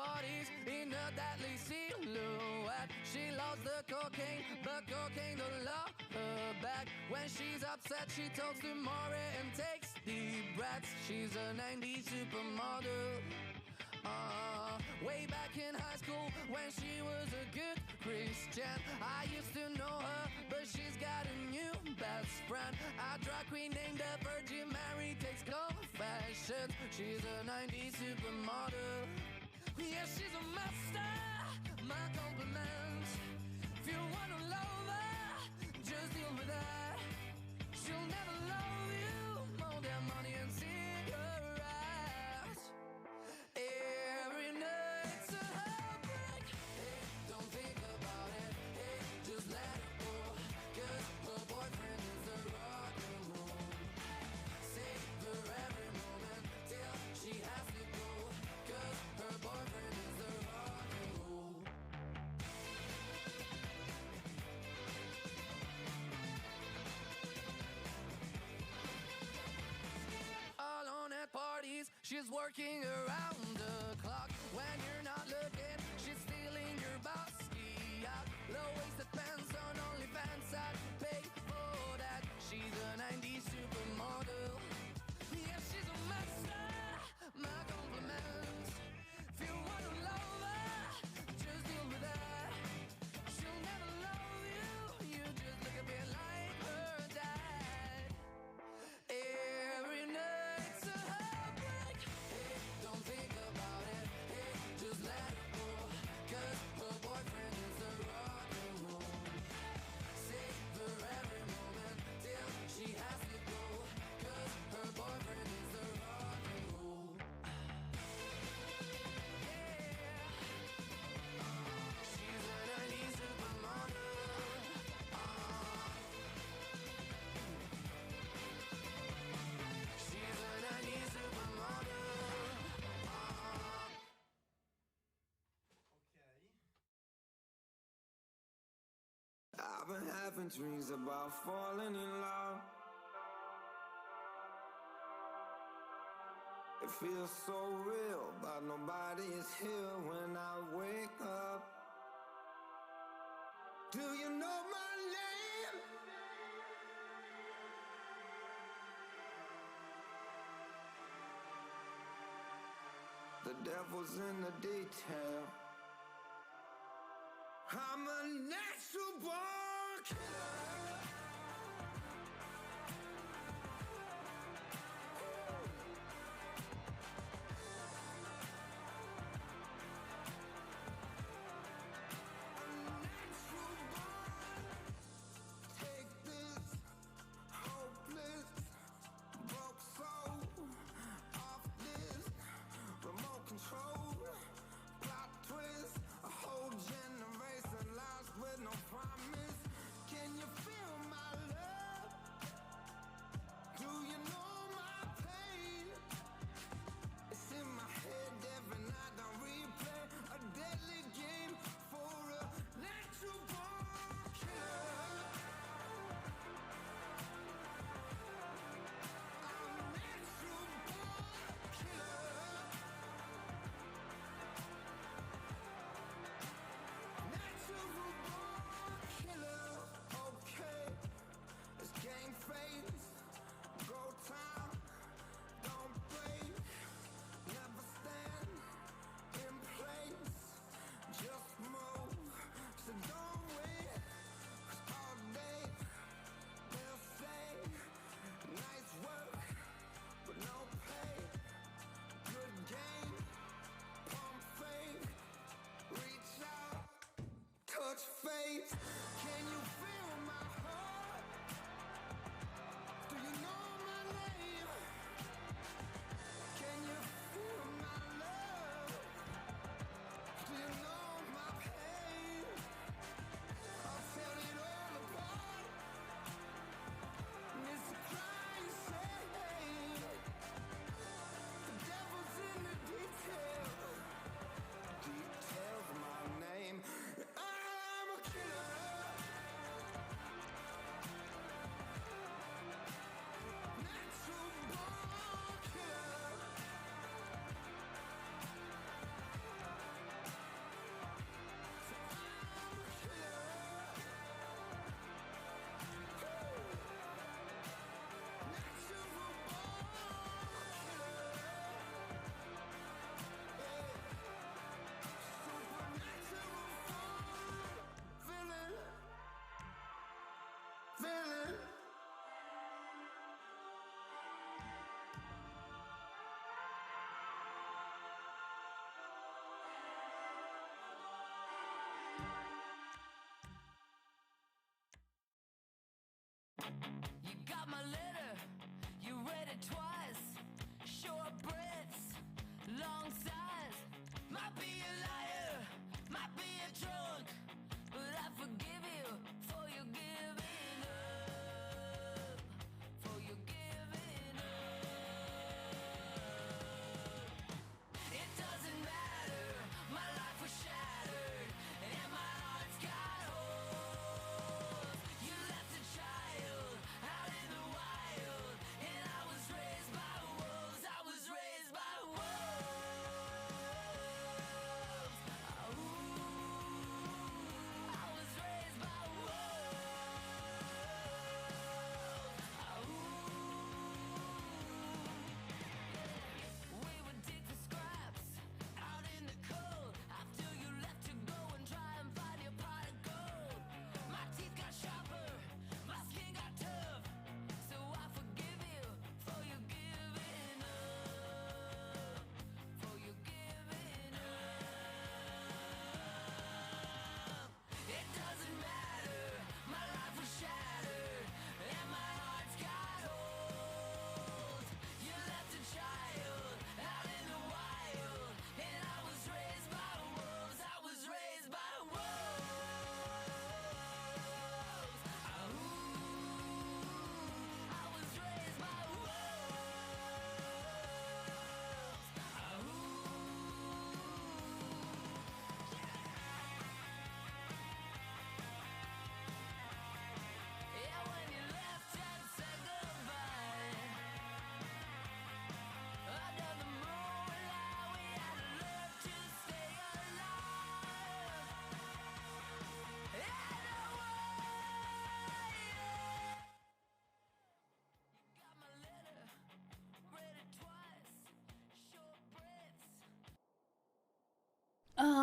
parties in a deadly silhouette. She loves the cocaine, but cocaine don't love her back. When she's upset, she talks to Maury and takes deep breaths. She's a 90s supermodel. Way back in high school when she was a good Christian, I used to know her, but she's got a new best friend. A drag queen named the Virgin Mary takes confessions. She's a 90s supermodel. Yeah, she's a master, my compliments. If you wanna love her, just deal with her. She'll never love you more than money and cigarettes. Every night's a heartbreak. Hey, don't think about it. Hey, just let it go. 'Cause her boyfriend is a rock and roll. Save her every moment till she has to go. 'Cause her boyfriend is a rock and roll. Alone at parties, she's working around the clock. When you're not looking, she's stealing your bossy out. Low-waisted pants on OnlyFans, I'd pay for that. She's a 90s supermodel. Yeah, she's a master, my compliments. If you wanna love her, just deal with her. She'll never love you, you just look a bit like her dad. Every night's a heartbreak. Hey, don't think about it. Hey, just let it go. 'Cause her boyfriend is a rock and roll. Save her every moment till she has to go. 'Cause her boyfriend is a rock and roll. Yeah. She's a 90s supermodel. She's a 90s supermodel. I've been having dreams about falling in love. It feels so real, but nobody is here when I wake up. Do you know my name? The devil's in the detail. I'm a natural born killer. A natural born. Take this hopeless broke soul off this remote control. Plot twist, a whole generation lost with no promise. Can you feel my love? Do you know my pain? It's in my head every night. I replay a deadly game for a natural born killer. I'm a natural born killer. Natural born killer. Okay, it's game phase. Go time, don't break. Never stand in place. Just move. So don't wait. 'Cause all day they'll say nice work, but no pay. Good game, pump fake. Reach out, touch faith. Can you feel my heart? Do you know my name? Can you feel my love? Do you know my pain? I'll tear it all apart. And it's a crying shame. The devil's in the details. Details my name. I'm a killer.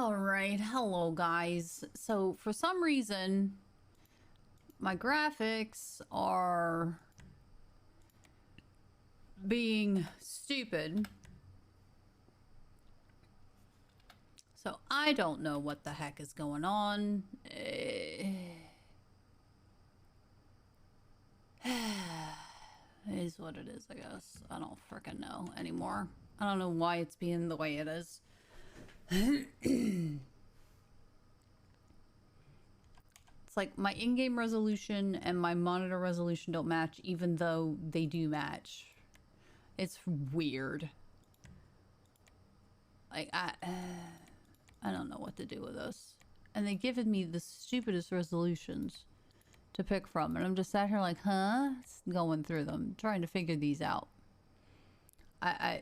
Alright, hello guys. So for some reason, my graphics are being stupid. So I don't know what the heck is going on. It is what it is, I guess. I don't frickin' know anymore. I don't know why it's being the way it is. It's like my in-game resolution and my monitor resolution don't match, even though they do match. It's weird. Like, I don't know what to do with this. And they given me the stupidest resolutions to pick from. And I'm just sat here like, huh? Going through them, trying to figure these out. Huh?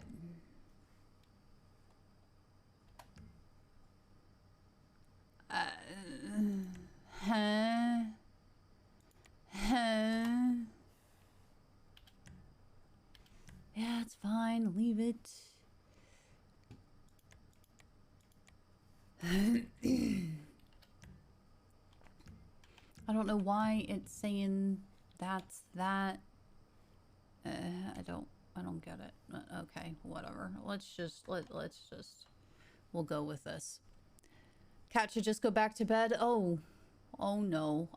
Yeah, it's fine. Leave it. I don't know why it's saying that's that. I don't get it. Okay, whatever. Let's just we'll go with this. Cat should just go back to bed. Oh no.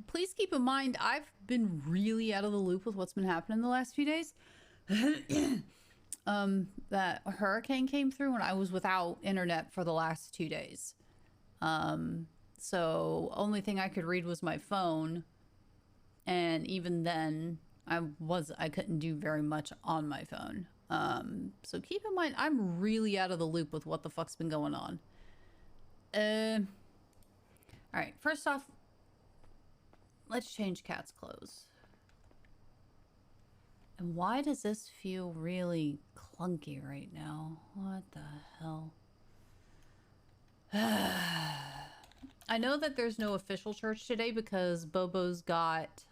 Please keep in mind I've been really out of the loop with what's been happening the last few days. That hurricane came through and I was without internet for the last 2 days. So only thing I could read was my phone, and even then I couldn't do very much on my phone. So keep in mind I'm really out of the loop with what the fuck's been going on. All right, first off, let's change Cat's clothes. And why does this feel really clunky right now? What the hell? I know that there's no official church today because Bobo's got,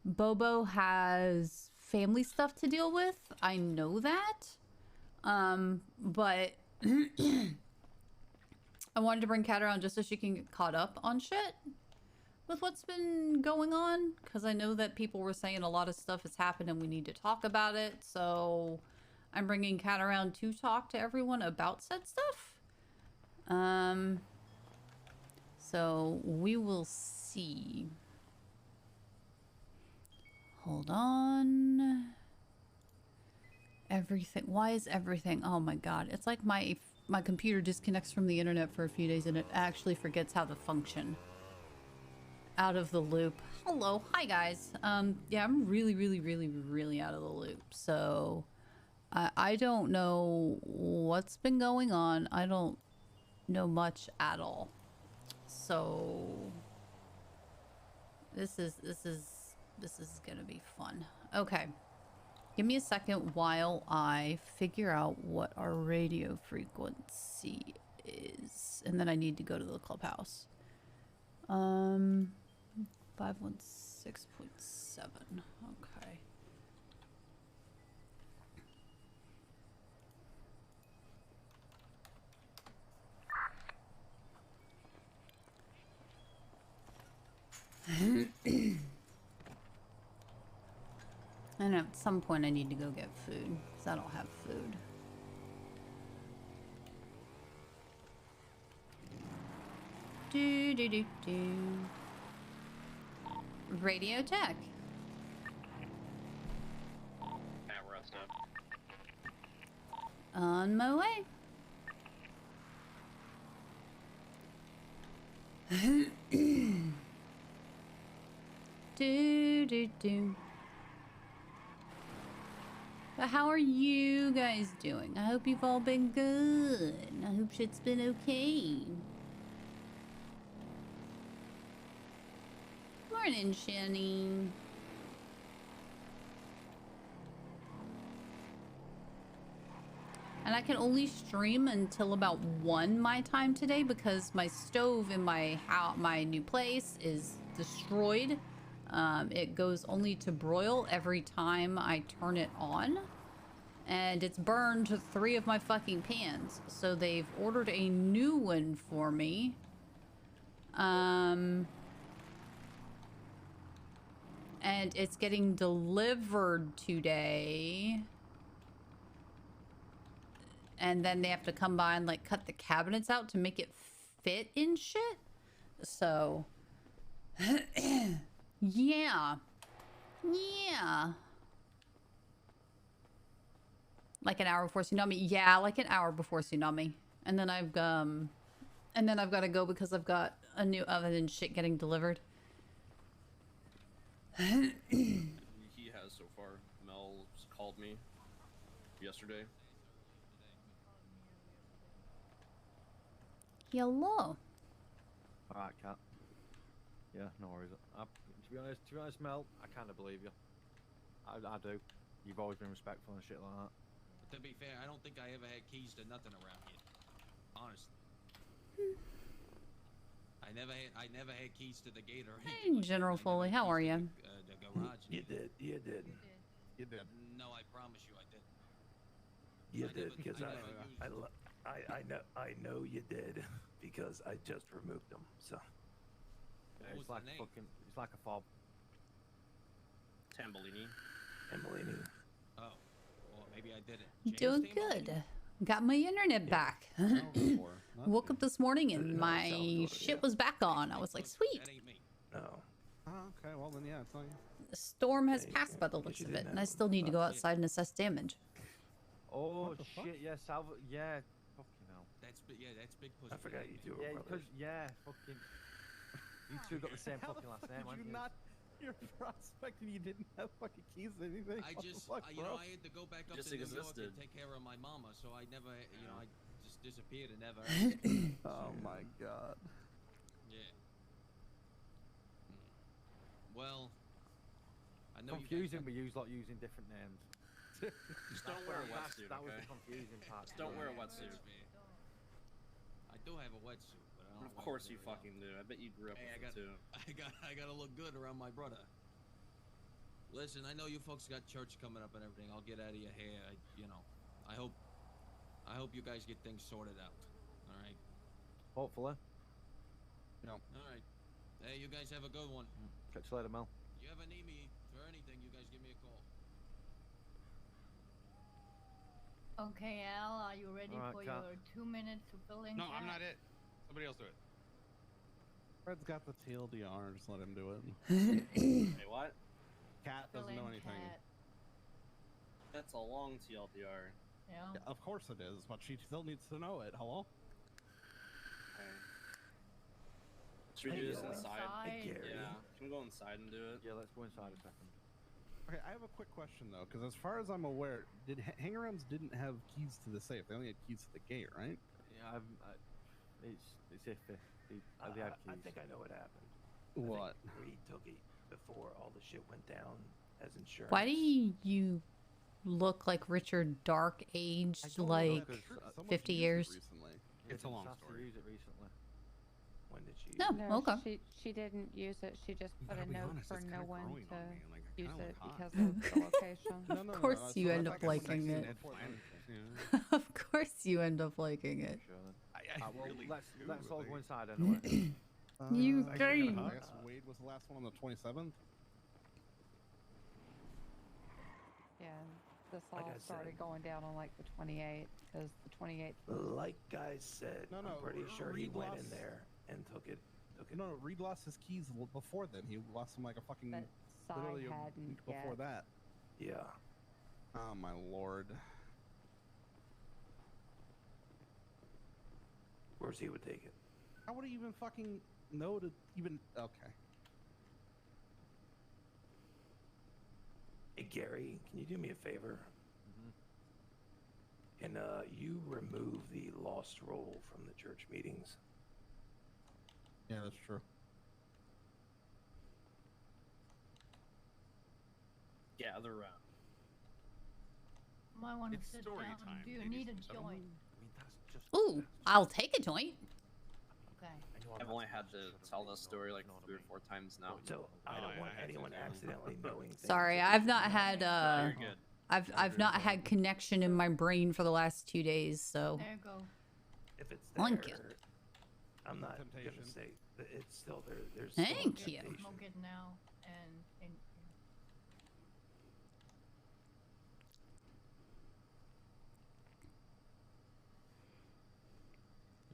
Bobo has family stuff to deal with. I know that. But I wanted to bring Kat around just so she can get caught up on shit with what's been going on, because I know that people were saying a lot of stuff has happened and we need to talk about it. So I'm bringing Kat around to talk to everyone about said stuff. So we will see. Hold on. Everything. Why is everything? Oh my god. It's like my computer disconnects from the internet for a few days and it actually forgets how to function. Out of the loop. Hello. Hi guys. Yeah, I'm really out of the loop. So I don't know what's been going on. I don't know much at all. So this is gonna be fun. Okay. Give me a second while I figure out what our radio frequency is. And then I need to go to the clubhouse. 516.7. Okay. And at some point I need to go get food, because I don't have food. Do. Radio tech. At Russ now. On my way. Do. But how are you guys doing? I hope you've all been good. I hope shit's been okay. Morning, Shanny. And I can only stream until about 1 my time today because my stove in my new place is destroyed. It goes only to broil every time I turn it on. And it's burned 3 of my fucking pans. So they've ordered a new one for me. And it's getting delivered today. And then they have to come by and like cut the cabinets out to make it fit in shit. So yeah. Yeah. Like an hour before tsunami. Yeah, like an hour before tsunami. And then I've got to go because I've got a new oven and shit getting delivered. He has so far. Mel's called me yesterday. Hello. Alright, Cat. Yeah, no worries. To be honest, Mel, I kind of believe you. I do. You've always been respectful and shit like that. But to be fair, I don't think I ever had keys to nothing around here. Honestly. I never had keys to the gate or anything. Hey, General Foley, how are you? The garage. You did. You did. You did. No, I promise you I did. You did, because I know you did, because I just removed them. So. Yeah, it's like fucking. It's like a fob. Tambellini. Emilini. Oh, well, maybe I did it. Doing good. Got my internet back. Woke up this morning and my shit was back on. I was like, sweet. That ain't me. No. Oh, okay, well then, yeah, it's not you. The storm has passed by the looks of it, and I still need to go outside and assess damage. Oh shit! Yeah, Salvo. Yeah. Fucking hell. That's big pussy. I forgot you two Yeah, were because brothers. fucking. You two got the same How fucking the last fuck name, did haven't you you? not? You're prospecting. You didn't have fucking keys to anything. I What just, the fuck, you bro? know, I had to go back up Just to New York existed. and take care of my mama, so I never, you know, I just disappeared and never. Oh my god. Yeah. Well, I know Confusing, you we use like using different names. Just don't wear a wetsuit, That was okay? the confusing part. Just don't wear a guys, wetsuit. that's fair. I do have a wetsuit, but I don't. Of wear course it you very fucking do. I bet you grew up Hey, with it too. I gotta look good around my brother. Listen, I know you folks got church coming up and everything. I'll get out of your hair. I hope you guys get things sorted out. All right. Hopefully. All right. Hey, you guys have a good one. Catch you later, Mel. You ever need me for anything, you guys give me a call. Okay, Al, are you ready All right, for Kat. your 2 minutes to fill in? No, I'm chat? not it. Somebody else do it. Fred's got the TLDR. Just let him do it. Hey, what? Cat Fill doesn't know in anything. chat. That's a long TLDR. Yeah. Yeah, of course it is, but she still needs to know it. Hello? Okay. Should we Hey, do this yo. inside? Hey, Gary. Yeah. Can we go inside and do it? Yeah, let's go inside a second. Okay, I have a quick question though, because as far as I'm aware, hangarounds didn't have keys to the safe. They only had keys to the gate, right? Yeah, it's iffy. They have keys. I think I know what happened. What? I think Reed took it before all the shit went down as insurance. Why do you look like Richard Dark aged like Someone's 50 used it years? recently. It's a long Started to story. use it recently. When did she? No, No, okay. she didn't use it. She just You put gotta a be note honest, for it's no kinda one growing to on me. Like, I use kinda it look hot. because of the location. No, Of course you so end that's up like when I liking seen it. Ed Flanders, Flanders. yeah. Of course you end up liking it. Sure. I Well, really let's do, all like- go inside anyway. You I great. guess Wade was the last one on the 27th. Yeah, this Like all I said. started going down on like the 28th, because the 28th was Like I said, No, I'm pretty sure he Reed went in lost- there and took it. No, Reed lost his keys before then. He lost them like a fucking that literally Cy a hadn't week before yet. that. Yeah. Oh my lord. Where's he would take it? How would he even fucking know to even? Okay. Hey Gary, can you do me a favor? And you remove the lost roll from the church meetings. Yeah, that's true. Gather around. Might want to It's sit story down. time, Do you ladies need a and gentlemen. joint? I mean, that's just. Ooh, I'll take a joint. Okay. I've only had to tell this story like 3 or 4 times now. So I Oh, don't yeah, want I had to anyone too. accidentally knowing things. Sorry, I've not had You're good. I've not had connection in my brain for the last 2 days, so. There you go. If it's there, Thank you. I'm not Temptation. gonna say that it's still there. There's still a Thank you. temptation. Smoke it now and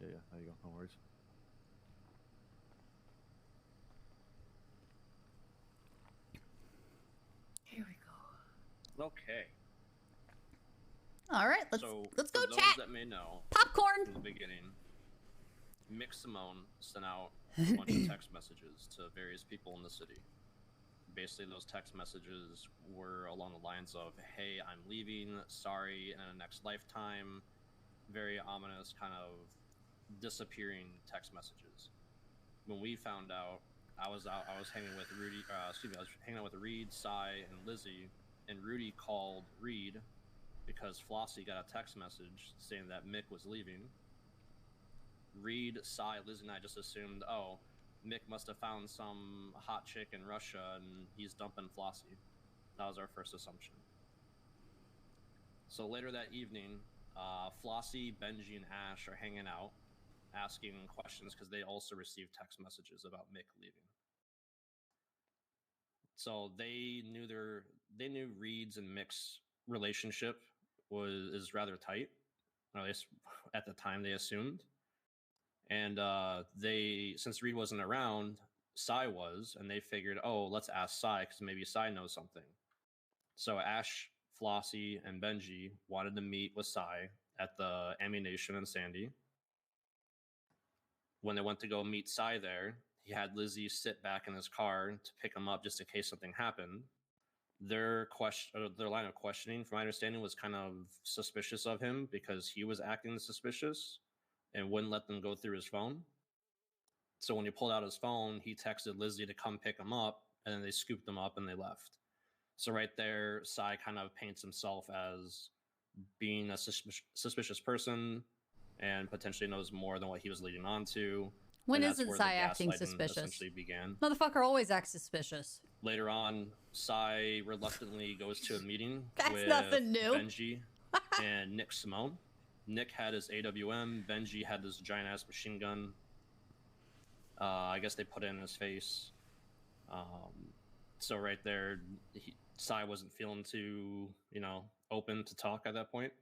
Yeah, there you go. No worries. here we go. Okay. All right, let's So, go for those chat. that may know, Popcorn. from the beginning, Mick Simone sent out a bunch of text messages to various people in the city. Basically, those text messages were along the lines of, "Hey, I'm leaving. Sorry, in a next lifetime." Very ominous, kind of disappearing text messages. When we found out, I was hanging with Rudy. I was hanging out with Reed, Cy, and Lizzie, and Rudy called Reed because Flossie got a text message saying that Mick was leaving. Reed, Cy, Lizzie, and I just assumed, oh, Mick must have found some hot chick in Russia and he's dumping Flossie. That was our first assumption. So later that evening, Flossie, Benji, and Ash are hanging out, asking questions because they also received text messages about Mick leaving. So they knew Reed's and Mick's relationship is rather tight, or at least at the time they assumed. And since Reed wasn't around, Cy was, and they figured, oh, let's ask Cy because maybe Cy knows something. So Ash, Flossie, and Benji wanted to meet with Cy at the Ammunition in Sandy. When they went to go meet Cy there, he had Lizzie sit back in his car to pick him up just in case something happened. Their line of questioning, from my understanding, was kind of suspicious of him because he was acting suspicious and wouldn't let them go through his phone. So when he pulled out his phone, he texted Lizzie to come pick him up, and then they scooped him up and they left. So right there, Cy kind of paints himself as being a suspicious person and potentially knows more than what he was leading on to. When and that's isn't where Cy the acting gaslighting suspicious? Essentially began. Motherfucker always acts suspicious. Later on, Cy reluctantly goes to a meeting That's with nothing new. Benji and Nick Simone. Nick had his AWM. Benji had this giant ass machine gun. I guess they put it in his face. So right there, Cy wasn't feeling too, open to talk at that point.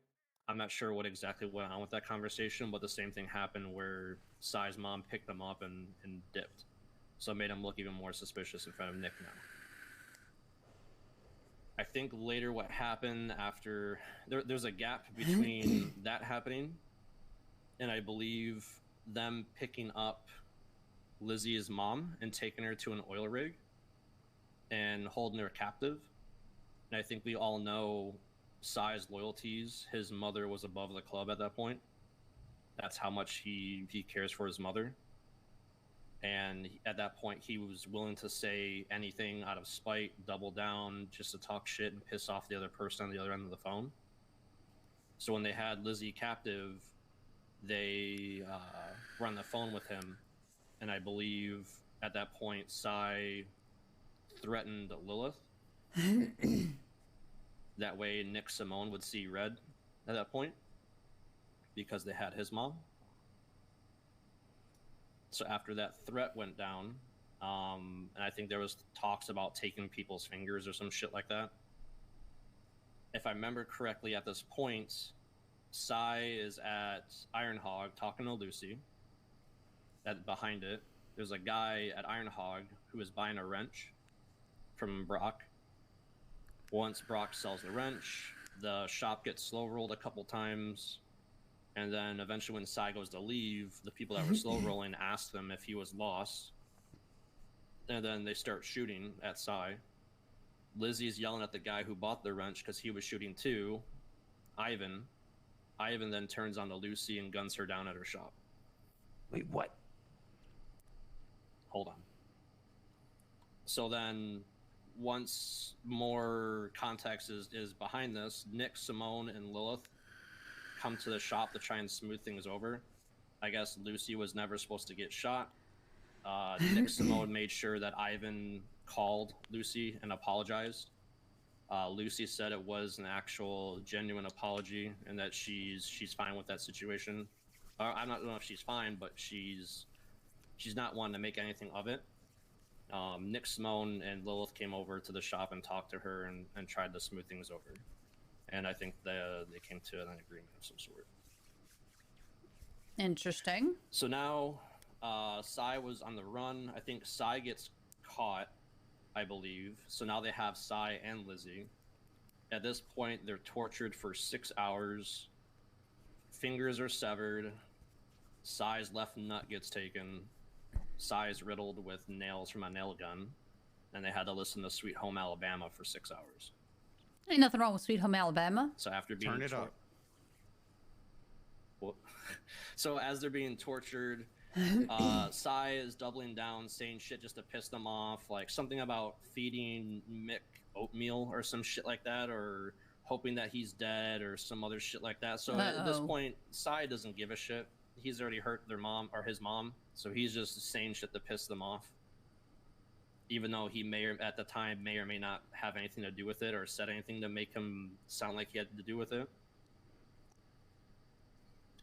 I'm not sure what exactly went on with that conversation, but the same thing happened where Cy's mom picked him up and dipped. So it made him look even more suspicious in front of Nick now. I think later what happened after... There's a gap between that happening and I believe them picking up Lizzie's mom and taking her to an oil rig and holding her captive. And I think we all know Cy's loyalties. His mother was above the club at that point. That's how much he cares for his mother. And at that point, he was willing to say anything out of spite, double down, just to talk shit and piss off the other person on the other end of the phone. So when they had Lizzie captive, they were on the phone with him. And I believe at that point, Cy threatened Lilith. That way, Nick Simone would see red at that point because they had his mom. So after that threat went down, and I think there was talks about taking people's fingers or some shit like that. If I remember correctly, at this point, Cy is at Iron Hog talking to Lucy. Behind it, there's a guy at Iron Hog who is buying a wrench from Brock. Once Brock sells the wrench, the shop gets slow rolled a couple times, and then eventually when Cy goes to leave, the people that were slow rolling ask them if he was lost, and then they start shooting at Cy. Lizzie's yelling at the guy who bought the wrench because he was shooting too, Ivan. Ivan then turns on to Lucy and guns her down at her shop. Wait, what? Hold on. So then, once more context is behind this, Nick, Simone, and Lilith come to the shop to try and smooth things over. I guess Lucy was never supposed to get shot. Nick Simone made sure that Ivan called Lucy and apologized. Lucy said it was an actual genuine apology and that she's fine with that situation. I don't know if she's fine, but she's not wanting to make anything of it. Nick Simone and Lilith came over to the shop and talked to her and tried to smooth things over. And I think they came to an agreement of some sort. Interesting. So now, Sai was on the run. I think Sai gets caught, I believe. So now they have Sai and Lizzie. At this point, they're tortured for 6 hours. Fingers are severed. Sai's left nut gets taken. Sai's riddled with nails from a nail gun. And they had to listen to Sweet Home Alabama for 6 hours. Ain't nothing wrong with Sweet Home Alabama. So after being Turn it up. Well, so as they're being tortured, Sai is doubling down, saying shit just to piss them off, like something about feeding Mick oatmeal or some shit like that, or hoping that he's dead or some other shit like that. So at this point, Sai doesn't give a shit. He's already hurt their mom or his mom, so he's just saying shit to piss them off. Even though he may or may not have anything to do with it or said anything to make him sound like he had to do with it.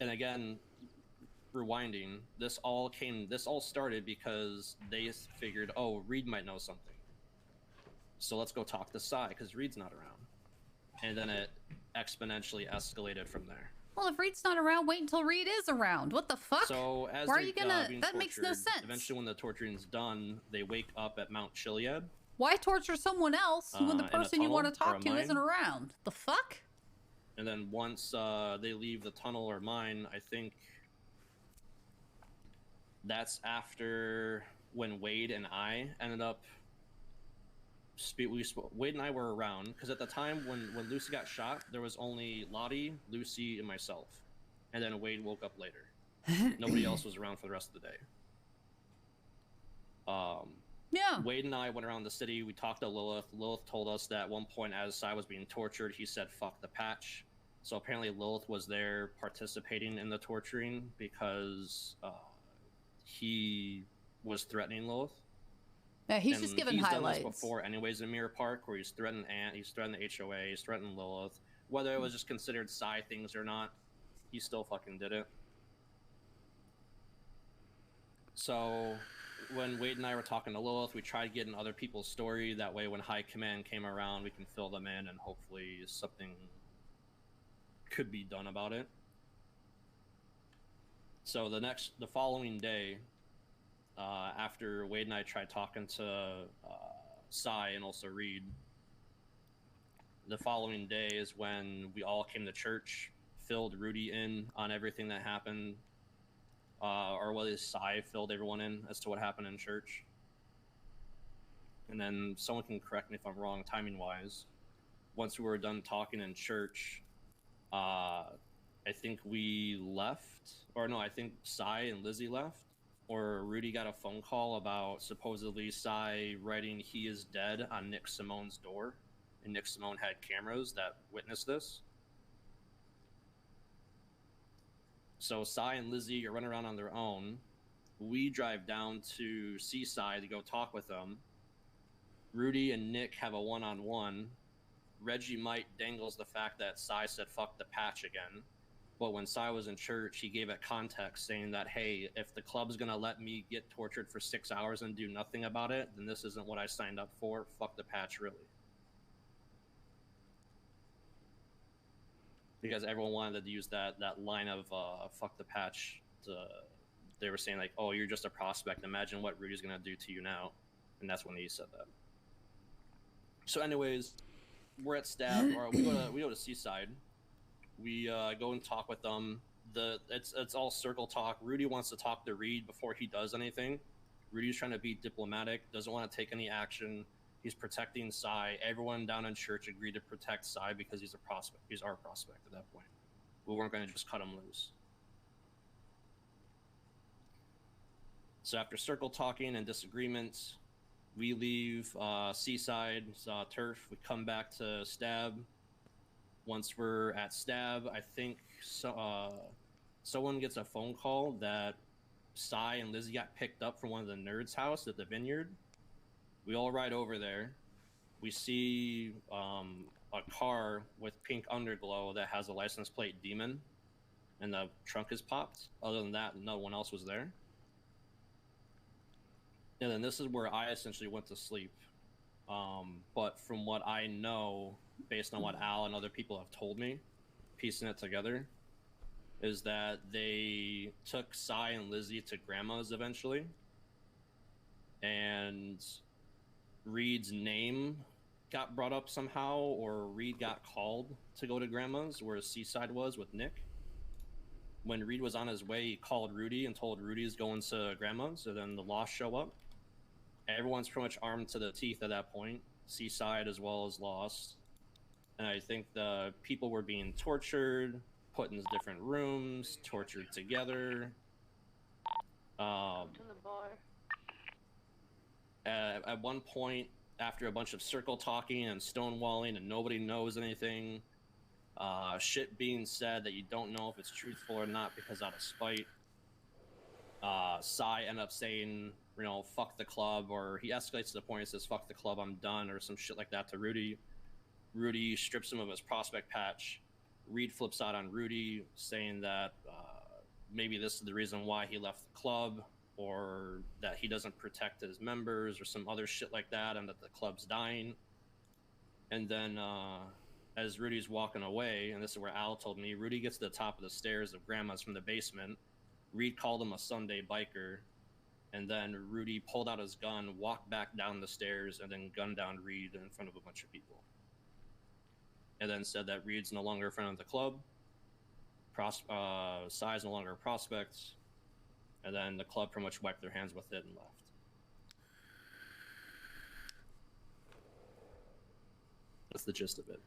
And again, rewinding, this all started because they figured, oh, Reed might know something. So let's go talk to Sai, because Reed's not around. And then it exponentially escalated from there. Well, if Reed's not around, wait until Reed is around. What the fuck? So as why are you gonna? being That makes no tortured, sense. Eventually, when the torturing's done, they wake up at Mount Chiliad. Why torture someone else when the in a person you want to tunnel or talk a to isn't mine? around? The fuck? And then once they leave the tunnel or mine, I think that's when Wade and I ended up. Wade and I were around because at the time when Lucy got shot, there was only Lottie, Lucy, and myself, and then Wade woke up later. Nobody else was around for the rest of the day. Yeah. Wade and I went around the city. We talked to Lilith. Lilith told us that at one point, as Sai was being tortured, he said, "Fuck the patch." So apparently, Lilith was there participating in the torturing because he was threatening Lilith. Yeah, he's just giving highlights. Done this before, anyways, in Mirror Park, where he's threatened Ant, he's threatened the HOA, he's threatened Lilith. Whether it was just considered Sai things or not, he still fucking did it. So when Wade and I were talking to Lilith, we tried getting other people's story. That way, when High Command came around, we can fill them in, and hopefully something could be done about it. So the following day, after Wade and I tried talking to Sai and also Reed, the following day is when we all came to church, filled Rudy in on everything that happened, or whether Sai filled everyone in as to what happened in church. And then someone can correct me if I'm wrong, timing-wise. Once we were done talking in church, I think we left, or no, I think Sai and Lizzie left. Or Rudy got a phone call about supposedly Sai writing "he is dead" on Nick Simone's door, and Nick Simone had cameras that witnessed this. So Sai and Lizzie are running around on their own. We drive down to Seaside to go talk with them. Rudy and Nick have a one-on-one. Reggie Might dangles the fact that Sai said "fuck the patch" again. But when Sai was in church, he gave it context, saying that, hey, if the club's going to let me get tortured for 6 hours and do nothing about it, then this isn't what I signed up for. Fuck the patch, really. Because everyone wanted to use that line of fuck the patch. They were saying, like, oh, you're just a prospect. Imagine what Rudy's going to do to you now. And that's when he said that. So anyways, we're at Stab, or we go to Seaside. We go and talk with them. It's all circle talk. Rudy wants to talk to Reed before he does anything. Rudy's trying to be diplomatic, doesn't want to take any action. He's protecting Sai. Everyone down in church agreed to protect Sai because he's a prospect. He's our prospect at that point. We weren't going to just cut him loose. So after circle talking and disagreements, we leave Seaside, Turf. We come back to Stab. Once we're at Stab, I think someone gets a phone call that Sai and Lizzie got picked up from one of the nerds' house at the Vineyard. We all ride over there. we see a car with pink underglow that has a license plate Demon, and the trunk is popped. Other than that, no one else was there. And then this is where I essentially went to sleep. But from what I know, based on what Al and other people have told me, piecing it together, is that they took Sai and Lizzie to Grandma's eventually. And Reed's name got brought up somehow, or Reed got called to go to Grandma's, where Seaside was with Nick. When Reed was on his way, he called Rudy and told Rudy's going to Grandma's, and then the Lost show up. Everyone's pretty much armed to the teeth at that point, Seaside as well as Lost. And I think the people were being tortured, put in different rooms, tortured together. At one point, after a bunch of circle talking and stonewalling and nobody knows anything, shit being said that you don't know if it's truthful or not because out of spite, Sai ended up saying, you know, fuck the club, or he escalates to the point and says, fuck the club, I'm done, or some shit like that to Rudy. Rudy strips him of his prospect patch. Reed flips out on Rudy, saying that maybe this is the reason why he left the club, or that he doesn't protect his members, or some other shit like that, and that the club's dying. And then as Rudy's walking away, and this is where Al told me, Rudy gets to the top of the stairs of Grandma's from the basement. Reed called him a Sunday biker, and then Rudy pulled out his gun, walked back down the stairs, and then gunned down Reed in front of a bunch of people. And then said that Reed's no longer a friend of the club, Sai's no longer a prospect, and then the club pretty much wiped their hands with it and left. That's the gist of it.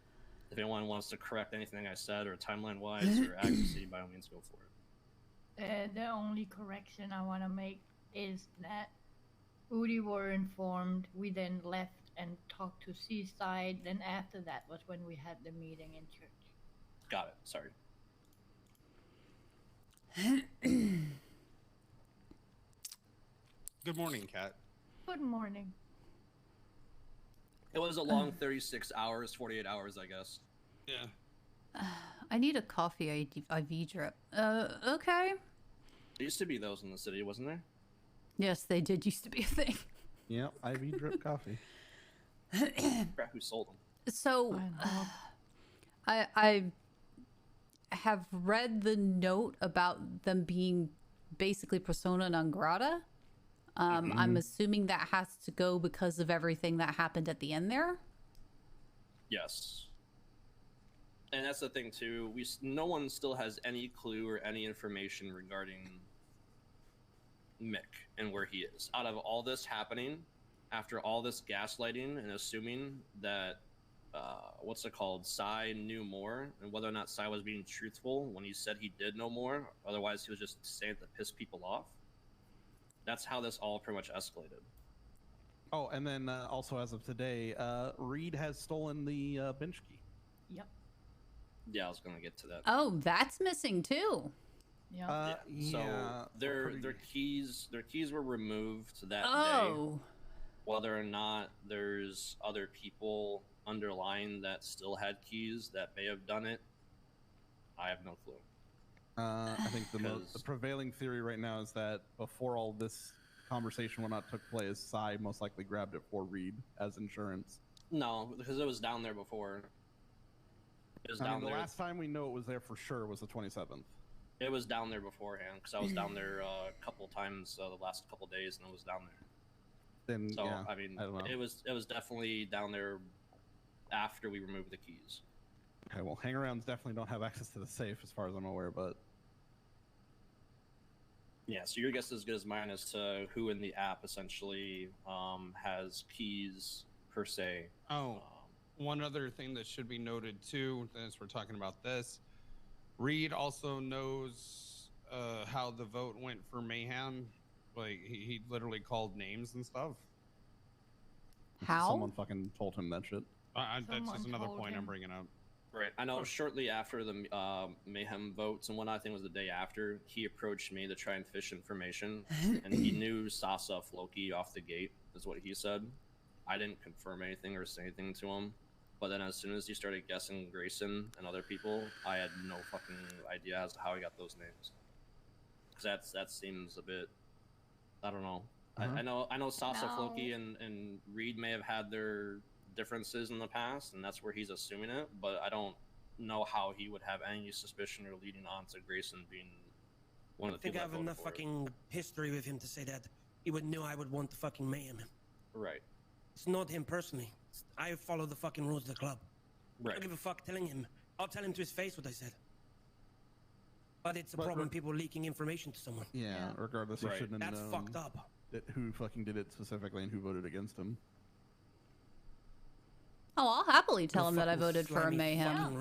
If anyone wants to correct anything I said, or timeline-wise, or accuracy, by all means, go for it. The only correction I want to make is that Udi were informed. We then left and talked to Seaside. Then after that was when we had the meeting in church. Got it. Sorry. Good morning, Kat. Good morning. It was a long 36 hours, 48 hours, I guess. Yeah. I need a coffee IV drip. Okay. There used to be those in the city, wasn't there? Yes, they did used to be a thing. Yep, IV drip coffee. Crap, who sold them? So, I have read the note about them being basically persona non grata. I'm assuming that has to go because of everything that happened at the end there. Yes. And that's the thing too. No one still has any clue or any information regarding Mick and where he is. Out of all this happening, after all this gaslighting and assuming that Sai knew more, and whether or not Sai was being truthful when he said he did know more, otherwise he was just saying to piss people off. That's how this all pretty much escalated. Oh, and then also as of today, Reed has stolen the bench key. Yep. Yeah, I was gonna get to that. Oh, that's missing too. Yeah. So their keys were removed that Oh. day. Whether or not there's other people underlying that still had keys that may have done it, I have no clue. I think the prevailing theory right now is that before all this conversation took place, Sai most likely grabbed it for Reed as insurance. No, because it was down there before. It was down the there. last time we know it was there for sure was the 27th. It was down there beforehand, because I was down there a couple times the last couple days, and it was down there. Then, So yeah, I mean, I don't know. it was definitely down there after we removed the keys. Okay, well, hangarounds definitely don't have access to the safe as far as I'm aware, but yeah. So your guess is as good as mine as to who in the app essentially has keys per se. Oh, one other thing that should be noted too, as we're talking about this, Reed also knows how the vote went for Mayhem. Like he literally called names and stuff. How? Someone fucking told him that shit. That's just another point I'm bringing up. Right. I know shortly after the Mayhem votes and I think it was the day after, he approached me to try and fish information. And he knew Sasa Floki off the gate, is what he said. I didn't confirm anything or say anything to him. But then as soon as he started guessing Grayson and other people, I had no fucking idea as to how he got those names. Because that seems a bit, I don't know. I know Sasa, Floki, and Reed may have had their differences in the past, and that's where he's assuming it. But I don't know how he would have any suspicion or leading on to Grayson being one of the people. I think I have enough fucking history with him to say that he would know I would want to fucking mayhem him. Right. It's not him personally. I follow the fucking rules of the club. I don't give a fuck telling him. I'll tell him to his face what I said. But it's a problem people leaking information to someone. Yeah, regardless, he shouldn't have known. That's fucked up. Who fucking did it specifically and who voted against him. Oh, I'll happily tell him that I voted for a mayhem.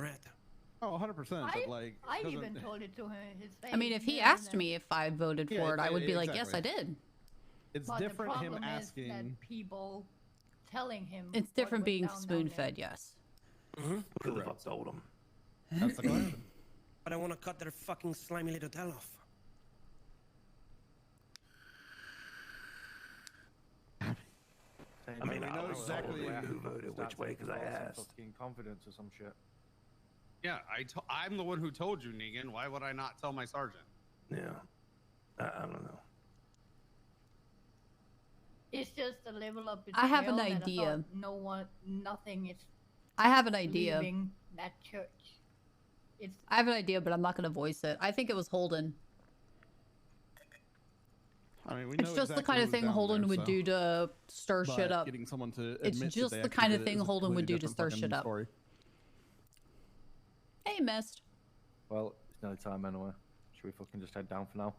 Oh, 100%. But like, I even told it to him his face. I mean, if he asked me if I voted for it, I would be like, yes, I did. It's but different the him problem asking. Is that people telling him. It's different being spoon-fed, yes. Who the fuck told him? That's the question. But I want to cut their fucking slimy little tail off. I mean, we I know know exactly who voted which way because I asked. Fucking confidence or some shit. Yeah, I'm the one who told you, Negan. Why would I not tell my sergeant? Yeah, I don't know. It's just a level of I have an betrayal that idea. I thought nothing is. I have an idea. Leaving that church. I have an idea, but I'm not going to voice it. I think it was Holden. I mean, we It's know just the exactly kind of who's thing down Holden there, would so- do to stir But shit up. Getting someone to It's admit just that they the actually kind of did it thing is a Holden would completely do to stir different shit fucking up. story. Hey, Mist. Well, it's nearly time anyway. Should we fucking just head down for now?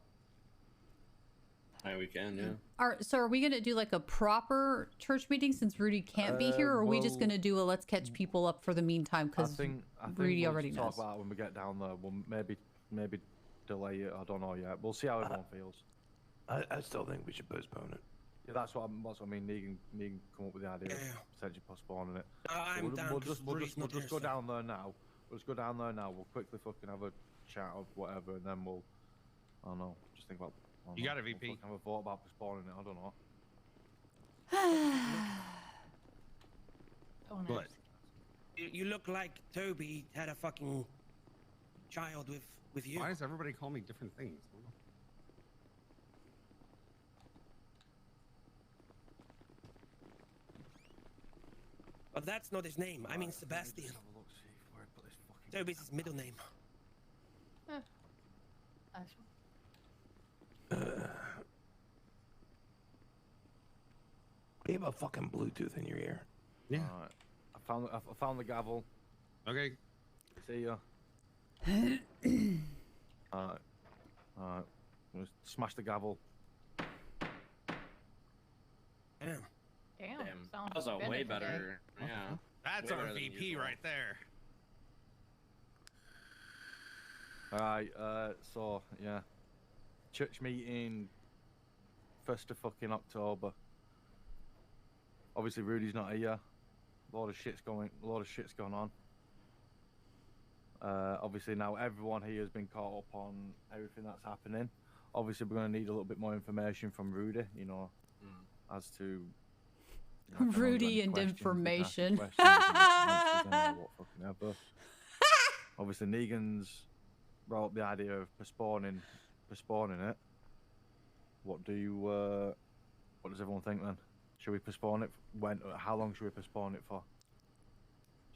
Yeah, we can, yeah. So are we going to do like a proper church meeting since Rudy can't be here, or are we just going to do a let's catch people up for the meantime I because think Rudy we'll already talk knows? about it when we get down there. We'll maybe delay it. I don't know yet. We'll see how everyone feels. I still think we should postpone it. Yeah, that's what I mean. Negan come up with the idea of potentially postponing it. I'm So down. we'll 'Cause just Rudy's not go here, so- down there now. We'll just go down there now. We'll quickly fucking have a chat or whatever, and then we'll. I don't know. Just think about. You got a VP. We'll have a vote about postponing it. I don't know. But You look like Toby had a fucking child with you. why does everybody call me different things? But that's not his name. I mean Sebastian. Toby's his middle name. You have a fucking Bluetooth in your ear. Yeah. Alright. I found the gavel. Okay. See ya. Alright. Alright. Smash the gavel. Damn. Damn. That was a way better. Yeah. That's Way our better than VP usual. right there. Alright, so, yeah. Church meeting, 1st of fucking October. Obviously, Rudy's not here. A lot of shit's going on. Obviously, now everyone here has been caught up on everything that's happening. Obviously, we're going to need a little bit more information from Rudy, you know, as to... you know, if anyone's got Rudy any and questions, we can ask information. questions, answers, and what fucking ever. Obviously, Negan's brought up the idea of postponing it. What does everyone think then? Should we postpone it? How long should we postpone it for?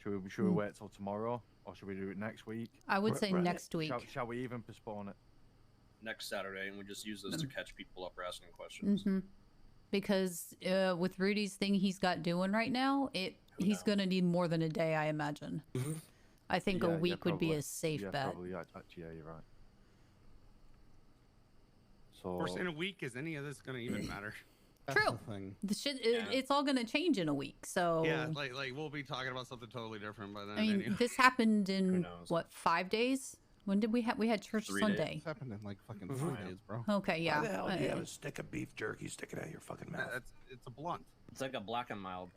Should we wait till tomorrow, or should we do it next week? I would say next week. Shall we even postpone it? Next Saturday, and we just use this to catch people up for asking questions. Because with Rudy's thing he's got doing right now, he's going to need more than a day, I imagine. I think a week would be a safe bet. Probably. Actually, yeah, you're right. So. Of course, in a week, is any of this going to even matter? True. The shit, it's all going to change in a week. So Yeah, like we'll be talking about something totally different by then. I mean, anyway. this happened in what 5 days? When did we have church 3 Sunday? days. It's happened in like fucking 3 days, bro. Okay, yeah. Why the hell do you have a stick of beef jerky sticking out your fucking mouth? It's a blunt. It's like a black and mild.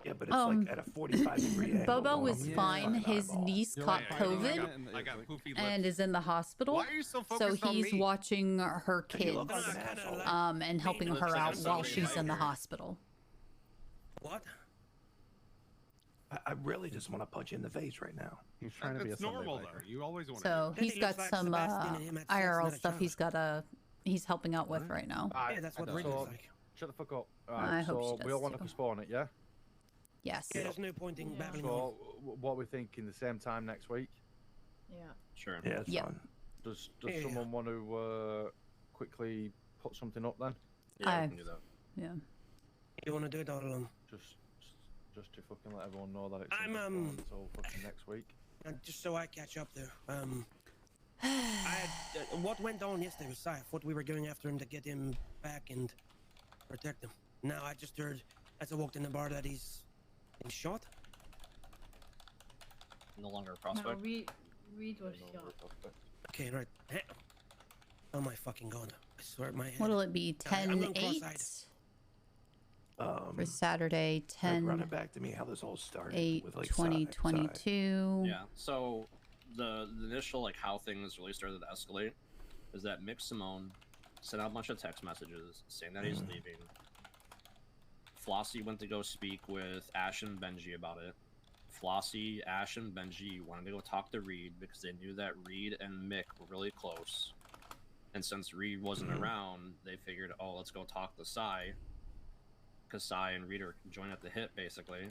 Yeah, but it's like at a 45-degree angle. Bobo was fine. His niece caught COVID I got poofy lips. and is in the hospital. Why are you so focused on he's me? watching her kids look like an asshole. and helping her out while she's in the hospital. What? I really just want to punch you in the face right now. He's trying to be a It's Sunday normal biker. though. You always want So to. he's got some IRL stuff he's helping out with right now. Yeah, that's what so, Reed looks like. Shut the fuck up. I Alright, hope she so does we all want too. to spawn it, yeah? Yes. Yeah, there's no point in babbling on. So, what we thinking the same time next week? Yeah. Sure. Yeah, it's fun. Does Yeah. someone want to quickly put something up then? Yeah, we can do that. Yeah. You want to do it all alone? Just to fucking let everyone know that it's I'm, until fucking next week. Just so I catch up there. What went on yesterday with Sai? I thought we were going after him to get him back and protect him. Now I just heard as I walked in the bar that he's been shot. No longer a No, prospect. Reed was shot. Okay, right. Oh my fucking god! I swear my head. What'll it be? I'm going 10-8 cross-eyed. for Saturday. Run 10 it back to me how this all started. 8 with, like, 2022. Yeah. So the initial like how things really started to escalate is that Mick Simone sent out a bunch of text messages saying that he's leaving. Flossie went to go speak with Ash and Benji about it. Flossie, Ash, and Benji wanted to go talk to Reed because they knew that Reed and Mick were really close. And since Reed wasn't around, they figured, oh, let's go talk to Sai. Because Sai and Reed are joined at the hip, basically.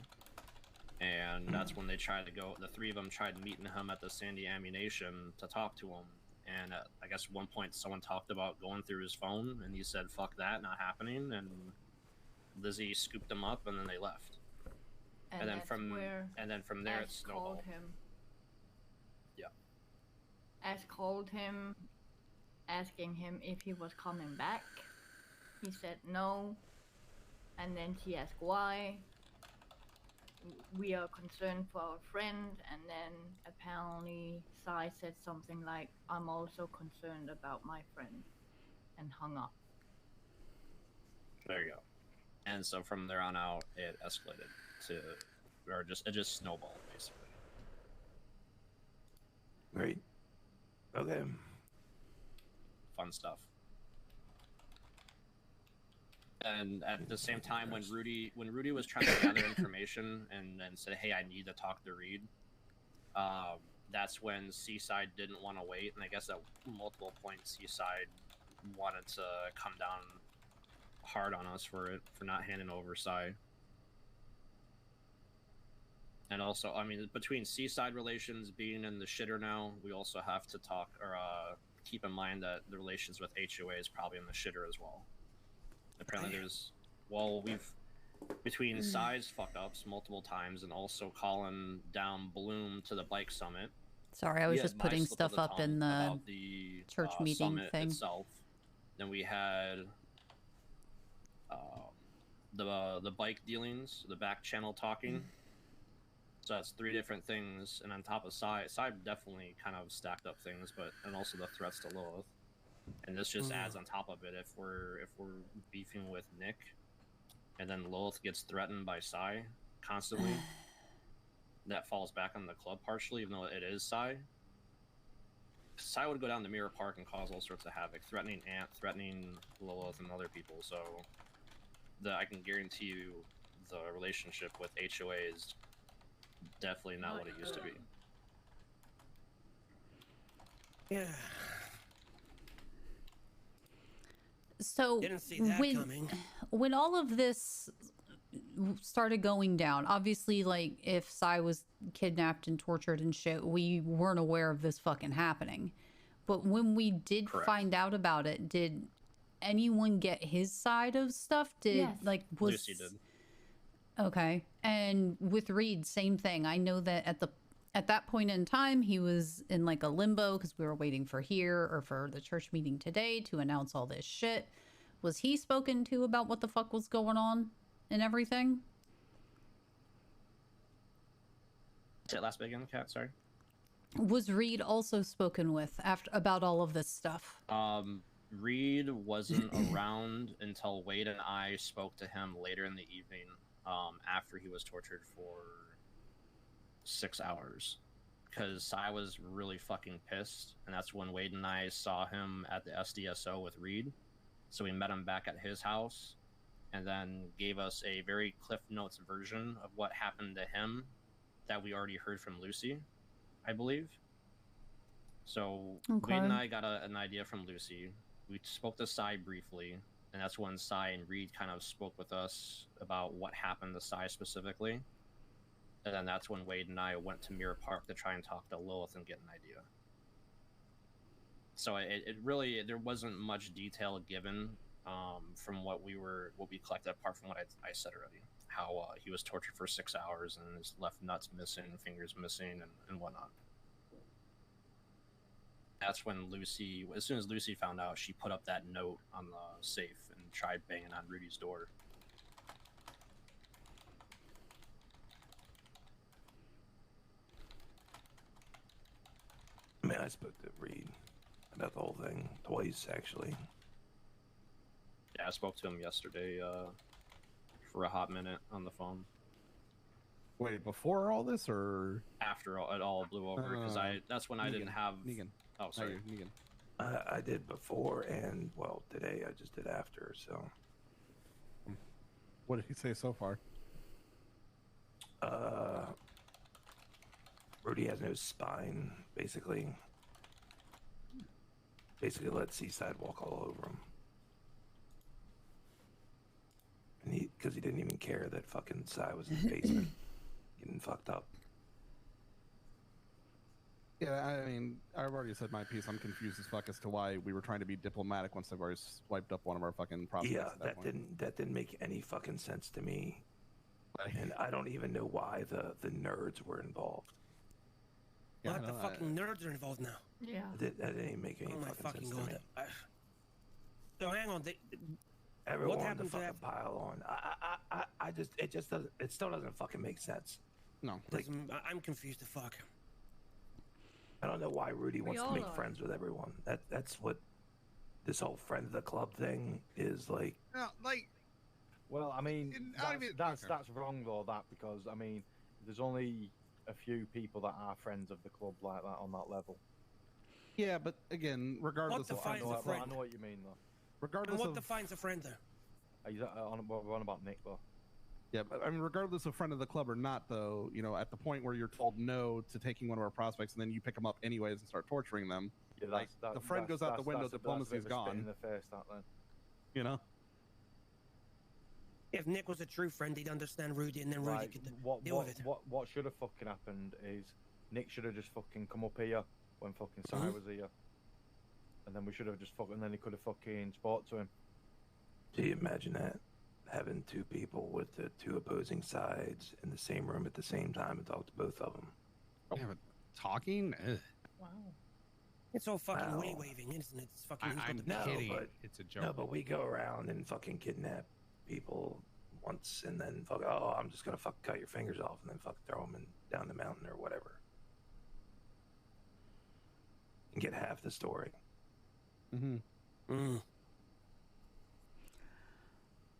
And that's when they tried to go, the three of them tried meeting him at the Sandy Ammunition to talk to him. And I guess at one point someone talked about going through his phone, and he said, fuck that, not happening. And Lizzie scooped him up, and then they left. And then that's from where there it Ash snowballed. called him. Yeah. Ash called him, asking him if he was coming back. He said no, and then she asked why. We are concerned for our friend, and then apparently Sai said something like, "I'm also concerned about my friend," and hung up. There you go. And so from there on out, it escalated to, or it just snowballed basically. Great. Okay. Fun stuff. And at the same time, when Rudy was trying to gather information and then said, "Hey, I need to talk to Reed," that's when Seaside didn't want to wait, and I guess at multiple points Seaside wanted to come down hard on us for not handing over Sai. And also, I mean, between Seaside relations being in the shitter now, we also have to talk or keep in mind that the relations with HOA is probably in the shitter as well. Apparently, we've between Sai's fuck ups multiple times and also calling down Bloom to the bike summit. Sorry, I was just putting stuff up in the church meeting summit thing. itself. Then we had the bike dealings, the back channel talking. So that's three different things, and on top of Sai definitely kind of stacked up things, and also the threats to Lilith. And this just adds on top of it. If we're beefing with Nick, and then Lilith gets threatened by Sai constantly, that falls back on the club partially, even though it is Sai. Sai would go down to Mirror Park and cause all sorts of havoc, threatening Ant, threatening Lilith, and other people. So, I can guarantee you, the relationship with HOA is definitely not what it used to be. Yeah. So Didn't see that coming. when all of this started going down, obviously, like, if Sai was kidnapped and tortured and shit, we weren't aware of this fucking happening. But when we did find out about it, did anyone get his side of stuff? Yes. Lucy did. Okay. And with Reed, same thing. I know that at that point in time, he was in like a limbo because we were waiting for the church meeting today to announce all this shit. Was he spoken to about what the fuck was going on and everything? Say it last bit again, Kat, sorry. Was Reed also spoken with about all of this stuff? Reed wasn't around until Wade and I spoke to him later in the evening, after he was tortured for 6 hours, because I was really fucking pissed, and that's when Wade and I saw him at the SDSO with Reed. So we met him back at his house, and then gave us a very Cliff Notes version of what happened to him that we already heard from Lucy, I believe. So Wade and I got an idea from Lucy. We spoke to Sai briefly, and that's when Sai and Reed kind of spoke with us about what happened to Sai specifically. And then that's when Wade and I went to Mirror Park to try and talk to Lilith and get an idea. So it really, there wasn't much detail given from what we collected, apart from what I said already. How he was tortured for 6 hours and his left nuts missing, fingers missing, and whatnot. That's when Lucy, as soon as Lucy found out, she put up that note on the safe and tried banging on Rudy's door. I mean, I spoke to Reed about the whole thing twice, actually. Yeah, I spoke to him yesterday for a hot minute on the phone. Wait, before all this or after it all blew over? Because that's when I didn't have Negan. Oh, sorry, Negan. I did before, and well, today I just did after. So, what did he say so far? Rudy has no spine, basically. Basically, let Seaside walk all over him, and because he didn't even care that fucking Sai was in the basement getting fucked up. Yeah, I mean, I've already said my piece. I'm confused as fuck as to why we were trying to be diplomatic once they've already swiped up one of our fucking prospects. Yeah, that didn't make any fucking sense to me, and I don't even know why the nerds were involved. Yeah, what the fucking nerds are involved now? Yeah, that didn't make any fucking sense to me. So hang on, everyone what happened to fucking pile on? It still doesn't fucking make sense. No, like I'm confused as fuck. I don't know why Rudy wants to make friends with everyone. That's what this whole friend of the club thing is like. No, like. Well, I mean, that's wrong though. That because I mean, there's only a few people that are friends of the club like that on that level. Yeah, but again, regardless of I know what you mean though. Regardless what of defines a friend there? We're on about Nick though. Yeah, but I mean, regardless of friend of the club or not, though, you know, at the point where you're told no to taking one of our prospects, and then you pick them up anyways and start torturing them, yeah, the friend goes out the window, diplomacy is gone. In the face, that then. You know. If Nick was a true friend, he'd understand Rudy, and then Rudy could deal with it. What should have fucking happened is Nick should have just fucking come up here when fucking Sai was here, and then we should have just fucking. Then he could have fucking spoke to him. Do you imagine that? Having two people with the two opposing sides in the same room at the same time and talk to both of them. Yeah, but talking? Ugh. Wow. It's all fucking waving, isn't it? It's fucking. I'm kidding. But, it's a joke. No, but we go around and fucking kidnap people once, and then I'm just gonna cut your fingers off, and then throw them down the mountain or whatever, and get half the story.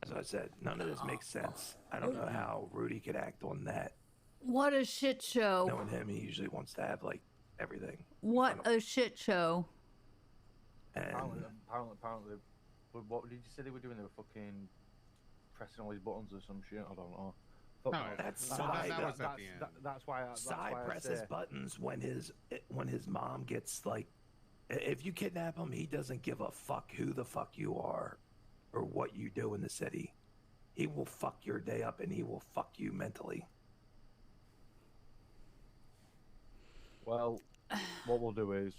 As I said, none of this makes sense. I don't know how Rudy could act on that. What a shit show. Knowing him, he usually wants to have like everything. What a shit show. And apparently, what did you say they were doing? They were fucking pressing all these buttons or some shit. I don't know. That's why Sai presses buttons when his mom gets like, if you kidnap him, he doesn't give a fuck who the fuck you are or what you do in the city. He will fuck your day up, and he will fuck you mentally. Well, what we'll do is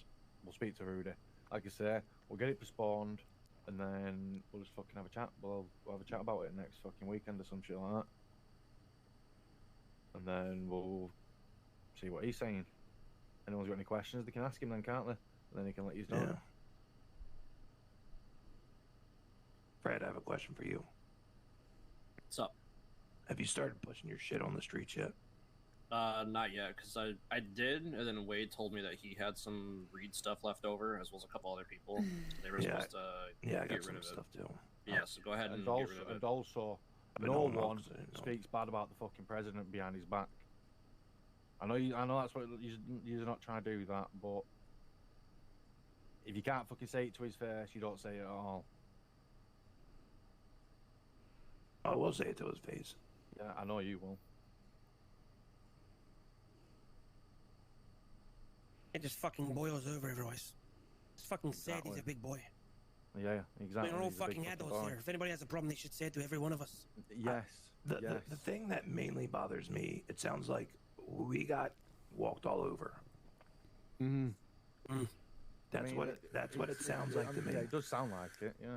we'll speak to Rudy. Like I say, we'll get it respawned, and then we'll just fucking have a chat. We'll have a chat about it next fucking weekend or some shit like that. And then we'll see what he's saying. Anyone's got any questions, they can ask him then, can't they? And then he can let you know. Yeah. Fred, I have a question for you. What's up? Have you started pushing your shit on the streets yet? Not yet, because I did, and then Wade told me that he had some Reed stuff left over, as well as a couple other people. They were supposed to I get got some rid of stuff too. Yeah, so go ahead and get rid of it. And also, no one speaks bad about the fucking president behind his back. I know that's what you're not trying to do that, but if you can't fucking say it to his face, you don't say it at all. I will say it to his face. Yeah, I know you will. It just fucking boils over otherwise. It's fucking sad he's a big boy. Yeah, exactly. We're all He's a big fucking adults boy. here. If anybody has a problem, they should say it to every one of us. Yes. The thing that mainly bothers me, it sounds like we got walked all over. Mm-hmm. That's what it sounds like to me. Yeah, it does sound like it. Yeah.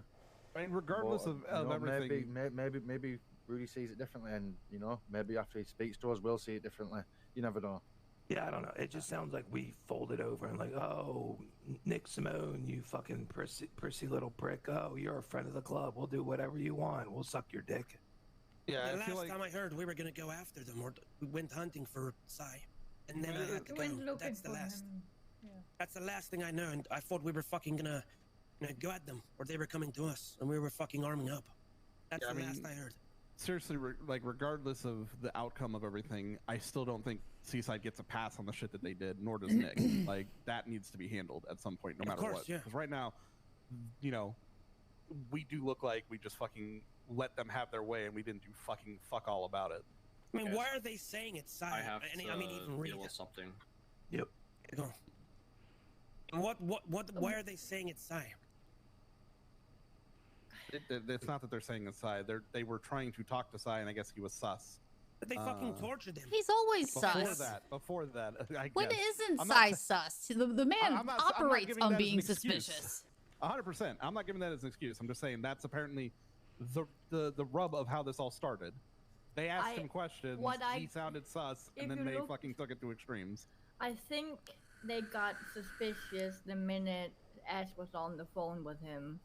I mean, regardless But, of everything, maybe Rudy sees it differently, and maybe after he speaks to us, we'll see it differently. You never know. Yeah, I don't know. It just sounds like we folded over and like, oh, Nick Simone, you fucking prissy little prick. Oh, you're a friend of the club. We'll do whatever you want. We'll suck your dick. Yeah, the last time I heard, we were gonna go after them, or we went hunting for Psy, and then I had to go. That's the last. Yeah. That's the last thing I know, and I thought we were fucking gonna, go at them, or they were coming to us, and we were fucking arming up. That's the last I heard. Seriously, regardless of the outcome of everything, I still don't think Seaside gets a pass on the shit that they did, nor does Nick. Like, that needs to be handled at some point, no matter what. Yeah. Because right now, we do look like we just fucking let them have their way, and we didn't do fuck all about it. I mean, why are they saying it's Psy? I have to even read deal with it. something. Yep. Go on. And why are they saying it's Psy? It's not that they're saying it's Psy. They were trying to talk to Psy, and I guess he was sus. But they fucking tortured him. He's always sus. Before that, I When guess. isn't I'm Psy not- sus? The man I'm not operates giving on that as being an excuse. suspicious. 100%. I'm not giving that as an excuse. I'm just saying that's apparently the rub of how this all started. They asked him questions. He sounded sus, and then they fucking took it to extremes. I think they got suspicious the minute Ash was on the phone with him,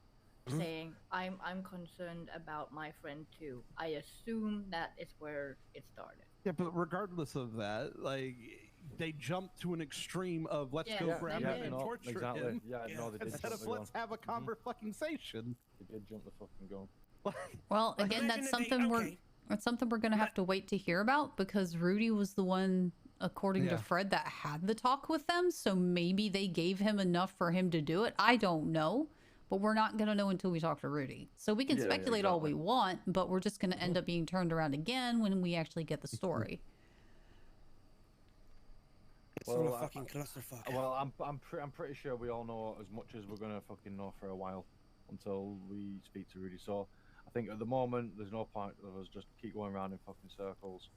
saying, "I'm concerned about my friend too." I assume that is where it started. Yeah, but regardless of that, like, they jumped to an extreme of let's go grab him and torture him. Yeah, no, they did. Instead of let's have a conversation. They did jump the fucking gun. Well, again, that's something we're gonna have to wait to hear about, because Rudy was the one, according to Fred, that had the talk with them. So maybe they gave him enough for him to do it. I don't know, but we're not gonna know until we talk to Rudy. So we can speculate all we want, but we're just gonna end up being turned around again when we actually get the story. It's all a fucking clusterfuck. Well, I'm pretty sure we all know as much as we're gonna fucking know for a while until we speak to Rudy. So I think at the moment there's no point of us just keep going around in fucking circles.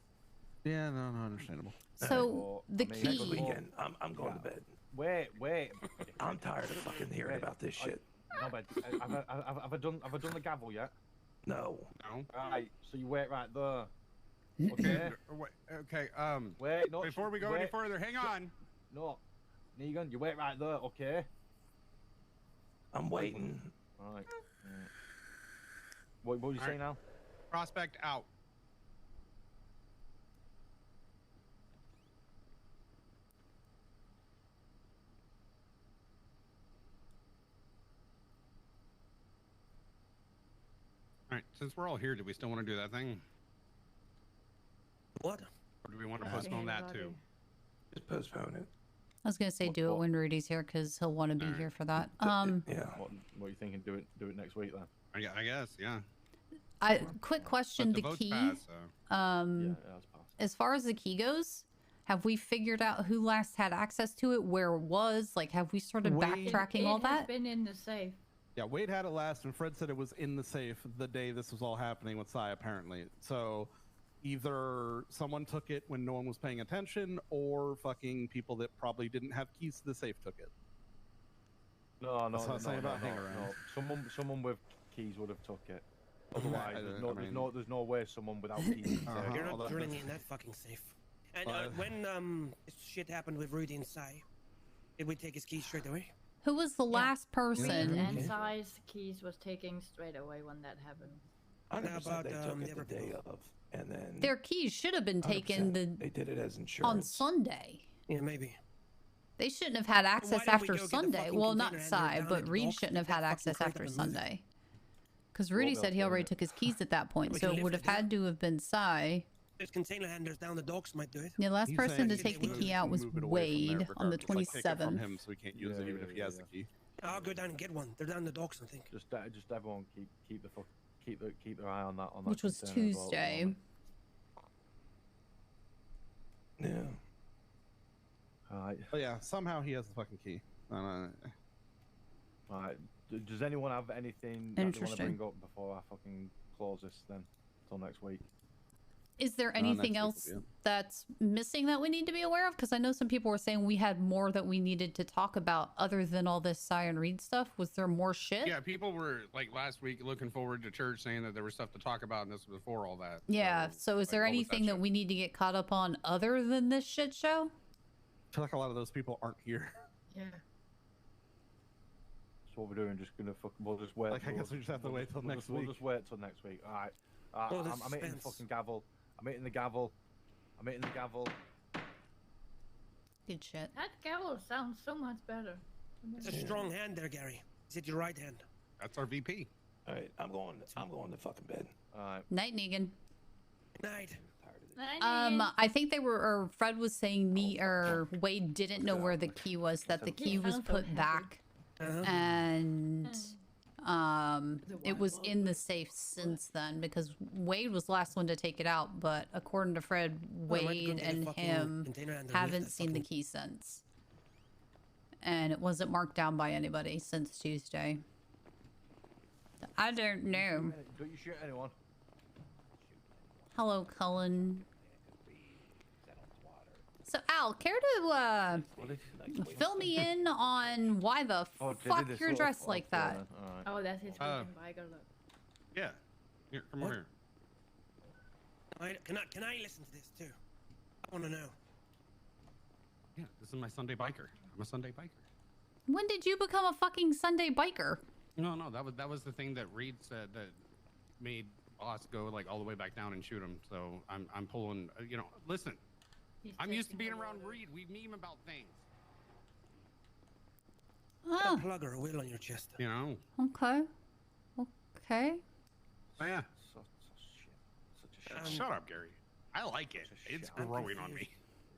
Yeah, no, understandable. So the key. Weekend, I'm going to bed. Wait. I'm tired of fucking hearing about this shit. No, but have I done the gavel yet? No. Right. So you wait right there. Okay. Okay. Wait. No. Before we go any further, hang on. No. Negan, you wait right there. Okay. I'm waiting. All right. What you say now? Prospect out. All right, since we're all here, do we still want to do that thing? What? Or do we want to postpone that too? Just postpone it. I was gonna say do it when Rudy's here, because he'll want to be here for that. Yeah. What are you thinking? Do it next week then? I guess, yeah. Quick question: the key. As far as the key goes, have we figured out who last had access to it, where it was? Like, have we started backtracking all that? It has been in the safe. Yeah, Wade had it last, and Fred said it was in the safe the day this was all happening with Psy, apparently. So either someone took it when no one was paying attention, or fucking people that probably didn't have keys to the safe took it. No. Someone with keys would have took it. Otherwise, there's no way someone without keys. You're not drilling me in that fucking safe. And when shit happened with Rudy and Psy, did we take his keys straight away? Who was the last person? Reed and Psy's keys was taken straight away when that happened. I never said they took it the day of, and then their keys should have been taken. They did it as insurance on Sunday. Yeah, maybe. They shouldn't have had access after Sunday. Well, not Psy, but Reed shouldn't have had access after Sunday. Because Rudy said he already took his keys at that point, so it would have had to have been Psy. There's container handlers down the docks might do it. The last person to take the key out was Wade on the 27th. From him, so we can't use it even if he has the key. I'll go down and get one. They're down the docks, I think. Just everyone keep keep their eye on that. Which was container as well at the Tuesday. moment. Yeah. Alright. But yeah, somehow he has the fucking key. Alright. Does anyone have anything that they want to Interesting. bring up before I fucking close this then? Till next week. Is there next anything week will else be it. that's missing that we need to be aware of? Because I know some people were saying we had more that we needed to talk about other than all this Cyan Reed stuff. Was there more shit? Yeah, people were like last week looking forward to church, saying that there was stuff to talk about, and this was before all that. Yeah, so is there like, what was that anything that shit? we need to get caught up on other than this shit show? I feel like a lot of those people aren't here. Yeah. So what we're doing? Just gonna we'll just wait. Like, I guess we just have to wait till next We'll week. just wait till next week. All right. Oh, the I'm hitting the suspense. fucking gavel. I'm hitting the gavel. I'm hitting the gavel. Good shit. That gavel sounds so much better. It's a strong hand there, Gary. Is it your right hand? That's our VP. All right, I'm going to fucking bed. All right. Night, Negan. Night. I think they were, or Fred was saying Wade didn't know where the key was, that the key was put back. And it was in the safe since then, because Wade was the last one to take it out, but according to Fred, Well, I might go Wade get a and fucking him container and haven't lift that seen the key since. And it wasn't marked down by anybody since Tuesday. I don't know. Don't you shoot anyone? Hello, Cullen. So, Al, care to fill me in on why the fuck you're dressed like that? Oh, that's his freaking biker look. Yeah. Here, come over here. Can I listen to this too? I want to know. Yeah, this is my Sunday biker. I'm a Sunday biker. When did you become a fucking Sunday biker? No, that was the thing that Reed said that made Boss go like all the way back down and shoot him. So I'm pulling. Listen. I'm used to being around Reed. We meme about things. Put a plug or a wheel on your chest. You know. Okay. Okay. Oh, yeah. Such a Shut up, Gary. I like it. It's growing on me.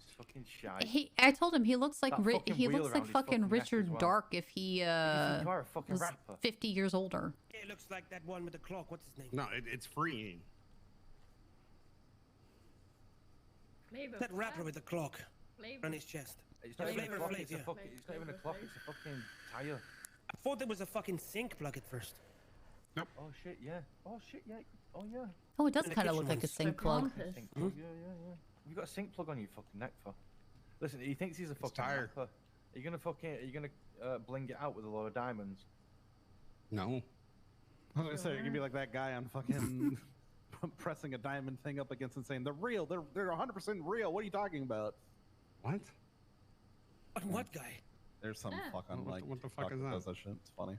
It's fucking shy. I told him he looks like That fucking he wheel looks around like his fucking fucking neck Richard as well. Dark if he you are a fucking was rapper. 50 years older. It looks like that one with the clock. What's his name? No, it's freeing. That rapper with the clock on his chest. It's not even a Flavor clock. Flav, It's yeah. it's not even a clock. It's a fucking tire. I thought it was a fucking sync plug at first. Oh shit! Yeah. Oh shit! Yeah. Oh yeah. Oh, it does And the kind of kitchen look like a ones. sync plug. Sync plug. Yeah. You got a sync plug on your fucking neck for? Listen, he thinks he's a fucking tired. rapper. Are you gonna bling it out with a lot of diamonds? No. I was gonna say, you're gonna be like that guy on fucking pressing a diamond thing up against and saying they're real. They're 100% real. What are you talking about? What? What guy? There's some fucking What like the fuck fuck is that? does that shit. It's funny.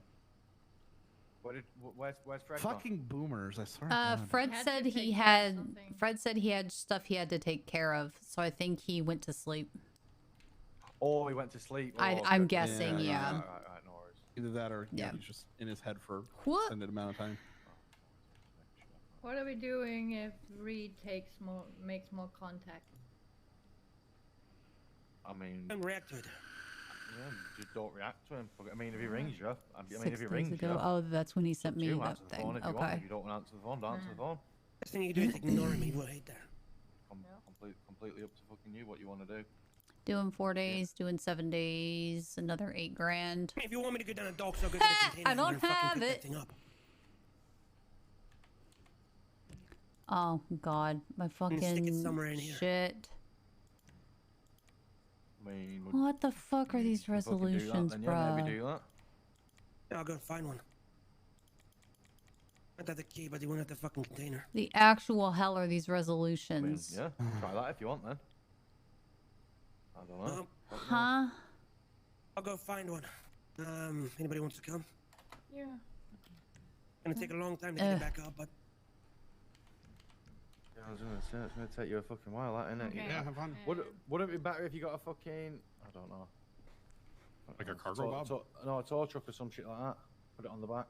Where's Fred? Fucking boomers. I swear. to God. Fred Had said to he take care of had. something. Fred said he had stuff he had to take care of, so I think he went to sleep. Oh, he went to sleep. I'm okay. guessing, yeah. Right, no worries. Either that or Yeah. he's just in his head for What? extended amount of time. What are we doing if Reed makes more contact? I mean, Don't react to it. yeah, just don't react to him. I mean, if he rings you, I mean, 6 if he days rings ago. you, Oh, that's when he sent me you that answer the thing. phone if you want. Okay. If you don't want to answer the phone, don't answer the phone. Best thing you do is ignore him. He will hate that. Completely up to fucking you what you want to do. Doing 4 days, doing 7 days, another 8 grand. If you want me to go down a dog, so I'll go get a container I don't and fucking have pick that it. thing up. Oh God, my stick it fucking somewhere in here. shit. I mean, What the fuck are these fucking do that, resolutions, then, yeah, maybe bruh? do that. Yeah, I'll go find one. I got the key, but you won't have the fucking container. The actual hell are these I mean, resolutions? yeah, try that if you want then. I don't know. Huh? I'll go find one. Anybody wants to come? Yeah. Gonna take a long time to get it back up, but Yeah, I was gonna say it's gonna take you a fucking while, that innit? Okay. Yeah, have fun. Wouldn't it be better if you got a fucking I don't know. Like a cargo bob? No, a tow truck or some shit like that. Put it on the back.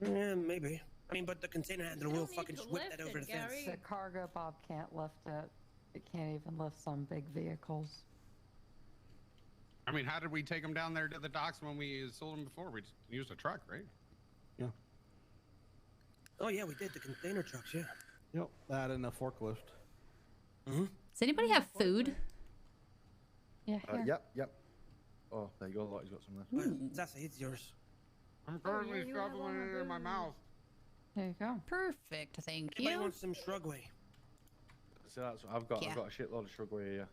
yeah, maybe. I mean, but the container handler will don't need fucking to whip lift that over it, the fence. Gary. The cargo bob can't lift it. It can't even lift some big vehicles. I mean, how did we take them down there to the docks when we sold them before? We just used a truck, right? Oh yeah, we did the container trucks. Yeah. Yep, that and a forklift. Does anybody have food? Yeah, Yep. Oh, there you go. Lottie's got some there. Well, Sassy, it's yours. I'm currently shoveling it in my mouth. There you go. Perfect, thank Anybody you. want some Shrugway? So that's what I've got. Yeah. I've got a shitload of Shrugway here.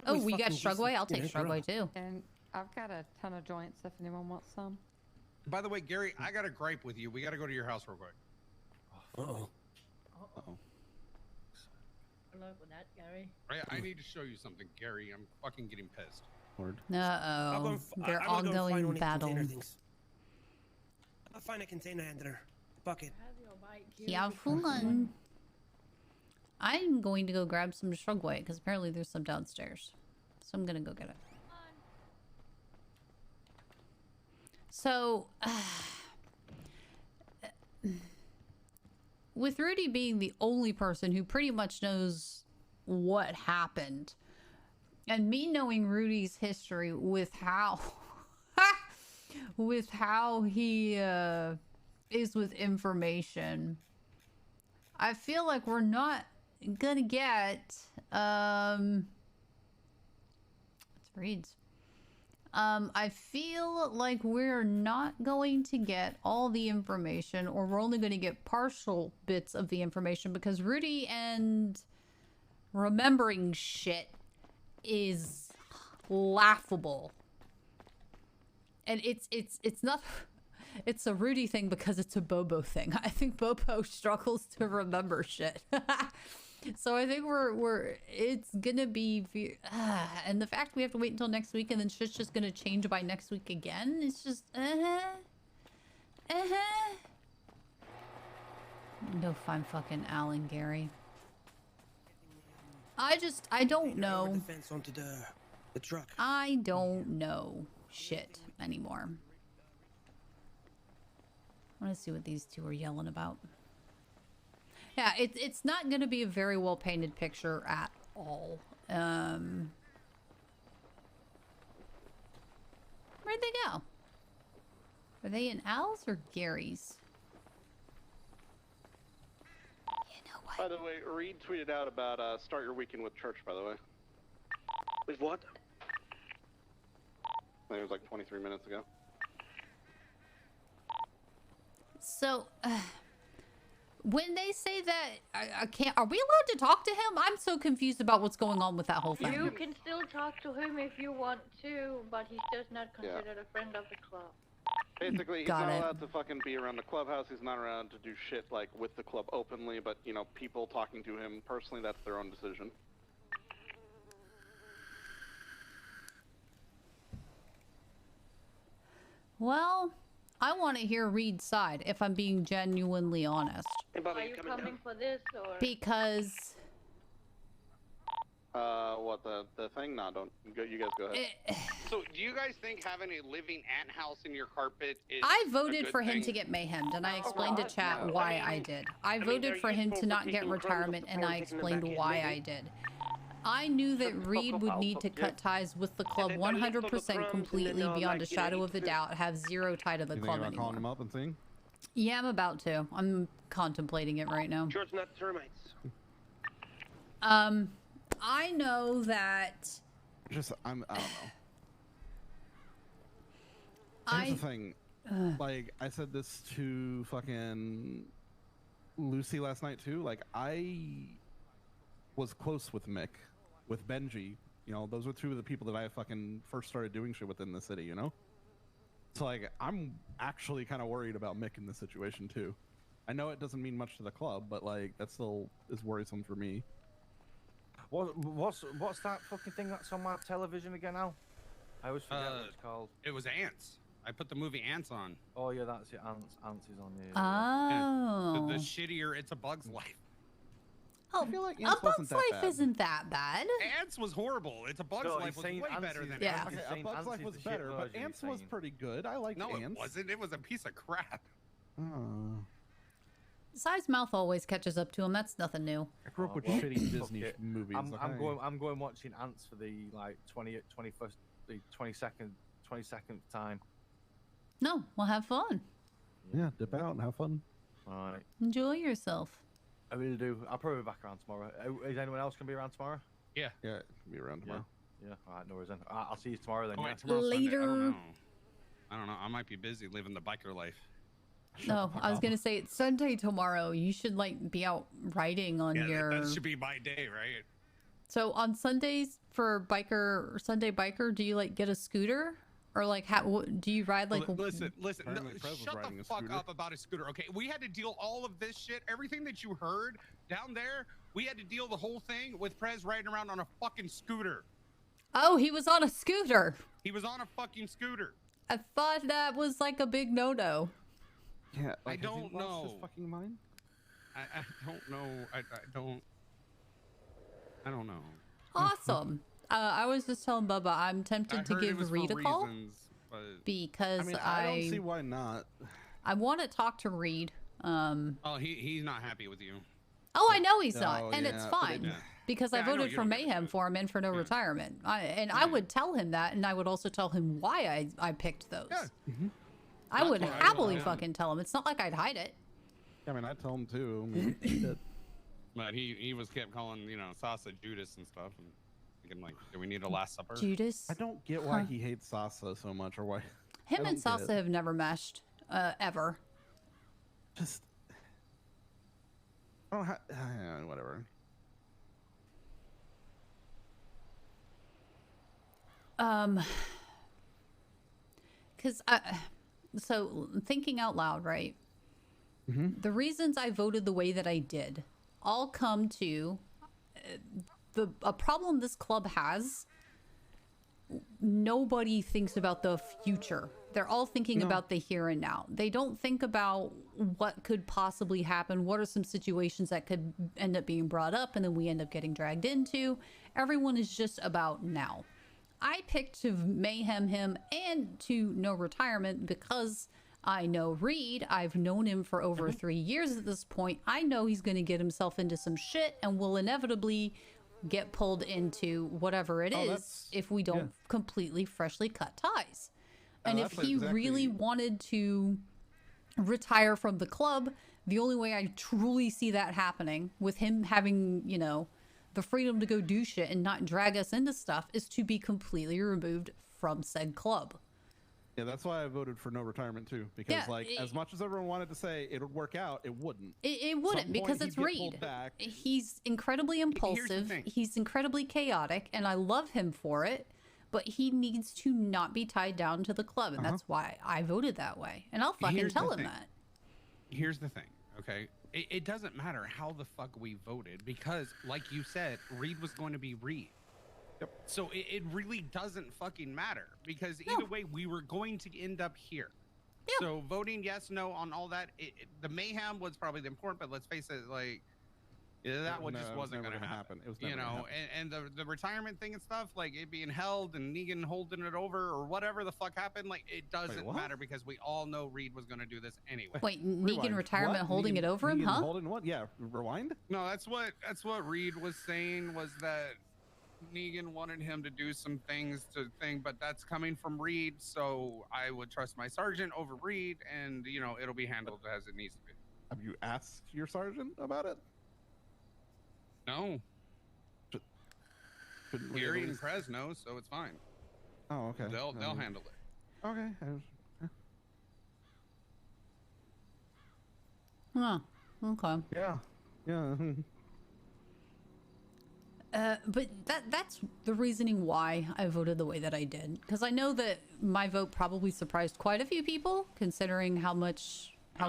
Oh, We we got fucking Shrugway? I'll decent, take you know, Shrugway too. And I've got a ton of joints if anyone wants some. By the way, Gary, I got a gripe with you. We got to go to your house real quick. Uh-oh. Uh-oh. Good luck with that, Gary. I need to show you something, Gary. I'm fucking getting pissed. Lord. Uh-oh. Their I'm gonna go find ongoing one of these battle. container things. I'll find a container handler. Bucket. Have your bike here. Yeah, fun. I'm going to go grab some Shrugway because apparently there's some downstairs. So I'm gonna go get it. So, with Rudy being the only person who pretty much knows what happened, and me knowing Rudy's history with how, with how he is with information, I feel like we're not gonna get let's read. I feel like we're not going to get all the information, or we're only going to get partial bits of the information, because Rudy and remembering shit is laughable. And it's not, it's a Rudy thing because it's a Bobo thing. I think Bobo struggles to remember shit. So I think it's gonna be, and the fact we have to wait until next week and then shit's just gonna change by next week again, it's just, no fun fucking Alan Gary. I don't know. The fence onto the truck. I don't know shit anymore. I want to see what these two are yelling about. Yeah, it's not going to be a very well painted picture at all. Where'd they go? Are they in Al's or Gary's? You know what? By the way, Reed tweeted out about start your weekend with church, by the way. With what? I think it was like 23 minutes ago. So, when they say that, I can't, are we allowed to talk to him? I'm so confused about what's going on with that whole thing. You can still talk to him if you want to, but he's just not considered a friend of the club. Basically, he's Got not it. allowed to fucking be around the clubhouse. He's not allowed to do shit like with the club openly, but you know, people talking to him personally, that's their own decision. Well, I want to hear Reed's side, if I'm being genuinely honest. Hey, Bobby, Are you coming for this or? Because What, the thing? No, don't. You guys go ahead. So, do you guys think having a living anthouse in your carpet is I a voted good for him thing? to get mayhemmed, and I explained to chat why I did. I voted for him to not get retirement, and I explained why I did. I knew that Reed would need to cut ties with the club 100% completely beyond a shadow of a doubt, have zero tie to the You think club about calling anymore. him up and seeing? Yeah, I'm about to. I'm contemplating it right now. Sure, it's not termites. I know that Just, I don't know. Here's the thing. Like, I said this to fucking Lucy last night, too. Like, I was close with Mick, with Benji. You know, those were two of the people that I fucking first started doing shit with in the city, you know? So, like, I'm actually kind of worried about Mick in this situation, too. I know it doesn't mean much to the club, but, like, that still is worrisome for me. What's that fucking thing that's on my television again now? I always forget what it's called. It was Ants. I put the movie Ants on. Oh yeah, that's it. Ants is on here. Oh. The shittier It's a Bug's Life. Oh, I feel like A Ants wasn't Bug's that Life bad. isn't that bad. Ants was horrible. It's a Bug's No, Life he's was saying way Ants better is- than Yeah. Ants. Okay, A Bug's Life was better, but Ants was pretty good. I liked No, Ants. it wasn't. It was a piece of crap. Oh. Size mouth always catches up to him. That's nothing new. I grew up with well, shitty fuck Disney it. movies. I'm okay? going watching Ants for the like 21st, the 22nd time. No, we'll have fun. Yeah, dip out and have fun. All right. Enjoy yourself. I really do. I'll probably be back around tomorrow. Is anyone else going to be around tomorrow? Yeah. Yeah, be around tomorrow. Yeah. All right, no worries then. I'll see you tomorrow then. Oh, Yeah. wait, tomorrow's Sunday. Later. I don't know. I might be busy living the biker life. No, I was gonna say it's Sunday tomorrow. You should like be out riding on your. That should be my day, right? So on Sundays for biker Sunday biker, do you like get a scooter or like do you ride like? Listen. No, Apparently Prez was shut riding the a fuck scooter. up about a scooter. Okay, we had to deal all of this shit, everything that you heard down there. We had to deal the whole thing with Prez riding around on a fucking scooter. Oh, he was on a scooter. He was on a fucking scooter. I thought that was like a big no-no. Yeah, I like, has he don't lost know. his fucking mind? I don't know. I don't know. Awesome. I was just telling Bubba I'm tempted to give Reed a call because I don't see why not. I want to talk to Reed. Oh, he's not happy with you. Oh, I know he's No, not, and it's yeah, fine because I Yeah, I know voted you for don't give a Mayhem for him and for no retirement. I would tell him that, and I would also tell him why I picked those. Yeah. I would That's why I happily will. fucking tell him. It's not like I'd hide it. I mean, I tell him too. I mean, shit. But he kept calling, Sasa Judas and stuff, and thinking like, do we need a Last Supper? Judas. I don't get why Huh. he hates Sasa so much, or why. Him I and don't get Sasa it. have never meshed, ever. Just. Oh, whatever. Because so thinking out loud, right? Mm-hmm. The reasons I voted the way that I did all come to a problem this club has. Nobody thinks about the future. They're all thinking about the here and now. They don't think about what could possibly happen. What are some situations that could end up being brought up and then we end up getting dragged into? Everyone is just about now. I picked to mayhem him and to no retirement because I know Reed. I've known him for over 3 years at this point. I know he's going to get himself into some shit and will inevitably get pulled into whatever it is if we don't completely freshly cut ties. And if he really wanted to retire from the club, the only way I truly see that happening with him having, the freedom to go do shit and not drag us into stuff is to be completely removed from said club. Yeah, that's why I voted for no retirement too. Because as much as everyone wanted to say it would work out, it wouldn't. It wouldn't because it's Reed. He's incredibly impulsive. He's incredibly chaotic, and I love him for it. But he needs to not be tied down to the club, and that's why I voted that way. And I'll fucking tell him that. Here's the thing, okay? It doesn't matter how the fuck we voted because, like you said, Reed was going to be Reed. Yep. So it really doesn't fucking matter because either way, we were going to end up here. Yep. So voting yes, no on all that, the mayhem was probably the important, but let's face it, like, that one just wasn't going to happen. It was never gonna happen. And the retirement thing and stuff, like it being held and Negan holding it over or whatever the fuck happened, like it doesn't matter because we all know Reed was going to do this anyway. Wait, Negan retirement holding it over him, huh? Holding what? Yeah, rewind? No, that's what Reed was saying was that Negan wanted him to do some things but that's coming from Reed, so I would trust my sergeant over Reed, and it'll be handled as it needs to be. Have you asked your sergeant about it? No. Gary and Prez know, so it's fine. Oh, okay. They'll handle it. Okay. Huh. Okay. Yeah. But that's the reasoning why I voted the way that I did. Because I know that my vote probably surprised quite a few people, considering how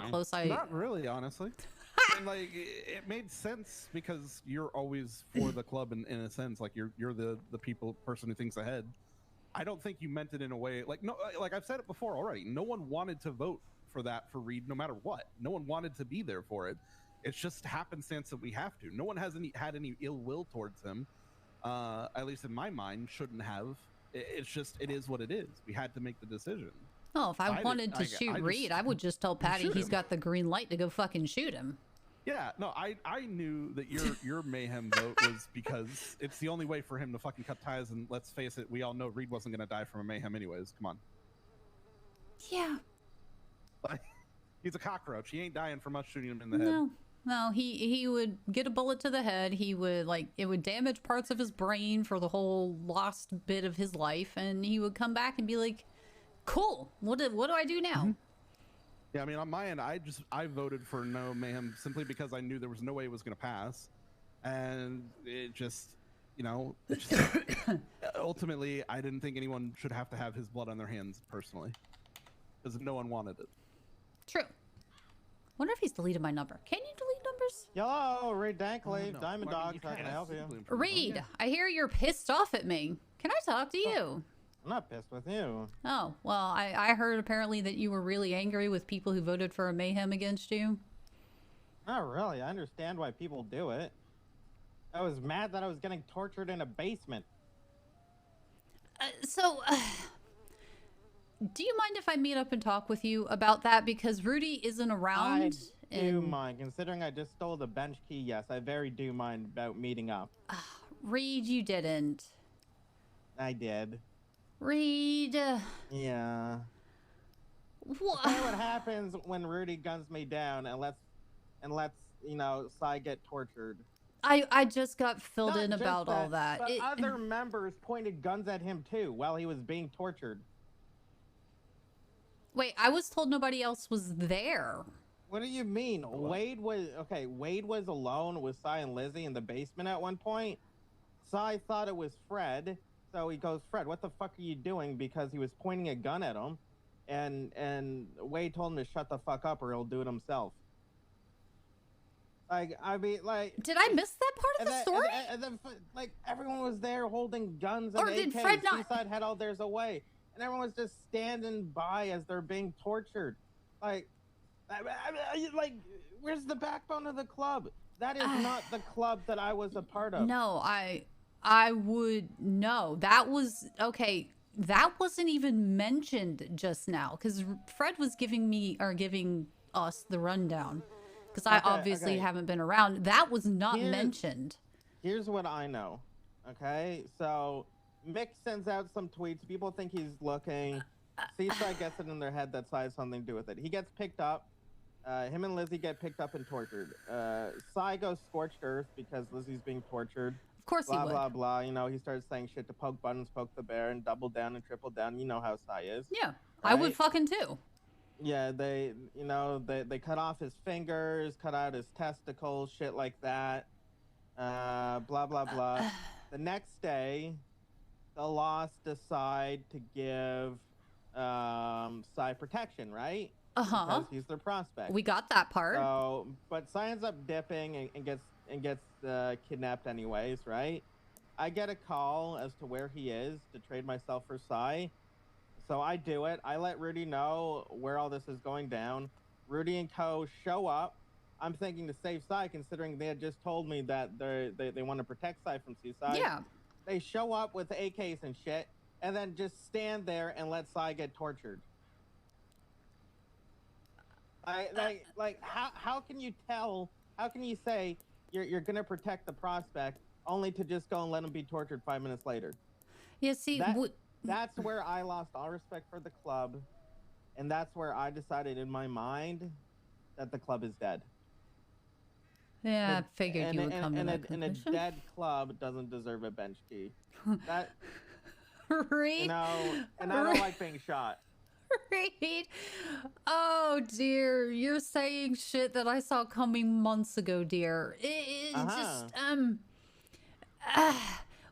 close I... Not really, honestly. And, like, it made sense because you're always for the club in a sense. Like, you're the person who thinks ahead. I don't think you meant it in a way... Like, no, like I've said it before already. No one wanted to vote for that for Reed no matter what. No one wanted to be there for it. It's just happenstance that we have to. No one has had any ill will towards him. At least in my mind, shouldn't have. It's just, it is what it is. We had to make the decision. Oh, if I wanted to shoot Reed, I would just tell Patty he's got the green light to go fucking shoot him. Yeah, no, I knew that your mayhem vote was because it's the only way for him to fucking cut ties, and let's face it, we all know Reed wasn't going to die from a mayhem anyways. Come on. Yeah. He's a cockroach. He ain't dying from us shooting him in the head. No, he would get a bullet to the head. He would it would damage parts of his brain for the whole lost bit of his life, and he would come back and be like, "Cool. What do I do now?" Yeah, I mean, on my end, I voted for no mayhem simply because I knew there was no way it was going to pass, and it just, ultimately, I didn't think anyone should have to have his blood on their hands personally, because no one wanted it. True. Wonder if he's deleted my number. Can you delete numbers? Hello, Reed Dankley, Diamond Dogs. How can I help you? Reed, I hear you're pissed off at me. Can I talk to you? I'm not pissed with you. Oh, well, I heard apparently that you were really angry with people who voted for a mayhem against you. Not really. I understand why people do it. I was mad that I was getting tortured in a basement. Do you mind if I meet up and talk with you about that? Because Rudy isn't around. I do mind. Considering I just stole the bench key, yes, I very do mind about meeting up. Reed, you didn't. I did. Reed. Yeah. What happens when Rudy guns me down and lets Sai get tortured? I just got filled Not in just about all that. But other members pointed guns at him too while he was being tortured. Wait, I was told nobody else was there. What do you mean? Wade was alone with Sai and Lizzie in the basement at one point. Sai thought it was Fred, so he goes, "Fred, what the fuck are you doing?" Because he was pointing a gun at him, and Wade told him to shut the fuck up or he'll do it himself. Did I miss that part of the story? And then, everyone was there holding guns and Or did AKs. Fred not? Seaside had all theirs away, and everyone was just standing by as they're being tortured. Where's the backbone of the club? That is not the club that I was a part of. No, I would know. That was okay. That wasn't even mentioned just now because Fred was giving us the rundown. Because I obviously haven't been around. That was not mentioned. Here's what I know. Okay, so Mick sends out some tweets. People think he's looking. Seaside gets it in their head that Sai has something to do with it. He gets picked up. Him and Lizzie get picked up and tortured. Sai goes scorched earth because Lizzie's being tortured. Of course he would. Blah, blah, blah. He starts saying shit to poke buttons, poke the bear, and double down and triple down. You know how Sai is. Yeah, right? I would fucking too. Yeah, they cut off his fingers, cut out his testicles, shit like that. Blah, blah, blah. The next day, the Lost decide to give Sai protection, right? Because he's their prospect. We got that part. So, but Sai ends up dipping and gets kidnapped anyways, right? I get a call as to where he is to trade myself for Sai. So I do it. I let Rudy know where all this is going down. Rudy and co show up. I'm thinking to save Sai, considering they had just told me that they want to protect Sai from Seaside. Yeah. They show up with AKs and shit, and then just stand there and let Sai get tortured. How can you tell? How can you say you're gonna protect the prospect only to just go and let him be tortured 5 minutes later? Yeah. See. That's where I lost all respect for the club, and that's where I decided in my mind that the club is dead. Yeah, I figured you would come to that and a conclusion. dead club doesn't deserve a bench key. That, Reed? and I don't like being shot. Reed, oh dear, you're saying shit that I saw coming months ago, dear.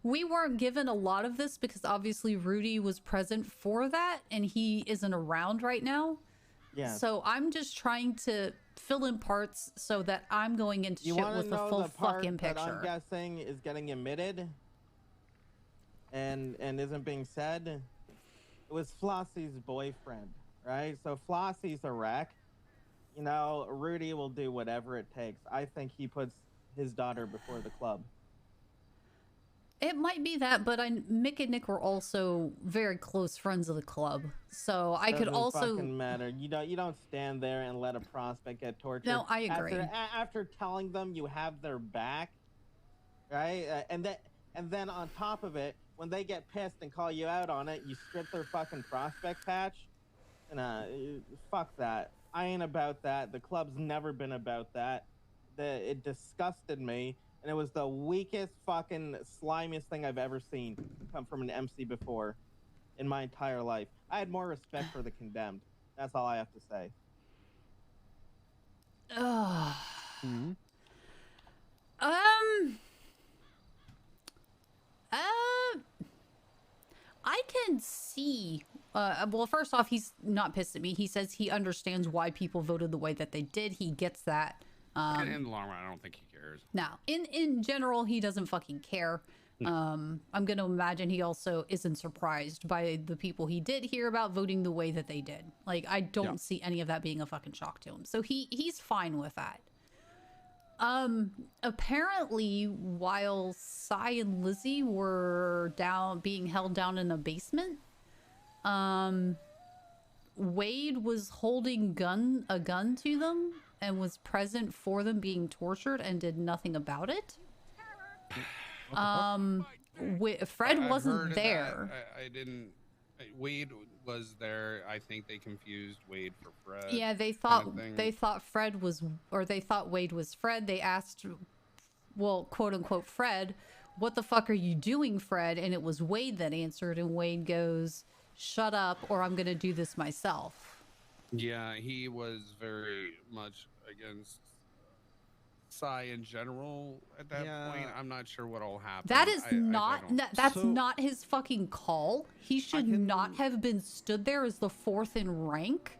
We weren't given a lot of this because obviously Rudy was present for that and he isn't around right now. Yeah. So I'm just trying to fill in parts so that I'm going into shit with the full fucking picture. That I'm guessing is getting emitted and isn't being said. It was Flossie's boyfriend, right? So Flossie's a wreck. Rudy will do whatever it takes. I think he puts his daughter before the club. It might be that, but Mick and Nick were also very close friends of the club, so I could also. Doesn't matter. You don't stand there and let a prospect get tortured. No, I agree. After telling them you have their back, right? And then on top of it, when they get pissed and call you out on it, you strip their fucking prospect patch. Nah, fuck that. I ain't about that. The club's never been about that. It disgusted me, and it was the weakest, fucking, slimiest thing I've ever seen come from an MC before in my entire life. I had more respect for the Condemned. That's all I have to say. Mm-hmm. I can see. Well, first off, he's not pissed at me. He says he understands why people voted the way that they did. He gets that. In the long run, I don't think he cares. Now, in general, he doesn't fucking care. I'm gonna imagine he also isn't surprised by the people he did hear about voting the way that they did. Like, I don't see any of that being a fucking shock to him. So he's fine with that. Apparently, while Sai and Lizzie were being held down in a basement, Wade was holding a gun to them and was present for them being tortured and did nothing about it. Fred wasn't there. I didn't. Wade was there. I think they confused Wade for Fred. Yeah, they thought Fred was, or they thought Wade was Fred. They asked, well, quote unquote, Fred, "What the fuck are you doing, Fred?" And it was Wade that answered, and Wade goes, "Shut up, or I'm gonna do this myself." Yeah, he was very much against Sai in general at that point. I'm not sure what all happened. That is that's not his fucking call. He should not have been stood there as the fourth in rank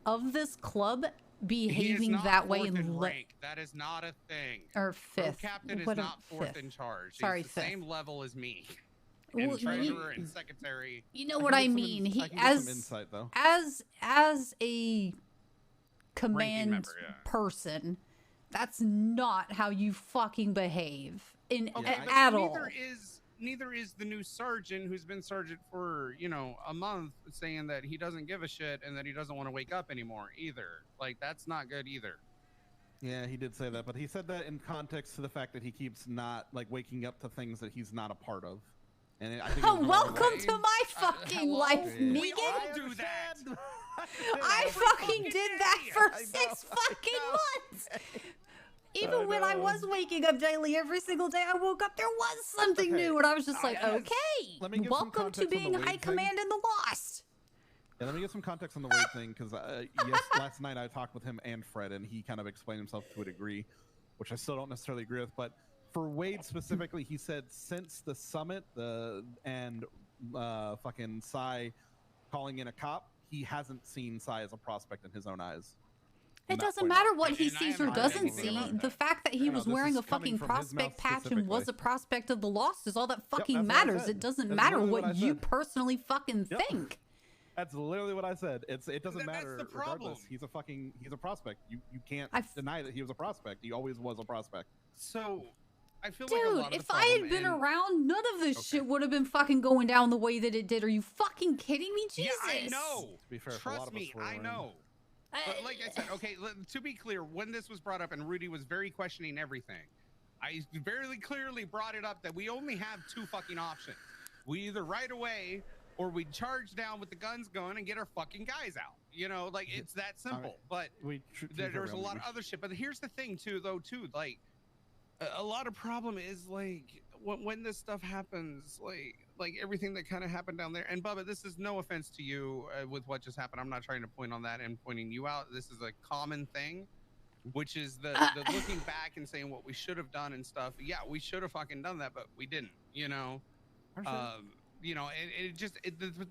of this club, behaving that way in rank. That is not a thing. Or fifth. Captain is not fourth in charge. Sorry, he's the fifth. same level as me. And Well, treasurer and secretary. You know what I mean? He as insight, though. as a command member, yeah. person, that's not how you fucking behave But at all. Neither is the new sergeant who's been sergeant for, a month, saying that he doesn't give a shit and that he doesn't want to wake up anymore either. Like, that's not good either. Yeah, he did say that, but he said that in context to the fact that he keeps not waking up to things that he's not a part of. And I think welcome to my fucking life, Negan. We all do that. I fucking did that for 6 fucking months. Even when I was waking up daily, every single day I woke up, there was something new, and I was just like, okay, welcome to being high command in the Lost. Yeah, let me get some context on the Wade thing, because yes, last night I talked with him and Fred, and he kind of explained himself to a degree, which I still don't necessarily agree with, but for Wade specifically, he said since the summit and fucking Sai calling in a cop, he hasn't seen Sai as a prospect in his own eyes. It doesn't matter what he sees or doesn't see. The fact that he was wearing a fucking prospect patch and was a prospect of the Lost is all that fucking matters. It doesn't matter what you personally fucking think. That's literally what I said. It doesn't matter regardless. He's a prospect. You can't deny that he was a prospect. He always was a prospect. So I feel Dude, like a lot of if I had been around, none of this shit would have been fucking going down the way that it did. Are you fucking kidding me? Jesus. Yeah, I know. To be fair, trust me, I know. But like I said, okay, to be clear, when this was brought up and Rudy was very questioning everything, I very clearly brought it up that we only have 2 fucking options. We either right away or we charge down with the guns going and get our fucking guys out. Like, it's that simple. But there's a lot of other shit. But here's the thing, too, like, a lot of problem is, like, when this stuff happens, like everything that kind of happened down there. And Bubba, this is no offense to you with what just happened. I'm not trying to point on that and pointing you out. This is a common thing, which is the looking back and saying what we should have done and stuff. Yeah, we should have fucking done that, but we didn't. The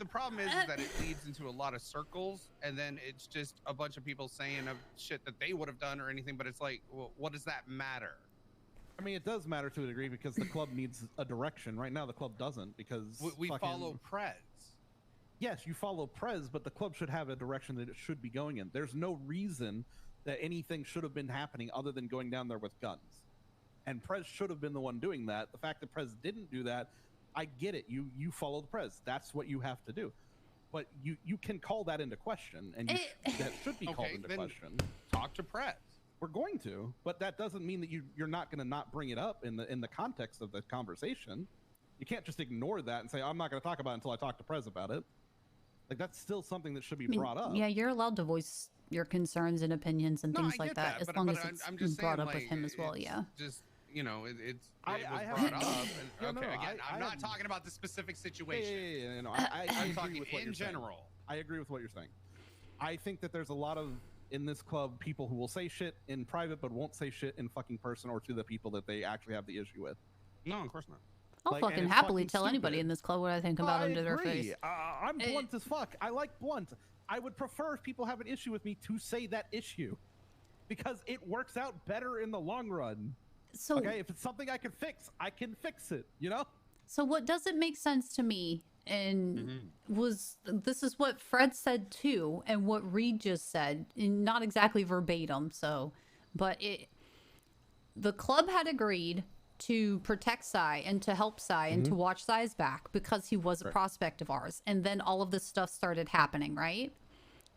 problem is that it leads into a lot of circles, and then it's just a bunch of people saying of shit that they would have done or anything. But it's like, well, what does that matter? I mean, it does matter to a degree because the club needs a direction. Right now, the club doesn't because we follow Prez. Yes, you follow Prez, but the club should have a direction that it should be going in. There's no reason that anything should have been happening other than going down there with guns. And Prez should have been the one doing that. The fact that Prez didn't do that, I get it. You followed Prez. That's what you have to do. But you can call that into question, and that should be called into question. Talk to Prez. We're going to, but that doesn't mean that you're not going to not bring it up in the context of the conversation. You can't just ignore that and say, I'm not going to talk about it until I talk to Prez about it. Like that's still something that should be I mean, brought up. yeah, you're allowed to voice your concerns and opinions and No, things I like get that, as but, long but as it's I'm just brought saying, up with like, him as well. it's Yeah. Just it was I brought up. no, Okay, no, again, I'm I not have- talking about the specific situation. Yeah, no, I'm I agree talking with what in you're saying. general. I agree with what you're saying. I think that there's a lot of in this club people who will say shit in private but won't say shit in fucking person or to the people that they actually have the issue with. No, of course not. I'll Like, and fucking it's happily fucking tell anybody stupid. in this club what I think about I them to their agree. face. I'm blunt as fuck. I like blunt. I would prefer if people have an issue with me to say that issue because it works out better in the long run. So, okay, if it's something I can fix it, you know? So what doesn't make sense to me and this is what Fred said too, and what Reed just said, and not exactly verbatim, but the club had agreed to protect Sai and to help Sai and to watch Sai's back because he was a prospect of ours. And then all of this stuff started happening, right?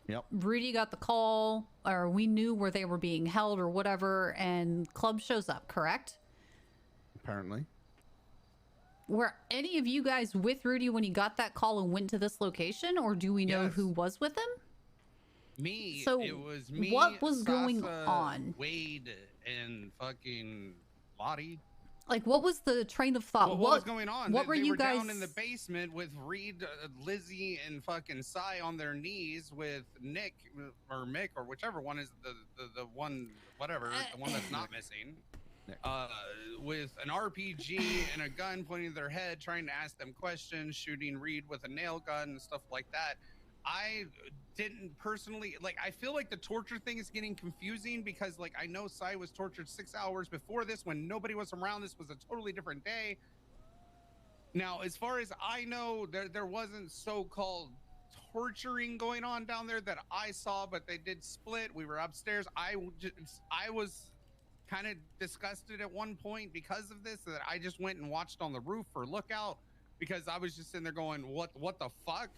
Yep. Rudy got the call, or we knew where they were being held or whatever, and club shows up, correct? Apparently. Were any of you guys with Rudy when he got that call and went to this location, or do we know who was with him? Me. So it was me. what was going Sasa, on? Wade and fucking Lottie. Like, what was the train of thought? What was going on? What they, were they you were guys down in the basement with Reed, Lizzie, and fucking Sai on their knees with Nick or Mick or whichever one is the one, whatever, the one that's not missing. With an RPG and a gun pointing to their head, trying to ask them questions, shooting Reed with a nail gun and stuff like that. I didn't personally, like, I feel like the torture thing is getting confusing because, like, I know Sai was tortured 6 hours before this when nobody was around. This was a totally different day. Now, as far as I know, there wasn't so-called torturing going on down there that I saw, but they did split. We were upstairs. I was kind of disgusted at one point because of this, that I just went and watched on the roof for lookout because I was just sitting there going, what the fuck?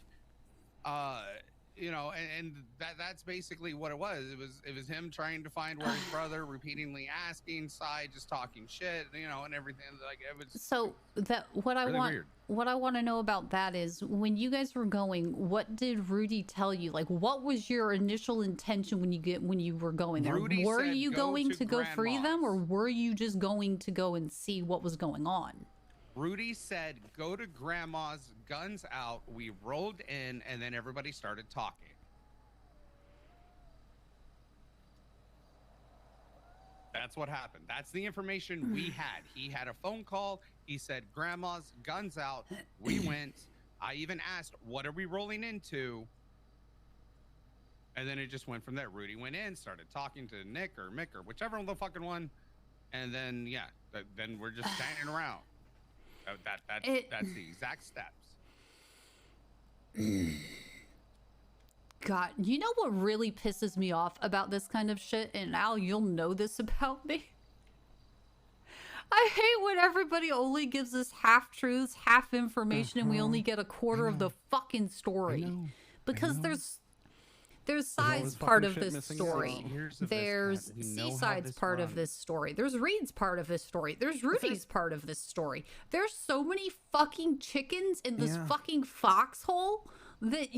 You know, and that's basically what it was. It was him trying to find where his brother, repeatedly asking, Sai just talking shit, you know, and everything. Like, it was So that what I really want weird. what I want to know about that is when you guys were going, what did Rudy tell you? Like, what was your initial intention when you were going there? Rudy Were said, you "Go going to to go free them, or were you just going to go and see what was going on? Rudy said, go to grandma's, guns out. We rolled in, and then everybody started talking. That's what happened. That's the information we had. He had a phone call. He said, grandma's, guns out. We went. I even asked, what are we rolling into? And then it just went from there. Rudy went in, started talking to Nick or Mick or whichever the fucking one. And then, yeah, then we're just standing around. That's the exact steps. God, you know what really pisses me off about this kind of shit? And Al, you'll know this about me. I hate when everybody only gives us half truths, half information, and we only get a quarter of the fucking story. Because there's Sai's part of this story. There's Seaside's part of this story. There's Reed's part of this story. There's Rudy's part of this story. There's so many fucking chickens in this fucking foxhole that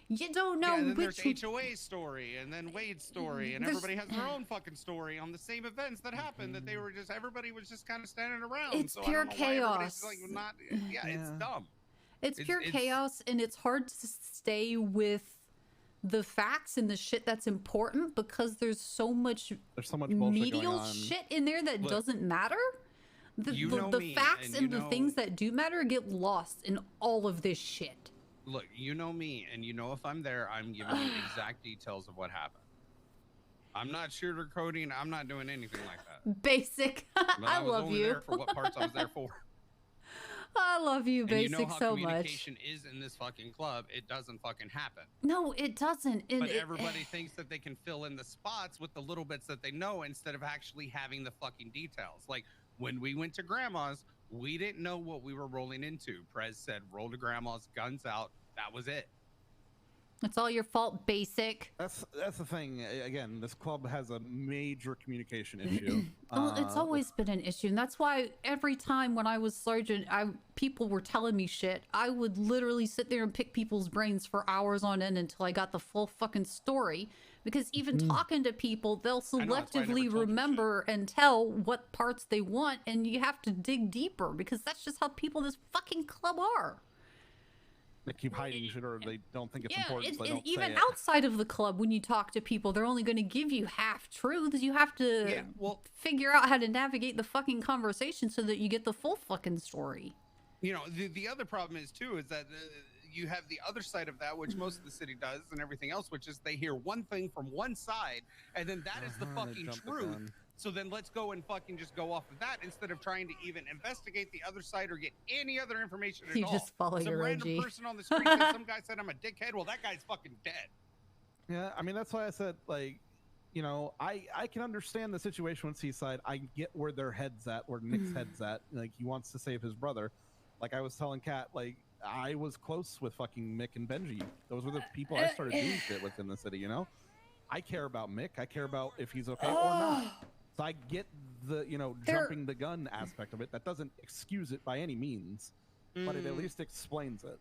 you don't know and then which. there's HOA's story, and then Wade's story, and everybody has their own fucking story on the same events that happened. That they were just everybody was just kind of standing around. It's so pure I don't know why everybody's, chaos. like, not, it's dumb. It's pure chaos, and it's hard to stay with the facts and the shit that's important because there's so much bullshit medial going on. shit in there that Look, doesn't matter. you know The me, facts and and you the know- things that do matter get lost in all of this shit. Look, you know me, and you know if I'm there, I'm giving you exact details of what happened. I'm not sugarcoating. I'm not doing anything like that. Basic. But I was love only you. there for what parts I was there for. I love you, And Basic, you know how so much. communication is in this fucking club. It doesn't fucking happen. No, it doesn't. And But everybody thinks that they can fill in the spots with the little bits that they know instead of actually having the fucking details. Like when we went to grandma's, we didn't know what we were rolling into. Prez said, roll to grandma's, guns out. That was it. It's all your fault, basic. That's the thing. Again, this club has a major communication issue. Well, it's always been an issue, and that's why every time when I was sergeant, people were telling me shit. I would literally sit there and pick people's brains for hours on end until I got the full fucking story. Because even talking to people, they'll selectively remember and tell what parts they want, and you have to dig deeper because that's just how people in this fucking club are. They keep hiding shit, or they don't think it's important. So they don't even say it. outside of the club, when you talk to people, they're only going to give you half truths. You have to figure out how to navigate the fucking conversation so that you get the full fucking story. You know, the other problem is too is that you have the other side of that, which most of the city does, and everything else, which is they hear one thing from one side, and then that is the fucking truth. So then let's go and fucking just go off of that instead of trying to even investigate the other side or get any other information at all. You just follow some your random OG. person on the street that some guy said I'm a dickhead. Well, that guy's fucking dead. Yeah, I mean, that's why I said, like, you know, I can understand the situation with Seaside. I get where their head's at, where Nick's head's at. Like, he wants to save his brother. Like I was telling Kat, like, I was close with fucking Mick and Benji. Those were the people I started doing shit with in the city, you know? I care about Mick. I care about if he's okay or not. So I get the, you know, jumping the gun aspect of it. That doesn't excuse it by any means, but it at least explains it.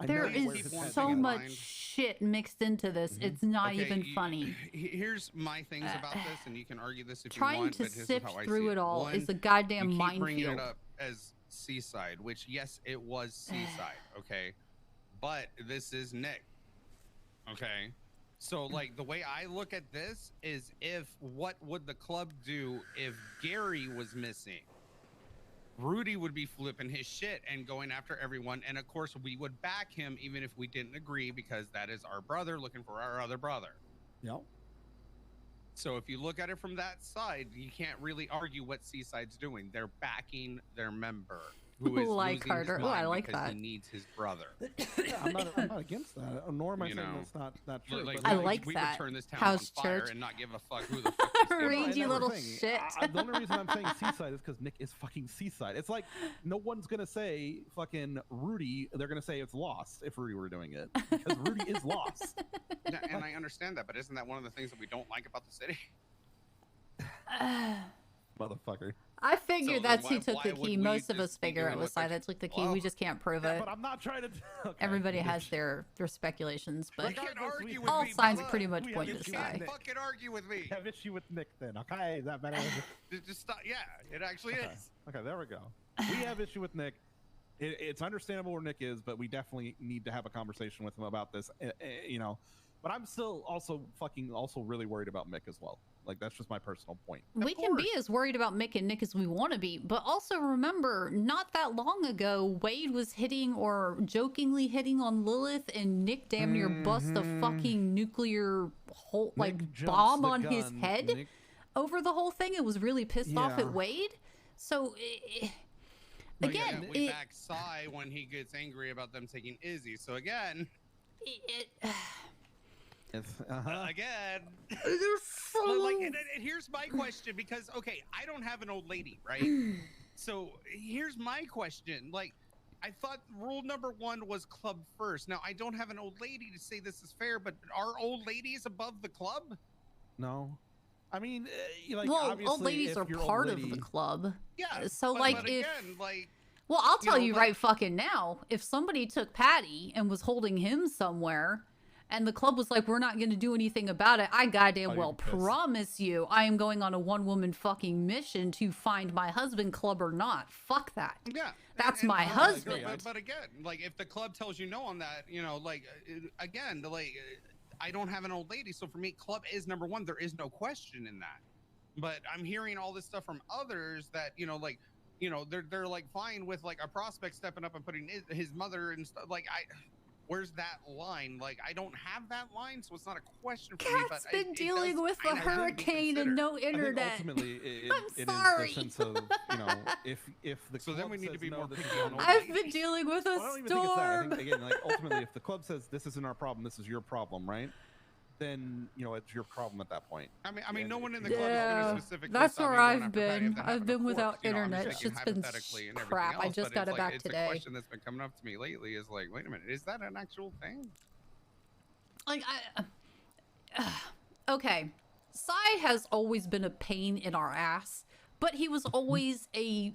There is so much shit mixed into this. It's not even funny. Here's my things about this, and you can argue this if Trying you want. to but here's sift how I through see it all One, is a goddamn you keep bringing minefield. it up as Seaside, which yes, it was Seaside, okay, but this is Nick, okay. So like the way I look at this is, if what would the club do if Gary was missing? Rudy would be flipping his shit and going after everyone, and of course we would back him even if we didn't agree, because that is our brother looking for our other brother. Yep. So if you look at it from that side, you can't really argue what Seaside's doing. They're backing their member, who is Like losing Carter. his Oh, I mind like because that. he needs his brother. I'm not against that. Nor am I You saying know, that's not true. Like, but I like we that. would turn this town House on fire church. and not give a fuck who the fuck is Rangy little shit. The only reason I'm saying Seaside is because Nick is fucking Seaside. It's like no one's gonna say fucking Rudy. They're gonna say it's lost if Rudy were doing it, because Rudy is lost. Yeah, and I understand that, but isn't that one of the things that we don't like about the city? Motherfucker. I figure So that's then who took why the would key. we Most of just us be figure doing it was what Sai the- that took the key. We just can't prove Yeah, it. but I'm not trying to. Okay. Everybody has their speculations, but You can't argue with all me, signs brother. pretty much We point have to to Sai. Nick. Fucking argue with me. I have issue with Nick then. Okay, is that better? Just stop. Yeah, it actually Okay. is. Okay, there we go. We have issue with Nick. It's understandable where Nick is, but we definitely need to have a conversation with him about this. You know, but I'm still also really worried about Mick as well. Like, that's just my personal point. We can be as worried about Mick and Nick as we want to be, but also remember, not that long ago, Wade was hitting or jokingly hitting on Lilith, and Nick damn near bust a fucking nuclear hole, like jumps bomb the on his gun. head Nick- over the whole thing. It was really pissed off Yeah. at Wade. So But again, we back Sai when he gets angry about them taking Izzy. So again, again, and here's my question, because okay, I don't have an old lady, right? So here's my question. Like, I thought rule number 1 was club first. Now I don't have an old lady to say this is fair, but are old ladies above the club? No. I mean, like, well, obviously, old ladies if are your old part of lady- the club. Yeah. So but like again, if like, well, I'll you tell know, you like- right fucking now, if somebody took Patty and was holding him somewhere, and the club was like, we're not going to do anything about it, I goddamn well promise you I am going on a one-woman fucking mission to find my husband, club or not. Fuck that. Yeah. That's my husband. But again, like, if the club tells you no on that, you know, like, again, like, I don't have an old lady, so for me, club is number 1. There is no question in that. But I'm hearing all this stuff from others that, you know, like, you know, they're like fine with like a prospect stepping up and putting his mother and stuff. Like, where's that line? Like, I don't have that line, so it's not a question for me. Cat's But been dealing with a hurricane and no internet. I think ultimately, it is sorry. the sense of, you know, if the so club then we need to says be no, more this picky is on old I've been dealing with a Well, I don't even think it's that. I storm. think, again, like, ultimately, if the club says this isn't our problem, this is your problem, right? Then, you know, it's your problem at that point. I mean, no one in the club is Yeah, going to specifically. that's stop where me going I've after Patty if been. they I've haven't been before. without You know, I'm internet. just thinking Shit's been hypothetically and crap. everything I else, just but got it's it back it's today. a question that's been coming up to me lately is like, wait a minute, is that an actual thing? like okay, Sai has always been a pain in our ass, but he was always a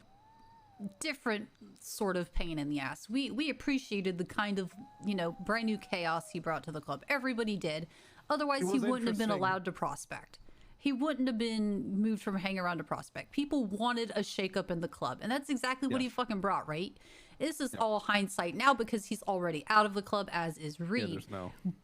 different sort of pain in the ass. We appreciated the kind of, you know, brand new chaos he brought to the club. Everybody did. Otherwise, he wouldn't have been allowed to prospect. He wouldn't have been moved from hang around to prospect. People wanted a shakeup in the club, and that's exactly what he fucking brought, right? This is all hindsight now because he's already out of the club, as is Reed.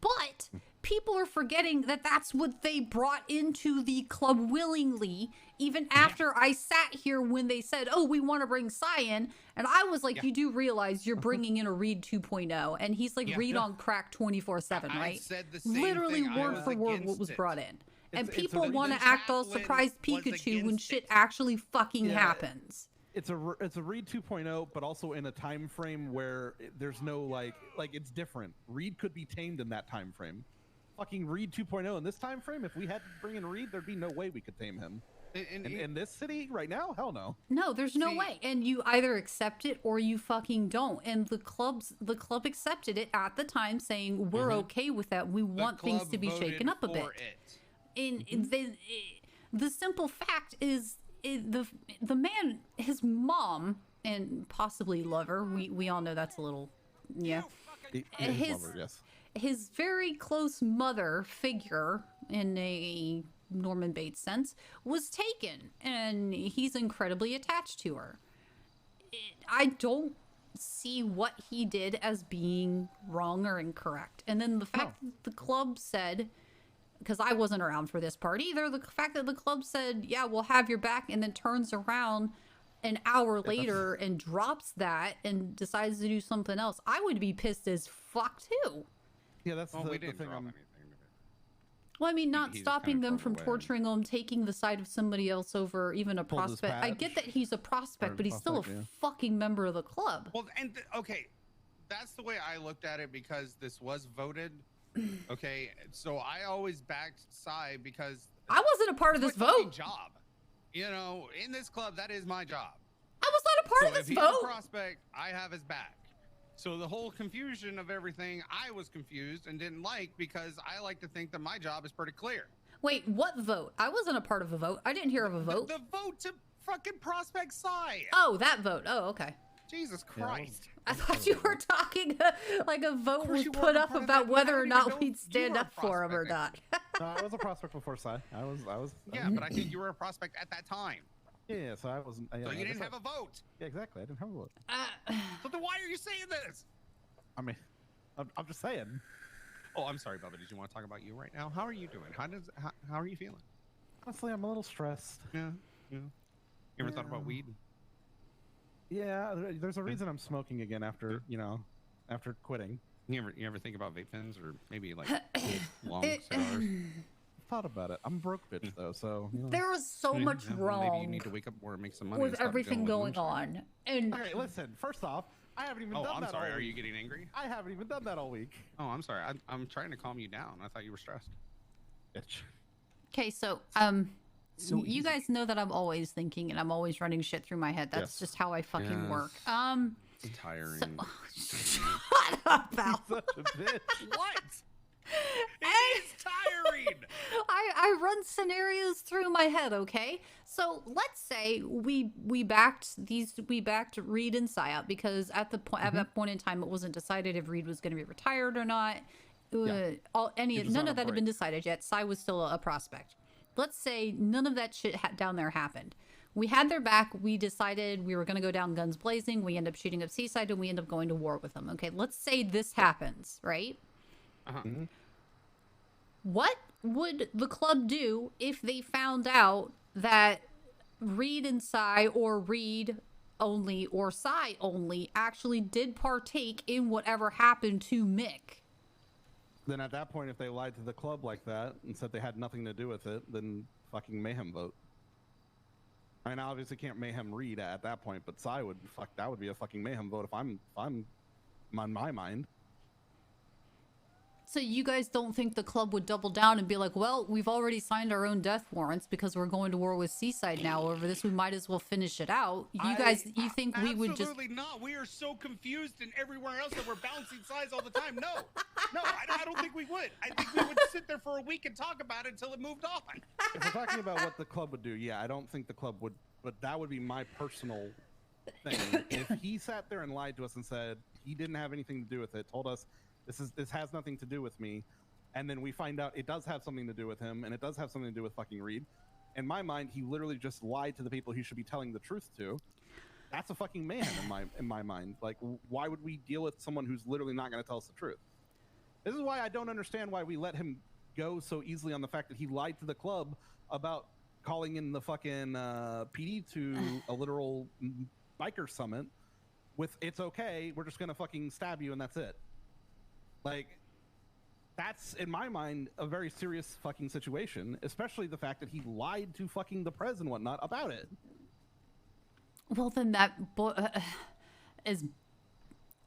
But people are forgetting that that's what they brought into the club willingly, even after I sat here when they said, oh, we want to bring Sai in. And I was like, you do realize you're bringing in a Reed 2.0. And he's like Reed on crack 24/7, right? I said the same Literally thing. word for word what was brought in. And people want to the act all chaplain surprised was Pikachu when against shit actually fucking happens. It's a Reed 2.0, but also in a time frame where there's no like it's different. Reed could be tamed in that time frame. Fucking Reed 2.0 in this time frame. If we had to bring in Reed, there'd be no way we could tame him. In this city right now, hell no. No, there's no way. And you either accept it or you fucking don't. And the club accepted it at the time, saying we're okay with that. We want things to be shaken up a bit. And the simple fact is, the man, his mom and possibly lover, we all know that's a little, his very close mother figure in a Norman Bates sense was taken, and he's incredibly attached to her. I don't see what he did as being wrong or incorrect. And then the fact that the club said, because I wasn't around for this part either, the fact that the club said, yeah, we'll have your back, and then turns around an hour later and drops that and decides to do something else, I would be pissed as fuck too. Yeah, that's the thing. Well, I mean, not stopping them from torturing him, taking the side of somebody else over even a prospect. I get that he's a prospect, but he's still a fucking member of the club. Well, and okay, that's the way I looked at it because this was voted. Okay, so I always backed Sai because I wasn't a part of this vote. Job, you know, in this club, that is my job. I was not a part of this if vote. He's a prospect, I have his back. So the whole confusion of everything, I was confused and didn't like because I like to think that my job is pretty clear. Wait, what vote? I wasn't a part of the vote. I didn't hear of a vote. The vote to fucking prospect Sai. Oh, that vote. Oh, okay. Jesus Christ. I thought you were talking like a vote was put up about whether or not we'd stand up for him or not. No, I was a prospect before Sai. I was. Yeah, but I think you were a prospect at that time. Yeah, so I wasn't. So you didn't have a vote. Yeah, exactly. I didn't have a vote. So then why are you saying this? I mean, I'm just saying. Oh, I'm sorry, Bubba. Did you want to talk about you right now? How are you doing? How are you feeling? Honestly, I'm a little stressed. Yeah. You ever thought about weed? Yeah, there's a reason I'm smoking again after after quitting. You ever think about vape pens or maybe like long cigars? Thought about it. I'm a broke bitch though, so there was so much wrong. Maybe you need to wake up or make some money with everything going on. And okay, listen. First off, I haven't even done that. Oh, I'm sorry. All Are week. you getting angry? I haven't even done that all week. Oh, I'm sorry. I'm trying to calm you down. I thought you were stressed. Bitch. Okay, so you guys know that I'm always thinking and I'm always running shit through my head. That's just how I fucking work. It's tiring. Shut up, Val. Such a bitch. What? It is tiring. I run scenarios through my head, okay? So let's say we backed Reed and Sai up because at that point in time it wasn't decided if Reed was going to be retired or not. None of that had been decided yet. Sai was still a prospect. Let's say none of that shit down there happened. We had their back. We decided we were going to go down guns blazing. We end up shooting up Seaside and we end up going to war with them. Okay, let's say this happens, right? Mm-hmm. What would the club do if they found out that Reed and Sai, or Reed only, or Sai only, actually did partake in whatever happened to Mick? Then at that point, if they lied to the club like that and said they had nothing to do with it, then fucking mayhem vote. I mean, I obviously can't mayhem Reed at that point, but Sai would that would be a fucking mayhem vote if I'm on my mind. So you guys don't think the club would double down and be like, well, we've already signed our own death warrants because we're going to war with Seaside now over this. We might as well finish it out. You think we would just... Absolutely not. We are so confused and everywhere else that we're balancing sides all the time. No, I don't think we would. I think we would sit there for a week and talk about it until it moved on. If we're talking about what the club would do, yeah, I don't think the club would, but that would be my personal thing. If he sat there and lied to us and said he didn't have anything to do with it, told us this has nothing to do with me, and then we find out it does have something to do with him, and it does have something to do with fucking Reed. In my mind, he literally just lied to the people he should be telling the truth to. That's a fucking man in my mind. Like, why would we deal with someone who's literally not going to tell us the truth? This is why I don't understand why we let him go so easily on the fact that he lied to the club about calling in the fucking PD to a literal biker summit with, it's okay, we're just going to fucking stab you and that's it. Like, that's, in my mind, a very serious fucking situation, especially the fact that he lied to fucking the prez and whatnot about it. Well, then that as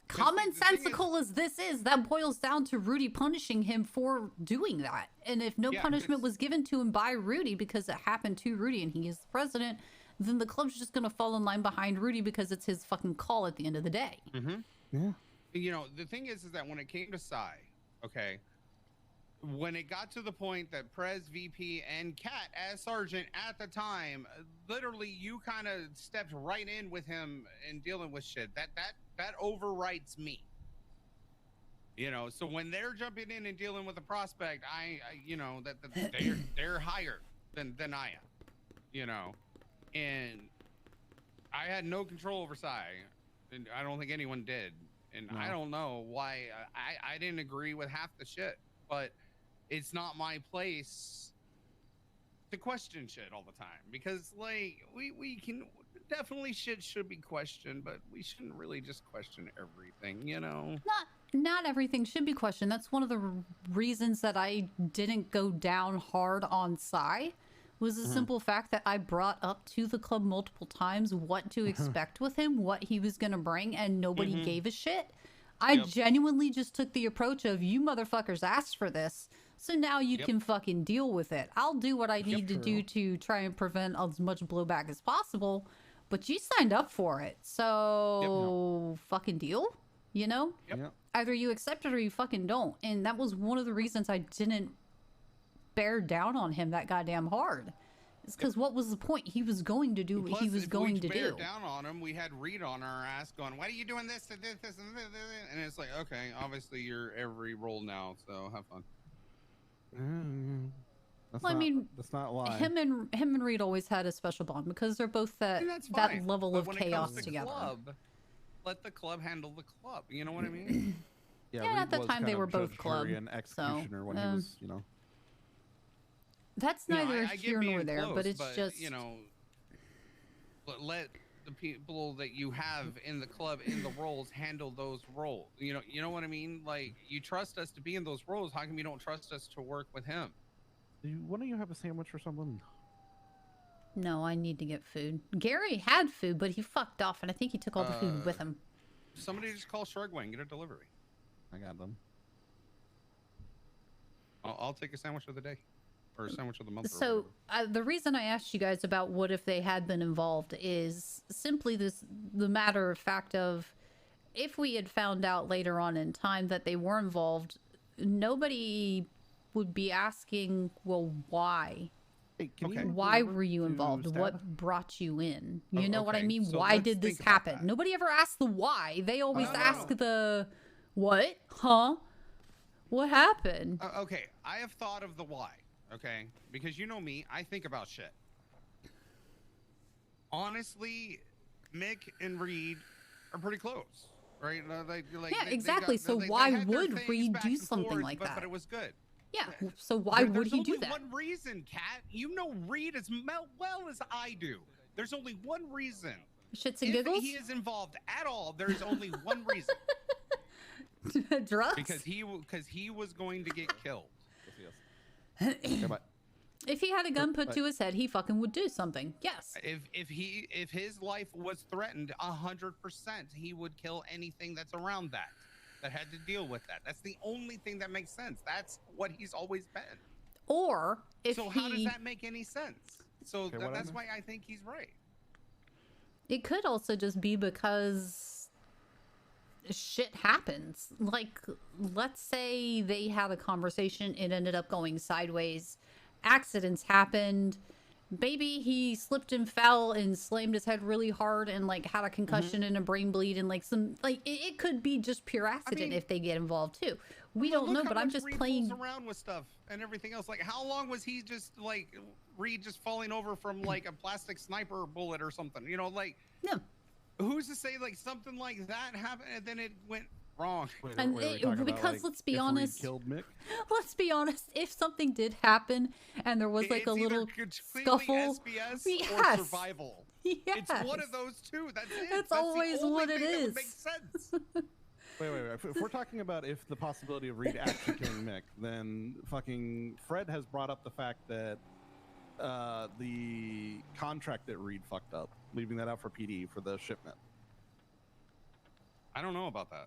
commonsensical as this is, that boils down to Rudy punishing him for doing that. And if no punishment was given to him by Rudy because it happened to Rudy and he is the president, then the club's just going to fall in line behind Rudy because it's his fucking call at the end of the day. Mm-hmm. Yeah. You know, the thing is that when it came to Psy, okay, when it got to the point that Prez, VP, and Kat as Sergeant at the time, literally you kind of stepped right in with him in dealing with shit. That overwrites me. You know, so when they're jumping in and dealing with a prospect, I you know, that they're higher than I am. You know, and I had no control over Psy, and I don't think anyone did. And I don't know why I didn't agree with half the shit, but it's not my place to question shit all the time, because like we can definitely shit should be questioned, but we shouldn't really just question everything, you know? Not everything should be questioned. That's one of the reasons that I didn't go down hard on Psy, was the simple fact that I brought up to the club multiple times what to expect with him, what he was going to bring, and nobody gave a shit. I genuinely just took the approach of, you motherfuckers asked for this, so now you can fucking deal with it. I'll do what I need to do to try and prevent as much blowback as possible, but you signed up for it, so fucking deal, you know? Either you accept it or you fucking don't. And that was one of the reasons I didn't bear down on him that goddamn hard. It's because what was the point? He was going to do what he was going to do. Down on him, we had Reed on our ass going, why are you doing this and this and this? And it's like, okay, obviously you're every role now, so have fun. I mean, that's not why. Him and Reed always had a special bond because they're both that level of chaos together. Let the club handle the club. You know what I mean? Yeah, at the time they were both club. And executioner when he was, you know. That's neither here nor there, close, but it's just, you know, let the people that you have in the club in the roles handle those roles. You know what I mean? Like, you trust us to be in those roles. How come you don't trust us to work with him? Why don't you have a sandwich or something? No, I need to get food. Gary had food, but he fucked off, and I think he took all the food with him. Somebody just call Shrugway and get a delivery. I got them. I'll take a sandwich of the day. Or a sandwich of the month. So the reason I asked you guys about what if they had been involved is simply the matter of fact of, if we had found out later on in time that they were involved, nobody would be asking, well, why? Hey, why were you involved? What brought you in? You know what I mean? So why did this happen? Nobody ever asked the why. They always ask the what? Huh? What happened? Okay, I have thought of the why. Okay, because you know me, I think about shit. Honestly, Mick and Reed are pretty close, right? Yeah, exactly. So why would Reed do something like that? But it was good. Yeah, so why would he do that? There's only one reason, Kat. You know Reed as well as I do. There's only one reason. Shits and giggles? If he is involved at all, there's only one reason. Drugs? Because he was going to get killed. If he had a gun put to his head, he fucking would do something. Yes. If his life was threatened, 100%, he would kill anything that's around that. that had to deal with that. That's the only thing that makes sense. That's what he's always been. Or if so, how does that make any sense? So that's why I think he's right. It could also just be because shit happens. Like, let's say they had a conversation, it ended up going sideways. Accidents happened. Maybe he slipped and fell and slammed his head really hard and like had a concussion and a brain bleed and like some like it could be just pure accident if they get involved too. We don't know, but I'm just playing around with stuff and everything else. Like, how long was he just like Reed just falling over from like a plastic sniper bullet or something? You know, like who's to say like something like that happened and then it went wrong? And because let's be honest, let's be honest, if something did happen and there was like a little scuffle, SBS or survival. Yes. It's one of those two. That's it. That's That's always the only what it thing that is. would make sense. Wait. If we're talking about if the possibility of Reed actually killing Mick, then fucking Fred has brought up the fact that the contract that Reed fucked up, leaving that out for PD for the shipment. I don't know about that.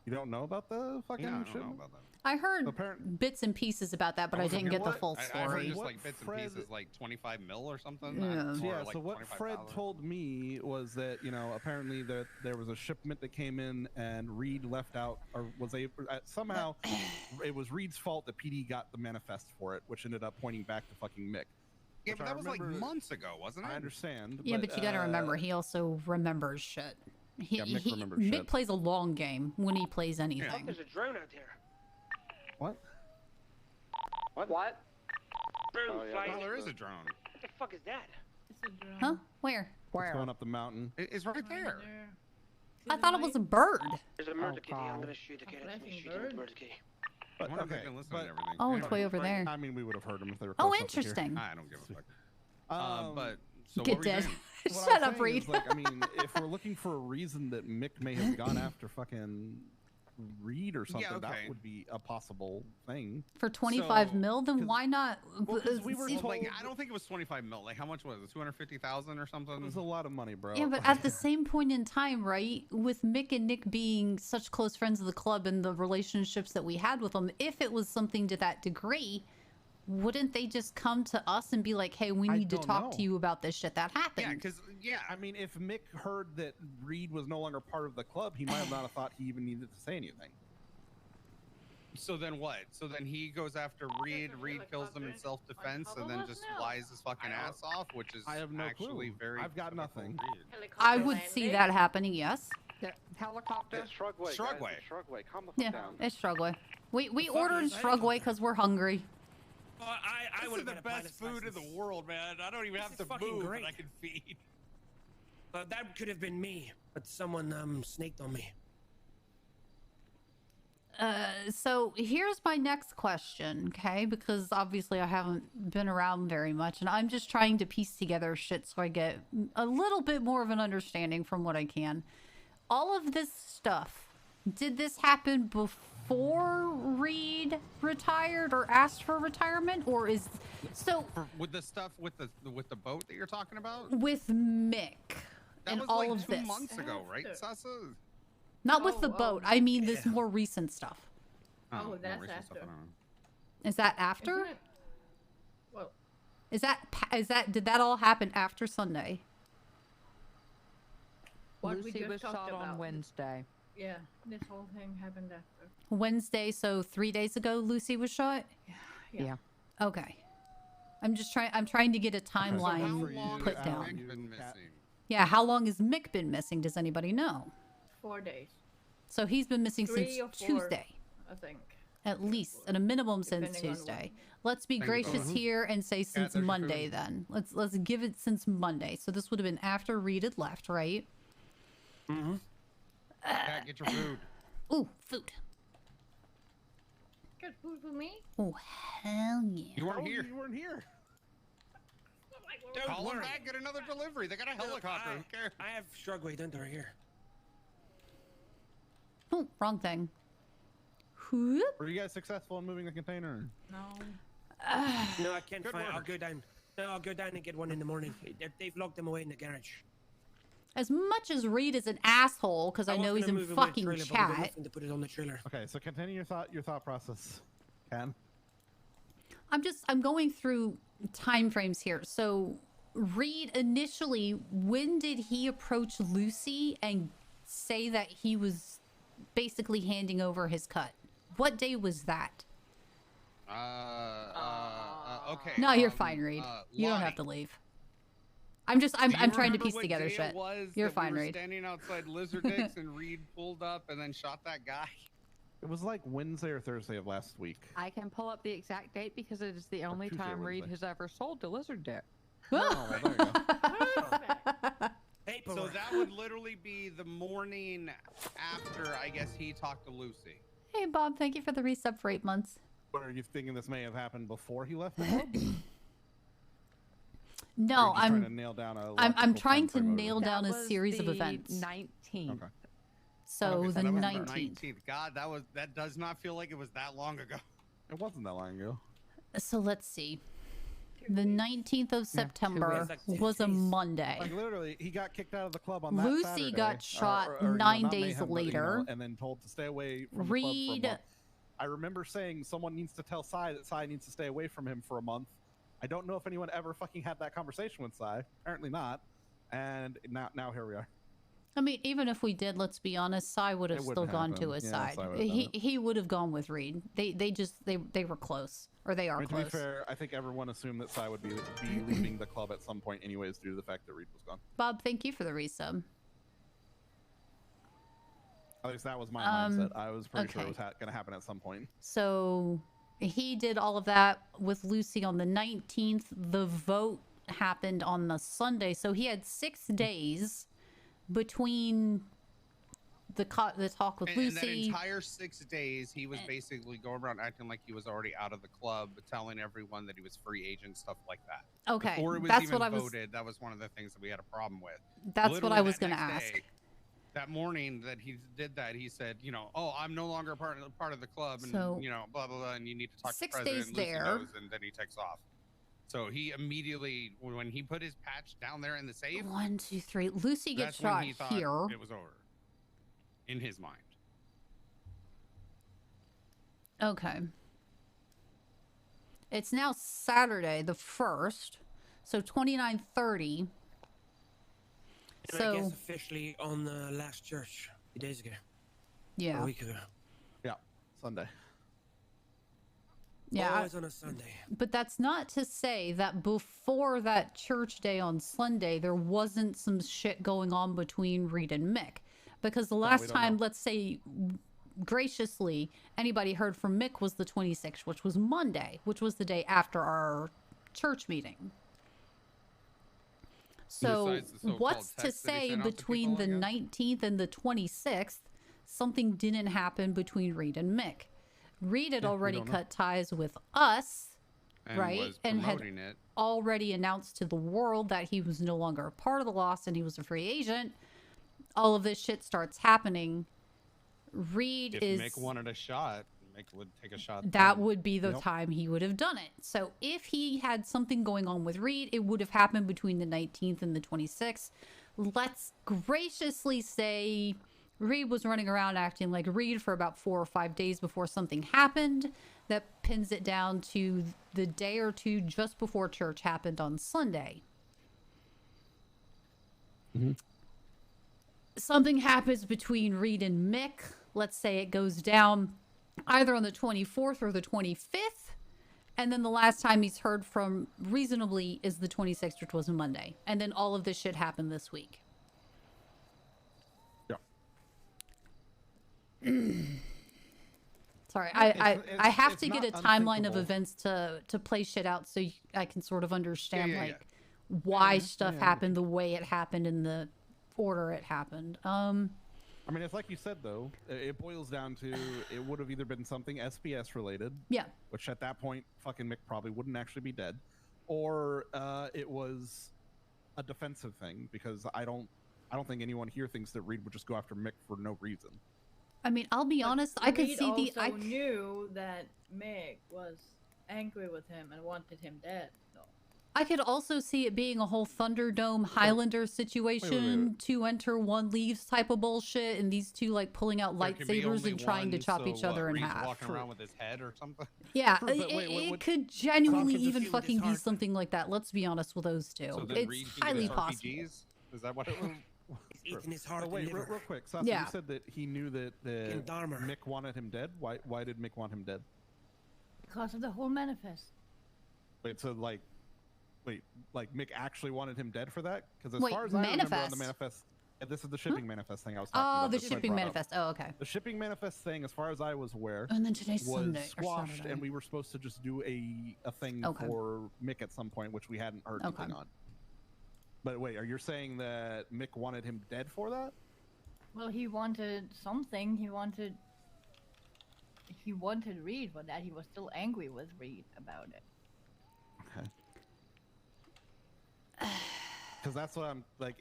You don't know about the fucking I don't shipment? know about that. I heard bits and pieces about that, but I didn't get the full I heard story. just like bits and pieces, like 25 mil or something. Yeah, Like so what Fred told me was that, you know, apparently that there was a shipment that came in and Reed left out, or was able, somehow it was Reed's fault that PD got the manifest for it, which ended up pointing back to fucking Mick. Yeah, but that was like months ago, wasn't it? I understand. Yeah, but you gotta remember, he also remembers shit. Mick remembers Mick shit. plays a long game when he plays anything. There's a drone out here. What? What? Drone flying. Oh, there is a drone. What the fuck is that? Huh? Where? It's going up the mountain. It's right there. I thought it was a bird. There's a murder kitty. I'm gonna shoot the cat. That's me shooting the murder kitty. But, I wonder if they can listen to everything. Oh, it's way over there. I mean, we would have heard them if they were Oh, close enough to hear. interesting. I don't give a fuck. But so Get what were you dead. saying? What Shut I'm up, saying Reed. is, like, I mean, if we're looking for a reason that Mick may have gone after fucking Reed or something, that would be a possible thing. For 25 mil, then why not? We were told, like, I don't think it was 25 mil. Like, how much was it? 250,000 or something? It was a lot of money, bro. Yeah, but at the same point in time, right, with Mick and Nick being such close friends of the club and the relationships that we had with them, if it was something to that degree, wouldn't they just come to us and be like, hey, we need to talk to you about this shit that happened? Yeah, because I mean, if Mick heard that Reed was no longer part of the club, he might have not have thought he even needed to say anything. So then what? So then he goes after Reed. Reed kills him in self-defense, and then just flies his fucking ass off, which is I have no actually clue. very. I've got nothing. I would see that happening, yes. Helicopter. It's Shrugway. Shrugway. Guys, it's Shrugway. Calm the fuck Yeah, down. it's Shrugway. We fuck ordered is Shrugway because we're hungry. I This would is have the best food in the world, man. I don't even have to fucking move, great. and I can feed. That could have been me, but someone snaked on me. So here's my next question, okay? Because obviously I haven't been around very much, and I'm just trying to piece together shit so I get a little bit more of an understanding from what I can. All of this stuff, did this happen before Reed retired or asked for retirement, or is so with the stuff with the boat that you're talking about? with Mick That and was all like of 2 this? months ago, right, Sasa? Not with the boat. I mean this more recent stuff. Oh, more that's recent stuff, after. I don't know. Is that after? Isn't it? Well, Is that did that all happen after Sunday? what we Lucy just was talked shot about. on Wednesday. Yeah, this whole thing happened after. Wednesday, so 3 days ago Lucy was shot? Yeah. Okay. I'm trying to get a timeline put has down. Mick been missing? Yeah, how long has Mick been missing? Does anybody know? 4 days. So he's been missing 3 since or 4, Tuesday. I think. At least, at a minimum since Depending on Tuesday. when. Let's be Thank you. gracious here and say since there's your Monday food. then. Let's give it since Monday. So this would have been after Reed had left, right? Mm-hmm. Cat, get your food. Ooh, food. Good food for me. Oh, hell yeah. You weren't here. You weren't here. Don't Call them worry. back. Get another delivery. They got a helicopter. Who cares? I have Shrugway. Don't worry here. Oh, wrong thing. Whoop. Were you guys successful in moving the container? No. No, I can't Good find. work. I'll go down. No, I'll go down and get one in the morning. They've locked them away in the garage. As much as Reed is an asshole, because I know he's in fucking chat. To put it on the trailer. Okay, so continue your thought process, Ken. I'm going through time frames here. So Reed initially, when did he approach Lucy and say that he was basically handing over his cut? What day was that? Okay. No, you're fine, Reed. You don't have to leave. I'm trying to piece together shit. You're fine, we were Reed. standing outside Lizard Dicks and Reed pulled up and then shot that guy. It was like Wednesday or Thursday of last week. I can pull up the exact date because it is the only Tuesday or time Reed Wednesday. has ever sold to Lizard Dick. Oh, well, there you go. So that would literally be the morning after, I guess, he talked to Lucy. Hey, Bob, thank you for the resub for 8 months. What, are you thinking this may have happened before he left the club? No, I'm trying to nail down a I'm trying to timeframe of nail it? down a That was series of the events. 19th. Okay. So Okay, the that was 19th. God, that does not feel like it was that long ago. It wasn't that long ago. So let's see. The 19th of September was a Monday. Like literally, he got kicked out of the club on that Lucy Saturday, got shot you know, 9 not days Mayhem, but, later. and then told to stay away from Reed. the club for a month. I remember saying someone needs to tell Sai that Sai needs to stay away from him for a month. I don't know if anyone ever fucking had that conversation with Sai. Apparently not. And now here we are. I mean, even if we did, let's be honest, Sai would have It still wouldn't gone happen. to his Yeah, side. Sai would've done it. He would have gone with Reed. They were close, or they are I mean, to close. be fair, I think everyone assumed that Sai would be leaving the club at some point anyways due to the fact that Reed was gone. Bob, thank you for the resub. At least that was my mindset. I was pretty sure it okay. was going to happen at some point. So he did all of that with Lucy on the 19th. The vote happened on the Sunday, so he had 6 days between the talk with And Lucy. that entire 6 days, he was basically going around acting like he was already out of the club, telling everyone that he was free agent, stuff like that. Okay, Before it was that's even what I was- voted, that was one of the things that we had a problem with. That's what Literally I was that gonna next ask. day, that morning that he did that, he said, you know, oh, I'm no longer part of the club, and So, you know, blah blah blah, and you need to talk to 6 the president. days Lucy there. knows, and then he takes off. So he immediately, when he put his patch down there in the safe, 1, 2, 3. Lucy gets that's when shot he thought here. it was over. In his mind. Okay. It's now Saturday, the 1st. So 29:30. And So I guess officially on the last church a few days ago. Yeah. A week ago. Yeah, Sunday. Yeah. Always on a Sunday. But that's not to say that before that church day on Sunday, there wasn't some shit going on between Reed and Mick. Because the last time, let's say, graciously, anybody heard from Mick was the 26th, which was Monday, which was the day after our church meeting. So Besides the so-called what's to text that he say sent out to between people, the I guess? 19th and the 26th, something didn't happen between Reed and Mick. Reed had Yeah, we already don't know. cut ties with us, And right? was And had promoting it. already announced to the world that he was no longer a part of the Lost and he was a free agent. All of this shit starts happening. Reed If is... Mick wanted a shot, Mick would take a shot. That then. would be the time he would have done it. So if he had something going on with Reed, it would have happened between the 19th and the 26th. Let's graciously say Reed was running around acting like Reed for about 4 or 5 days before something happened. That pins it down to the day or two just before church happened on Sunday. Something happens between Reed and Mick. Let's say it goes down either on the 24th or the 25th. And then the last time he's heard from reasonably is the 26th, which was a Monday. And then all of this shit happened this week. Sorry, I have to get a timeline of events to play shit out so I can sort of understand why stuff happened the way it happened in the order it happened. I mean, it's like you said, though. It boils down to it would have either been something SPS related. Yeah. Which at that point, fucking Mick probably wouldn't actually be dead. Or it was a defensive thing, because I don't think anyone here thinks that Reed would just go after Mick for no reason. I mean, I'll be honest, I could Reed see the... also knew that Mick was angry with him and wanted him dead, though. I could also see it being a whole Thunderdome Highlander situation, two enter, one leaves type of bullshit, and these two like pulling out There can be lightsabers only and trying to one, chop so each other in Reed's half. walking around with his head or something. Yeah, But it could genuinely Something to even fuel fucking his be heart. something like that. Let's be honest with those two. So then It's Reed can highly get his possible. RPGs? Is that what it was? He's eating his heart Oh, wait, and real liver. quick. Sasa, Yeah. you said that he knew that And Dharma. Mick wanted him dead. Why did Mick want him dead? Because of the whole manifest. Wait, so like Mick actually wanted him dead for that? Because as Wait, far as I remember on manifest? the manifest, this is the shipping manifest thing I was talking Oh, about. the that's what I shipping brought up. manifest. Oh, okay. The shipping manifest thing, as far as I was aware, And then today's was Sunday or squashed, Saturday. and we were supposed to just do a thing Okay. for Mick at some point, which we hadn't heard Okay. anything on. But wait, are you saying that Mick wanted him dead for that? Well, he wanted something. He wanted Reed for that. He was still angry with Reed about it. Okay. Because that's what I'm like.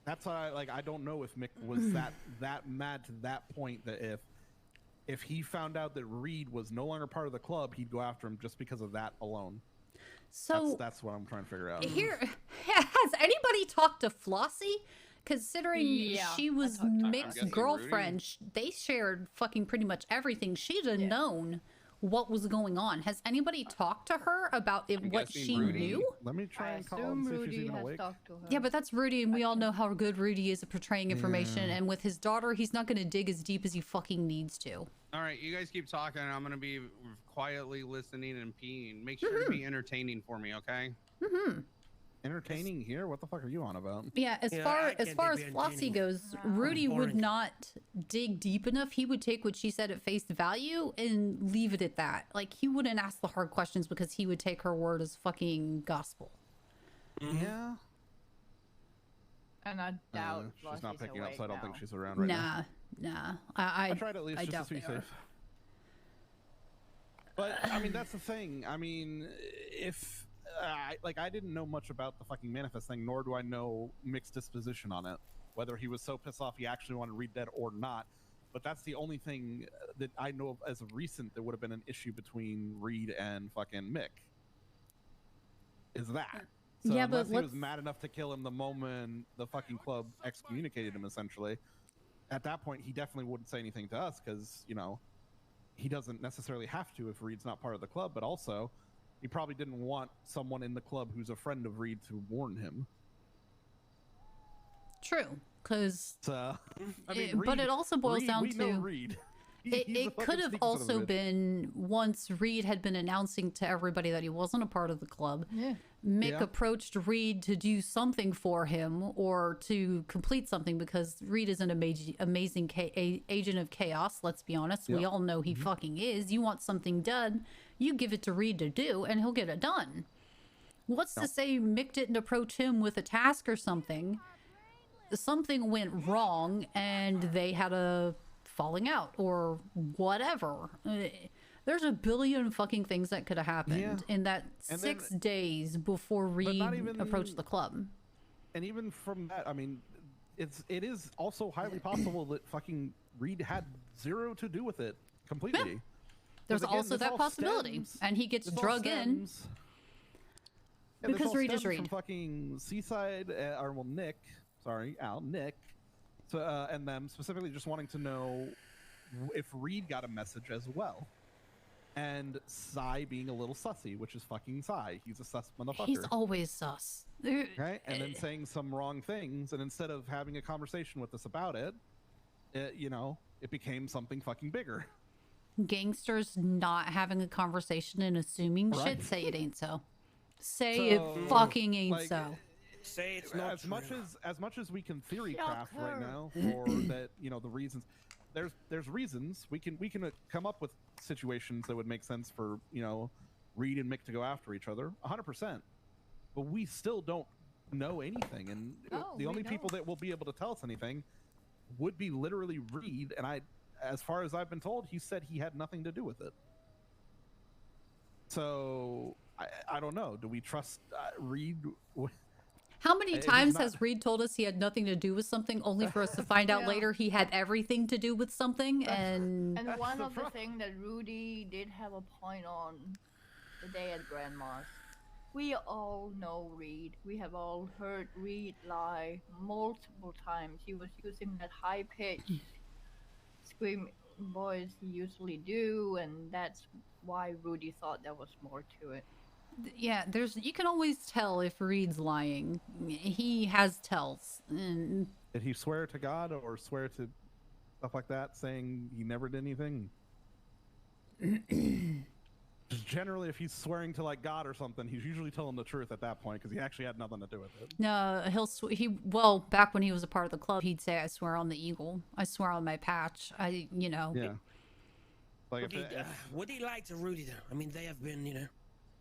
That's what I like. I don't know if Mick was that mad to that point that if he found out that Reed was no longer part of the club, he'd go after him just because of that alone. So that's what I'm trying to figure out. here, has anybody talked to Flossie? Considering Yeah, she was I talked to her. Mick's guessing girlfriend, they shared fucking pretty much everything. She'd have known what was going on. Has anybody talked to her about I'm what guessing she Rudy. knew? Let me try I and call and assume see if she's Rudy even has awake. talked to her. Yeah, but that's Rudy, and we all know how good Rudy is at portraying information. And with his daughter, he's not going to dig as deep as he fucking needs to. All right, you guys keep talking. I'm gonna be quietly listening and peeing. Make sure to be entertaining for me, okay? Mm-hmm. Entertaining here? What the fuck are you on about? Yeah, as Yeah, far I as can't far as be Flossie entertaining. goes, Rudy would boring. not dig deep enough. He would take what she said at face value and leave it at that. Like, he wouldn't ask the hard questions because he would take her word as fucking gospel. Yeah. And I doubt She's not Flossie's picking up, awake so I don't think now. she's around right now. Nah. I tried at least I just doubt to be they are. safe. But I mean, that's the thing. I mean, if I didn't know much about the fucking manifest thing, nor do I know Mick's disposition on it, whether he was so pissed off he actually wanted to read dead or not. But that's the only thing that I know of as of recent that would have been an issue between Reed and fucking Mick. Is that? So Yeah, but unless he was let's- mad enough to kill him the moment the fucking club excommunicated him, essentially, at that point he definitely wouldn't say anything to us because, you know, he doesn't necessarily have to if Reed's not part of the club, but also he probably didn't want someone in the club who's a friend of Reed to warn him. True, because So, I mean, but it also boils down we know to Reed. it could have also been once Reed had been announcing to everybody that he wasn't a part of the club. Yeah. Mick Yeah. approached Reed to do something for him or to complete something because Reed is an amazing agent of chaos. Let's be honest. We Yeah. all know he fucking is. You want something done, you give it to Reed to do, and he'll get it done. What's to say Mick didn't approach him with a task or something? Something went wrong and they had a falling out or whatever. There's a billion fucking things that could have happened Yeah. in that And 6 then- days before Reed not even- approached the club. And even from that, I mean, it is also highly possible that fucking Reed had zero to do with it completely. There's 'Cause again, also this that all possibility. stems- And he gets this all drug in stems- Yeah, this because all Reed is stems from Reed. fucking Seaside, or well, Nick, so, and them specifically just wanting to know if Reed got a message as well. And Sai being a little sussy, which is fucking Sai. He's a sus motherfucker. He's always sus. Right? And then saying some wrong things, and instead of having a conversation with us about it, you know, it became something fucking bigger. Gangsters not having a conversation and assuming Right. shit. Say it ain't so. Say So, it fucking ain't like, so. Say it's not as much true. as much as we can theory Shock craft right her. now for that, you know, the reasons. There's reasons we can come up with situations that would make sense for, you know, Reed and Mick to go after each other 100%. But we still don't know anything, and No, the we only people don't. that will be able to tell us anything would be literally Reed. And as far as I've been told, he said he had nothing to do with it. So I don't know. Do we trust Reed? How many He's times not- has Reed told us he had nothing to do with something, only for us to find out Yeah. later he had everything to do with something? And And one the of the problem. things that Rudy did have a point on the day at Grandma's We all know Reed. We have all heard Reed lie multiple times. He was using that high pitched scream voice he usually do, and that's why Rudy thought there was more to it. Yeah, you can always tell if Reed's lying. He has tells. And Did he swear to God or swear to stuff like that, saying he never did anything? Just generally, if he's swearing to like God or something, he's usually telling the truth at that point because he actually had nothing to do with it. No, well, back when he was a part of the club, he'd say, "I swear on the eagle. I swear on my patch." Yeah. Like would he lie to Rudy though? I mean, they have been,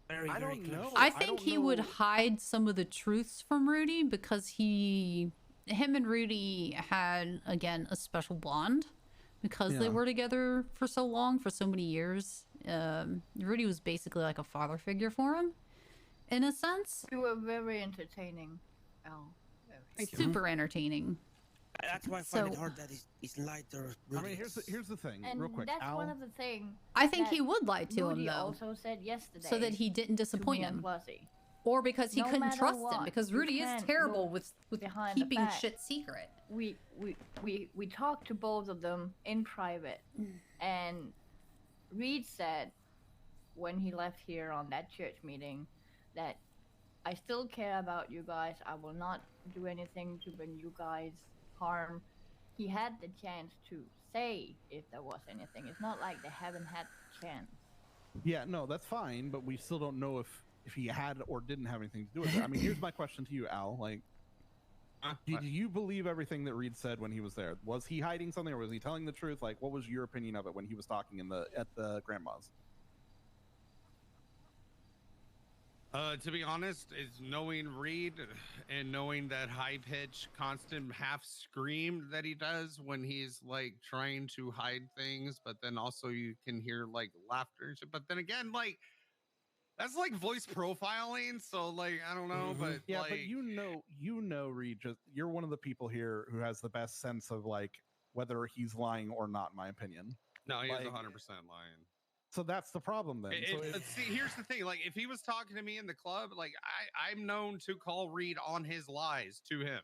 very, I very don't close. know. I think he would hide some of the truths from Rudy because him and Rudy had, again, a special bond because they were together for so long, for so many years. Rudy was basically like a father figure for him, in a sense. You were very entertaining, Al. Super entertaining. That's why I find it hard that he's lied to Rudy. I mean, here's the thing, And real quick. that's Al, one of the things. I think he would lie to Rudy him, though. also said yesterday. So that he didn't disappoint him. Fuzzy. Or because he No couldn't matter trust him, what, because you Rudy is can't terrible look with behind the keeping back. shit secret. We talked to both of them in private, and Reed said when he left here on that church meeting that I still care about you guys. I will not do anything to bring you guys harm. He had the chance to say if there was anything. It's not like they haven't had the chance. Yeah, no, that's fine, but we still don't know if he had or didn't have anything to do with it. I mean, here's my question to you, Al. Like, did you believe everything that Reed said when he was there? Was he hiding something, or was he telling the truth? Like, what was your opinion of it when he was talking at the grandma's? To be honest, is knowing Reed and knowing that high pitch, constant half scream that he does when he's like trying to hide things, but then also you can hear like laughter and shit. But then again, like that's like voice profiling. So like I don't know, but yeah, like, but you know, Reed, you're one of the people here who has the best sense of like whether he's lying or not. In my opinion. No, he's like, 100% lying. So that's the problem then. See, here's the thing. Like, if he was talking to me in the club, like I'm known to call Reed on his lies to him.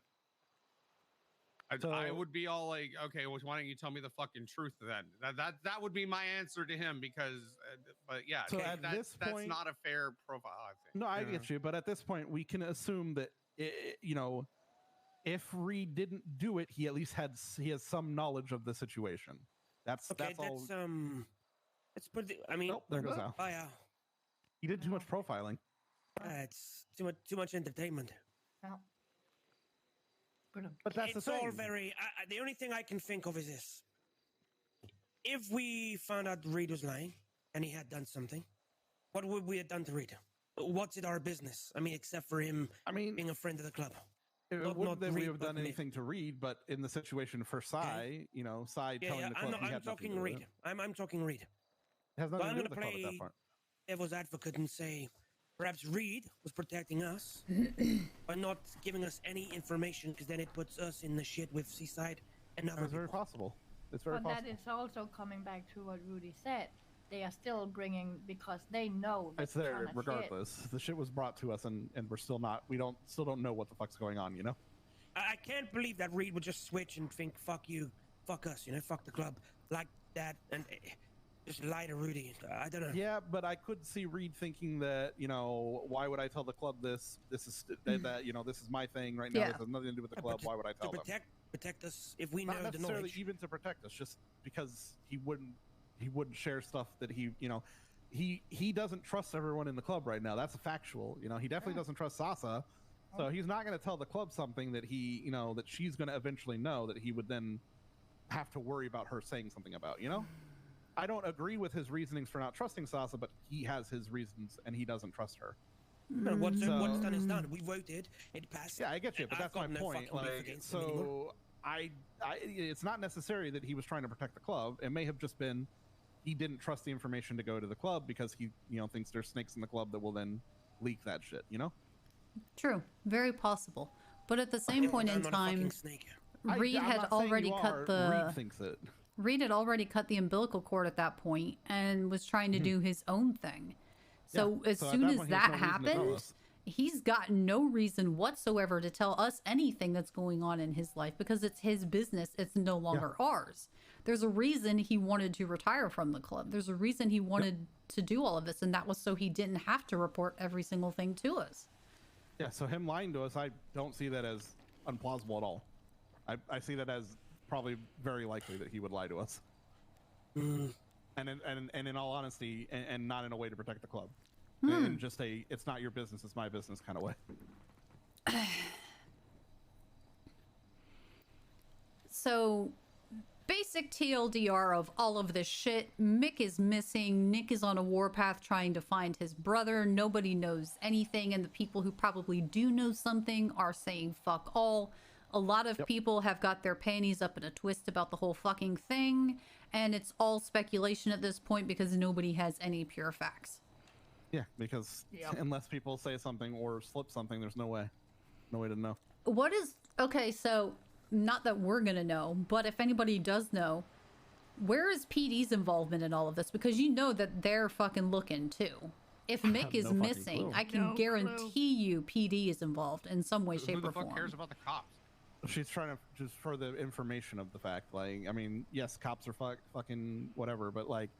I would be all like, okay, well, why don't you tell me the fucking truth then? That would be my answer to him because, but yeah, so at this point, that's not a fair profile. I think. No, I get you, but at this point, we can assume that if Reed didn't do it, he at least he has some knowledge of the situation. That's all. Let's put it. I mean, nope, there goes Al. Oh, yeah. He did too much profiling. It's too much entertainment. No. But that's it's the thing. all very. The only thing I can think of is this: if we found out Reed was lying and he had done something, what would we have done to Reed? What's it our business? I mean, except for him. being a friend of the club. It wouldn't that we have done anything to Reed, but in the situation for Sai, Sai telling the club he had nothing to do with it. I'm talking Reed. It has nothing I'm to do going with to the club at play that point. devil's advocate and say perhaps Reed was protecting us by not giving us any information because then it puts us in the shit with Seaside and other That's very possible. It's very but possible. that is also coming back to what Rudy said. They are still bringing because they know It's there regardless. The shit was brought to us, and we're still not. We still don't know what the fuck's going on. I can't believe that Reed would just switch and think, "Fuck you, fuck us," fuck the club like that, and just lie to Rudy. I don't know. Yeah, but I could see Reed thinking that, why would I tell the club this? This is that this is my thing right now. Yeah. This has nothing to do with the club. Why would I tell them? Protect us if we know Not the necessarily knowledge. even to protect us, just because he wouldn't share stuff that he doesn't trust everyone in the club right now. That's a factual. He definitely doesn't trust Sasa. So he's not going to tell the club something that that she's going to eventually know that he would then have to worry about her saying something about, I don't agree with his reasonings for not trusting Sasa, but he has his reasons and he doesn't trust her. But what's done is done. We voted. It passed. Yeah, I get you, but that's my point. It's not necessary that he was trying to protect the club. It may have just been he didn't trust the information to go to the club because he, thinks there's snakes in the club that will then leak that shit, True. Very possible. But at the same point in time, Reed had already cut the... Reed thinks it. Reed had already cut the umbilical cord at that point and was trying to do his own thing. So as So at soon that as point, he has that no reason to tell happens, us. he's got no reason whatsoever to tell us anything that's going on in his life because it's his business. It's no longer ours. There's a reason he wanted to retire from the club. There's a reason he wanted to do all of this, and that was so he didn't have to report every single thing to us. Yeah, so him lying to us, I don't see that as unplausible at all. I see that as probably very likely that he would lie to us. And in all honesty, and not in a way to protect the club. In just a, it's not your business, it's my business kind of way. So, basic TLDR of all of this shit. Mick is missing. Nick is on a warpath trying to find his brother. Nobody knows anything, and the people who probably do know something are saying fuck all. A lot of people have got their panties up in a twist about the whole fucking thing, and it's all speculation at this point because nobody has any pure facts. Yeah, because unless people say something or slip something, there's no way to know. What is okay? So, not that we're gonna know, but if anybody does know, where is PD's involvement in all of this? Because you know that they're fucking looking too. If Mick is missing, I can guarantee you PD is involved in some way, shape, or form. Who the fuck cares about the cops? She's trying to just for the information of the fact. Like, I mean, yes, cops are fucking whatever, but like,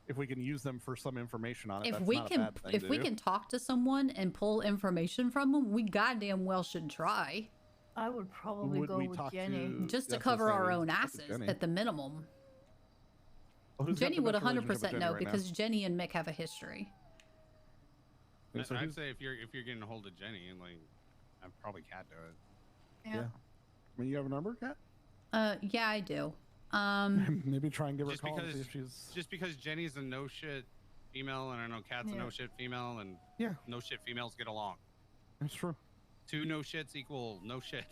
if we can use them for some information on it, If that's we not a can, bad thing if to we do. can talk to someone and pull information from them, we goddamn well should try. I would probably Would go we with talk Jenny. to- Just to That's cover what I our say, own talk to asses Jenny. at the minimum. Well, who's got Jenny the would best 100% relationship with know Jenny right now? because Jenny and Mick have a history. And so I'd who's- say if you're getting a hold of Jenny, like, I'd probably Cat do it. Yeah. I mean, you have a number, Kat? Yeah, I do. Maybe try and give her a Just call and see because, if she's. just because Jenny's a no shit female, and I know Cat's a Yeah. no shit female, and no shit females get along. That's true. 2 no shits equal no shit.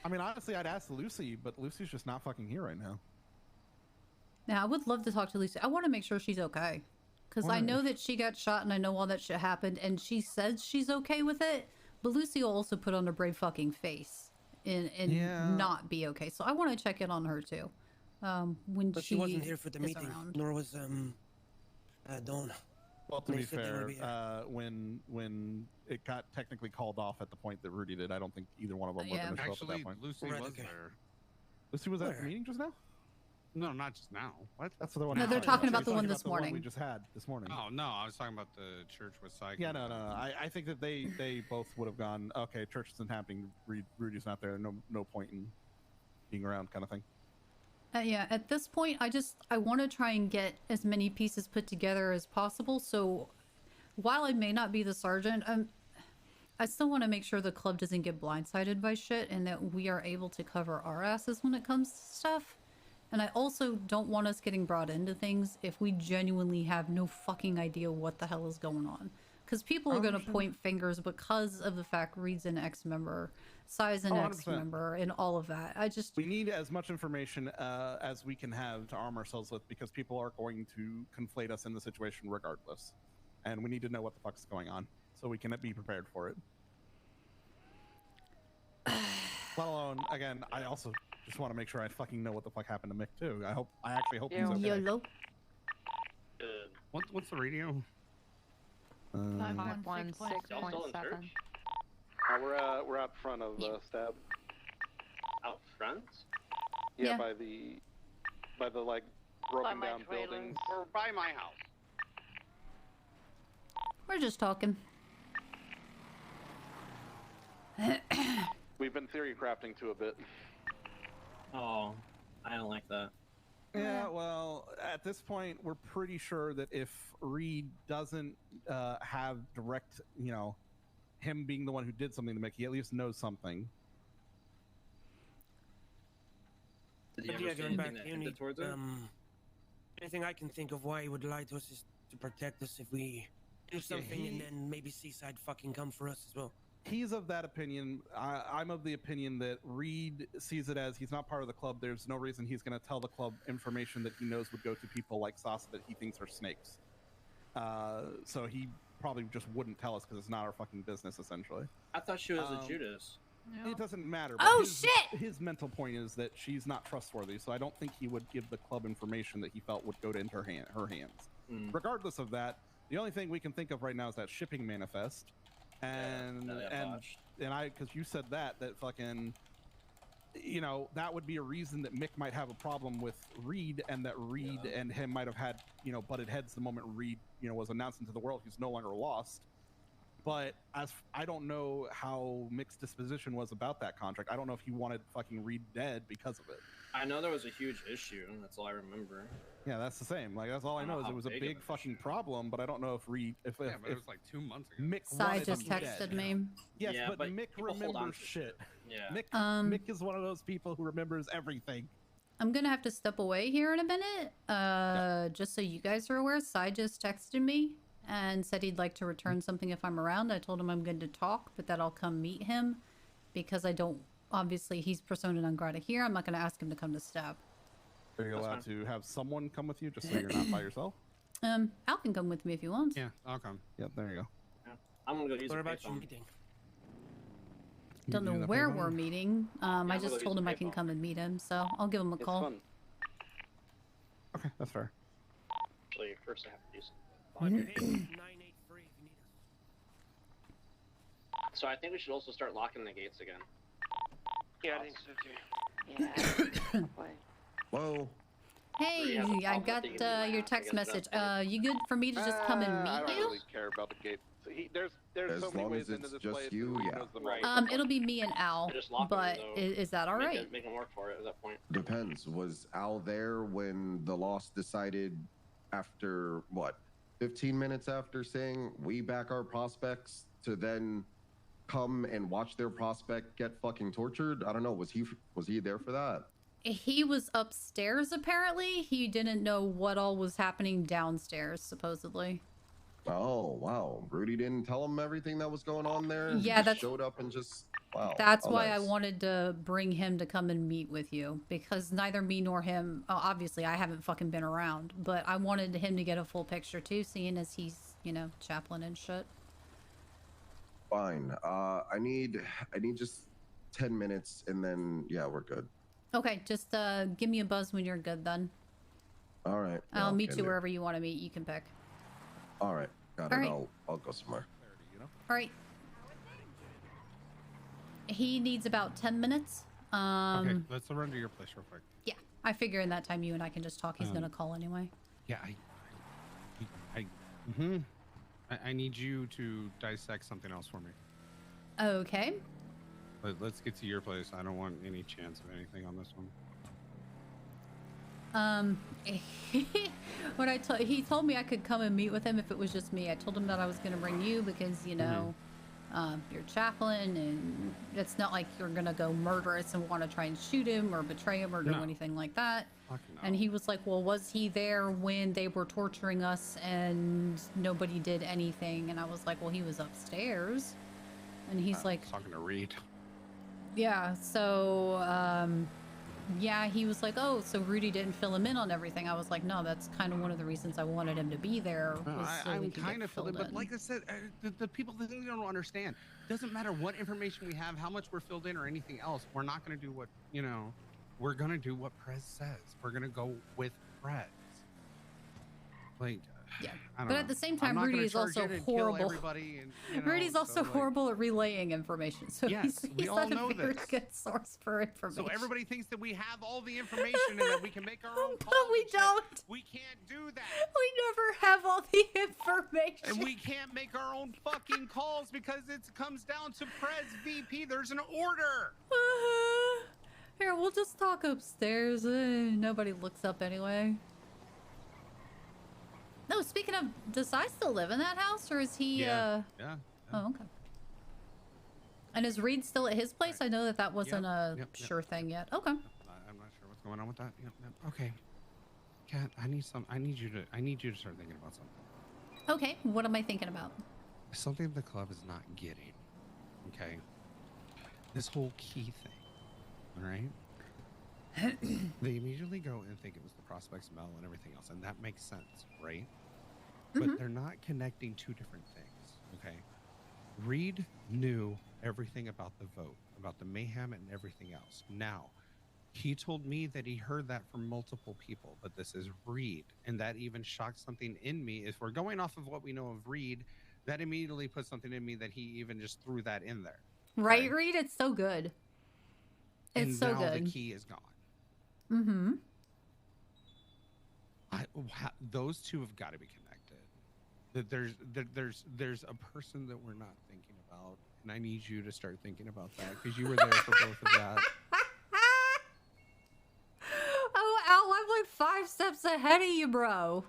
I mean, honestly, I'd ask Lucy, but Lucy's just not fucking here right now. Now, I would love to talk to Lucy. I want to make sure she's okay. Because I know that she got shot and I know all that shit happened, and she says she's okay with it, but Lucy will also put on a brave fucking face and not be okay. So I want to check in on her too. When But she wasn't here for the is meeting, around. nor was Dawn. Well, to They be said they would fair, be when it got technically called off at the point that Rudy did, I don't think either one of them were going to show up at Actually, that point. Lucy was there. Lucy was at the Where? meeting just now? No, not just now. What? That's the one. No, I'm they're talking about We're the one this we morning. just had this morning. Oh no, I was talking about the church with Psycho. Yeah, no. I think that they both would have gone. Okay, church isn't happening. Rudy's not there. No point in being around, kind of thing. Yeah, at this point, I want to try and get as many pieces put together as possible. So while I may not be the sergeant, I still want to make sure the club doesn't get blindsided by shit and that we are able to cover our asses when it comes to stuff. And I also don't want us getting brought into things if we genuinely have no fucking idea what the hell is going on. Because people are going to point fingers because of the fact Reed's an ex-member, Sai's an 100%. ex-member, and all of that. We need as much information as we can have to arm ourselves with, because people are going to conflate us in the situation regardless, and we need to know what the fuck's going on so we can be prepared for it. Let alone, again, I also just want to make sure I fucking know what the fuck happened to Mick too. I actually hope he's okay. YOLO. What's the radio? 516.7. We're out front of Stab. Out front? Yeah, Yeah. by the like broken down buildings. Or by my house. We're just talking. We've been theory crafting to a bit. Oh, I don't like that. Yeah, well, at this point, we're pretty sure that if Reed doesn't have direct, him being the one who did something to Mick, he at least knows something. Did you But ever yeah, see going back, anything that the hinted only towards it? anything I can think of why he would lie to us is to protect us if we do something, and then maybe Seaside fucking come for us as well. He's of that opinion. I'm of the opinion that Reed sees it as he's not part of the club. There's no reason he's going to tell the club information that he knows would go to people like Sasa that he thinks are snakes. So he probably just wouldn't tell us because it's not our fucking business, essentially. I thought she was a Judas. It doesn't matter. Oh, shit! His mental point is that she's not trustworthy, so I don't think he would give the club information that he felt would go into her hands. Regardless of that, The only thing we can think of right now is that shipping manifest, and because you said that fucking, you know, that would be a reason that Mick might have a problem with Reed, and that Reed and him might have had, you know, butted heads the moment Reed, you know, was announced into the world. He's no longer lost. But I don't know how Mick's disposition was about that contract. I don't know if he wanted fucking Reed dead because of it. I know there was a huge issue. That's all I remember. Yeah, that's the same. Like, that's all I know is it was a big fucking problem, but I don't know if Reed... If but it was like 2 months ago. Mick Sai just texted me. Yes, Yeah, but Mick remembers shit. Yeah. Mick is one of those people who remembers everything. I'm gonna have to step away here in a minute. Just so you guys are aware, Sai just texted me and said he'd like to return something if I'm around. I told him I'm good to talk, but that I'll come meet him because I don't... Obviously, he's persona non grata here. I'm not going to ask him to come to Stab. Are you allowed to have someone come with you just so you're not by yourself? Al can come with me if you want. Yeah, I'll come. Yeah, there you go. Yeah. I'm going to go use What a about payphone. your meeting? Don't know where we're meeting. I just told him I can come and meet him, so I'll give him a call. Fun. Okay, that's fair. Actually, first I have to do On your something. head, 983 if you need us. So I think we should also start locking the gates again. Yeah, I think so too. Yeah. Whoa. Hey, I got your text message. You good for me to just come and I meet don't you? really care about the gate. So there's As so many long ways as into it's this just place. you, who yeah. knows the most. It'll be me and Al, Just lock but them, though. is that all right? Make them work for it at that point. Depends. Was Al there when the Lost decided after, what, 15 minutes after saying we back our prospects to then come and watch their prospect get fucking tortured? I don't know. Was he there for that? He was upstairs, apparently. He didn't know what all was happening downstairs, supposedly. Oh, wow. Rudy didn't tell him everything that was going on there? He Yeah, just that's... showed up and just... Wow. That's Oh, why I nice. wanted to bring him to come and meet with you, because neither me nor him, obviously I haven't fucking been around, but I wanted him to get a full picture too, seeing as he's, you know, chaplain and shit. Fine. I need just 10 minutes and then, yeah, we're good. Okay, just give me a buzz when you're good then. All right. I'll meet can you do. wherever you want to meet. You can pick. All right. Got All it. right. I'll go somewhere. All right. He needs about 10 minutes. Okay, let's run to your place real quick. Yeah, I figure in that time you and I can just talk. He's gonna call anyway. Yeah, I need you to dissect something else for me. Okay. Let's get to your place. I don't want any chance of anything on this one. When he told me I could come and meet with him if it was just me. I told him that I was gonna bring you because, you know, you're chaplain, and it's not like you're gonna go murderous and want to try and shoot him or betray him or do anything like that. And he was like, well, was he there when they were torturing us and nobody did anything? And I was like, well, he was upstairs. And he's like, talking to Reed. Yeah, so yeah, he was like, oh, so Rudy didn't fill him in on everything. I was like, no, that's kind of one of the reasons I wanted him to be there. Was so I'm we could kind get of filled in, but like I said, the people, the thing they don't understand, doesn't matter what information we have, how much we're filled in or anything else, we're not going to do what, you know, we're going to do what Prez says. We're going to go with Prez. Like, yeah, I don't but know. at the same I'm time, not Rudy gonna is charge also in and kill horrible. everybody and, you know, Rudy's also so, like, horrible at relaying information, so Yes, he's we all not know a very this. good source for information. So everybody thinks that we have all the information and that we can make our own But calls we and shit. don't. We can't do that. We never have all the information. And we can't make our own fucking calls because it comes down to Prez VP. There's an order. Here, we'll just talk upstairs. Nobody looks up anyway. No, speaking of, does I still live in that house, or is he, Yeah. Oh, okay. And is Reed still at his place? I know that that wasn't a sure thing yet. Okay. I'm not sure what's going on with that. Yep. Okay. Kat, I need you to start thinking about something. Okay, what am I thinking about? Something the club is not getting. Okay. This whole key thing. All right. They immediately go and think it was the prospect smell and everything else, and that makes sense, right? But they're not connecting two different things, okay? Reed knew everything about the vote, about the mayhem and everything else. Now, He told me that he heard that from multiple people, but this is Reed. And that even shocked something in me. If we're going off of what we know of Reed, that immediately put something in me that he even just threw that in there. Right, Reed? It's so good. It's and so now good. The key is gone. Mm-hmm. Those two have got to be connected. That there's a person that we're not thinking about, and I need you to start thinking about that because you were there for both of that. Oh, Al, I'm like 5 steps ahead of you, bro.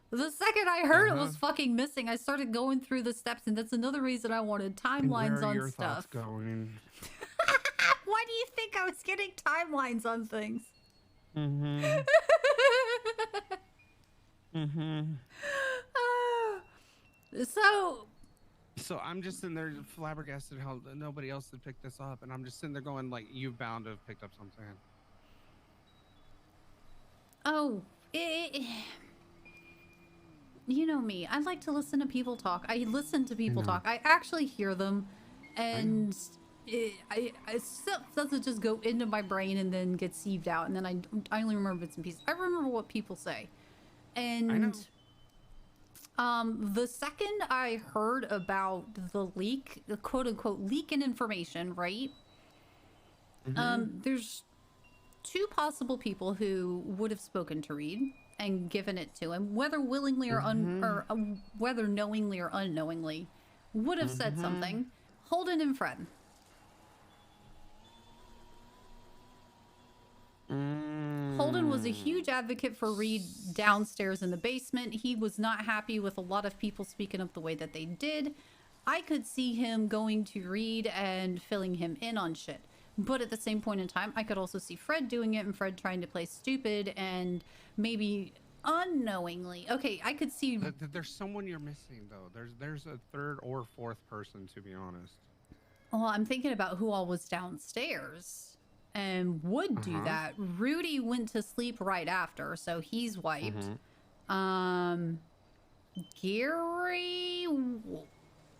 The second I heard it was fucking missing, I started going through the steps, and that's another reason I wanted timelines on your stuff. Thoughts going? Why do you think I was getting timelines on things? Mm-hmm. Mm-hmm. So I'm just sitting there flabbergasted how nobody else had picked this up, and I'm just sitting there going like, "You bound to have picked up something." Oh, you know me. I like to listen to people talk. I listen to people talk. I actually hear them, and stuff doesn't just go into my brain and then get sieved out, and then I only remember bits and pieces. I remember what people say, and the second I heard about the leak, the quote unquote leak in information, right? There's 2 possible people who would have spoken to Reed and given it to him, whether willingly or whether knowingly or unknowingly, would have said something. Holden and Fred. Holden was a huge advocate for Reed downstairs in the basement. He was not happy with a lot of people speaking up the way that they did. I could see him going to Reed and filling him in on shit. But at the same point in time, I could also see Fred doing it and Fred trying to play stupid and maybe unknowingly. Okay, I could see... There's someone you're missing, though. There's a 3rd or 4th person, to be honest. Well, I'm thinking about who all was downstairs and would do that. Rudy went to sleep right after, so he's wiped. Gary...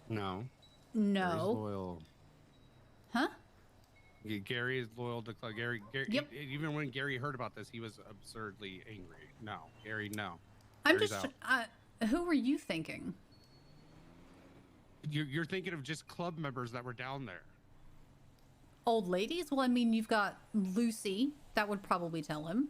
No. No. Gary's loyal. Huh? Gary is loyal to Gary. Yep. Even when Gary heard about this, he was absurdly angry. No, Gary, no. I'm Gary's just... out. who were you thinking? You're thinking of just club members that were down there. Old ladies? Well, I mean, you've got Lucy. That would probably tell him.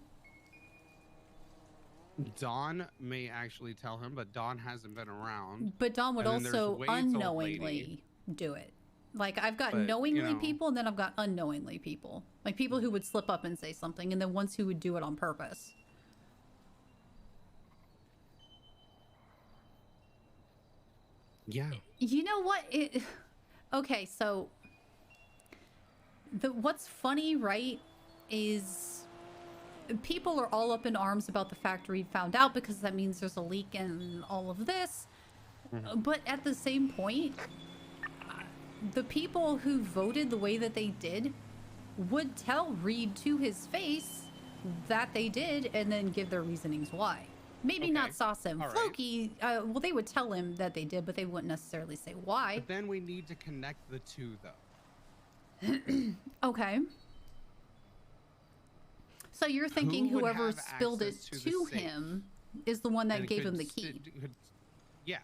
Dawn may actually tell him, but Dawn hasn't been around. But Dawn would also unknowingly do it. Like, I've got knowingly people, and then I've got unknowingly people. Like, people who would slip up and say something, and then ones who would do it on purpose. Yeah. You know what? Okay, so... What's funny, right, is... People are all up in arms about the fact Reed found out because that means there's a leak and all of this. But at the same point... The people who voted the way that they did would tell Reed to his face that they did and then give their reasonings why. Maybe not Sasa and Floki. Well, they would tell him that they did, but they wouldn't necessarily say why. But then we need to connect the two, though. Okay. So you're thinking whoever spilled it to him is the one that gave him the key. Yeah.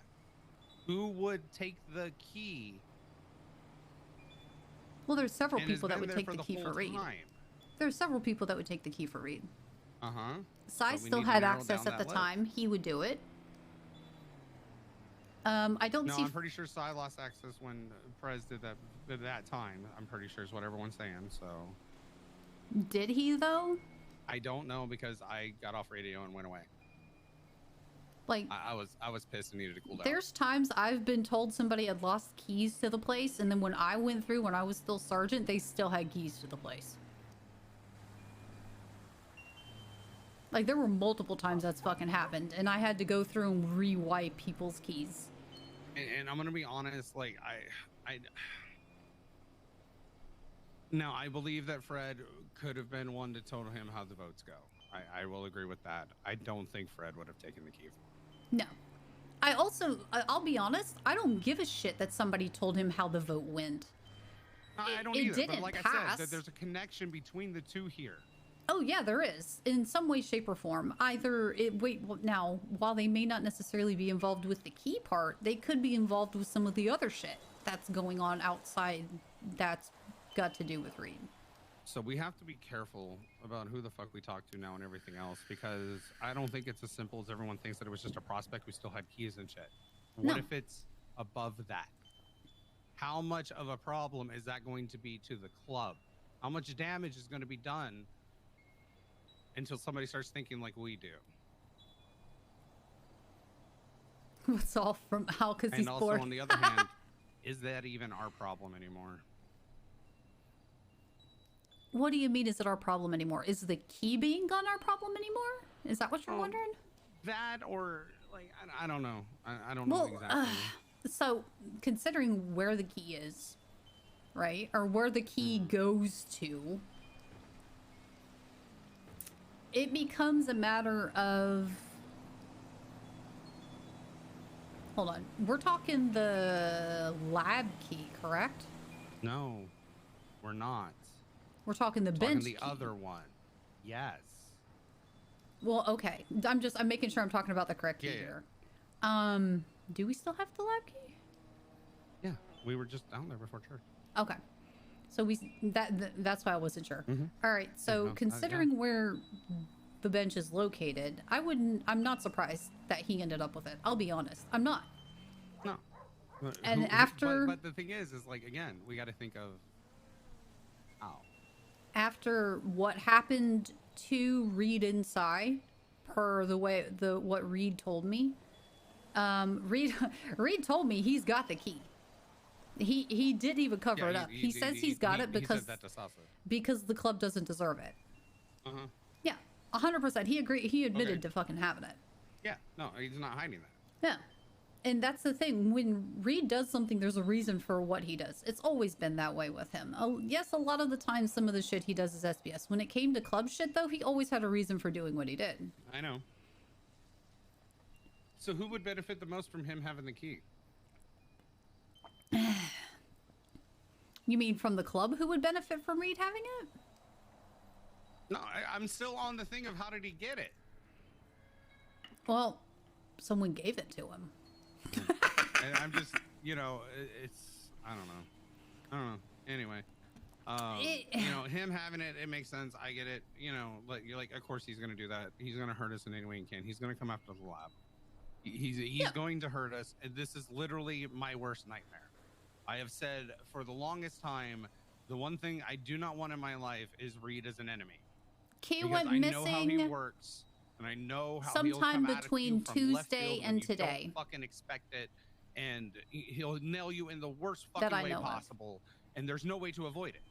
Who would take the key? Well, there's several people that would take the key for Reed. There's several people that would take the key for Reed. Sai still had access at the time. He would do it. I don't see... No, I'm pretty sure Sai lost access when Prez did that at that time. I'm pretty sure is what everyone's saying, so... Did he, though? I don't know because I got off radio and went away. Like... I was pissed and needed to cool down. There's times I've been told somebody had lost keys to the place, and then when I went through, when I was still sergeant, they still had keys to the place. Like, there were multiple times that's fucking happened, and I had to go through and re-wipe people's keys. And I'm gonna be honest, like, Now, I believe that Fred could have been one to tell him how the votes go. I will agree with that. I don't think Fred would have taken the key. No. I'll be honest, I don't give a shit that somebody told him how the vote went. I don't it either. didn't But like I pass. said, that there's a connection between the two here. Oh yeah, there is in some way, shape, or form. Either now, while they may not necessarily be involved with the key part, they could be involved with some of the other shit that's going on outside. That's got to do with Reed. So we have to be careful about who the fuck we talk to now and everything else, because I don't think it's as simple as everyone thinks that it was just a prospect who still had keys and shit. What if it's above that? How much of a problem is that going to be to the club? How much damage is going to be done until somebody starts thinking like we do? What's all from how? Because he's And also, bored. on the other hand, is that even our problem anymore? What do you mean? Is it our problem anymore? Is the key being gone our problem anymore? Is that what you're wondering? That or like I don't know. I don't know exactly. So considering where the key is, right, or where the key goes to, it becomes a matter of. Hold on, we're talking the lab key, correct? No, we're not. We're talking the Talking bench the key. other one. Yes. Well, okay. I'm making sure I'm talking about the correct key here. Do we still have the lab key? Yeah, we were just down there before church. Okay. So that's why I wasn't sure. Mhm. All right. So considering where the bench is located, I'm not surprised that he ended up with it. I'll be honest. I'm not. No. And but the thing is like, again, we got to think of how. After what happened to Reed and Sai, per what Reed told me, Reed told me he's got the key. He didn't even cover it up. He says he's got it because he said that to Sasa. Because the club doesn't deserve it. Uh-huh. Yeah, 100%. He agreed. He admitted to fucking having it. Yeah, no, he's not hiding that. Yeah. And that's the thing. When Reed does something, there's a reason for what he does. It's always been that way with him. Yes, a lot of the time, some of the shit he does is SBS. When it came to club shit, though, he always had a reason for doing what he did. I know. So who would benefit the most from him having the key? You mean from the club who would benefit from Reed having it? No, I'm still on the thing of how did he get it? Well, someone gave it to him. And I'm just, it's, I don't know. Anyway, him having it, it makes sense. I get it. Like, of course he's going to do that. He's going to hurt us in any way he can. He's going to come after the lab. He's going to hurt us. And this is literally my worst nightmare. I have said for the longest time, the one thing I do not want in my life is Reed as an enemy. Key because went I missing. know how he works. And I know how sometime he'll come between at you from left Tuesday field when and you today. Don't fucking expect it, and he'll nail you in the worst fucking way possible. And there's no way to avoid it.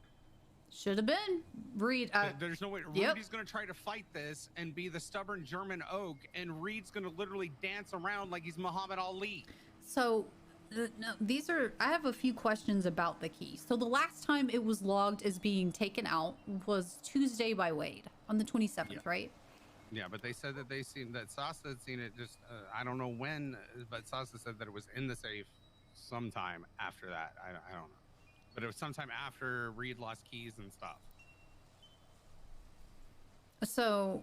Should have been Reed. There's no way. Yep. Rudy's gonna try to fight this and be the stubborn German oak, and Reed's gonna literally dance around like he's Muhammad Ali. So, no, I have a few questions about the key. So the last time it was logged as being taken out was Tuesday by Wade on the 27th, right? Yeah, but they said that Sasa had seen it just, I don't know when, but Sasa said that it was in the safe sometime after that. I don't know. But it was sometime after Reed lost keys and stuff. So,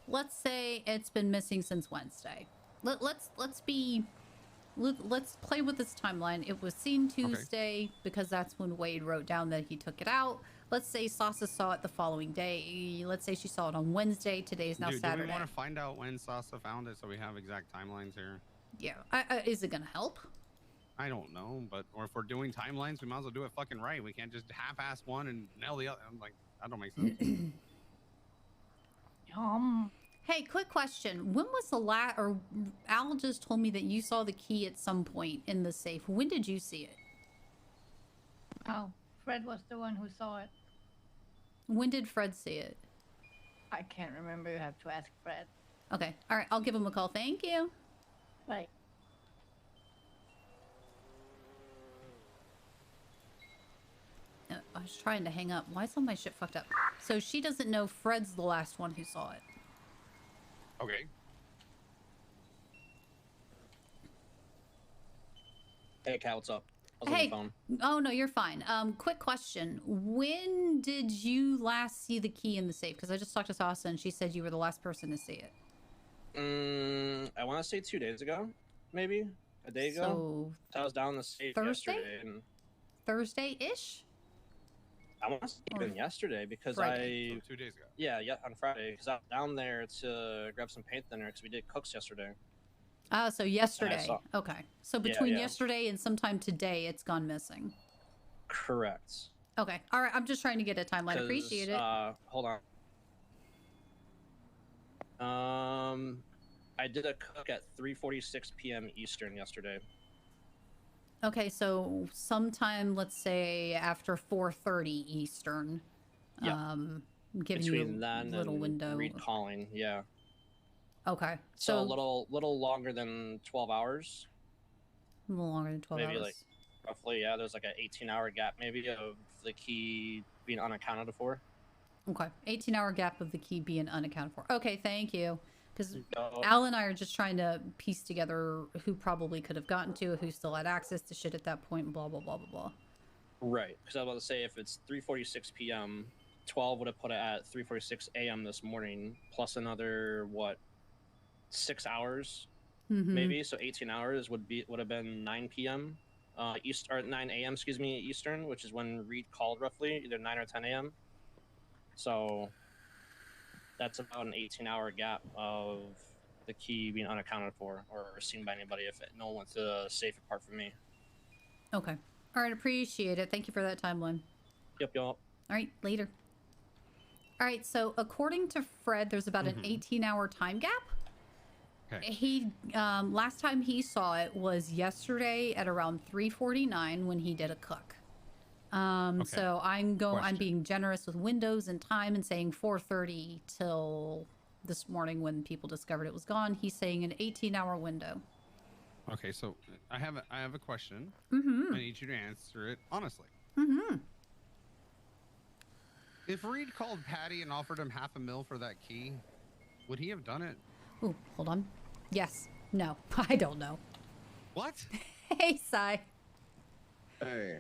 let's say it's been missing since Wednesday. Let's play with this timeline. It was seen Tuesday because that's when Wade wrote down that he took it out. Let's say Sasa saw it the following day. Let's say she saw it on Wednesday. Today is now Saturday. Do we want to find out when Sasa found it so we have exact timelines here? Yeah. Is it going to help? I don't know, but or if we're doing timelines, we might as well do it fucking right. We can't just half-ass one and nail the other. I'm like, that don't make sense. Hey, quick question. When was the last, or Al just told me that you saw the key at some point in the safe. When did you see it? Oh, Fred was the one who saw it. When did Fred see it? I can't remember. You have to ask Fred. Okay. All right. I'll give him a call. Thank you. Bye. I was trying to hang up. Why is all my shit fucked up? So she doesn't know Fred's the last one who saw it. Okay. Hey, Cal, what's up? I was on Hey, the phone. oh no, you're fine. Quick question. When did you last see the key in the safe? Because I just talked to Sasa and she said you were the last person to see it. I want to say 2 days ago, maybe a day ago. So I was down in the safe Thursday? yesterday, and Thursday-ish? I want to say Or even yesterday because Friday. So 2 days ago. yeah, on Friday because I was down there to grab some paint thinner because we did cooks yesterday. Ah, so yesterday. saw- Okay. So Yeah, between yeah. yesterday and sometime today, it's gone missing. Correct. Okay. All right. I'm just trying to get a timeline. 'Cause, Appreciate it. Hold on. I did a cook at 3:46 p.m. Eastern yesterday. Okay, so sometime, let's say after 4:30 Eastern. Yeah. Giving Between you a then little and window. recalling, yeah. Okay. So a little longer than 12 hours. A little longer than 12 maybe hours. like roughly, yeah. There's like an 18-hour gap maybe of the key being unaccounted for. Okay. 18-hour gap of the key being unaccounted for. Okay, thank you. Because No. Al and I are just trying to piece together who probably could have gotten to it, who still had access to shit at that point, blah, blah, blah, blah, blah. Right, because I was about to say if it's 3:46 p.m., 12 would have put it at 3:46 a.m. this morning, plus another 6 hours, maybe. So 18 hours would have been 9 p.m. East or 9 a.m. Excuse me, Eastern, which is when Reed called roughly, either 9 or 10 a.m. So that's about an 18-hour gap of the key being unaccounted for or seen by anybody if no one went to the safe apart from me. Okay. All right, appreciate it. Thank you for that timeline. Yep. All right, later. All right, so according to Fred, there's about an 18-hour time gap. Okay. He last time he saw it was yesterday at around 3:49 when he did a cook. So I'm being generous with windows and time and saying 4:30 till this morning when people discovered it was gone. He's saying an 18-hour window. Okay, so I have a question. Mm-hmm. I need you to answer it honestly. Mm-hmm. If Reed called Patty and offered him $500,000 for that key, would he have done it? Ooh, hold on. Yes. No. I don't know. What? Hey, Sai. Hey,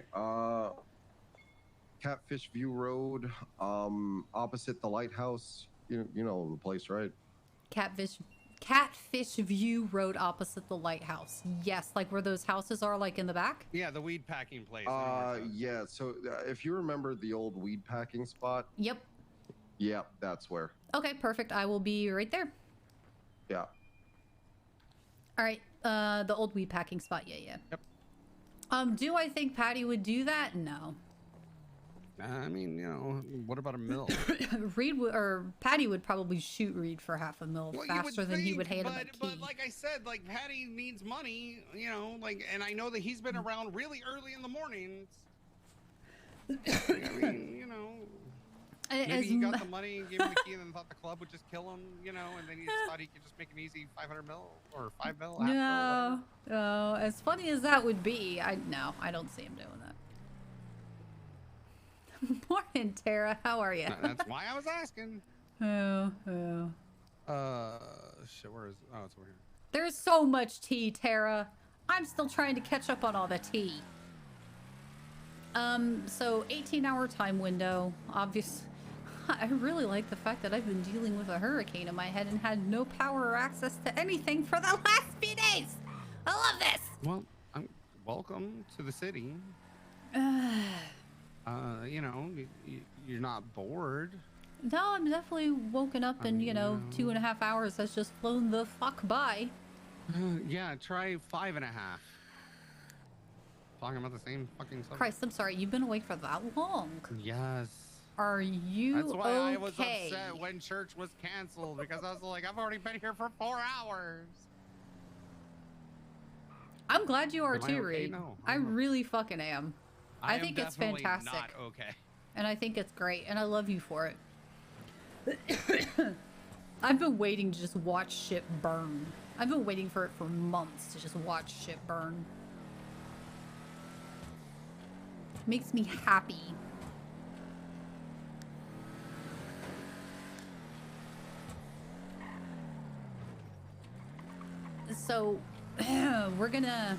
Catfish View Road, opposite the lighthouse. You know the place, right? Catfish View Road opposite the lighthouse. Yes, like where those houses are, like in the back? Yeah, the weed packing place. Yeah. So if you remember the old weed packing spot. Yep. Yep, that's where. Okay, perfect. I will be right there. Yeah. All right. The old weed packing spot. Yeah. Yep. Do I think Patty would do that? No. I mean, what about a mill? Patty would probably shoot Reed for $500,000 faster than he would hand him a key. But like I said, like Patty needs money, and I know that he's been around really early in the mornings. I mean, maybe he got the money and gave him the key and then thought the club would just kill him, and then he just thought he could just make an easy $500,000 or $5,000. No. As funny as that would be, I don't see him doing that. Morning, Tara. How are you? That's why I was asking. Oh. Shit, where is it? Oh, it's over here. There's so much tea, Tara. I'm still trying to catch up on all the tea. So 18-hour time window. Obvious. I really like the fact that I've been dealing with a hurricane in my head and had no power or access to anything for the last few days. I love this. Well, welcome to the city. You're not bored. No, I'm definitely woken up and, 2.5 hours has just flown the fuck by. Yeah, try 5.5. Talking about the same fucking subject. Christ, I'm sorry. You've been awake for that long? Yes. Are you That's why okay? I was upset when church was canceled, because I was like, I've already been here for 4 hours. I'm glad you are Am I too, okay? Reed. No, I really fucking am. I think it's definitely fantastic. Not okay. And I think it's great, and I love you for it. I've been waiting to just watch shit burn. I've been waiting for it for months to just watch shit burn. Makes me happy. So, we're gonna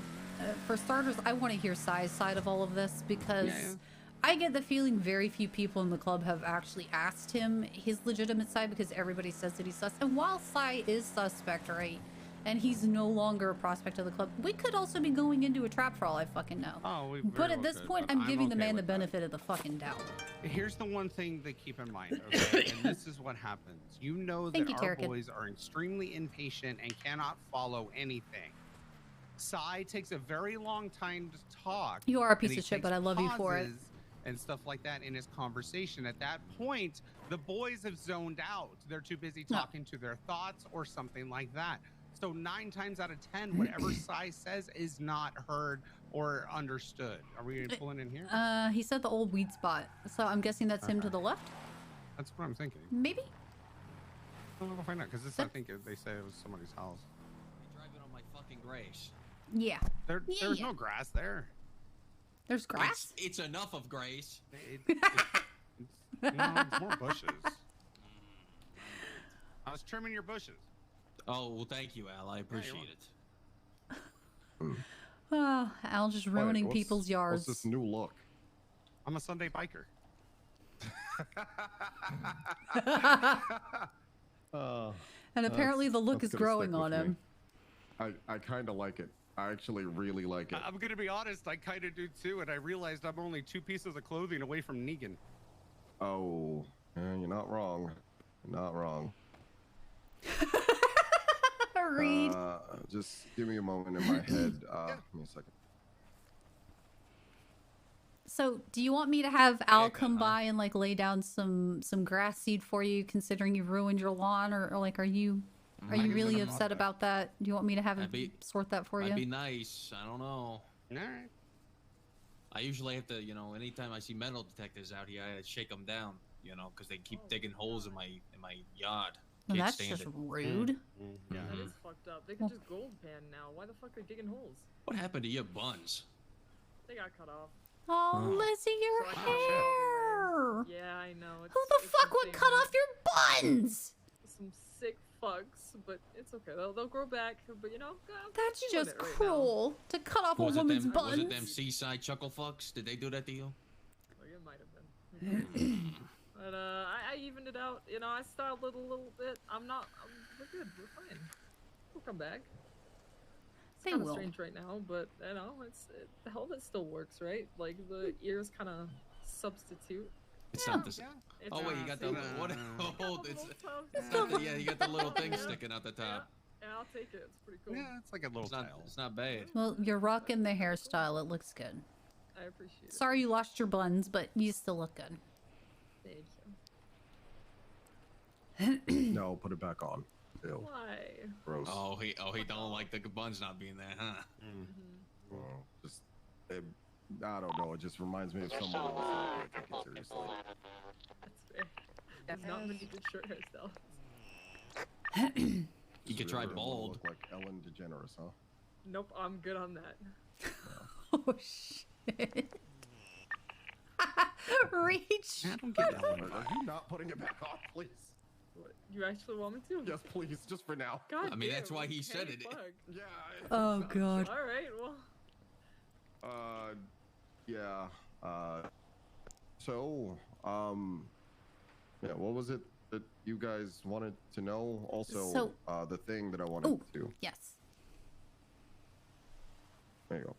for starters, I want to hear Sai's side of all of this because I get the feeling very few people in the club have actually asked him his legitimate side because everybody says that he's sus. And while Sai is suspect, right, and he's no longer a prospect of the club, we could also be going into a trap for all I fucking know. Oh, but at this point, I'm giving the man the benefit of the fucking doubt. Here's the one thing to keep in mind, okay? And this is what happens. You know that our boys are extremely impatient and cannot follow anything. Sai takes a very long time to talk. You are a piece of shit, but I love you for it. And stuff like that in his conversation. At that point, the boys have zoned out. They're too busy talking to their thoughts or something like that. So 9 times out of 10, whatever Sai says is not heard or understood. Are we pulling in here? He said the old weed spot, so I'm guessing that's him to the left. That's what I'm thinking. Maybe. We'll find out because this, I think, they say it was somebody's house. Driving on my fucking grace. Yeah. There's no grass there. There's grass? It's enough of grace. It's more bushes. I was trimming your bushes. Oh, well, thank you, Al. I appreciate it. Oh, Al just ruining people's yards. What's this new look? I'm a Sunday biker. And apparently the look is growing on him. I kind of like it. I actually really like it. I'm gonna be honest, I kind of do too, and I realized I'm only 2 pieces of clothing away from Negan. Oh, you're not wrong. You're not wrong. Reed. Just give me a moment in my head. Give me a second. So, do you want me to have Al come by and like lay down some grass seed for you, considering you've ruined your lawn, or like, are you really upset about that? Do you want me to have him sort that for you? That'd be nice. I don't know. All right. I usually have to, anytime I see metal detectors out here, I shake them down, because they keep digging holes in my yard. Well, that's just rude. Yeah. That is fucked up. They can just gold pan now. Why the fuck are they digging holes? What happened to your buns? They got cut off. Oh, Lizzie, your hair! Yeah, I know. Who the fuck would cut off your buns? Some sick fucks, but it's okay. They'll grow back. But that's just cruel to cut off a woman's buns. Was it them seaside chuckle fucks? Did they do that to you? Oh, it might have been. But I evened it out. I styled it a little bit. We're good. We're fine. We'll come back. It's kind of strange right now, but the helmet still works, right? Like the ears kind of substitute. It's not the same. Oh wait, you got the what? Oh, it's not the, you got the little thing sticking out the top. Yeah, I'll take it. It's pretty cool. Yeah, it's like a little tile. It's not bad. Well, you're rocking the hairstyle. It looks good. I appreciate it. Sorry you lost your buns, but you still look good. Thank you. No, put it back on. Ew. Why? Gross. Oh, he don't like the buns not being there, huh? I don't know. It just reminds me of someone else. I take it seriously. That's fair. There's not many good shirt hairstyles. You could try bald. Look like Ellen DeGeneres, huh? Nope, I'm good on that. Oh shit. Reach. I don't get Ellen. Are you not putting it back on, please? What, you actually want me to? Yes, please, just for now. God I mean, damn, that's why he said it. Yeah. Oh god. All right, well. Yeah. So, yeah. What was it that you guys wanted to know? Also, the thing that I wanted to. Yes. There you go.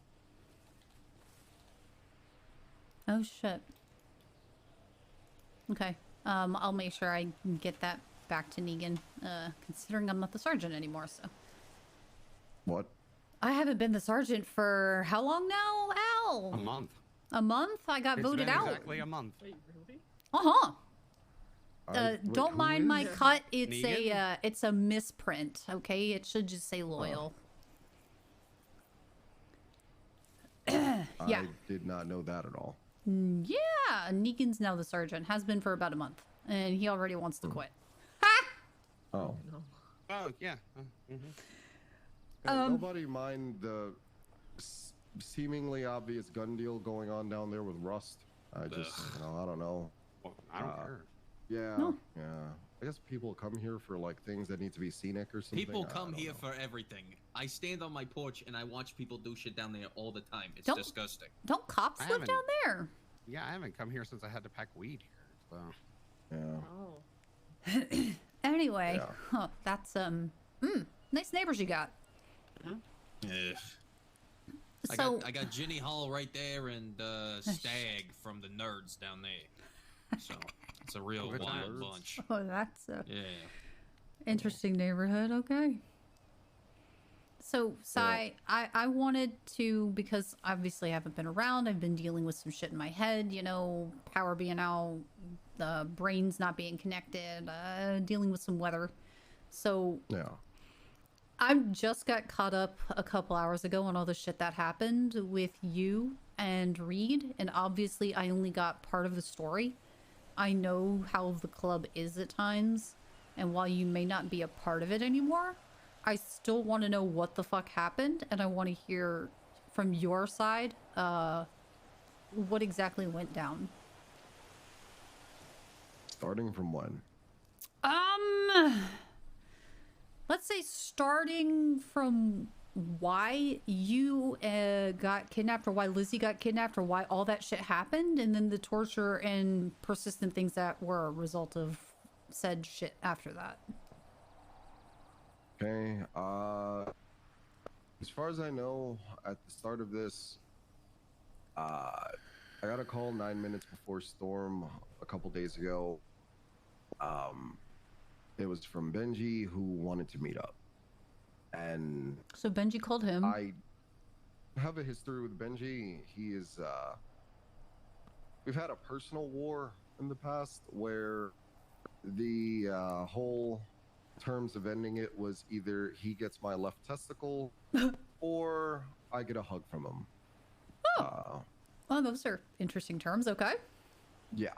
Oh shit. Okay. I'll make sure I get that back to Negan, considering I'm not the sergeant anymore, so. What? I haven't been the sergeant for how long now, Al? A month. A month? I got voted out. Exactly a month. Wait, really? Uh-huh. Don't mind my cut. It's Negan? it's a misprint, okay? It should just say loyal. Yeah. I did not know that at all. Yeah, Negan's now the sergeant. Has been for about a month. And he already wants to quit. Oh. Oh, yeah. Nobody mind the seemingly obvious gun deal going on down there with Rust? I just, I don't know. Well, I don't care. Yeah, No. yeah. I guess people come here for like things that need to be scenic or something. People I come don't here know. for everything. I stand on my porch and I watch people do shit down there all the time. It's Don't- disgusting. Don't cops I live down haven't- there? Yeah, I haven't come here since I had to pack weed here. So. Yeah. Oh. Anyway, that's nice neighbors you got. Ugh. So I got Ginny Hall right there and Stag from the Nerds down there. So it's a real Good wild nerds. bunch. oh, that's a Yeah. interesting neighborhood. Okay. So, Sai, I wanted to, because obviously I haven't been around. I've been dealing with some shit in my head, you know, power being out, the brains not being connected, dealing with some weather. So, Yeah. I just got caught up a couple hours ago on all the shit that happened with you and Reed, and obviously I only got part of the story. I know how the club is at times, and while you may not be a part of it anymore, I still want to know what the fuck happened, and I want to hear from your side what exactly went down. Starting from when? Let's say starting from why you got kidnapped, or why Lizzie got kidnapped, or why all that shit happened, and then the torture and persistent things that were a result of said shit after that. Okay. As far as I know, at the start of this, I got a call 9 minutes before storm a couple days ago. It was from Benji, who wanted to meet up. And So Benji called him. I have a history with Benji. He is, we've had a personal war in the past where the whole terms of ending it was either he gets my left testicle or I get a hug from him. Oh, those are interesting terms. Okay. Yeah.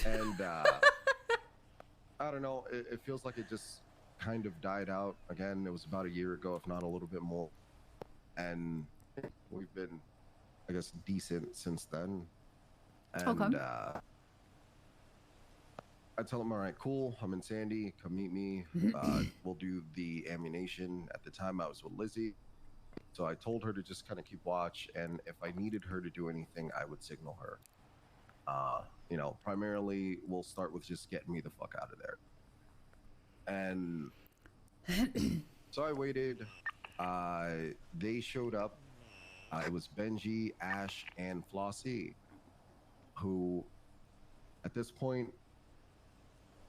And I don't know, it feels like it just kind of died out. Again, it was about a year ago, if not a little bit more. And we've been, I guess, decent since then. And Okay. I tell him, all right, cool, I'm in Sandy, come meet me. We'll do the ammunition. At the time, I was with Lizzie. So I told her to just kind of keep watch, and if I needed her to do anything, I would signal her. You know, primarily, we'll start with just getting me the fuck out of there. And so I waited. They showed up. It was Benji, Ash, and Flossie, who, at this point,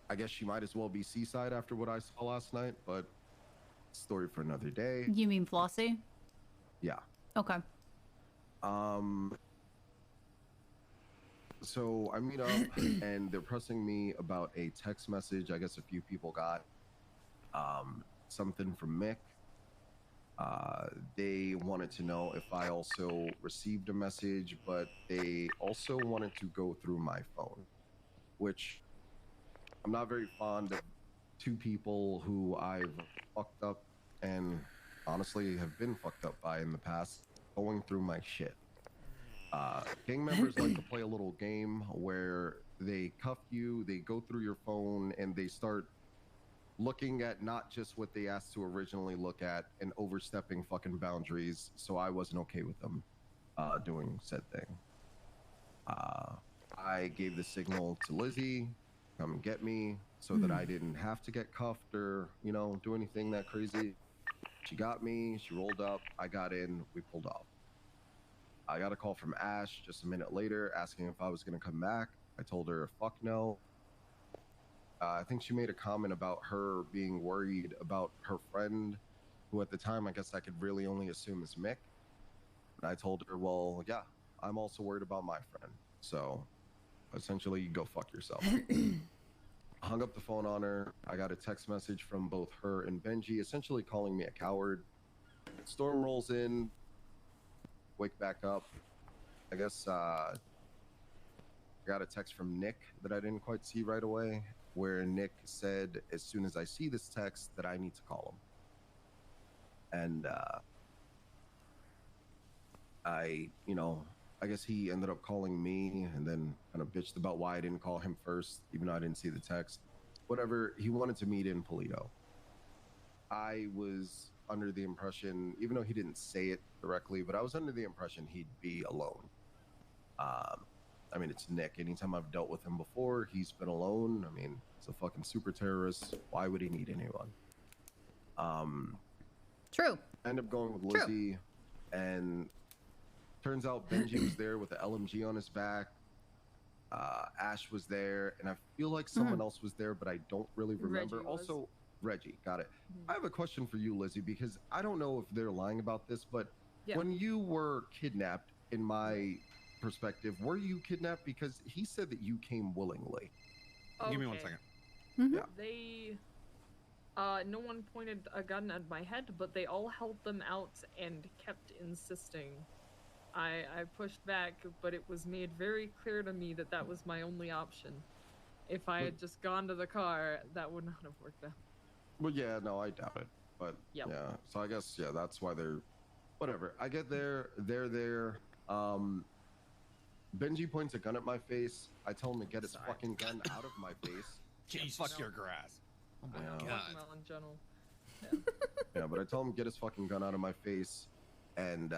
I guess she might as well be Seaside after what I saw last night, but story for another day. You mean Flossie? Yeah. Okay. So I meet up and they're pressing me about a text message. I guess a few people got something from Mick. They wanted to know if I also received a message, but they also wanted to go through my phone, which I'm not very fond of two people who I've fucked up and honestly have been fucked up by in the past going through my shit. Gang members like to play a little game where they cuff you, they go through your phone, and they start looking at not just what they asked to originally look at and overstepping fucking boundaries. So I wasn't okay with them doing said thing. I gave the signal to Lizzie, come get me, so that I didn't have to get cuffed or, you know, do anything that crazy. She got me, she rolled up, I got in, we pulled off. I got a call from Ash just a minute later asking if I was going to come back. I told her, fuck no. I think she made a comment about her being worried about her friend, who at the time I guess I could really only assume is Mick. And I told her, well, yeah, I'm also worried about my friend. So essentially, go fuck yourself. Hung up the phone on her. I got a text message from both her and Benji, essentially calling me a coward. Storm rolls in. Wake back up. I guess I got a text from Nick that I didn't quite see right away, where Nick said, as soon as I see this text, that I need to call him. And I, you know, I guess he ended up calling me and then kind of bitched about why I didn't call him first, even though I didn't see the text. Whatever, he wanted to meet in Polito. I was under the impression, even though he didn't say it directly, but I was under the impression he'd be alone. I mean, it's Nick. Anytime I've dealt with him before, he's been alone. I mean, he's a fucking super terrorist. Why would he need anyone? True. I ended up going with Lizzie, and turns out Benji was there with the LMG on his back. Ash was there, and I feel like someone else was there, but I don't really remember. Reggie was. Also, Reggie, got it. I have a question for you, Lizzie, because I don't know if they're lying about this, but when you were kidnapped, in my perspective, were you kidnapped? Because he said that you came willingly. Give me 1 second. Yeah. They, no one pointed a gun at my head, but they all held them out and kept insisting. I pushed back, but it was made very clear to me that that was my only option. If I had just gone to the car, that would not have worked out. Well, yeah, no, I doubt it. But yeah, so I guess that's why they're whatever. I get there, they're there. Benji points a gun at my face. I tell him to get his fucking gun out of my face. Jesus. Fuck your grass. Oh my god. Watermelon general. Yeah, but I tell him to get his fucking gun out of my face, and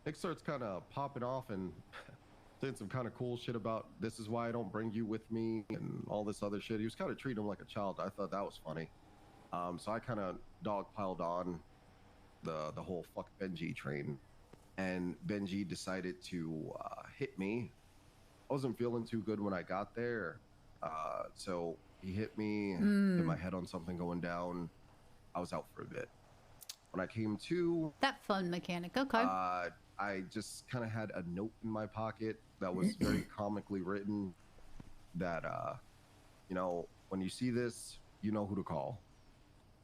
Nick starts kind of popping off and saying some kind of cool shit about this is why I don't bring you with me and all this other shit. He was kind of treating him like a child. I thought that was funny. So I kind of dogpiled on the whole fuck Benji train, and Benji decided to hit me. I wasn't feeling too good when I got there, so he hit me, hit my head on something going down. I was out for a bit. When I came to, that fun mechanic, okay. I just kind of had a note in my pocket that was very comically written that, you know, when you see this, you know who to call.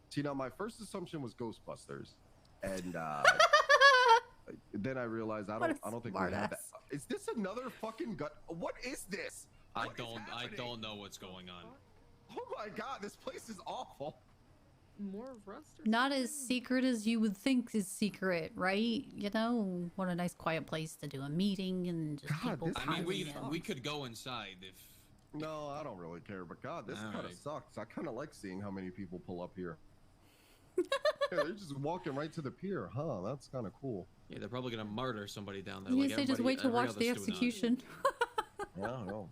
See, now my first assumption was Ghostbusters, and then I realized I don't think we had that. Is this another fucking gut? What is this? I don't know what's going on. Oh my god, this place is awful. More rust? Not as secret as you would think is secret, right? You know, what a nice quiet place to do a meeting and just people. I mean, we could go inside if. No, I don't really care. But God, this kind of sucks. I kind of like seeing how many people pull up here. Yeah, they're just walking right to the pier, huh? That's kind of cool. Yeah, they're probably gonna murder somebody down there. Yes, they just wait to watch the execution. Yeah, I know.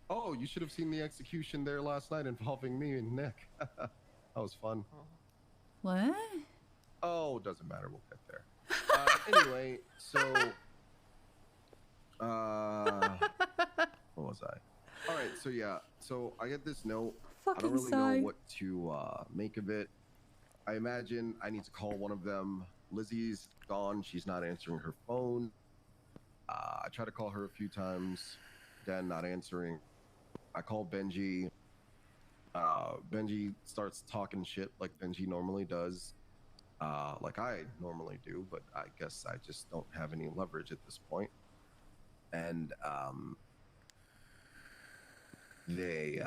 Oh, you should have seen the execution there last night involving me and Nick. That was fun. What? Oh, doesn't matter. We'll get there. Anyway, so what was I? All right, so yeah, so I get this note. I don't really know what to make of it. I imagine I need to call one of them. Lizzie's gone. She's not answering her phone. I try to call her a few times. Again, not answering. I call Benji. Benji starts talking shit like Benji normally does. Like I normally do, but I guess I just don't have any leverage at this point. And they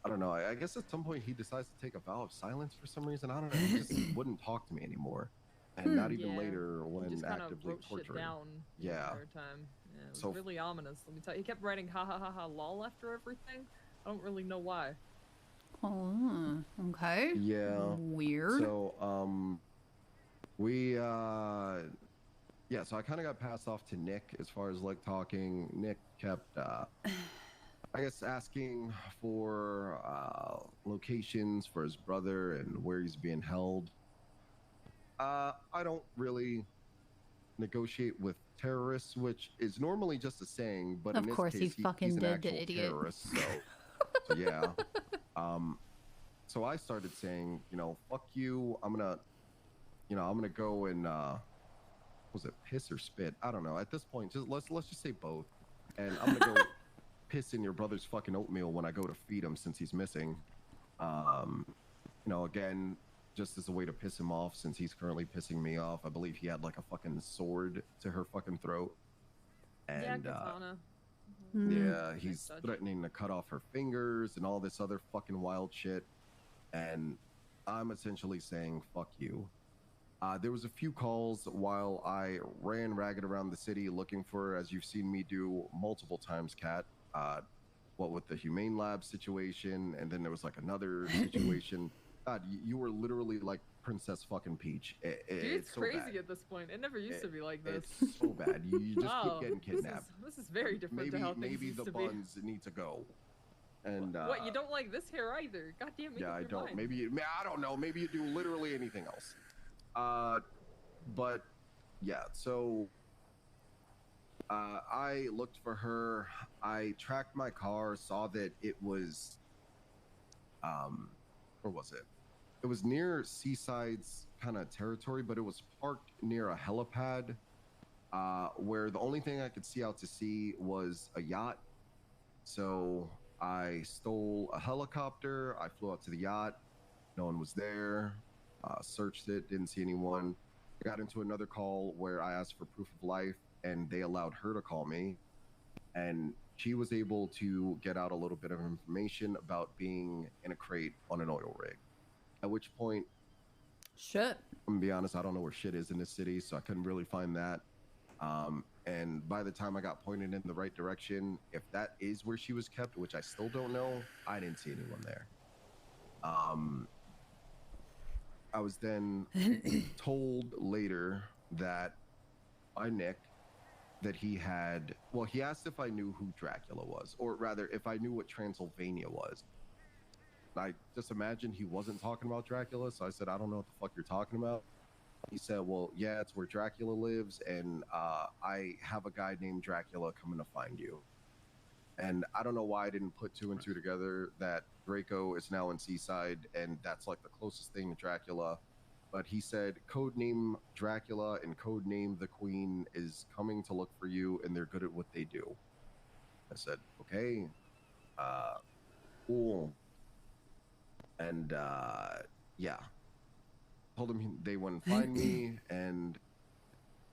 I don't know. I guess at some point he decides to take a vow of silence for some reason. I don't know. He just wouldn't talk to me anymore, and not even later when just actively wrote torturing. shit down the entire time. Yeah, it was really ominous. Let me tell you. He kept writing "ha ha ha ha" lol after everything. I don't really know why. Oh, okay. Yeah. Weird. So yeah. So I kind of got passed off to Nick as far as like talking. Nick kept I guess asking for locations for his brother and where he's being held. I don't really negotiate with terrorists, which is normally just a saying, but of in this course case, he fucking he's an did, actual the idiot. terrorist. So yeah. So I started saying, you know, fuck you. I'm gonna go and was it piss or spit? I don't know. At this point, just let's just say both. And I'm gonna go piss in your brother's fucking oatmeal when I go to feed him since he's missing. You know, again, just as a way to piss him off since he's currently pissing me off. I believe he had like a fucking sword to her fucking throat. And katana. yeah, he's threatening to cut off her fingers and all this other fucking wild shit. And I'm essentially saying, fuck you. There was a few calls while I ran ragged around the city looking for, as you've seen me do multiple times, Kat. What with the Humane Lab situation, and then there was like another situation. God, you were literally like Princess fucking Peach. Dude, it's so crazy bad. at this point. It never used to be like this. It's so bad. You just Wow, keep getting kidnapped. This is very different Maybe to how things maybe used the to be. buns need to go. And What, you don't like this hair either? God damn it. yeah, I don't. Maybe I don't know. Maybe you do literally anything else. But yeah. So I looked for her. I tracked my car. Saw that it was where was it? It was near Seaside's kind of territory, but it was parked near a helipad. Where the only thing I could see out to sea was a yacht. So I stole a helicopter. I flew out to the yacht. No one was there. Searched it. Didn't see anyone. I got into another call where I asked for proof of life, and they allowed her to call me. And she was able to get out a little bit of information about being in a crate on an oil rig. At which point, shit. I'm gonna be honest, I don't know where shit is in this city, so I couldn't really find that. And by the time I got pointed in the right direction, if that is where she was kept, which I still don't know, I didn't see anyone there. I was then told later that by Nick that he had, well, he asked if I knew who Dracula was, or rather, if I knew what Transylvania was. I just imagined he wasn't talking about Dracula, so I said, I don't know what the fuck you're talking about. He said, well, yeah, it's where Dracula lives, and I have a guy named Dracula coming to find you. And I don't know why I didn't put two and two together that Draco is now in Seaside, and that's like the closest thing to Dracula. But he said, code name Dracula and code name the Queen is coming to look for you, and they're good at what they do. I said, okay, cool. And yeah. Told him they wouldn't find me, and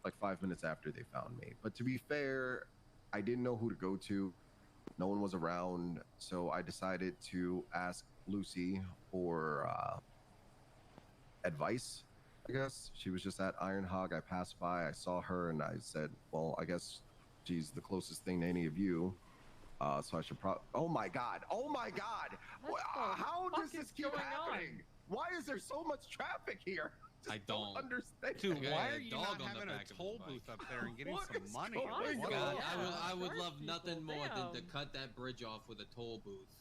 like 5 minutes after they found me. But to be fair, I didn't know who to go to. No one was around, so I decided to ask Lucy for advice, I guess. She was just at Iron Hog. I passed by, I saw her, and I said, well, I guess she's the closest thing to any of you. So I should probably... Oh my God! Oh my God! How does this keep happening? Why is there so much traffic here? I don't understand. Dude, Guy why had are a you dog not on the having back a of toll his booth bike. up there and getting What some is money? going Oh my on? God, Yeah, I would charge love nothing people, more than to damn. cut that bridge off with a toll booth.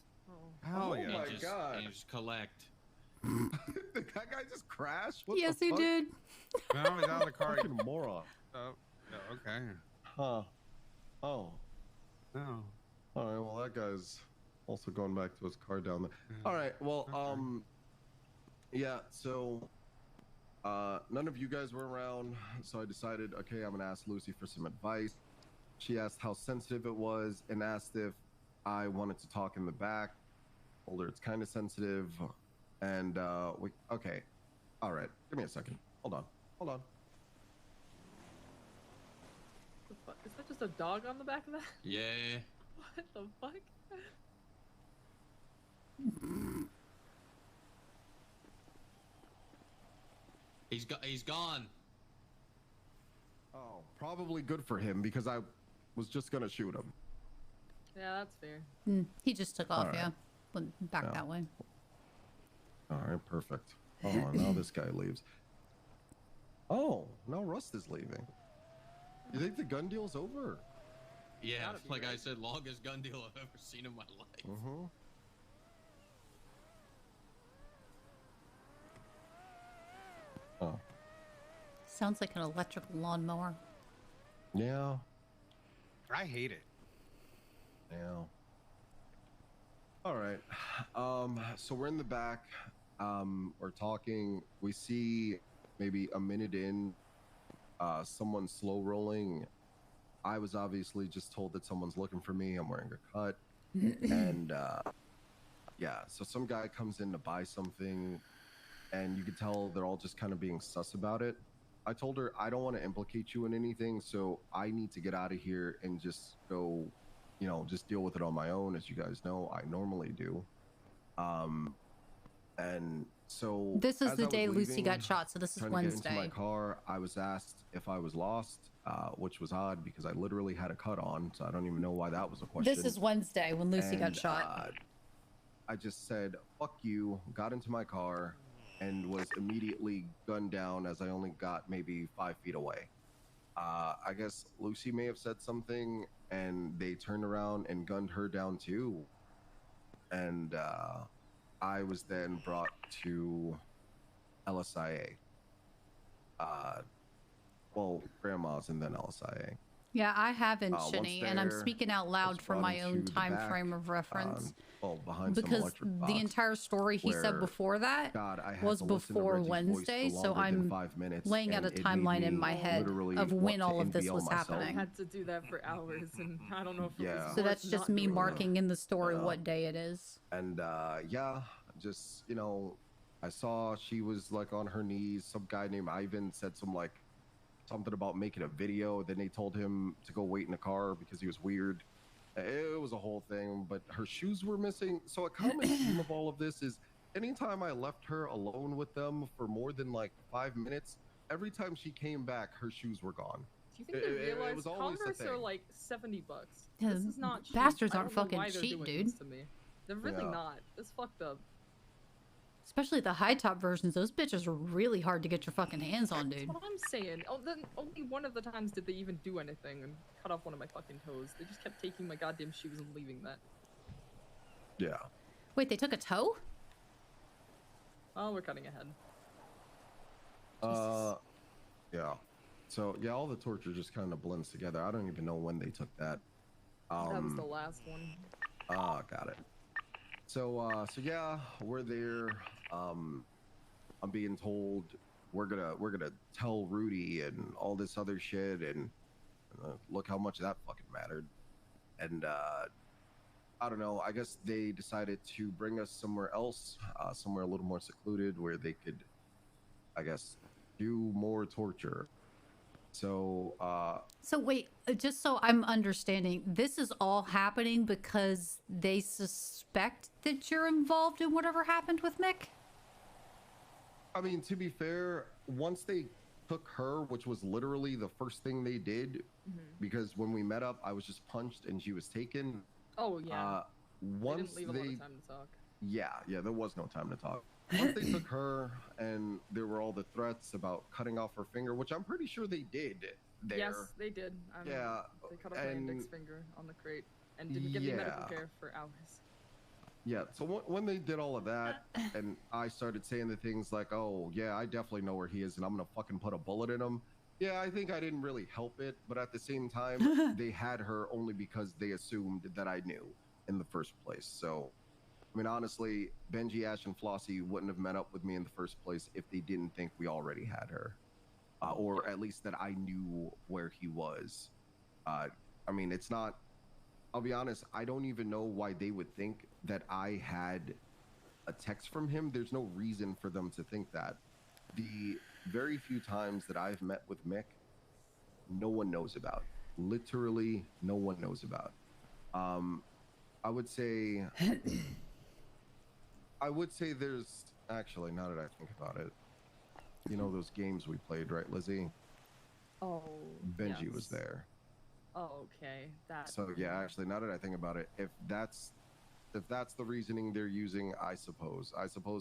Hell Oh yeah. my and God. And just collect. That guy just crashed? What Yes, the he fuck? did. No, he's out of the car. Fucking moron. Oh, okay. Huh. Oh. No. All right, well, that guy's also going back to his car down there. All right, well, yeah, so none of you guys were around, so I decided, okay, I'm gonna ask Lucy for some advice. She asked how sensitive it was and asked if I wanted to talk in the back. Told her it's kind of sensitive, and okay, all right, give me a second. Hold on. Is that just a dog on the back of that? Yeah. What the fuck? He's gone. Oh, probably good for him because I was just gonna shoot him. Yeah, that's fair. He just took off, All right. yeah. Went back Yeah. that way. All right, perfect. Oh, now this guy leaves. Oh, now Rust is leaving. You think the gun deal's over? Yeah, like I said, longest gun deal I've ever seen in my life. Mm-hmm. Oh. Sounds like an electric lawnmower. Yeah. I hate it. Yeah. All right. So we're in the back. We're talking. We see maybe a minute in, someone slow rolling. I was obviously just told that someone's looking for me. I'm wearing a cut. And yeah, so some guy comes in to buy something, and you can tell they're all just kind of being sus about it. I told her I don't want to implicate you in anything, so I need to get out of here and just go, you know, just deal with it on my own. As you guys know, I normally do. And So This is as the I was day Lucy leaving, got shot, so this is trying to get into Wednesday. my car, I was asked if I was lost, which was odd because I literally had a cut on, so I don't even know why that was a question. This is Wednesday when Lucy got And, shot. I just said, fuck you, got into my car, and was immediately gunned down as I only got maybe 5 feet away. I guess Lucy may have said something, and they turned around and gunned her down too. And I was then brought to LSIA. Well, grandma's and then LSIA. Yeah, I haven't, Once Shinny, and I'm there, speaking out I was loud for brought my into own the time back, frame of reference. Well, behind some Because electric the box, entire story he said where, before that God, I had was to listen to before Reggie's voice for Wednesday, so longer than I'm 5 minutes, laying out a and it made timeline in me my head literally of want when to all of this NBL was myself. I happening. had to do that for hours, and I don't know if it Yeah. was So that's worth just not me doing marking it. in the story what day it is. And yeah, just, you know, I saw she was like on her knees. Some guy named Ivan said something about making a video. Then they told him to go wait in the car because he was weird. It was a whole thing, but her shoes were missing. So a common theme of all of this is anytime I left her alone with them for more than like 5 minutes, every time she came back, her shoes were gone. Do you think they It realize was always a Converse are thing. like $70? Yeah, This is not cheap. bastards I aren't don't know fucking why they're cheap, doing dude. this to me. They're really Yeah. not. It's fucked up. Especially the high top versions, those bitches are really hard to get your fucking hands on, dude. That's what I'm saying. Oh, then only one of the times did they even do anything and cut off one of my fucking toes. They just kept taking my goddamn shoes and leaving that. Yeah. Wait, they took a toe? Oh, we're cutting ahead. Yeah. So yeah, all the torture just kind of blends together. I don't even know when they took that. That was the last one. Got it. So yeah, we're there. I'm being told we're gonna tell Rudy and all this other shit, and look how much that fucking mattered. And I don't know. I guess they decided to bring us somewhere else, somewhere a little more secluded, where they could, I guess, do more torture. So So wait, just so I'm understanding, this is all happening because they suspect that you're involved in whatever happened with Mick? I mean, to be fair, once they took her, which was literally the first thing they did, because when we met up, I was just punched and she was taken. Oh yeah. Once they didn't leave a lot of time to talk. Yeah, there was no time to talk. Once they took her, and there were all the threats about cutting off her finger, which I'm pretty sure they did there. Yes, they did. Yeah, They cut off my index and- finger on the crate and didn't give me medical Yeah. care for hours. Yeah, so when they did all of that, and I started saying the things like, oh, yeah, I definitely know where he is, and I'm gonna fucking put a bullet in him. Yeah, I think I didn't really help it, but at the same time, they had her only because they assumed that I knew in the first place. So, I mean, honestly, Benji, Ash, and Flossie wouldn't have met up with me in the first place if they didn't think we already had her. Or at least that I knew where he was. I mean, it's not... I'll be honest, I don't even know why they would think that I had a text from him. There's no reason for them to think that. The very few times that I've met with Mick, no one knows about. Literally, no one knows about. I would say there's... Actually, now that I think about it, you know those games we played, right, Lizzie? Oh, Benji was yes. there. Oh, okay. That. So yeah, actually, now that I think about it, if that's the reasoning they're using, I suppose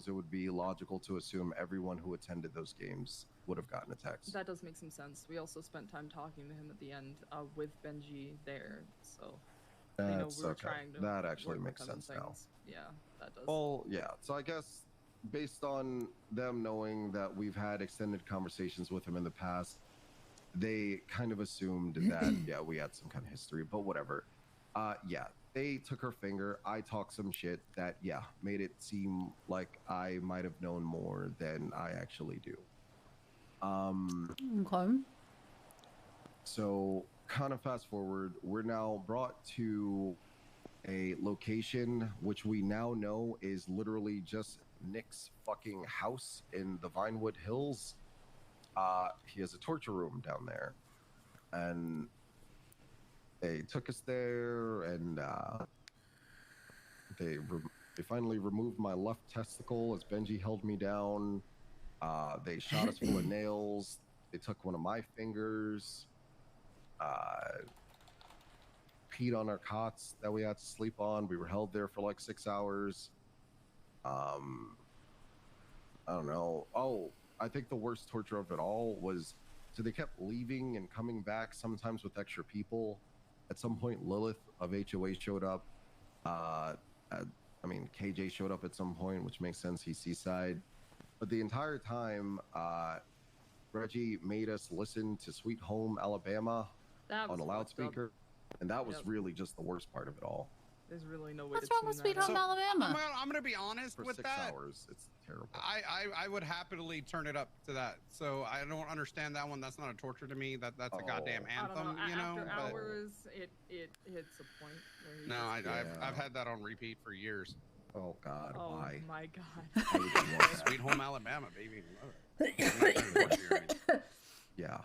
it would be logical to assume everyone who attended those games would have gotten a text. That does make some sense. We also spent time talking to him at the end with Benji there, so I know That's we were okay. trying to. That actually work makes on sense now. things. Yeah, that does. Well, yeah. So I guess based on them knowing that we've had extended conversations with him in the past, they kind of assumed that yeah, we had some kind of history, but whatever. Yeah, they took her finger. I talked some shit that yeah made it seem like I might have known more than I actually do. Okay. So kind of fast forward, we're now brought to a location which we now know is literally just Nick's fucking house in the Vinewood Hills. He has a torture room down there, and they took us there, and They finally removed my left testicle as Benji held me down. They shot us full of nails. They took one of my fingers. Peed on our cots that we had to sleep on. We were held there for like 6 hours. I don't know. Oh, I think the worst torture of it all was, so they kept leaving and coming back, sometimes with extra people. At some point, Lilith of HOA showed up. I mean, KJ showed up at some point, which makes sense. He's Seaside. But the entire time, Reggie made us listen to Sweet Home Alabama on a loudspeaker. And that was really just the worst part of it all. There's really no way What's to wrong tune with Sweet that Home out. Alabama? I'm gonna be honest For with 6 that. hours, it's terrible. I would happily turn it up to that. So I don't understand that one. That's not a torture to me. That's a goddamn anthem, you know. After but- hours, it hits a point where you No, just- I've had that on repeat for years. Oh God, Oh why? my God. Sweet Home Alabama, baby. I'm not trying to torture you or anything. Yeah.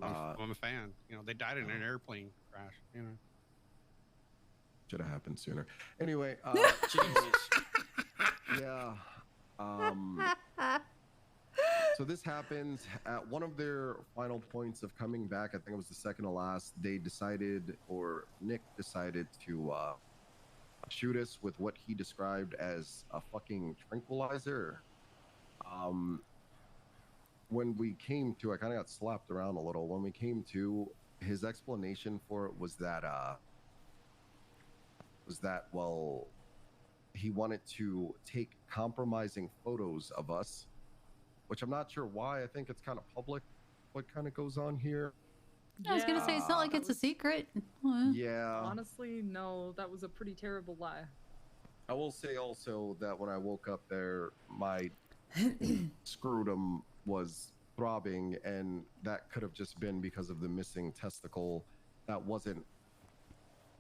I'm a fan. You know, they died in an airplane crash. You know. Should have happened sooner. Anyway, yeah. So this happens at one of their final points of coming back. I think it was the second to last. They decided, or Nick decided to shoot us with what he described as a fucking tranquilizer. When we came to, I kind of got slapped around a little. When we came to, his explanation for it was that well, he wanted to take compromising photos of us, which I'm not sure why. I think it's kind of public what kind of goes on here. I was gonna say it's not like it's a secret. Yeah. Honestly, no, that was a pretty terrible lie. I will say also that when I woke up there, my scrotum was throbbing, and that could have just been because of the missing testicle that wasn't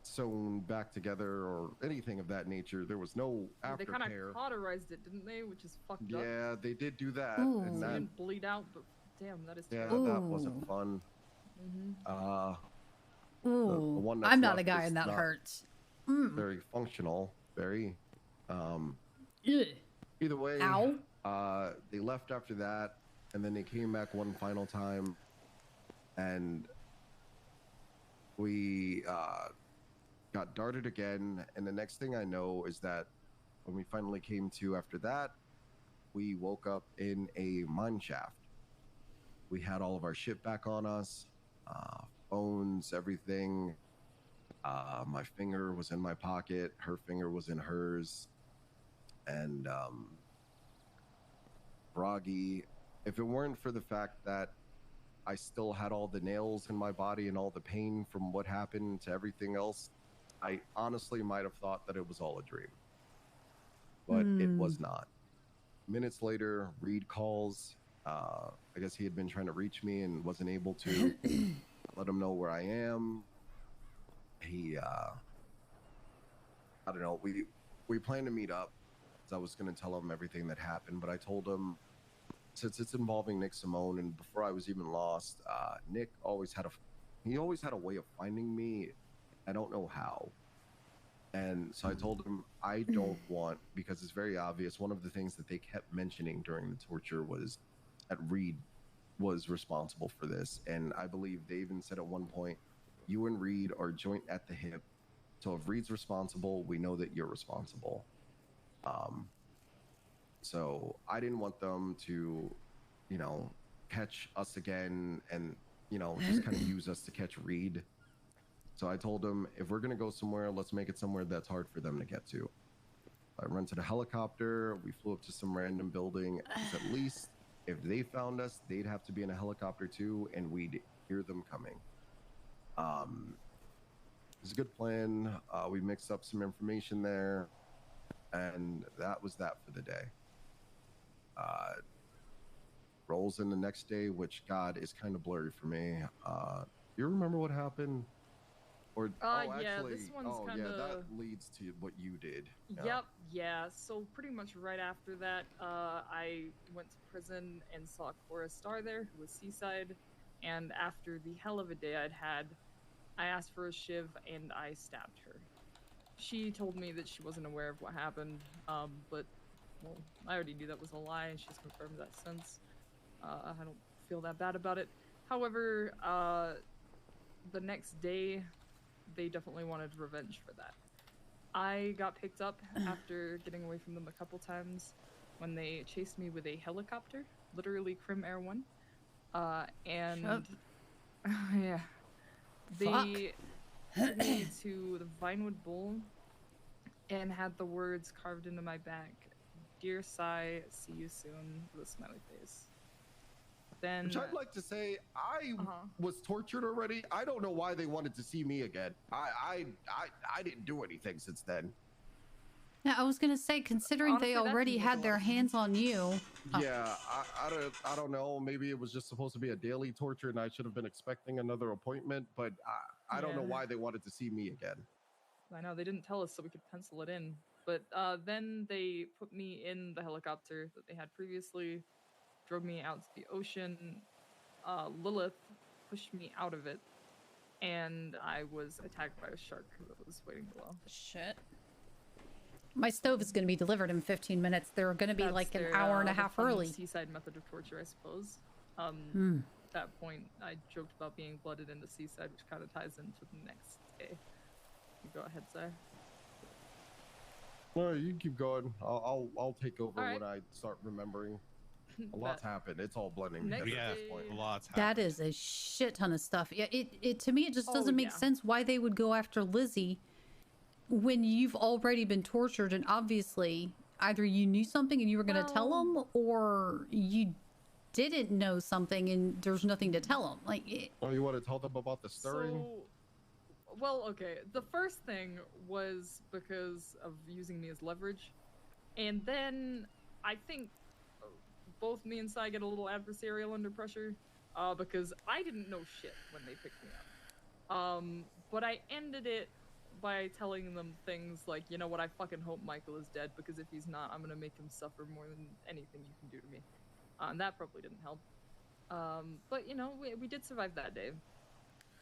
sewn back together or anything of that nature. There was no They kind aftercare. of cauterized it, didn't they? Which is fucked up. Yeah, they did do that. Ooh. And So that, you didn't bleed out, but damn, that is yeah, terrible. that wasn't fun. The Ooh, one that's I'm not a left guy, is and that not hurts. Very functional. Very. Ugh. Either way, Ow. they left after that, and then they came back one final time, and we got darted again. And the next thing I know is that when we finally came to after that, we woke up in a mine shaft. We had all of our shit back on us, phones, everything. My finger was in my pocket, her finger was in hers, and Bragi, if it weren't for the fact that I still had all the nails in my body and all the pain from what happened to everything else, I honestly might have thought that it was all a dream. But it was not. Minutes later, Reed calls. I guess he had been trying to reach me and wasn't able to. Let him know where I am. He, I don't know, we planned to meet up. I was going to tell him everything that happened, but I told him, since it's involving Nick Simone, and before I was even lost, Nick always had a way of finding me. I don't know how. And so I told him I don't want, because it's very obvious, one of the things that they kept mentioning during the torture was that Reed was responsible for this. And I believe they even said at one point, you and Reed are joint at the hip. So if Reed's responsible, we know that you're responsible. So I didn't want them to, you know, catch us again and, you know, just kind of use us to catch Reed. So I told them, if we're going to go somewhere, let's make it somewhere that's hard for them to get to. I rented a helicopter. We flew up to some random building. Because at least if they found us, they'd have to be in a helicopter too, and we'd hear them coming. It was a good plan. We mixed up some information there, and that was that for the day. Rolls in the next day, which, God, is kind of blurry for me. You remember what happened? Or yeah, this one's kind of. Yeah, that leads to what you did. Yep, yeah. So pretty much right after that, I went to prison and saw Cora Star there, who was Seaside. And after the hell of a day I'd had, I asked for a shiv and I stabbed her. she told me that she wasn't aware of what happened, but well, I already knew that was a lie, and she's confirmed that since. I don't feel that bad about it. However, the next day, they definitely wanted revenge for that. I got picked up after getting away from them a couple times when they chased me with a helicopter, literally Crim Air 1. And yeah, they took me to the Vinewood Bowl and had the words carved into my back, "Dear Sai, see you soon," with a smiley face. Then, which I'd like to say, I was tortured already. I don't know why they wanted to see me again. I didn't do anything since then. Yeah, I was gonna say, considering Honestly, they that already didn't make a had lot their of hands on you. Yeah, I don't know. Maybe it was just supposed to be a daily torture, and I should have been expecting another appointment. But I don't know Yeah. why they wanted to see me again. I know, they didn't tell us, so we could pencil it in. But then they put me in the helicopter that they had previously, drove me out to the ocean. Lilith pushed me out of it, and I was attacked by a shark that was waiting below. Shit. My stove is going to be delivered in 15 minutes. They're going to be like an hour and a half early. Seaside method of torture, I suppose. At that point, I joked about being blooded into Seaside, which kind of ties into the next day. You go ahead, sir. Well, you keep going. I'll take over All right. when I start remembering. A lot's happened. It's all blending Next together at day- this point. A lot's happened. That is a shit ton of stuff. Yeah, it to me, it just doesn't make yeah. sense why they would go after Lizzie when you've already been tortured, and obviously either you knew something and you were going to tell them, or you didn't know something and there's nothing to tell them. Like, Oh, you want to tell them about the stirring? So, well, okay. The first thing was because of using me as leverage, and then I think both me and Sai get a little adversarial under pressure, because I didn't know shit when they picked me up. But I ended it by telling them things like, you know what, I fucking hope Michael is dead, because if he's not, I'm gonna make him suffer more than anything you can do to me. And that probably didn't help. But you know, we did survive that day.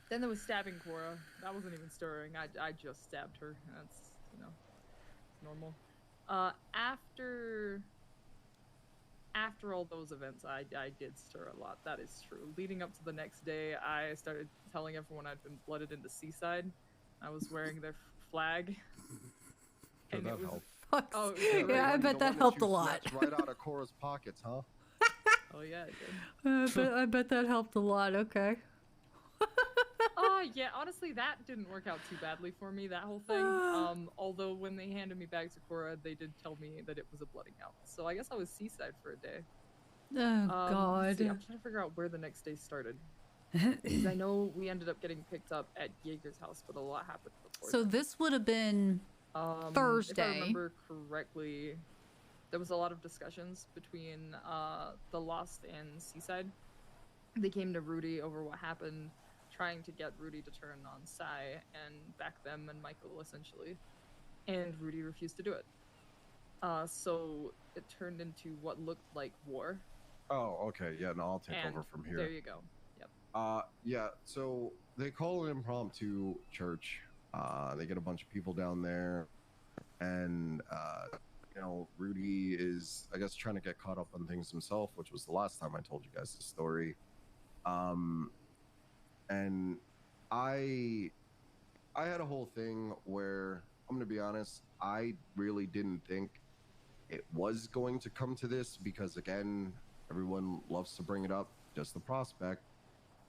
Then there was stabbing Cora. That wasn't even stirring. I just stabbed her. That's, you know, it's normal. After all those events, I did stir a lot. That is true. Leading up to the next day, I started telling everyone I'd been blooded into Seaside. I was wearing their flag. Did that help? Oh, yeah, I bet that helped a lot. Right out of Cora's pockets, huh? Oh yeah, it did. I bet that helped a lot. Okay. Yeah, honestly, that didn't work out too badly for me, that whole thing. Although when they handed me back to Cora, they did tell me that it was a blooding out. So I guess I was Seaside for a day. Oh, God. See, I'm trying to figure out where the next day started. Because I know we ended up getting picked up at Jaeger's house, but a lot happened before So that. this would have been Thursday. If I remember correctly, there was a lot of discussions between the Lost and Seaside. They came to Rudy over what happened, trying to get Rudy to turn on Sai and back them and Michael, essentially. And Rudy refused to do it. So it turned into what looked like war. Oh, okay. Yeah, no, I'll take And over from here. there you go. Yep. Yeah, so they call an impromptu church. They get a bunch of people down there, and you know, Rudy is, I guess, trying to get caught up on things himself, which was the last time I told you guys the story. And I had a whole thing where, I'm gonna be honest, I really didn't think it was going to come to this, because again, everyone loves to bring it up, just the prospect.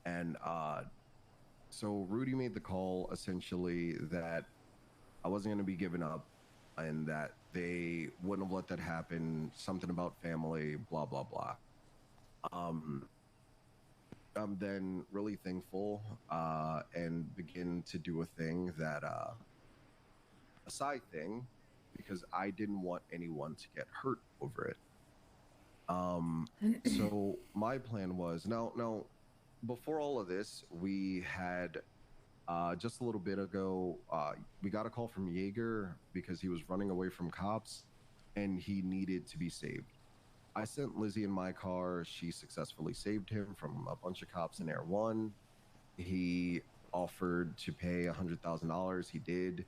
And so Rudy made the call essentially that I wasn't going to be given up, and that they wouldn't have let that happen, something about family, blah blah blah. I'm then really thankful and begin to do a thing that a side thing, because I didn't want anyone to get hurt over it. So my plan was, now before all of this, we had just a little bit ago, we got a call from Jaeger because he was running away from cops and he needed to be saved. I sent Lizzie in my car. She successfully saved him from a bunch of cops in Air 1. He offered to pay $100,000. He did.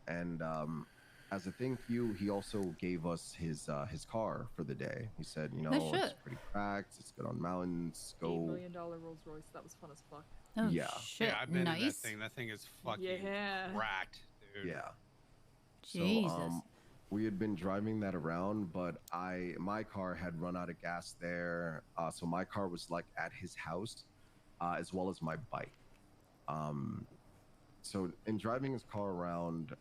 And as a thank you, he also gave us his car for the day. He said, you know, No it's shit. pretty cracked. It's good on mountains. $8 Go. million Rolls Royce. That was fun as fuck. Oh Yeah. shit! Yeah, I've been in that Nice. thing. That thing is fucking Yeah. cracked, dude. Yeah. Jesus. So we had been driving that around, but my car had run out of gas there. So my car was like at his house, as well as my bike. So in driving his car around,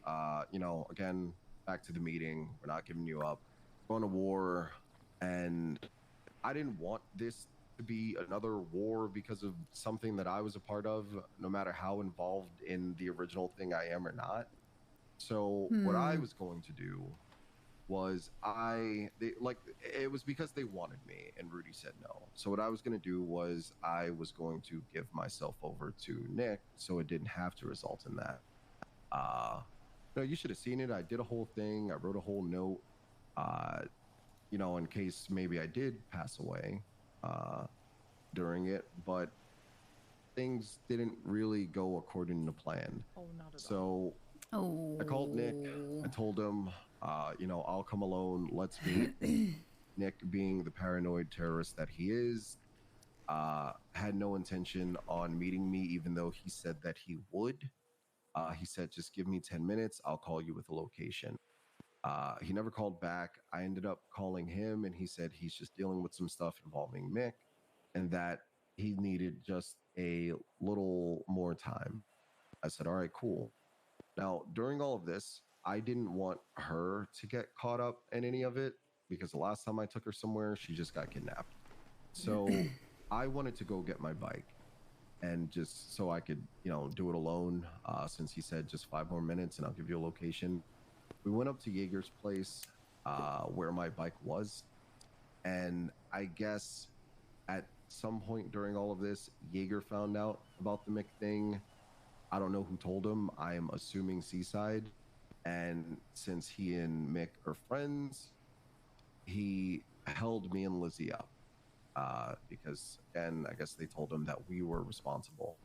you know, again, back to the meeting, we're not giving you up, going to war, and I didn't want this to be another war because of something that I was a part of, no matter how involved in the original thing I am or not. So what I was going to do was it was because they wanted me and Rudy said no. So what I was going to do was I was going to give myself over to Nick so it didn't have to result in that. No, you should have seen it. I did a whole thing. I wrote a whole note, you know, in case maybe I did pass away during it, but things didn't really go according to plan. Oh, not at all. So I called Nick. I told him, you know, I'll come alone. Let's meet. Nick, being the paranoid terrorist that he is, had no intention on meeting me, even though he said that he would. He said, just give me 10 minutes. I'll call you with a location. He never called back. I ended up calling him, and he said he's just dealing with some stuff involving Mick and that he needed just a little more time. I said, all right, cool. Now, during all of this, I didn't want her to get caught up in any of it because the last time I took her somewhere, she just got kidnapped. So I wanted to go get my bike and just so I could, you know, do it alone, since he said just 5 more minutes and I'll give you a location. We went up to Jaeger's place, where my bike was. And I guess at some point during all of this, Jaeger found out about the Mick thing. I don't know who told him. I am assuming Seaside. And since he and Mick are friends, he held me and Lizzie up. Because, again, I guess they told him that we were responsible.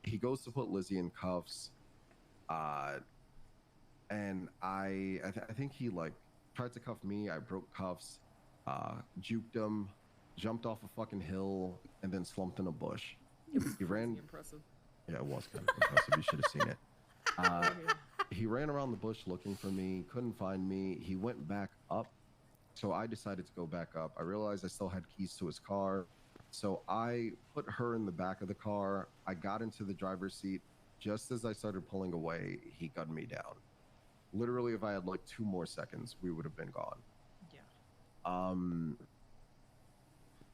He goes to put Lizzie in cuffs. And I think he, like, tried to cuff me. I broke cuffs, juked him, jumped off a fucking hill, and then slumped in a bush. He ran. Impressive. Yeah, it was kind of impressive. You should have seen it. He ran around the bush looking for me, couldn't find me. He went back up, so I decided to go back up. I realized I still had keys to his car, so I put her in the back of the car. I got into the driver's seat. Just as I started pulling away, he gunned me down. Literally, if I had like 2 more seconds, we would have been gone. Yeah.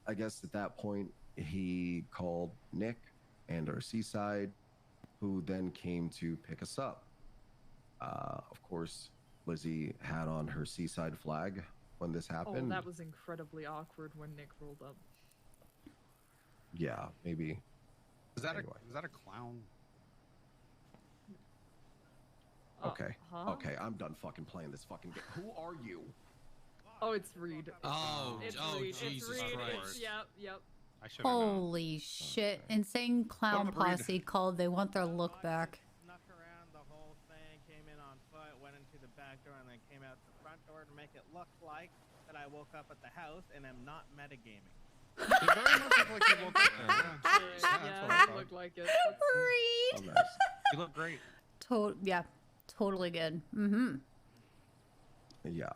I guess at that point, he called Nick and our Seaside, who then came to pick us up. Of course, Lizzie had on her Seaside flag when this happened. Oh, that was incredibly awkward when Nick rolled up. Yeah, maybe. Is that a clown? Okay. Huh? Okay, I'm done fucking playing this fucking game. Who are you? Oh, it's Reed. Oh, It's oh, Reed. Jesus it's Reed. Christ. Yep. I should have known. Holy shit! Insane clown What about posse called. They want their look back. Snuck around the whole thing, came in on foot, went into the back door, and then came out the front door to make it look like that I woke up at the house and am not metagaming. It very much looked like you woke up there. Yeah, it looked like it. Reed. Oh, nice. You look great. Yeah, totally good. Mm-hmm. Yeah.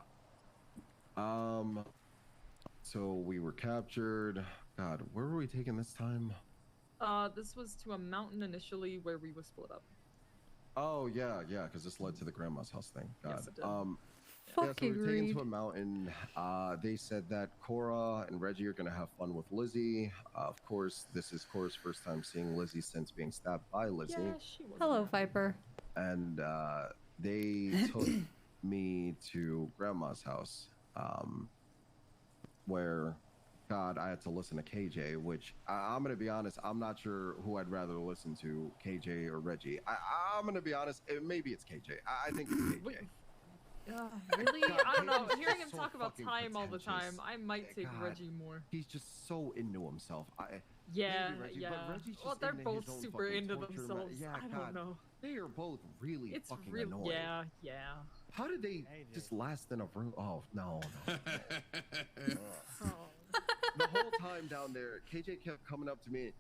So we were captured. God, where were we taking this time? This was to a mountain initially where we were split up. Oh yeah, because this led to the grandma's house thing. God. Yes, it did. Yeah, so we Fucking were taken Reed. to a mountain. They said that Cora and Reggie are gonna have fun with Lizzie. Of course, this is Cora's first time seeing Lizzie since being stabbed by Lizzie. Yeah, she was. Hello, Viper. And they took me to grandma's house, where, God, I had to listen to KJ, which I'm going to be honest, I'm not sure who I'd rather listen to, KJ or Reggie. I'm going to be honest, maybe it's KJ. I think it's KJ. Wait. Really? God, I don't know. Reggie is Hearing him just so talk about fucking time all the time, pretentious. I might take God. Reggie more. He's just so into himself. Yeah, maybe Reggie, yeah. but Reggie's just Well, they're into both his own super fucking into torture themselves. Yeah, I don't God, know. They are both really It's fucking real. annoying. Yeah, yeah. How did they just last in a room? Oh no. The whole time down there, KJ kept coming up to me.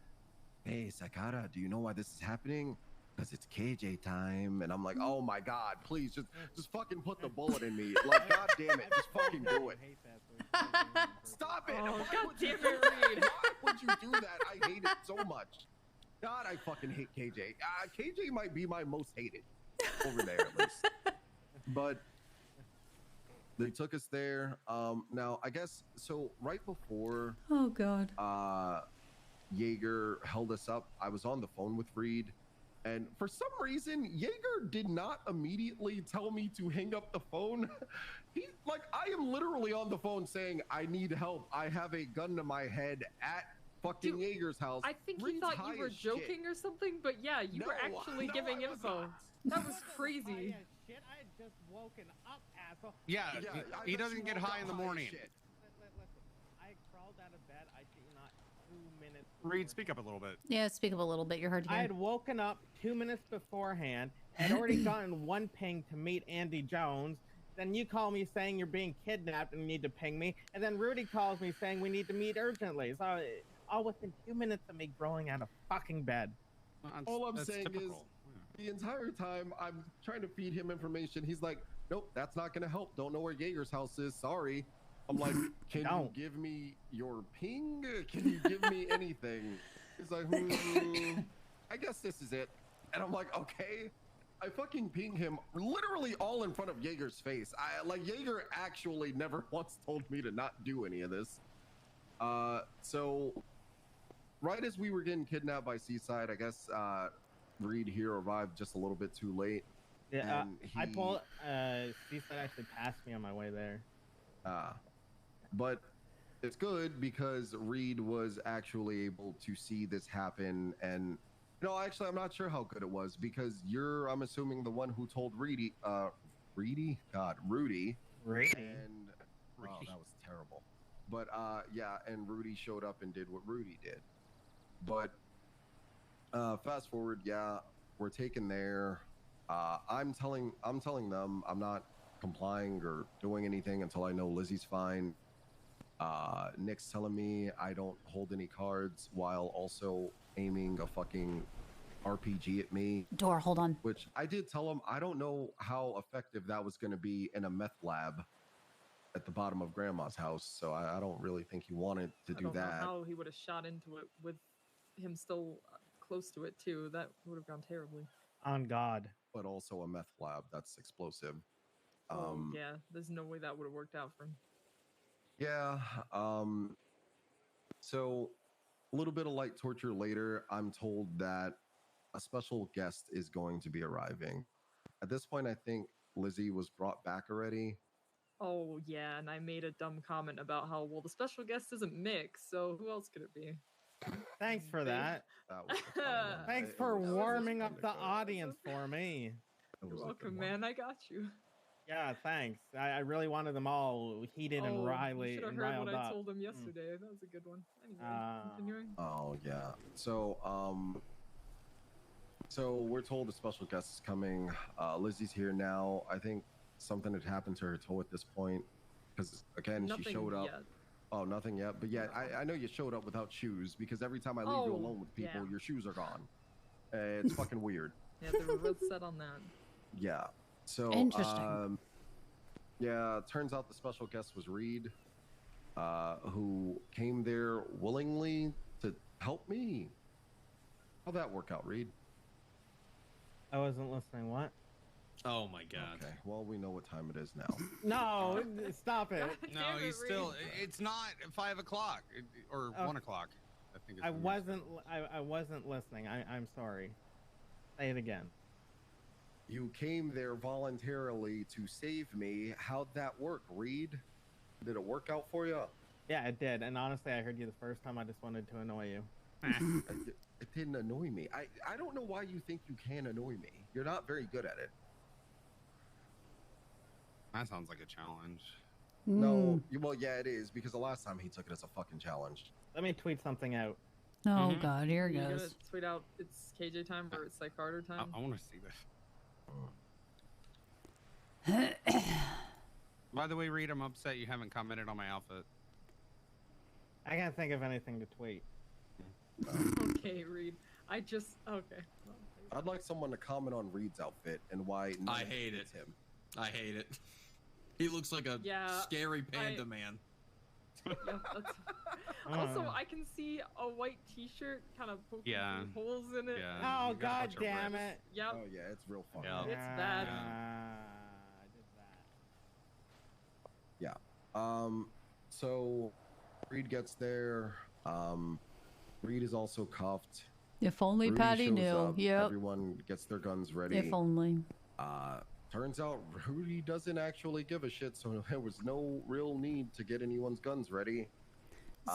Hey, Sakara, do you know why this is happening? Because it's KJ time. And I'm like, oh my God, please just fucking put the bullet in me. Like, God damn it, just fucking do it. Stop it. Oh, Why God would you damn do it, that? Reed. Why would you do that? I hate it so much. God, I fucking hate KJ. KJ might be my most hated over there, at least. But they took us there. Now, I guess, so right before Oh, God. Jaeger held us up, I was on the phone with Reed, and for some reason Jaeger did not immediately tell me to hang up the phone. I am literally on the phone saying, I need help, I have a gun to my head at fucking Jaeger's house. I think he Reed's thought high you were as shit. joking or something, but yeah, you were No, actually no, giving I was info. not. That was crazy. Shit, I had just woken up, asshole. Yeah, I he bet doesn't you get woke high up in the high as morning. shit. Listen, I crawled out of bed, I think not 2 minutes. Reed, speak up a little bit. Yeah, speak up a little bit. You're hard to I hear. had woken up 2 minutes beforehand, had already gotten one ping to meet Andy Jones. Then you call me saying you're being kidnapped and you need to ping me. And then Rudy calls me saying we need to meet urgently. So all within 2 minutes of me growing out of fucking bed. All I'm saying is, the entire time I'm trying to feed him information, he's like, nope, that's not going to help. Don't know where Jaeger's house is. Sorry. I'm like, can you give me your ping? Can you give me anything? He's like, I guess this is it. And I'm like, okay. I fucking ping him literally all in front of Jaeger's face. Jaeger actually never once told me to not do any of this. So right as we were getting kidnapped by Seaside, I guess Reed here arrived just a little bit too late. Yeah, and I pulled. Seaside actually passed me on my way there. But it's good because Reed was actually able to see this happen. And actually, I'm not sure how good it was because I'm assuming the one who told Rudy. And oh, that was terrible. But yeah, and Rudy showed up and did what Rudy did. But fast forward, yeah, we're taken there. I'm telling them I'm not complying or doing anything until I know Lizzie's fine. Nick's telling me I don't hold any cards while also aiming a fucking RPG at me. Door, hold on. Which I did tell him I don't know how effective that was going to be in a meth lab at the bottom of Grandma's house. So I don't really think he wanted to do I don't that. know how he would have shot into it with him still close to it too. That would have gone terribly. On God. But also a meth lab that's explosive. Yeah, there's no way that would have worked out for him. Yeah. So a little bit of light torture later, I'm told that a special guest is going to be arriving. At this point, I think Lizzie was brought back already. Oh yeah, and I made a dumb comment about how, well, the special guest isn't Mick, so who else could it be? Thanks for that. That was the funny one. Thanks for warming up the audience for me. You're welcome, man. I got you. Yeah, thanks. I really wanted them all heated and You riled should have heard what I up. told him yesterday. That was a good one. Anyway, continuing. Oh yeah. So so we're told the special guest is coming. Lizzie's here now. I think something had happened to her toe at this point, because again Nothing she showed up. yet. Oh, nothing yet. But yeah, I know you showed up without shoes because every time I leave you alone with people, your shoes are gone. It's fucking weird. Yeah, they were both set on that. Yeah. So Interesting. yeah, turns out the special guest was Reed, who came there willingly to help me. How'd that work out, Reed? I wasn't listening. What? Oh my God. Okay, well, we know what time it is now. No, stop it. No, he's still. It's not 5 o'clock or 1 o'clock. I think. I wasn't listening. I'm sorry. Say it again. You came there voluntarily to save me. How'd that work, Reed? Did it work out for you? Yeah, it did. And honestly, I heard you the first time. I just wanted to annoy you. It didn't annoy me. I don't know why you think you can annoy me. You're not very good at it. That sounds like a challenge. No, well, yeah, it is, because the last time he took it as a fucking challenge. Let me tweet something out. Oh God, here it You gonna goes. tweet out it's KJ time or it's like Carter time? I want to see this. By the way, Reed, I'm upset you haven't commented on my outfit. I can't think of anything to tweet. Okay, Reed. I just okay. I'd like someone to comment on Reed's outfit and why. I hate it. Him. I hate it. He looks like a scary panda man. Yeah, that's... Also, I can see a white T-shirt kind of poking through holes in it. Oh God damn it! Yep. Oh yeah, it's real fun. It's bad. I did that. Yeah. So Reed gets there. Reed is also cuffed. If only Rudy Patty shows knew. up, Yep. Everyone gets their guns ready. If only. Turns out Rudy doesn't actually give a shit, so there was no real need to get anyone's guns ready.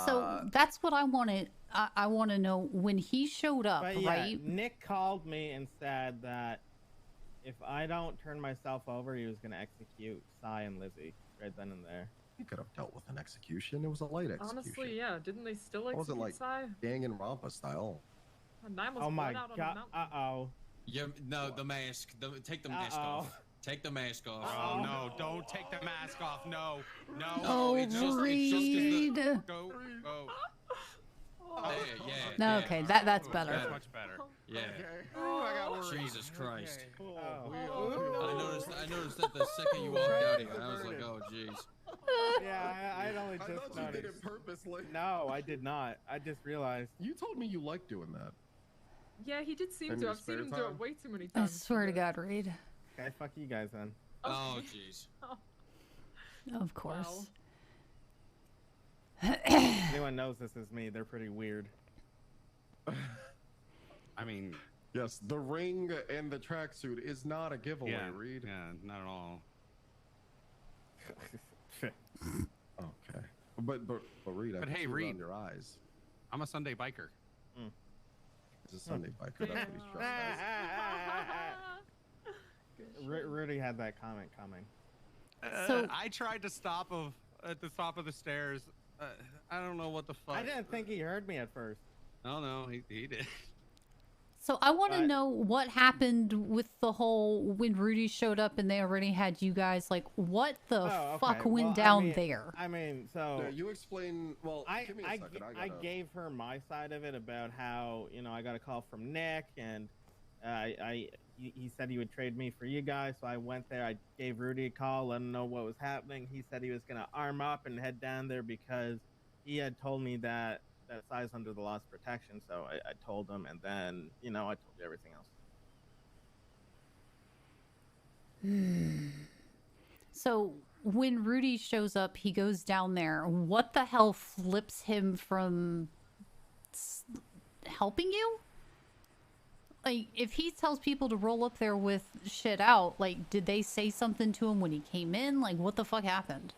So that's what I wanted. I want to know when he showed up, But yeah, right? Nick called me and said that if I don't turn myself over, he was going to execute Cy and Lizzie right then and there. He could have dealt with an execution. It was a light execution. Honestly, yeah. Didn't they still It wasn't execute like Psy? Gang and Rampa style. Oh my God! Yeah, no, the mask. Take the mask off. Take the mask off. Oh no! Don't take the mask off. No, no. Oh, it's just Reed. Go. Yeah. No, okay, that's better. That's much better. Yeah. I got worried. Jesus Christ. Oh. I noticed that the second you walked out here, I was like, oh jeez. Yeah, I'd only just I thought you did noticed. it purposely. No, I did not. I just realized. You told me you liked doing that. Yeah, he did seem In to. your I've seen spare him do it time? way too many I times. swear to God, Reed. Okay, fuck you guys then. Oh jeez. Of course. If anyone knows this is me, they're pretty weird. I mean, yes, the ring and the tracksuit is not a giveaway, Reed. Yeah, not at all. Okay, but Reed, I But can hey, see it Reed. on your eyes. I'm a Sunday biker. He's a Sunday biker. That's what he's trying to say. Rudy had that comment coming. So- I tried to stop at the top of the stairs. I don't know what the fuck. I didn't think he heard me at first. No, he did. So I want to know what happened with the whole when Rudy showed up and they already had you guys. Like, what the fuck went down there? I mean, so Yeah, you explain. Well, give me a second. I gave her my side of it about how I got a call from Nick and he said he would trade me for you guys. So I went there. I gave Rudy a call, let him know what was happening. He said he was gonna arm up and head down there because he had told me that Cy's under the law's protection. So I told him, and then I told you everything else. So when Rudy shows up, he goes down there. What the hell flips him from helping you? Like, if he tells people to roll up there with shit out, like, did they say something to him when he came in? Like, what the fuck happened?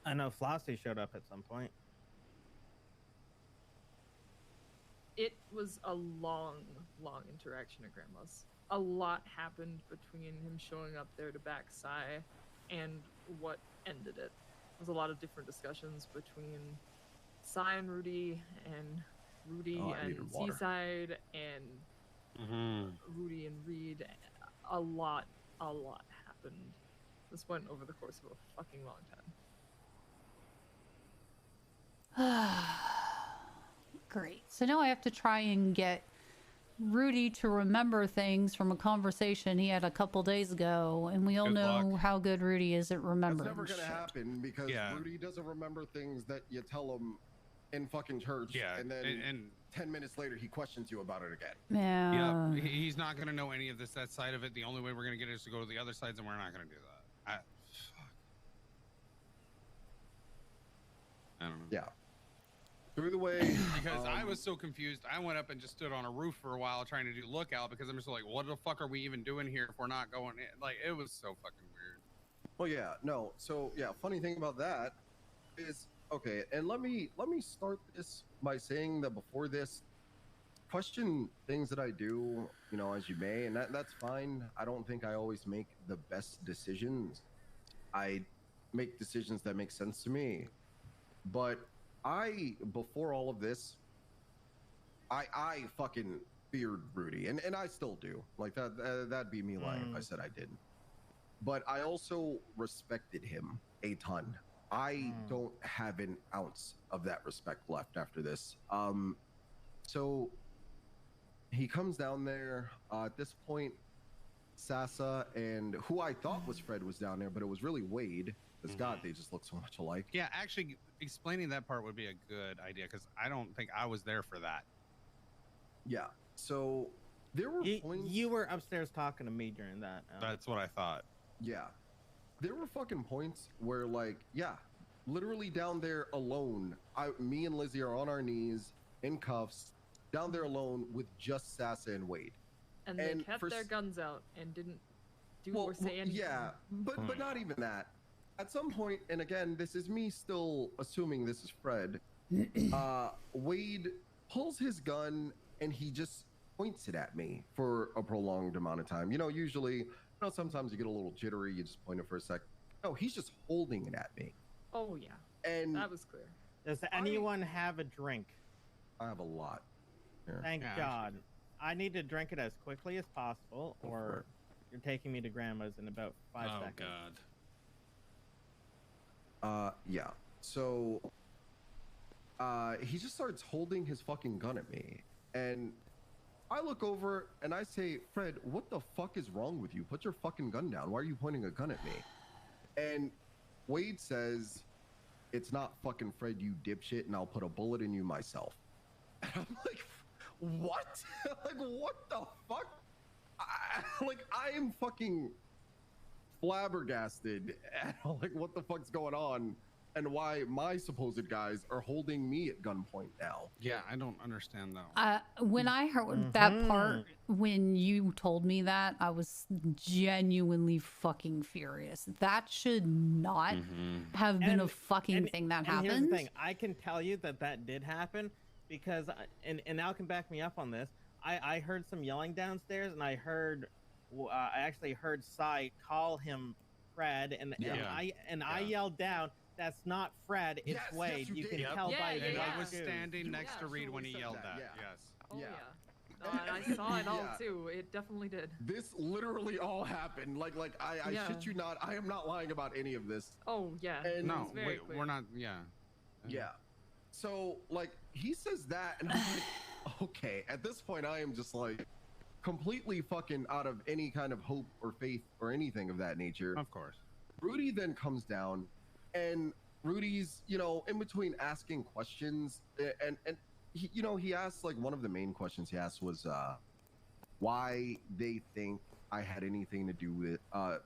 I know Flossie showed up at some point. It was a long interaction at Grandma's. A lot happened between him showing up there to back Psy and what ended it. There was a lot of different discussions between Psy and Rudy and Seaside and Rudy and Reed. A lot happened. This went over the course of a fucking long time. Great. So now I have to try and get Rudy to remember things from a conversation he had a couple days ago, and we all Good know luck. how good Rudy is at remembering That's never gonna shit. happen because Rudy doesn't remember things that you tell him in fucking church. Yeah, and then and 10 minutes later he questions you about it again. Yeah. He's not gonna know any of that side of it. The only way we're gonna get it is to go to the other sides, and we're not gonna do that. I don't know. Yeah. Through the way. Because I was so confused, I went up and just stood on a roof for a while trying to do lookout because I'm just like, what the fuck are we even doing here if we're not going in? Like, it was so fucking weird. Well, yeah, no. So, yeah, funny thing about that is, okay, and let me start this by saying that before this, question things that I do, as you may, and that's fine. I don't think I always make the best decisions. I make decisions that make sense to me. But before all of this, I fucking feared Rudy, and I still do. Like that'd be me lying if I said I didn't. But I also respected him a ton. I don't have an ounce of that respect left after this. So he comes down there. At this point, Sasa and who I thought was Fred was down there, but it was really Wade. Because God, they just look so much alike. Yeah, actually, explaining that part would be a good idea because I don't think I was there for that. Yeah. So there were points. You were upstairs talking to me during that. That's what I thought. Yeah. There were fucking points where, like, yeah, literally down there alone, me and Lizzie are on our knees in cuffs, down there alone with just Sasa and Wade. And they kept their guns out and didn't do or say anything. Yeah, but not even that. At some point, and again, this is me still assuming this is Fred, Wade pulls his gun and he just points it at me for a prolonged amount of time. You know, usually, sometimes you get a little jittery, you just point it for a sec. No, he's just holding it at me. Oh, yeah. And that was clear. Does anyone have a drink? I have a lot. Here. Thank God. I need to drink it as quickly as possible, or you're taking me to Grandma's in about 5 seconds. Oh, God. Yeah. So, he just starts holding his fucking gun at me. And I look over and I say, Fred, what the fuck is wrong with you? Put your fucking gun down. Why are you pointing a gun at me? And Wade says, it's not fucking Fred, you dipshit, and I'll put a bullet in you myself. And I'm like, what? Like, what the fuck? I am fucking flabbergasted at like what the fuck's going on and why my supposed guys are holding me at gunpoint now. Yeah, I don't understand that. When I heard that part, when you told me that, I was genuinely fucking furious. That should not have been a fucking thing that happened. Here's the thing. I can tell you that did happen because, and Al can back me up on this, I heard some yelling downstairs, and I actually heard Sai call him Fred, and I yelled down, "That's not Fred, it's Wade." You can tell by his I was standing next to Reed when he yelled that. Yes. Oh, yeah. I saw it all too. It definitely did. This literally all happened. Like I shit you not. I am not lying about any of this. Oh yeah. And no, we're not. Yeah. Yeah. So like he says that, and I'm like, okay. At this point, I am just like completely fucking out of any kind of hope or faith or anything of that nature. Of course. Rudy then comes down, and Rudy's, in between asking questions, and he, he asked, like, one of the main questions he asked was why they think I had anything to do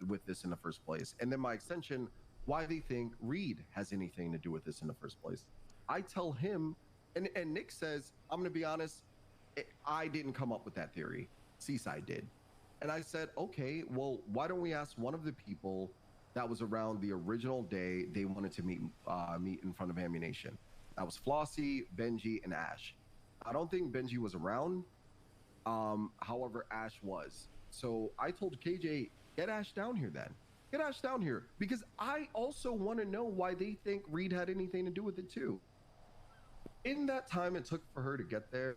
with this in the first place, and then my extension, why they think Reed has anything to do with this in the first place. I tell him, and Nick says, I'm gonna be honest, I didn't come up with that theory. Seaside did. And I said, okay, well, why don't we ask one of the people that was around the original day they wanted to meet in front of Ammunition? That was Flossie, Benji, and Ash. I don't think Benji was around. However, Ash was. So I told KJ, get Ash down here then. Get Ash down here. Because I also want to know why they think Reed had anything to do with it too. In that time it took for her to get there,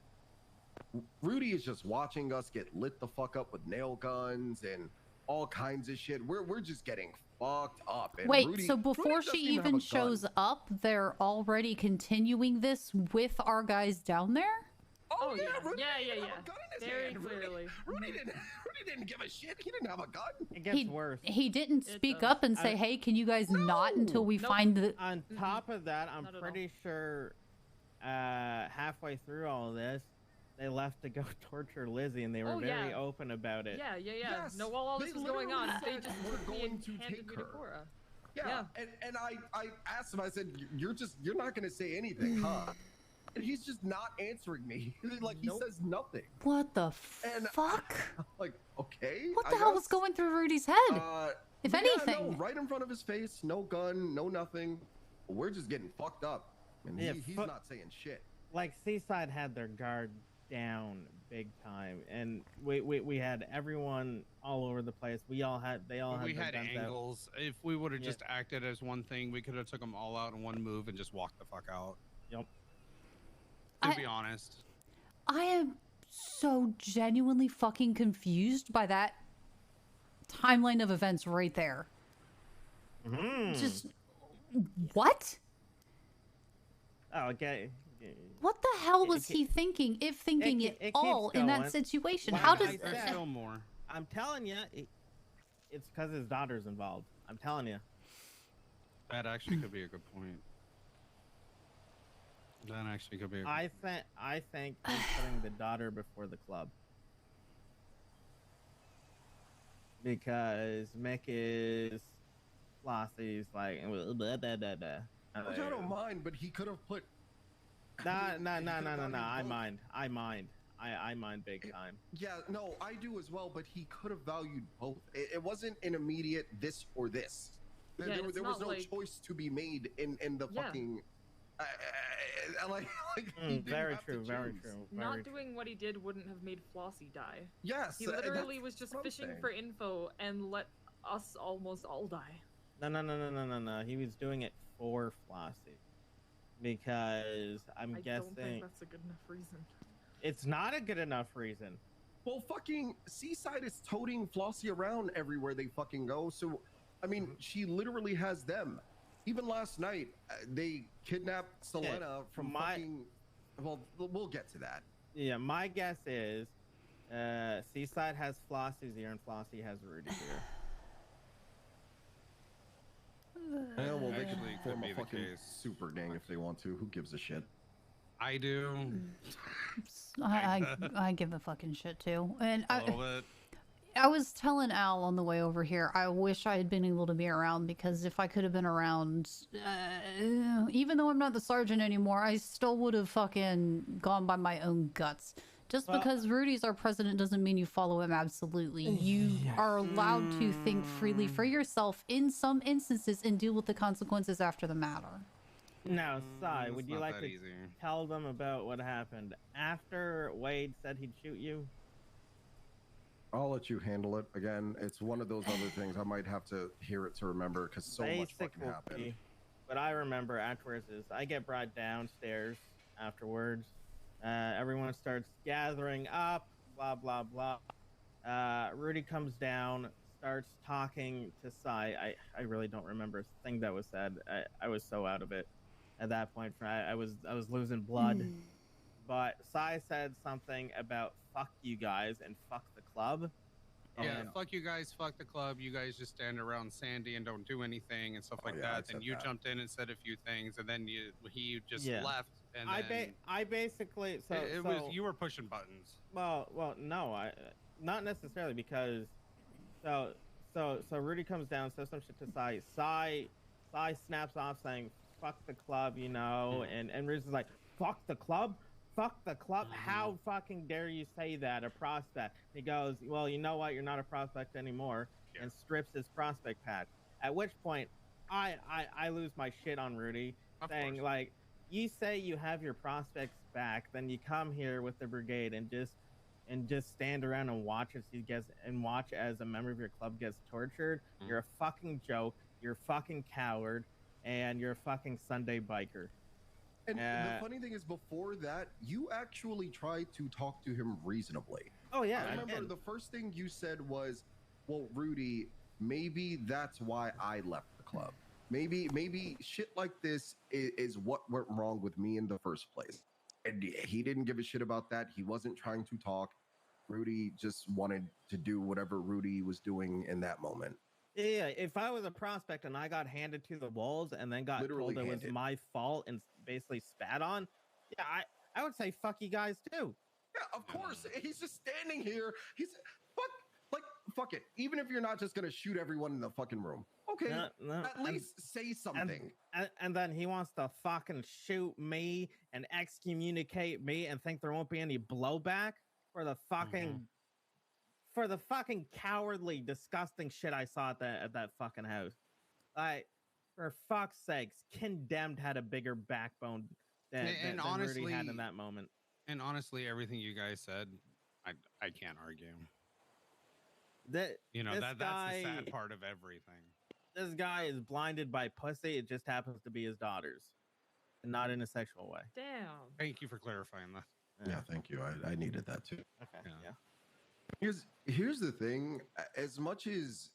Rudy is just watching us get lit the fuck up with nail guns and all kinds of shit. We're just getting fucked up. And wait, Rudy, so before she even shows up, they're already continuing this with our guys down there? Oh yeah, Rudy yeah. Very clearly. Rudy didn't give a shit. He didn't have a gun. It gets worse. He didn't speak up and say, "Hey, can you guys not until we find the." On top of that, I'm pretty sure halfway through all of this, they left to go torture Lizzie, and they were very open about it. Yeah. Yes, no, while all this was going on, they just were going to take her. Yeah. And I asked him. I said, "You're not going to say anything, huh?" And he's just not answering me. Like he says nothing. What the fuck? Like, okay. What the hell was going through Rudy's head? If anything, no, right in front of his face, no gun, no nothing. We're just getting fucked up, and he's not saying shit. Like Seaside had their guard down big time, and we had everyone all over the place. They all had angles. If we would have just acted as one thing, we could have took them all out in one move and just walked the fuck out. Yep. To be honest, I am so genuinely fucking confused by that timeline of events right there. Just what? Oh, okay. What the hell was he thinking? If thinking it all in that situation, how does? Still more? I'm telling you, it's because his daughter's involved. I'm telling you. That actually could be a good point. That actually could be. I think he's putting the daughter before the club. Because Mick is Flossie's like blah, blah, blah, blah. Which I don't mind, but he could have put. No. I mind big time. Yeah, no, I do as well, but he could have valued both. It wasn't an immediate this or this. There was no choice to be made in the fucking. Very true. Not doing what he did wouldn't have made Flossie die. Yes, he literally was just fishing for info and let us almost all die. No. He was doing it for Flossie. Because I'm guessing. I don't think that's a good enough reason. It's not a good enough reason. Well, fucking Seaside is toting Flossie around everywhere they fucking go. So, I mean, she literally has them. Even last night, they kidnapped Selena from fucking. Well, we'll get to that. Yeah, my guess is Seaside has Flossie's ear and Flossie has Rudy's ear. Yeah, well, they Actually, can form could be a the fucking case. super gang if they want to. Who gives a shit? I do. I give a fucking shit too. And A little bit. I was telling Al on the way over here, I wish I had been able to be around, because if I could have been around, even though I'm not the sergeant anymore, I still would have fucking gone by my own guts. Just because Rudy's our president doesn't mean you follow him absolutely. You are allowed to think freely for yourself in some instances and deal with the consequences after the matter. Now, Sai, would it's you not like that to easy. tell them about what happened after Wade said he'd shoot you? I'll let you handle it. Again, it's one of those other things. I might have to hear it to remember because so much fucking happened. What I remember afterwards is I get brought downstairs afterwards. Everyone starts gathering up, blah, blah, blah. Rudy comes down, starts talking to Sai. I really don't remember a thing that was said. I was so out of it at that point. I was losing blood. But Sai said something about fuck you guys and fuck the club. Yeah, fuck you guys, fuck the club. You guys just stand around Sandy and don't do anything and stuff like that. Then you jumped in and said a few things, and then he just left. And I basically was you were pushing buttons. Well, no, not necessarily, because so Rudy comes down, says some shit to Sai. Sai snaps off saying fuck the club, you know, and Rudy's like, fuck the club. Fuck the club. How fucking dare you say that, a prospect? He goes, well, you know what? You're not a prospect anymore, and strips his prospect patch. At which point, I lose my shit on Rudy, saying like, you say you have your prospects back, then you come here with the brigade and just stand around and watch as a member of your club gets tortured. You're a fucking joke. You're a fucking coward, and you're a fucking Sunday biker. And the funny thing is, before that, you actually tried to talk to him reasonably. Oh, yeah. I remember the first thing you said was, well, Rudy, maybe that's why I left the club. Maybe shit like this is what went wrong with me in the first place. And he didn't give a shit about that. He wasn't trying to talk. Rudy just wanted to do whatever Rudy was doing in that moment. Yeah, if I was a prospect and I got handed to the wolves and then got told it was my fault and basically spat on, yeah, I would say fuck you guys too. Yeah, of course. He's just standing here. He's fuck it. Even if you're not just gonna shoot everyone in the fucking room, okay, at least say something. And then he wants to fucking shoot me and excommunicate me and think there won't be any blowback for the fucking. For the fucking cowardly, disgusting shit I saw at that fucking house. Like, for fuck's sakes, Condemned had a bigger backbone than honestly, Rudy had in that moment. And honestly, everything you guys said, I can't argue. That's the sad part of everything. This guy is blinded by pussy. It just happens to be his daughter's, and not in a sexual way. Damn. Thank you for clarifying that. Yeah, thank you. I needed that too. Okay. Yeah. Here's the thing. As much as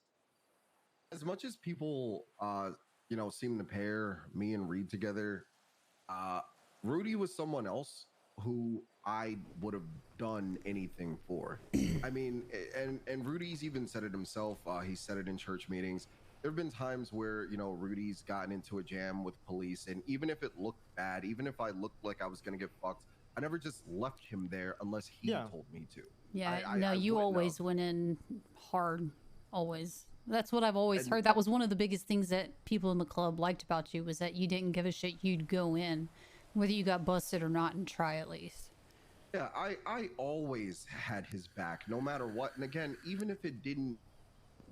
people seem to pair me and Reed together, Rudy was someone else who I would have done anything for. I mean, and Rudy's even said it himself. He said it in church meetings. There have been times where Rudy's gotten into a jam with police, and even if it looked bad, even if I looked like I was gonna get fucked, I never just left him there unless he told me to. Yeah, I you wouldn't always have. went in hard. Always. That's what I've always heard. That was one of the biggest things that people in the club liked about you, was that you didn't give a shit. You'd go in, whether you got busted or not, and try at least. Yeah, I always had his back, no matter what. And again, even if it didn't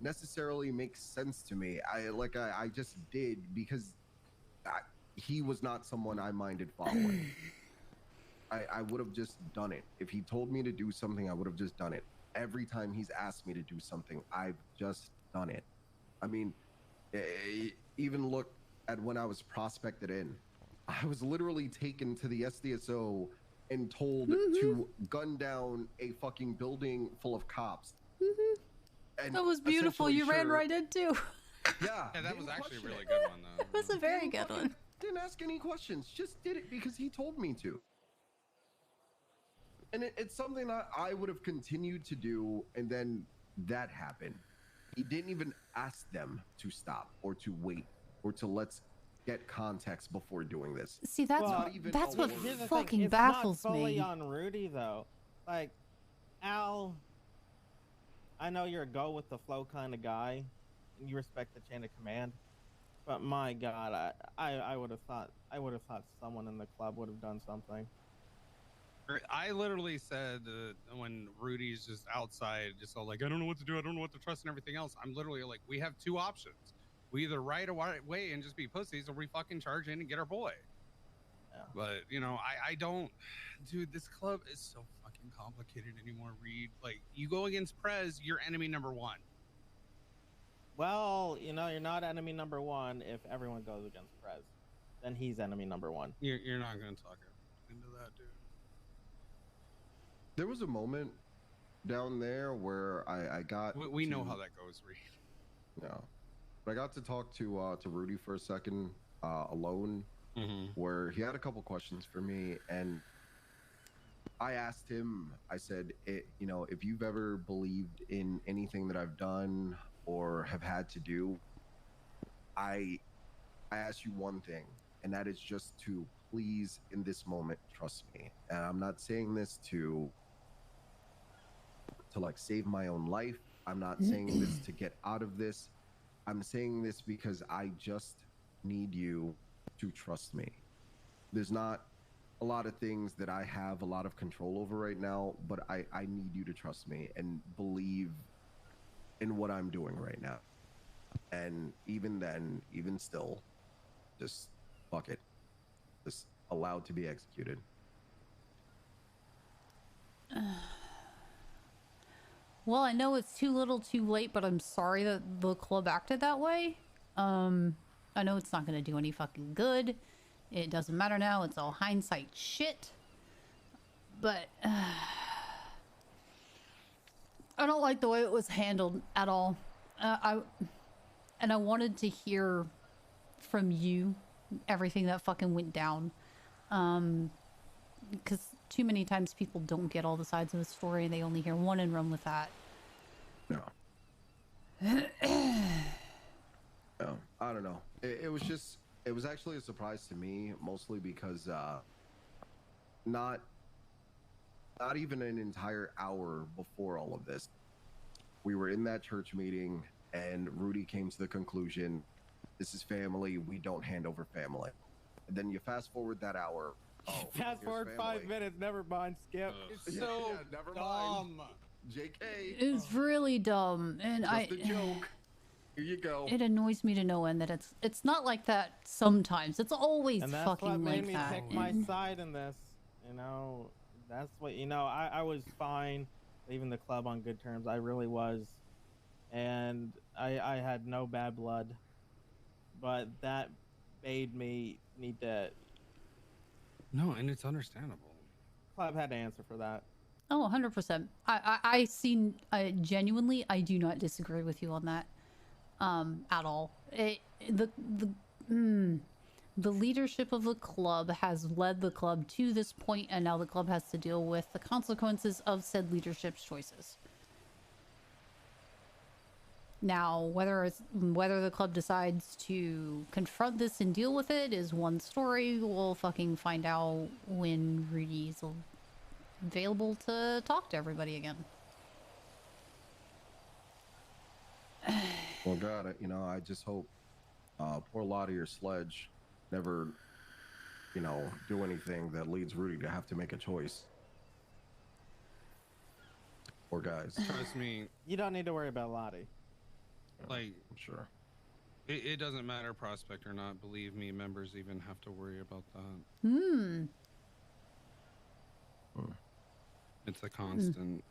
necessarily make sense to me, I just did because he was not someone I minded following. I would have just done it. If he told me to do something, I would have just done it. Every time he's asked me to do something, I've just done it. I mean, even look at when I was prospected in. I was literally taken to the SDSO and told to gun down a fucking building full of cops. And that was beautiful. You ran right into. Yeah, that was actually a really good one, though. It was a very good one. Didn't ask any questions. Just did it because he told me to. And it's something that I would have continued to do, and then that happened. He didn't even ask them to stop or to wait or to let's get context before doing this. See, that's what Here's the fucking thing, baffles it's not fully me. on Rudy though. Like, Al, I know you're a go with the flow kind of guy, and you respect the chain of command. But my God, I would have thought someone in the club would have done something. I literally said when Rudy's just outside, just all like, I don't know what to do, I don't know what to trust, and everything else. I'm literally like, we have two options. We either ride away and just be pussies, or we fucking charge in and get our boy. Yeah. But I don't, dude. This club is so fucking complicated anymore. Reed, like, you go against Prez, you're enemy number one. Well, you're not enemy number one if everyone goes against Prez. Then he's enemy number one. You're not gonna talk into that, dude. There was a moment down there where I got. We know how that goes, Reed. No, but I got to talk to Rudy for a second alone, where he had a couple questions for me, and I asked him. I said, if you've ever believed in anything that I've done or have had to do, I ask you one thing, and that is just to please, in this moment, trust me. And I'm not saying this to like save my own life. I'm not saying this to get out of this. I'm saying this because I just need you to trust me. There's not a lot of things that I have a lot of control over right now, but I need you to trust me and believe in what I'm doing right now. And even then, even still, just fuck it. Just allowed to be executed. Well, I know it's too little too late, but I'm sorry that the club acted that way. I know it's not going to do any fucking good. It doesn't matter now. It's all hindsight shit. But I don't like the way it was handled at all. I wanted to hear from you everything that fucking went down. Because too many times people don't get all the sides of the story and they only hear one and run with that. No. No, I don't know. It was actually a surprise to me, mostly because not even an entire hour before all of this, we were in that church meeting and Rudy came to the conclusion, this is family, we don't hand over family. And then you fast forward that hour. Oh, fast forward family. 5 minutes, never mind, skip. It's so never dumb. mind. JK. It's really dumb, and Just a joke. Here you go. It annoys me to no end that it's not like that sometimes. It's always And that's fucking what made like me that. pick my side in this. That's what I was fine leaving the club on good terms. I really was, and I had no bad blood, but that made me need to. No, and it's understandable. club had to answer for that. Oh, 100%. I see. Genuinely, I do not disagree with you on that. At all. The leadership of the club has led the club to this point, and now the club has to deal with the consequences of said leadership's choices. Now, whether the club decides to confront this and deal with it is one story. We'll fucking find out when Rudy's available to talk to everybody again. Well, God, you know, I just hope poor Lottie or Sledge never, you know, do anything that leads Rudy to have to make a choice. Poor guys. Trust me. You don't need to worry about Lottie. Like, I'm sure. It doesn't matter prospect or not. Believe me, members even have to worry about that. It's a constant.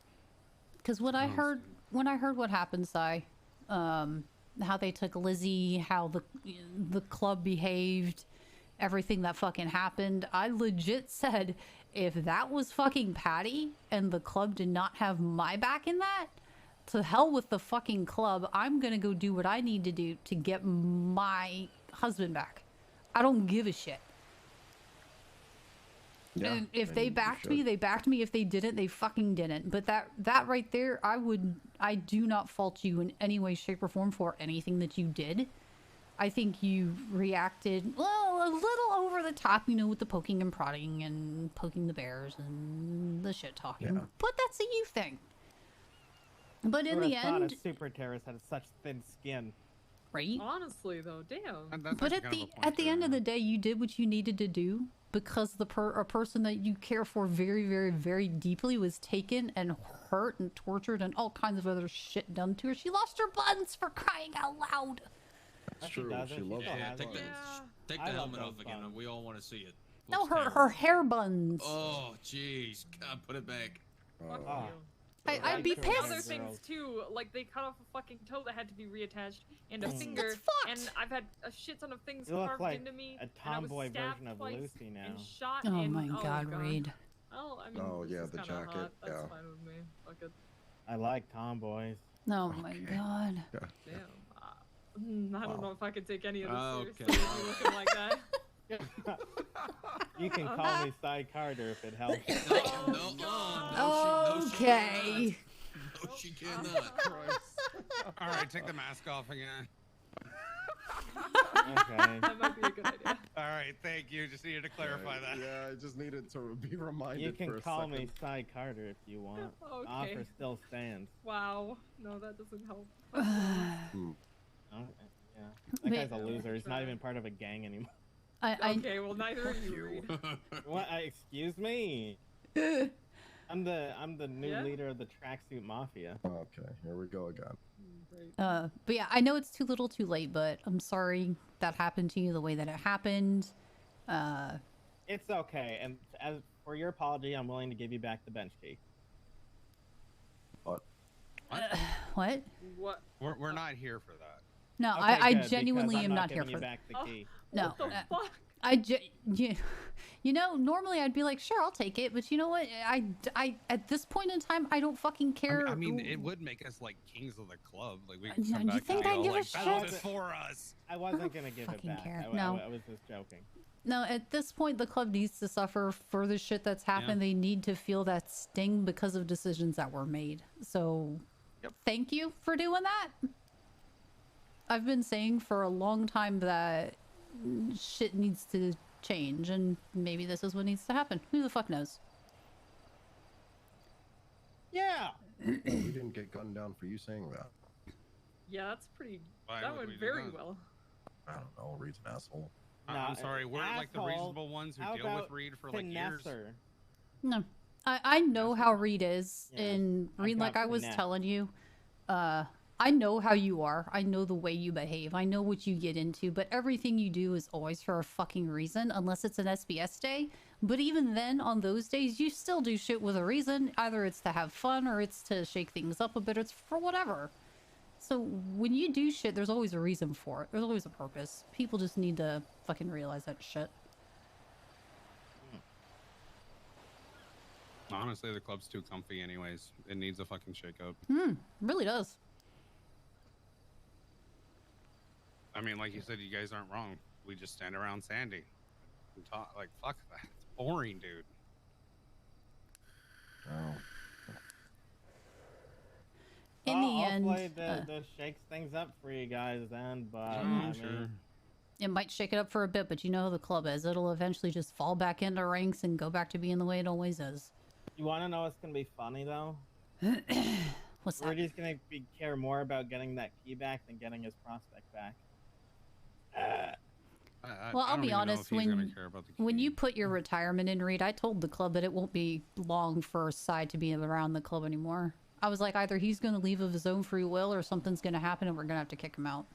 Because when I heard what happened, Sai, how they took Lizzie, how the club behaved, everything that fucking happened, I legit said, if that was fucking Patty and the club did not have my back in that, to hell with the fucking club. I'm gonna go do what I need to do to get my husband back. I don't give a shit. Yeah, and if they backed me, they backed me. If they didn't, they fucking didn't. But that right there, I do not fault you in any way, shape, or form for anything that you did. I think you reacted, well, a little over the top, you know, with the poking and prodding and poking the bears and the shit talking. Yeah. But that's a you thing. But in the thought end, a super terrorist had such thin skin. Right? Honestly, though, damn. But at the end of the day, you did what you needed to do because a person that you care for very, very, very deeply was taken and hurt and tortured and all kinds of other shit done to her. She lost her buns, for crying out loud. That's true. She loves Yeah, those take the, buns. take the helmet off again. We all want to see it. No, Looks terrible. her hair buns. Oh, jeez. God, put it back. Fuck Oh. you. I'd be Like, the other pissed. things too, like they cut off a fucking toe that had to be reattached and a That's finger, fucked. and I've had a shit ton of things You look carved like into me. a and I was tomboy stabbed version of twice Lucy now. And shot. Oh and, my God, Reed. Oh, I mean, Oh, this yeah, is the kinda jacket, hot. That's yeah. fine with me. Fuck it. I like tomboys. Oh my God. Yeah. Damn. I don't know if I could take any of this Okay. seriously. If you're looking like that. You can call me Cy Carter if it helps. Okay. No, she cannot. All right, take the mask off again. Okay. That might be a good idea. All right, thank you. Just needed to clarify that. Yeah, I just needed to be reminded. You for can a call second. me Cy Carter if you want. Okay. Offer still stands. Wow. No, that doesn't help. Hmm. Okay, yeah. That guy's a loser. He's not even part of a gang anymore. Okay, well, neither are you. Reed. What? Excuse me. I'm the new Yeah? leader of the tracksuit mafia. Okay, here we go again. But yeah, I know it's too little too late, but I'm sorry that happened to you the way that it happened. It's okay, and as for your apology, I'm willing to give you back the bench key. What? What? We're not here for that. No, Okay, I good, genuinely because I'm am not here giving for you that. back the key. No, What the fuck? you know, normally I'd be like, sure, I'll take it, but you know what? I at this point in time, I don't fucking care. I mean, it would make us like kings of the club. Like we No, could come you back think and I'd go, give a like, "Battle shit?" is for us. I wasn't gonna give it Fucking back. care. I No. was just joking. No, at this point, the club needs to suffer for the shit that's happened. Yeah. They need to feel that sting because of decisions that were made. So, thank you for doing that. I've been saying for a long time that shit needs to change, and maybe this is what needs to happen. Who the fuck knows? Yeah. We didn't get gunned down for you saying that. Yeah, that's pretty. Why that would went we do very that? well. I don't know. Reed's an asshole. I'm sorry, we're like the asshole. reasonable ones who How deal with about Reed for like years. finesser? No. I know how Reed is, Yeah, and I've Reed, like got I was finesse. telling you, I know how you are. I know the way you behave. I know what you get into, but everything you do is always for a fucking reason, unless it's an SBS day. But even then, on those days, you still do shit with a reason. Either it's to have fun, or it's to shake things up a bit, or it's for whatever. So when you do shit, there's always a reason for it. There's always a purpose. People just need to fucking realize that shit. Honestly, the club's too comfy anyways. It needs a fucking shake-up. Really does. I mean, like you said, you guys aren't wrong. We just stand around Sandy and talk. Like, fuck that. It's boring, dude. Oh. In the end, hopefully this shakes things up for you guys then, but I mean, it might shake it up for a bit, but you know how the club is. It'll eventually just fall back into ranks and go back to being the way it always is. you want to know what's gonna be funny though? What's that? Rudy's gonna care more about getting that key back than getting his prospect back. Well, I'll be honest. When you put your retirement in, Reed, I told the club that it won't be long for Sai to be around the club anymore. I was like, either he's going to leave of his own free will, or something's going to happen, and we're going to have to kick him out.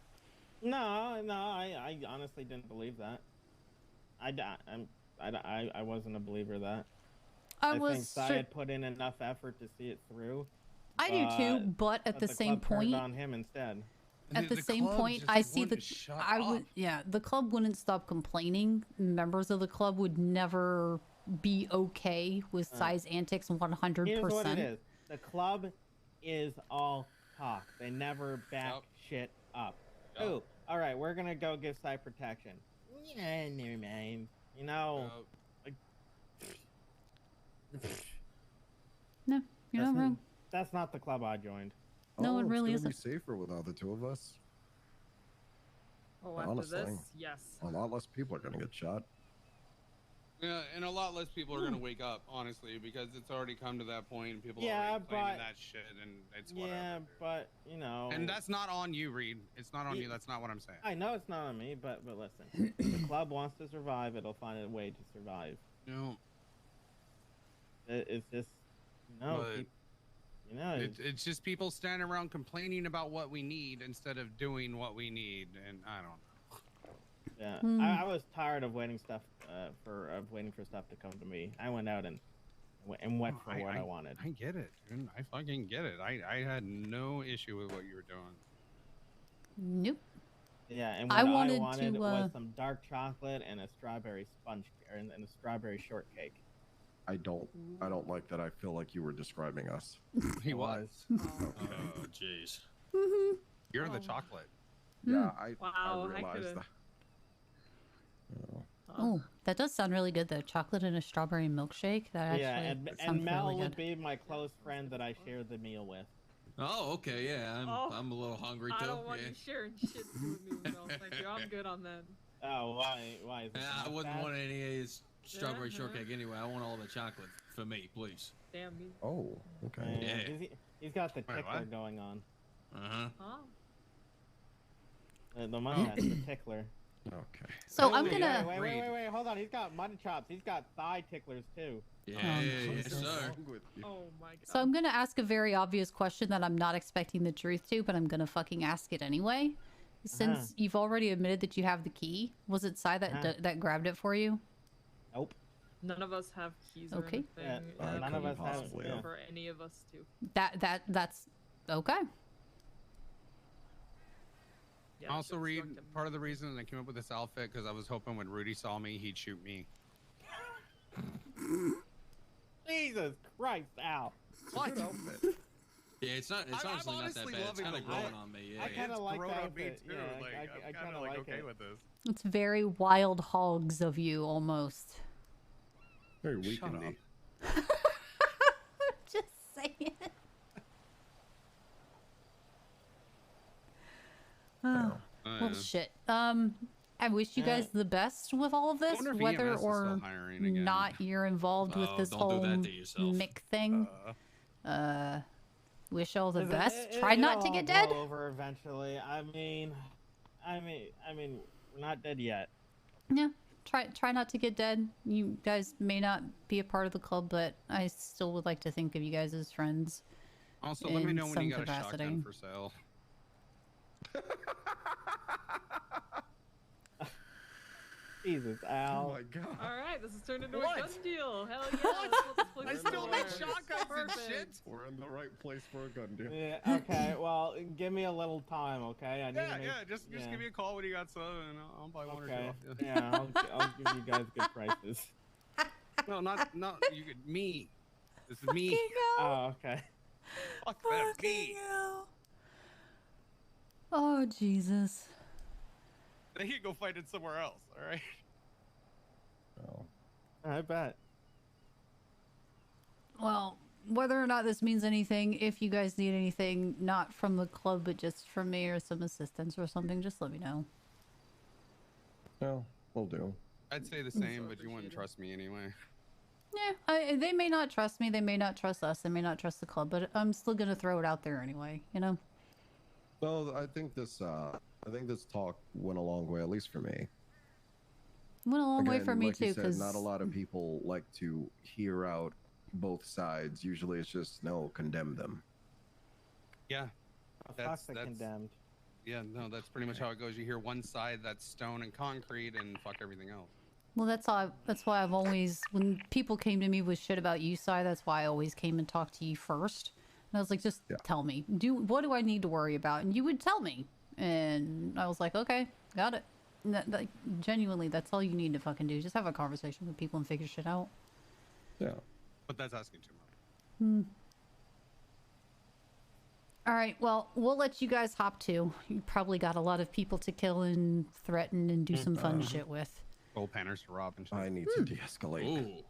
No, I honestly didn't believe that. I wasn't a believer of that. I think Sai had put in enough effort to see it through. I do too, but at the same point, turned on him instead. At the same point, I see the club wouldn't stop complaining. Members of the club would never be okay with Sai's antics 100%. Here's what it is. The club is all talk. They never back shit up. Oh, all right, we're gonna go give Sai protection. Yeah, never mind. You know. No, you're not wrong. That's not the club I joined. No, it really isn't. isn't. It's gonna be safer without the two of us. Oh, after Honestly, this, yes. A lot less people are gonna get shot. Yeah, and a lot less people are gonna wake up, honestly, because it's already come to that point. And people are Yeah, already claiming but- that shit, and it's whatever. Yeah, but you know. And that's not on you, Reed. It's not on you. That's not what I'm saying. I know it's not on me, but listen, the club wants to survive. It'll find a way to survive. No. It's just, no. But it's just people standing around complaining about what we need instead of doing what we need, and I don't know. Yeah, I was tired of waiting stuff waiting for stuff to come to me. I went out and went for what I wanted. I get it, dude. I fucking get it. I had no issue with what you were doing. Nope. Yeah, and what I I wanted wanted to, was some dark chocolate and a strawberry sponge and a strawberry shortcake. I don't like that. I feel like you were describing us. He was. Oh, jeez. You're the chocolate. Yeah, Wow, I realized could've- that. Oh, that does sound really good though. Chocolate and a strawberry milkshake. That actually Yeah, sounds and Mel really would good. be my close friend that I shared the meal with. Oh, okay, yeah. I'm a little hungry too. I don't want yeah. you sharing shit with me, no, thank you. I'm good on that. Oh, why is it? Yeah, I not wouldn't bad? want any of his strawberry Yeah, shortcake anyway. I want all the chocolate for me, please. Damn me. Oh, okay. Yeah. He's got the Wait, tickler what? going on. Uh-huh. Oh. The mustache, the tickler. Okay. So I'm gonna. Wait, hold on. He's got mutton chops. He's got thigh ticklers too. Yeah, yes, sir. Oh my god. So I'm gonna ask a very obvious question that I'm not expecting the truth to, but I'm gonna fucking ask it anyway. Since you've already admitted that you have the key, was it Sai that that grabbed it for you? Nope. None of us have keys or Okay. anything. Yeah, none of us have. Yeah. For any of us to. That's okay. Yeah, Also, Reed, part of the reason I came up with this outfit because I was hoping when Rudy saw me, he'd shoot me. Jesus Christ, Al. What? Yeah, it's honestly not that bad. It's kind of growing on me. Yeah, I kind of like grown that on me outfit. too. Yeah, Like, I I'm kind kind of of like okay it. with this. It's very wild hogs of you, almost. Very Shut weakened. Just saying. Oh. Well, shit. I wish you guys the best with all of this, wonder if whether EMS is or still hiring again. not you're involved with Oh, this don't do whole that to yourself. Mick thing. Wish all the It'll- best. it- Try it'll not to all get blow dead. over eventually. I mean, we're not dead yet. Yeah. Try not to get dead. You guys may not be a part of the club, but I still would like to think of you guys as friends. Also, let me in know when some you got capacity. a shotgun for sale. Jesus, Al. Oh my god. All right, this has turned into What? a gun deal. Hell yeah. Let's put this place I still to make work. shotguns and Perfect. shit. We're in the right place for a gun deal. Yeah, okay, well, give me a little time, okay? I need to make, Just give me a call when you got some, and I'll buy one or two Okay, off you. yeah, I'll give you guys good prices. No, not you. Me. This is me. Oh, okay. Fuck that me. Oh, Jesus. They can go fight it somewhere else, all right? I bet. Well, whether or not this means anything, if you guys need anything, not from the club, but just from me or some assistance or something, just let me know. No, we'll do. I'd say the same, but you wouldn't trust me anyway. Yeah, they may not trust me, they may not trust us, they may not trust the club, but I'm still gonna throw it out there anyway, you know? Well, I think this talk went a long way, at least for me. Went a long way Again, for me like you too, said, because not a lot of people like to hear out both sides. Usually it's just, no, condemn them. Yeah. Fuck the condemned. Yeah, no, that's pretty much how it goes. You hear one side that's stone and concrete and fuck everything else. well, that's why I've always, when people came to me with shit about you, that's why I always came and talked to you first. And I was like, just tell me, what do I need to worry about? And you would tell me, and I was like, okay, got it. And like, genuinely, that's all you need to fucking do. Just have a conversation with people and figure shit out. Yeah. But that's asking too much. All right, well, we'll let you guys hop too. You probably got a lot of people to kill and threaten and do some fun shit with. Gold panners to rob and shit. I need to de-escalate. Ooh.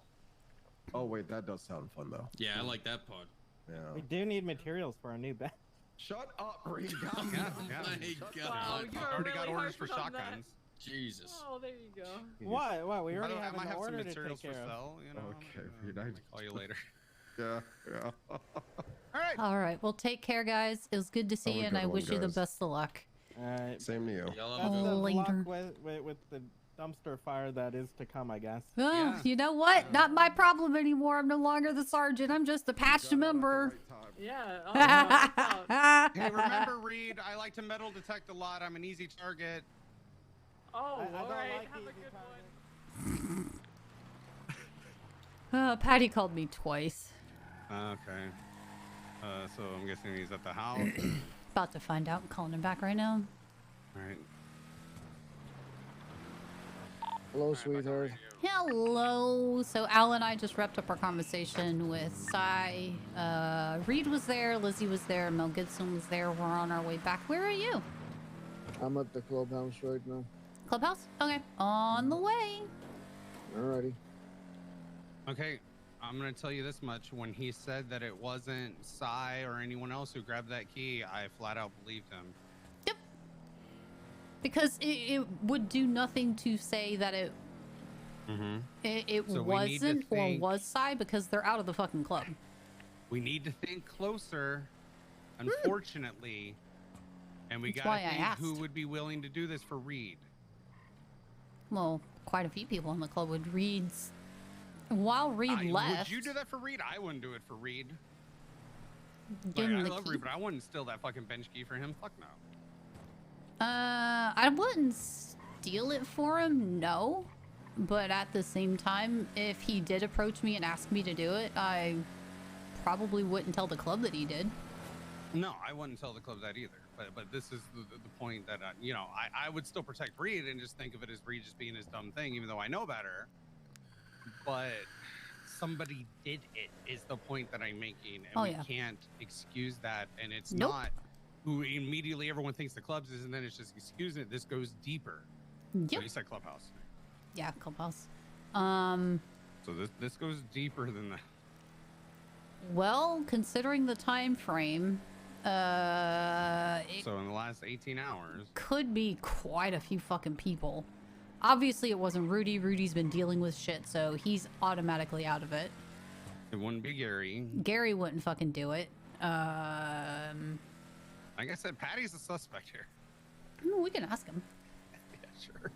Oh wait, that does sound fun though. Yeah, I like that part. Yeah. We do need materials for our new bed. Shut up, Reed. Oh my god. Wow, you are already really got orders hyped for on that. shotguns. Jesus. Oh, there you go. What? What? We already I have might an have some order to materials take for care of. sale, you know. Okay, Reed, I'll call you later. Yeah, yeah. All right, well, take care, guys. It was good to see Have a you, and good I one, wish you the guys. best of luck. Same to you. That's the Later. luck with the dumpster fire that is to come, I guess. Oh, you know what? Not my problem anymore. I'm no longer the sergeant. I'm just a patched member. Yeah. Hey, remember, Reed, I like to metal detect a lot. I'm an easy target. Oh, all right. Have a good one. Patty called me twice. Okay. So I'm guessing he's at the house. About to find out. I'm calling him back right now. All right. Hello, sweetheart. Hello. So Al and I just wrapped up our conversation with Cy. Reed was there, Lizzie was there, Mel Gibson was there. We're on our way back. Where are you? I'm at the clubhouse right now. Clubhouse? Okay. On the way. Alrighty. Okay. I'm going to tell you this much. When he said that it wasn't Cy or anyone else who grabbed that key, I flat out believed him. Because it would do nothing to say that it So we need to wasn't or think- was Cy, because they're out of the fucking club. We need to think closer, unfortunately. And we That's got why to I think asked. who would be willing to do this for Reed. Well, quite a few people in the club would read. While Reed left, Would you do that for Reed? I wouldn't do it for Reed. give Like, him I the love key. Reed, but I wouldn't steal that fucking bench key for him. Fuck no. I wouldn't steal it for him, no. But at the same time, if he did approach me and ask me to do it, I probably wouldn't tell the club that he did. No, I wouldn't tell the club that either. But this is the point that, you know, I would still protect Reed and just think of it as Reed just being his dumb thing, even though I know better. But somebody did it is the point that I'm making. And we can't excuse that. And it's not who immediately everyone thinks the clubs is, and then it's just excusing it. This goes deeper. Yep. So you said clubhouse. Yeah, clubhouse. So this goes deeper than that. Well, considering the time frame, it So in the last 18 hours. could be quite a few fucking people. Obviously, it wasn't Rudy. Rudy's been dealing with shit, so he's automatically out of it. It wouldn't be Gary. Gary wouldn't fucking do it. Like I said, Patty's a suspect here. We can ask him. Yeah, sure.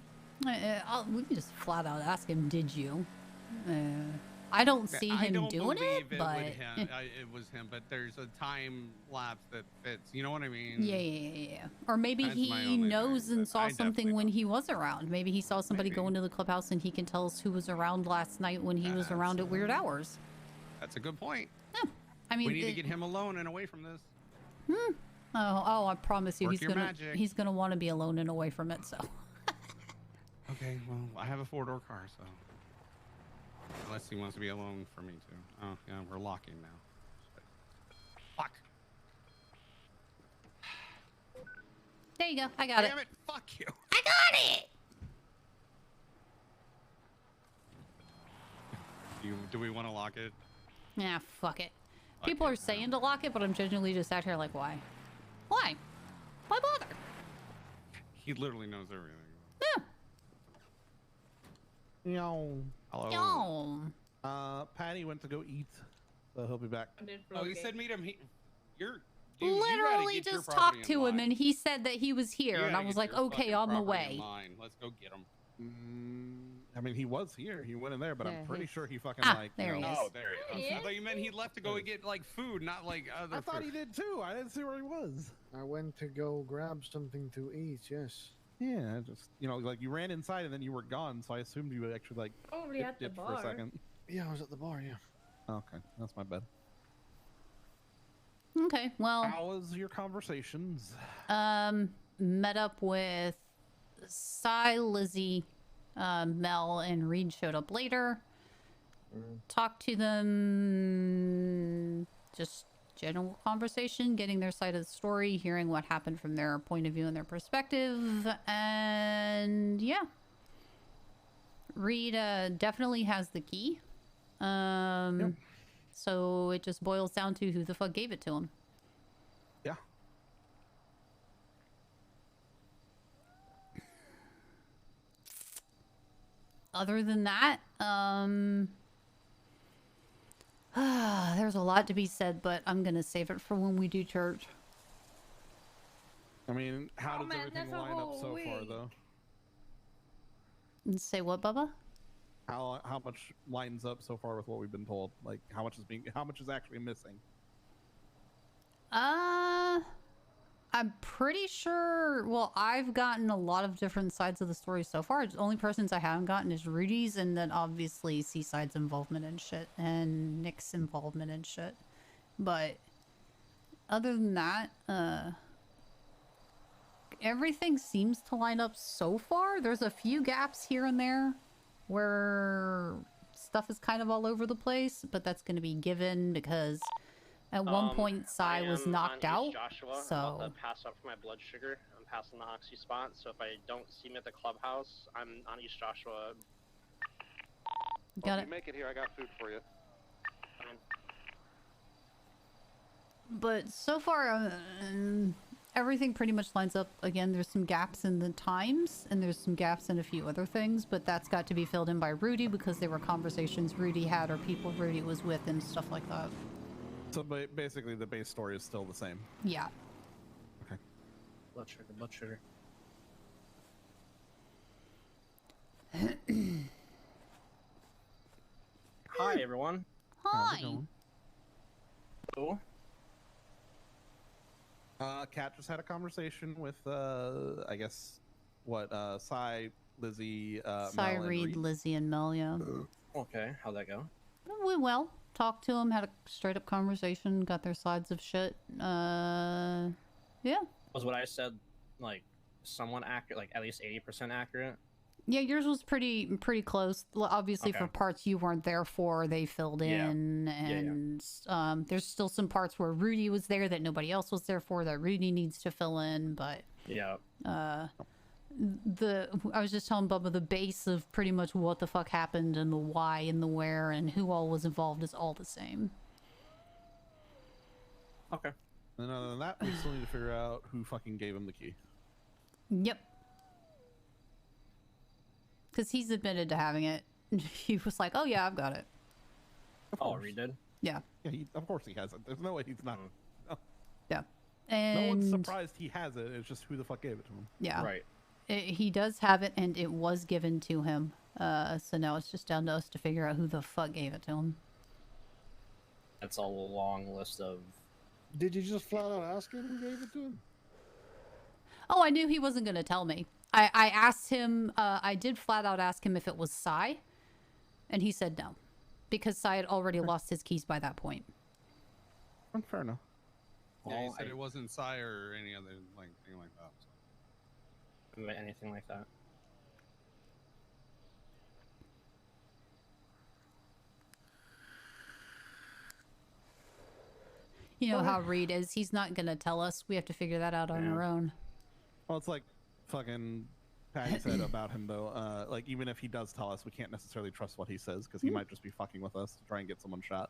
We can just flat out ask him, did you? I don't see I him don't doing it, believe but... it was him, but there's a time lapse that fits. You know what I mean? Yeah. Or maybe That's my he only knows thing, and but saw I something when he was around. Maybe he saw somebody go into the clubhouse and he can tell us who was around last night when he was around at weird hours. That's a good point. I mean, we need to get him alone and away from this. Oh, I promise you, Work your magic. he's gonna want to be alone and away from it. So. Okay, well, I have a 4-door car, so. Unless he wants to be alone for me too. Oh yeah, we're locking now. Fuck. There you go. I got it. Damn it! Fuck you. I got it. Do we want to lock it? Nah, fuck it. People are saying to lock it, but I'm genuinely just sat here like, why? Why? Why bother? He literally knows everything. Yeah. Yo. Hello. Yo. Patty went to go eat, so he'll be back. Oh, he said meet him. Dude, Literally just talked to him, and he said that he was here, and I was like, okay, on the way. Let's go get him. I mean, he was here. He went in there, but I'm pretty sure he fucking there he is. Oh, there he is. I thought you meant he left to go get like food, not like other. I thought he did too. I didn't see where he was. I went to go grab something to eat. Yes. Yeah, I just like you ran inside and then you were gone, so I assumed you actually like Probably at the dipped for bar. a second. Yeah, I was at the bar. Yeah. Okay, that's my bad. Okay, well. How was your conversations? Met up with Cy, Lizzie, Mel, and Reed showed up later. Talked to them. Just general conversation, getting their side of the story, hearing what happened from their point of view and their perspective, and yeah. Reed definitely has the key. Yep. So it just boils down to who the fuck gave it to him. Yeah. Other than that, there's a lot to be said, but I'm gonna save it for when we do church. I mean, how does everything line up so far, though? Say what, Bubba? How much lines up so far with what we've been told? Like, how much is actually missing? I'm pretty sure. Well, I've gotten a lot of different sides of the story so far. The only persons I haven't gotten is Rudy's, and then obviously Seaside's involvement and shit, and Nick's involvement and shit. But other than that, everything seems to line up so far. There's a few gaps here and there where stuff is kind of all over the place, but that's going to be given because at one point Cy was knocked out. Joshua. So I'm about to pass up for my blood sugar. I'm passing the oxy spot, so if I don't see me at the clubhouse, I'm on East Joshua. Got if it. you make it here, I got food for you. Fine. But so far, everything pretty much lines up. Again, there's some gaps in the times, and there's some gaps in a few other things, but that's got to be filled in by Rudy because they were conversations Rudy had or people Rudy was with and stuff like that. So basically, the base story is still the same. Yeah. Okay. Blood sugar. Hi, everyone. Hi. Cool. Kat just had a conversation with, I guess, Cy, Lizzie, Cy, Mel, and Reed, Lizzie, and Mel, yeah. Okay, how'd that go? Went well. Talked to them, had a straight up conversation, got their sides of shit. Yeah. Was what I said, like, somewhat accurate, like at least 80% accurate? Yeah, yours was pretty close. Obviously, Okay. for parts you weren't there for, they filled in, and there's still some parts where Rudy was there that nobody else was there for that Rudy needs to fill in. But yeah, I was just telling Bubba the base of pretty much what the fuck happened and the why and the where and who all was involved is all the same. Okay. And other than that, we still need to figure out who fucking gave him the key. Yep. Because he's admitted to having it. He was like, oh yeah, I've got it. Oh, Reed did? Yeah. Yeah, of course he has it. There's no way he's not. No. Yeah. No And one's surprised he has it. It's just who the fuck gave it to him. yeah. Right. He does have it, and it was given to him. So now it's just down to us to figure out who the fuck gave it to him. That's a long list of... Did you just flat out ask him who gave it to him? Oh, I knew he wasn't going to tell me. I asked him, I did flat out ask him if it was Cy, and he said no. Because Cy had already lost his keys by that point. Fair enough. Yeah, he said it wasn't Cy or any other thing like that. So. Anything like that. You know how Reed is. He's not gonna tell us. We have to figure that out on our own. Well, it's like fucking Patty said about him, though. Like, even if he does tell us, we can't necessarily trust what he says because he might just be fucking with us to try and get someone shot.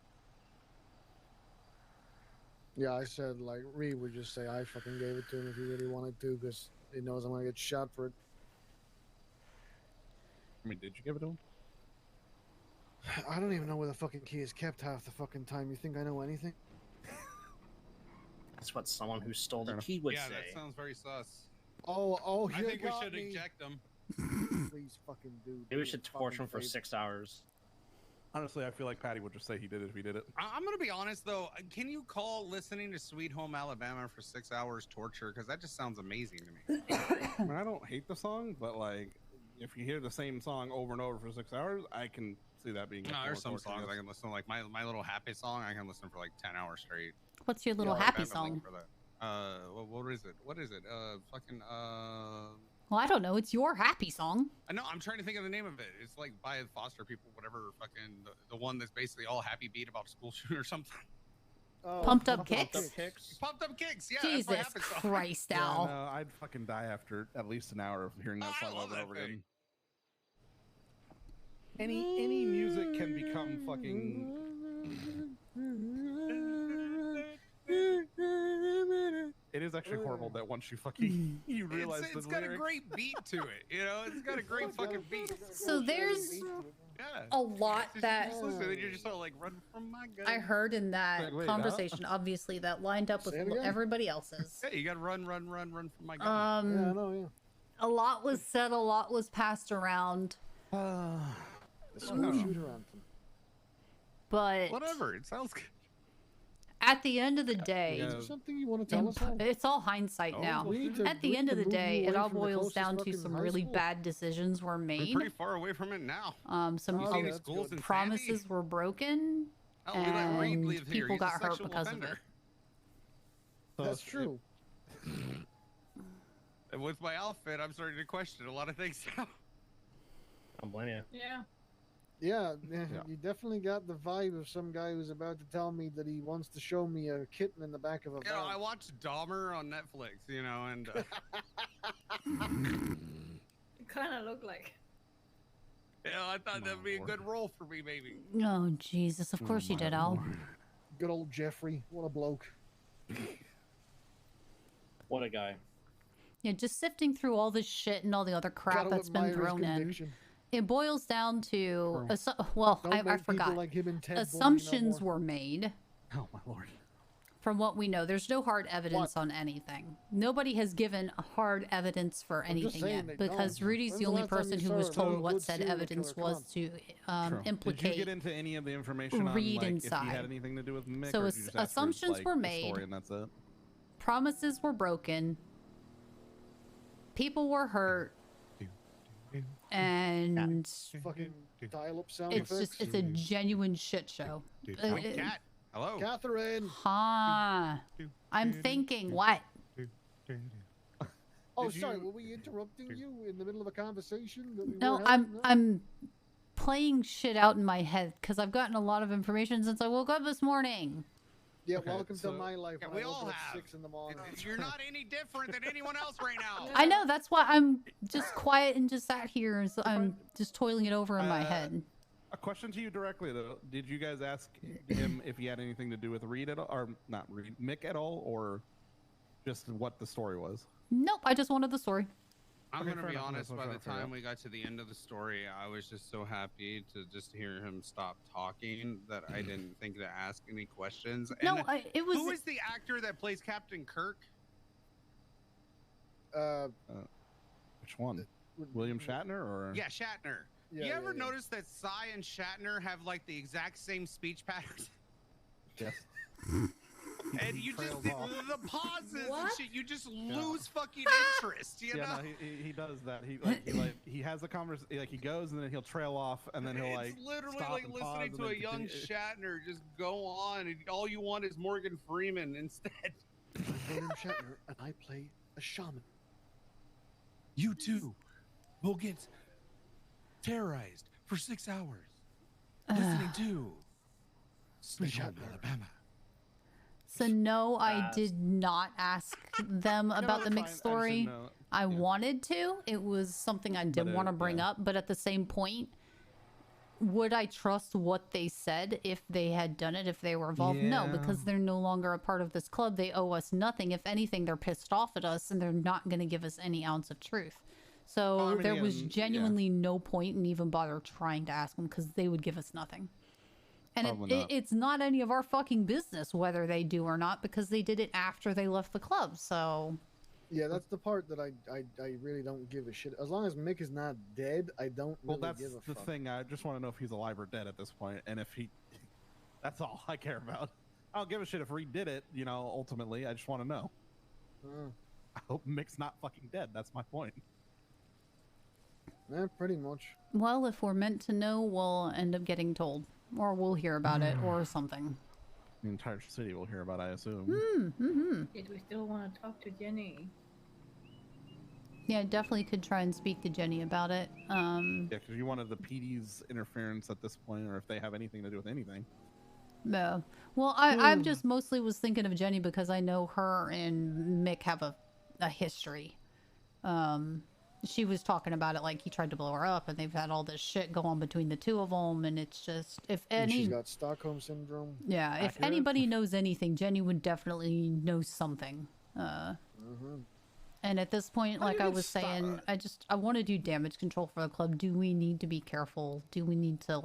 Yeah, I said, like, Reed would just say I fucking gave it to him if he really wanted to because he knows I'm gonna get shot for it. I mean, did you give it to him? I don't even know where the fucking key is kept half the fucking time. You think I know anything? That's what someone who stole the key would Yeah, say. that sounds very sus. Oh, I you think we got should me. eject him. Please fucking do. Maybe we should torture him for 6 hours. Honestly, I feel like Patty would just say he did it if he did it. I'm gonna be honest though. Can you call listening to Sweet Home Alabama for 6 hours torture? Because that just sounds amazing to me. I mean, I don't hate the song, but like, if you hear the same song over and over for 6 hours, I can see that being. No, there's some songs I can listen to, like my little happy song. I can listen for like 10 hours straight. What's your little happy song? For that. What is it? What is it? Well, I don't know. It's your happy song. I know. I'm trying to think of the name of it. It's like by Foster People, whatever. Fucking the one that's basically all happy beat about a school shooting or something. Oh, Pumped Up Kicks? Pumped Up Kicks. Yeah. Jesus that's my happy song. Christ, Yeah, Al. no, I'd fucking die after at least an hour of hearing that song over and over again. Any music can become fucking. It is actually horrible that once you fucking you realize it's the got lyrics. a great beat to it. You know, it's got a great fucking beat. So there's a lot that You're just all like, run from my gun. I heard in that Wait, conversation, obviously, that lined up with Say it again? everybody else's. Yeah, you gotta run from my gun. Yeah, I know, yeah. A lot was said, a lot was passed around. School shooter anthem. But Whatever, it sounds good. at the end of the day, Is there something you want to tell us? it's all hindsight Oh, now. we need to- At the we end of need the to move day, you it away all from the boils closest down to fucking some high really school. bad decisions were We're made. pretty far away from it now. Some You see any schools in promises were broken, Oh, we let Reed and live here. people He's a got hurt sexual because offender. of it. That's true. And with my outfit, I'm starting to question a lot of things now. I don't blame you. Yeah. Yeah, you definitely got the vibe of some guy who's about to tell me that he wants to show me a kitten in the back of a You know, van. I watched Dahmer on Netflix, you know, and You kind of look like. you know, I thought that'd be a good role for me, maybe. Oh, Jesus. Of course you did, Al. Good old Jeffrey. What a bloke. What a guy. Yeah, just sifting through all this shit and all the other crap Gotta that's been admire his thrown in. conviction. It boils down to, Don't I make people forgot. like him and Ted Bundy no Assumptions more. were made. Oh my lord. From what we know, there's no hard evidence on anything. Nobody has given hard evidence for I'm just anything saying yet, they because don't. Rudy's When's the the only last time person you who saw was a told good what said serial evidence killer? was to True. implicate. Did you get into any of the information on Reed like, if inside. he had anything to do with Mick? So or did you just ask for, assumptions like, were the made. story and that's it? Promises were broken. People were hurt. And Fucking dial-up sound it's effects. just, it's a genuine shit show. Cat. Hello. Catherine. Huh. I'm thinking, what? Oh, sorry. Were we interrupting you in the middle of a conversation? That we No, were having? I'm playing shit out in my head because I've gotten a lot of information since I woke up this morning. Yeah, Okay, welcome so- to my life. Yeah, when we I woke all up at have. 6 in the morning. You're not any different than anyone else right now. I know, that's why I'm just quiet and just sat here and so I'm just toiling it over in my head. A question to you directly though: did you guys ask him if he had anything to do with Reed at all, or not Reed, Mick at all, or just what the story was? Nope, I just wanted the story. I'm Okay, gonna fair be enough. honest. That's what By I'm the trying to figure time we got to the end of the story, I was just so happy to just hear him stop talking that I didn't think to ask any questions. No, And it was. who is the actor that plays Captain Kirk? Which one? William Shatner or? Yeah, Shatner. Yeah, you ever yeah. notice that Cy and Shatner have like the exact same speech patterns? Yes. And you just Trails off. the pauses and What? shit, you just lose fucking interest, you Yeah, know? no, he does that. He has a conversation. Like he goes and then he'll trail off and then he'll like It's literally stop like and pause listening and to then a young continue. Shatner just go on, and all you want is Morgan Freeman instead. I'm William Shatner, and I play a shaman. You too will get terrorized for 6 hours listening to Sweet Home Alabama. So no, I did not ask them about the mixed story. I wanted to. It was something I did want to bring up, but at the same point, would I trust what they said if they had done it, if they were involved? No, because they're no longer a part of this club. They owe us nothing. If anything, they're pissed off at us and they're not going to give us any ounce of truth. So there was genuinely no point in even bother trying to ask them because they would give us nothing. And it's not any of our fucking business whether they do or not because they did it after they left the club. So yeah, that's the part that I really don't give a shit. As long as Mick is not dead, I don't really give a fuck. That's the thing. I just want to know if he's alive or dead at this point, and if he. That's all I care about. I don't give a shit if Reed did it. You know, ultimately, I just want to know. I hope Mick's not fucking dead. That's my point. Yeah, pretty much. Well, if we're meant to know, we'll end up getting told. Or we'll hear about it, or something. The entire city will hear about it, I assume. Did we still want to talk to Jenny? Yeah, definitely could try and speak to Jenny about it. Yeah, because you wanted the PD's interference at this point, or if they have anything to do with anything. No. Well, I just mostly was thinking of Jenny because I know her and Mick have a history. She was talking about it like he tried to blow her up, and they've had all this shit go on between the two of them, and it's just she's got Stockholm syndrome. Yeah, if anybody knows anything, Jenny would definitely know something. And at this point, like I was saying, I want to do damage control for the club. Do we need to be careful? Do we need to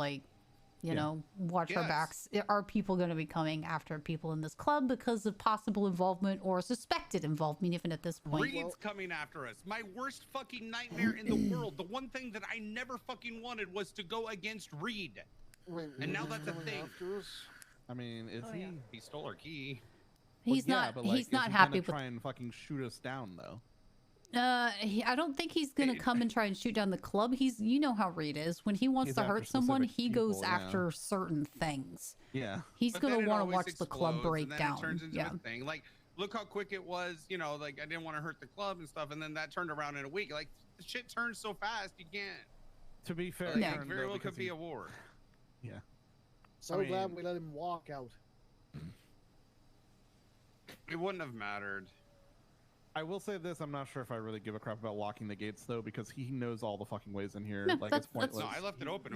you know, watch our backs? Are people going to be coming after people in this club because of possible involvement or suspected involvement even at this point? Reed's coming after us. My worst fucking nightmare in the world. The one thing that I never fucking wanted was to go against Reed. Wait, and now that's a thing. I mean, is he? He stole our key. He's not. But, like, he's not is he happy gonna with. Try and fucking shoot us down though. I don't think he's gonna come and try and shoot down the club. You know how Reed is. When he wants to hurt someone, he goes after certain things. Yeah. He's gonna want to watch the club break down. It turns into a thing. Like, look how quick it was. You know, like I didn't want to hurt the club and stuff, and then that turned around in a week. Like, the shit turns so fast, you can't. To be fair, like, it very well could be a war. Yeah. So glad we let him walk out. It wouldn't have mattered. I will say this: I'm not sure if I really give a crap about locking the gates, though, because he knows all the fucking ways in here. No, like, it's pointless. No, I left it open.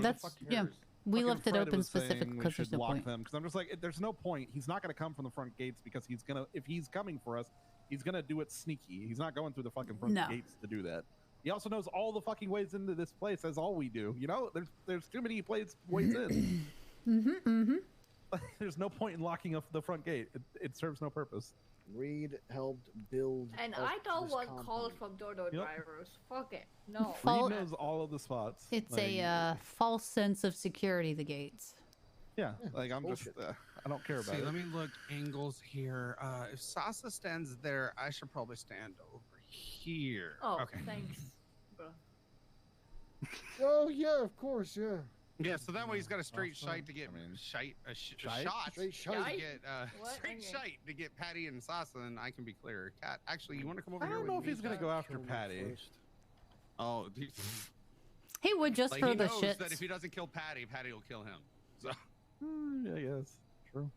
We left it open specifically because because there's no point. Because I'm just like, there's no point. He's not going to come from the front gates because he's gonna. If he's coming for us, he's gonna do it sneaky. He's not going through the fucking front gates to do that. He also knows all the fucking ways into this place, as all we do. You know, there's too many ways in. There's no point in locking up the front gate. It serves no purpose. Reed helped build. And I don't want calls from Dodo drivers. Fuck it. No. Reed knows all of the spots. It's a false sense of security, the gates. Yeah, like I'm just, I don't care about it. Let me look angles here. If Sasa stands there, I should probably stand over here. Oh, okay. Thanks, bro. Oh yeah, of course, yeah. Yeah, so that way he's got a straight shite to get shot. Straight shite. To get straight shite to get Patty and Sasa, and I can be clear. Cat, actually, you want to come over I here? don't know if he's gonna go after Patty. Oh, he would just like, for he the knows shit. that if he doesn't kill Patty, Patty will kill him. So. Yeah, yes, true.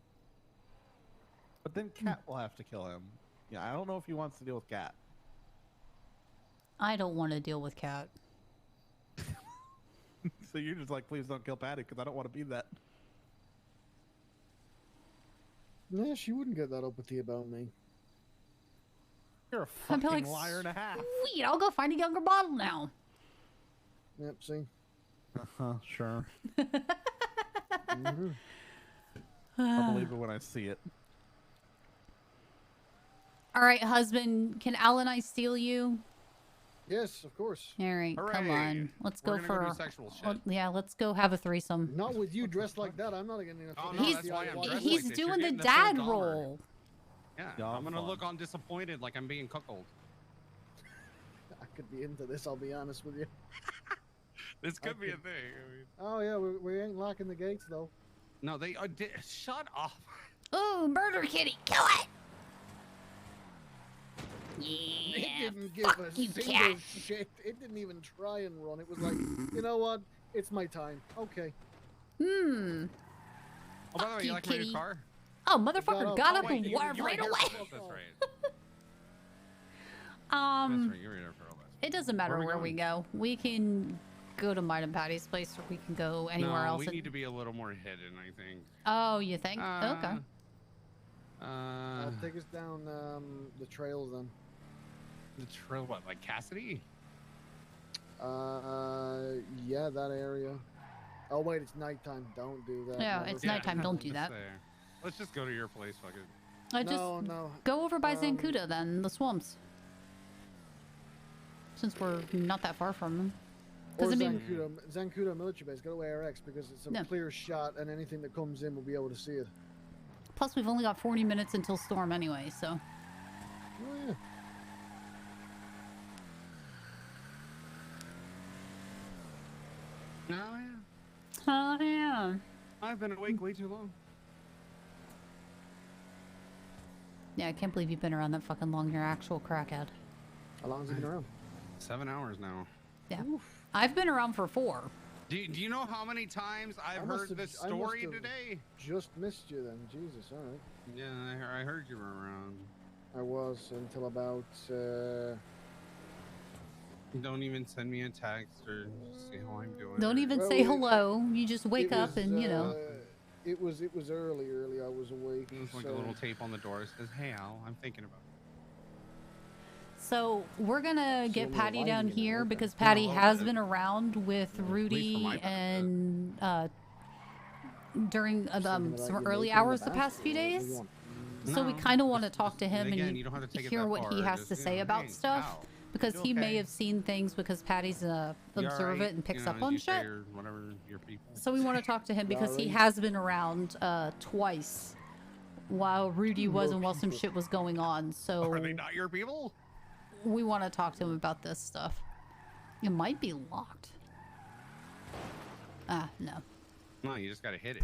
But then Cat will have to kill him. Yeah, I don't know if he wants to deal with Cat. I don't want to deal with Cat. So you're just like, please don't kill Patty because I don't want to be that. Yeah, she wouldn't get that uppity about me. You're a fucking liar and a half. Sweet, I'll go find a younger bottle now. Yep, see? Sure. I'll believe it when I see it. All right, husband, can Al and I steal you? Yes, of course. All right, come on. Let's go gonna for do sexual shit. yeah, let's go have a threesome. Not with you dressed like that. I'm not getting enough. Oh, no, that's why I'm dressed He's like this. doing You're the getting dad full role. Yeah, I'm gonna look on disappointed like I'm being cuckolded. I could be into this, I'll be honest with you. This could be a thing. I mean, oh yeah, we ain't locking the gates though. no, they shut up. Ooh, murder kitty, kill it! It Yeah, didn't give fuck a you, single cat. shit. It didn't even try and run. It was like, you know what? It's my time. Okay. Hmm. Oh, by the way, you you, like my new kitty. car? Oh, motherfucker got up and you ran were here away. for this, That's right. That's right. You were here for all this. It doesn't matter where we go. We can go to mine and Patty's place, or we can go anywhere else. We need to be a little more hidden, I think. Oh, you think? Okay. Take us down the trails then. The trail, what, like Cassidy? Yeah, that area. Oh wait, it's nighttime. Don't do that. Yeah, it's nighttime. Don't do that. Let's just go to your place, fuck it. No. Go over by Zancuda then, the swamps. Since we're not that far from them. Or I mean, Zancuda military base. Go to ARX because it's a clear shot, and anything that comes in will be able to see it. plus we've only got 40 minutes until storm anyway, so. Oh yeah. Oh yeah. Oh yeah. I've been awake way too long. Yeah, I can't believe you've been around that fucking long. You're an actual crackhead. How long has he been around? 7 hours now. Yeah. Oof. I've been around for 4. Do you know how many times I've heard this story today? Just missed you then. Jesus, all right. Yeah, I heard you were around. I was until about. Don't even send me a text or see how I'm doing. Don't even say hello. You just wake up and, you know. It was early. I was awake. It was like a little tape on the door that says, "Hey Al, I'm thinking about it." So we're gonna get Patty down here because Patty has been around with Rudy and during some early hours the past few days. So we kind of want to talk to him and hear what he has to say about stuff. Because he may have seen things because Patty's observant and picks up on shit. So we want to talk to him because he has been around twice while Rudy was and while some shit was going on. So are they not your people? We want to talk to him about this stuff. It might be locked. Ah, no. No, you just gotta hit it.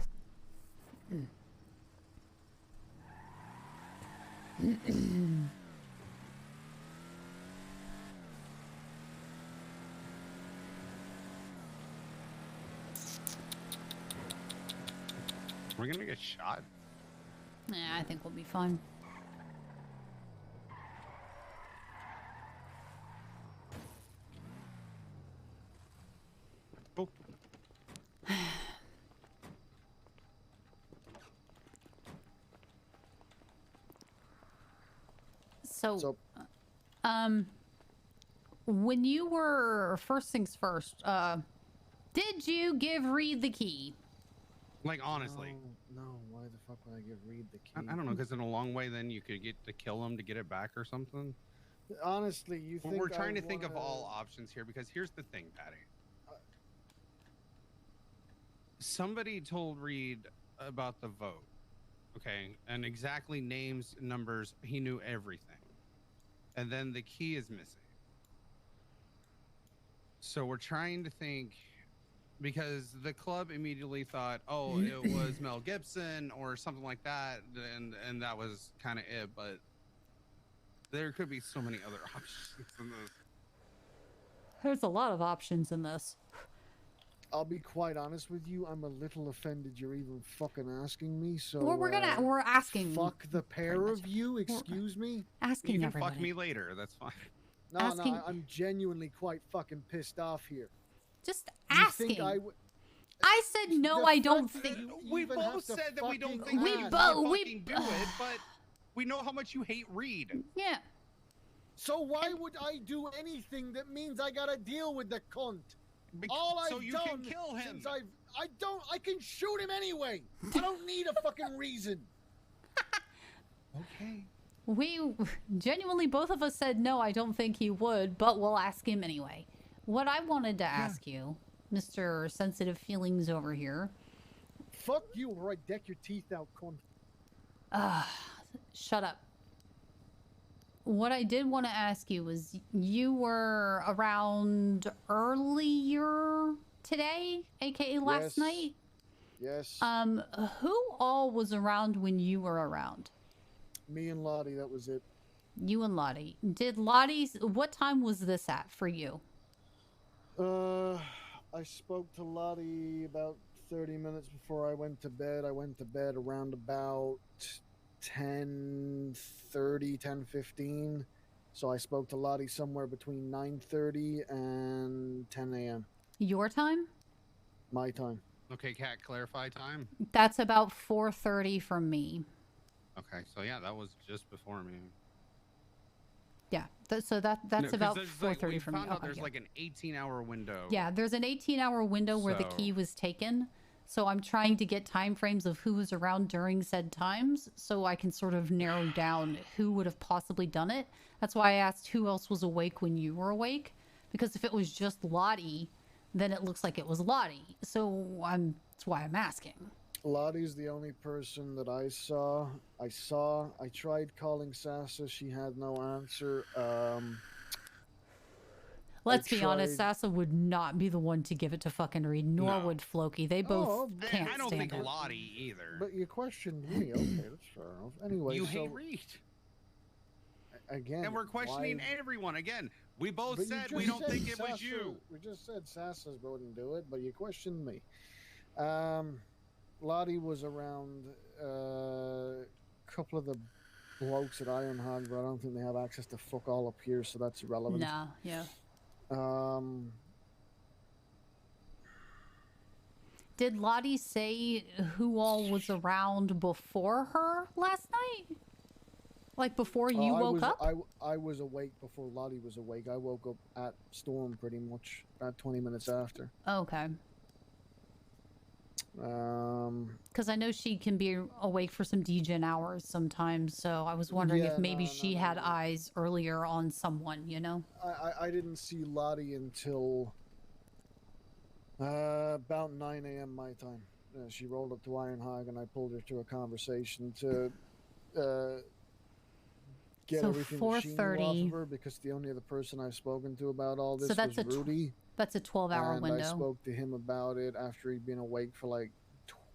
We're gonna get shot. Yeah, I think we'll be fine. Oh. So, when you were first things first, did you give Reed the key? Like honestly. No, why the fuck would I give Reed the key? I don't know, because in a long way, then you could get to kill him to get it back or something. Honestly, you think we're trying to think of all options here, because here's the thing, Patty. Somebody told Reed about the vote, okay, and exactly names, numbers. He knew everything, and then the key is missing. So we're trying to think. Because the club immediately thought, oh, it was Mel Gibson or something like that, and that was kind of it. But there could be so many other options in this. There's a lot of options in this. I'll be quite honest with you. I'm a little offended you're even fucking asking me. So well, we're asking. Fuck the pair of you. Excuse me. Asking you can everybody. fuck me later. That's fine. No, I'm genuinely quite fucking pissed off here. Just asking. I said no. I don't think. We both said that we don't think we do it, but we know how much you hate Reed. Yeah. So why would I do anything that means I gotta deal with the cunt? All I've you done can kill him. Since I can shoot him anyway. I don't need a fucking reason. Okay. We genuinely both of us said no. I don't think he would, but we'll ask him anyway. What I wanted to ask you, Mr. Sensitive Feelings over here. Fuck you, or I deck your teeth out, cunt. Shut up. What I did want to ask you was, you were around earlier today, aka last night? Yes. Who all was around when you were around? Me and Lottie, that was it. You and Lottie. Did Lottie's, what time was this at for you? I spoke to Lottie about 30 minutes before I went to bed. I went to bed around about 10:30, 10:15. So I spoke to Lottie somewhere between 9:30 and 10 a.m. Your time? My time. Okay, Kat, clarify time. That's about 4:30 for me. Okay, so yeah, that was just before me. Yeah, that's No, about 'cause we 4:30 for me. found out Okay, there's yeah. like an 18-hour window. Yeah, there's an 18-hour window where the key So- was taken. So I'm trying to get time frames of who was around during said times so I can sort of narrow down who would have possibly done it. That's why I asked who else was awake when you were awake. Because if it was just Lottie, then it looks like it was Lottie. So that's why I'm asking. Lottie's the only person that I saw. I tried calling Sasa. She had no answer. Let's be honest, Sasa would not be the one to give it to fucking Reed, nor would Floki. They both can't I don't stand think it. Lottie either. But you questioned me. Okay, that's fair enough. Anyway, You so hate Reed. Again, And we're questioning why- everyone again. We both But you said just we don't said think it was Sasa- you. We just said Sasa wouldn't do it, but you questioned me. Lottie was around a couple of the blokes at Ironhog, but I don't think they have access to fuck all up here, so that's irrelevant. Nah, yeah. Did Lottie say who all was around before her last night? Like before you woke up? I was awake before Lottie was awake. I woke up at Storm pretty much about 20 minutes after. Okay. Because I know she can be awake for some degen hours sometimes, so I was wondering Yeah, if maybe no, she had eyes earlier on someone, you know? I didn't see Lottie until about 9 a.m. my time. She rolled up to Ironhog and I pulled her to a conversation to get So everything that she knew off 4:30. of her, because the only other person I've spoken to about all this So that's was Rudy. That's a 12-hour and window. I spoke to him about it after he'd been awake for like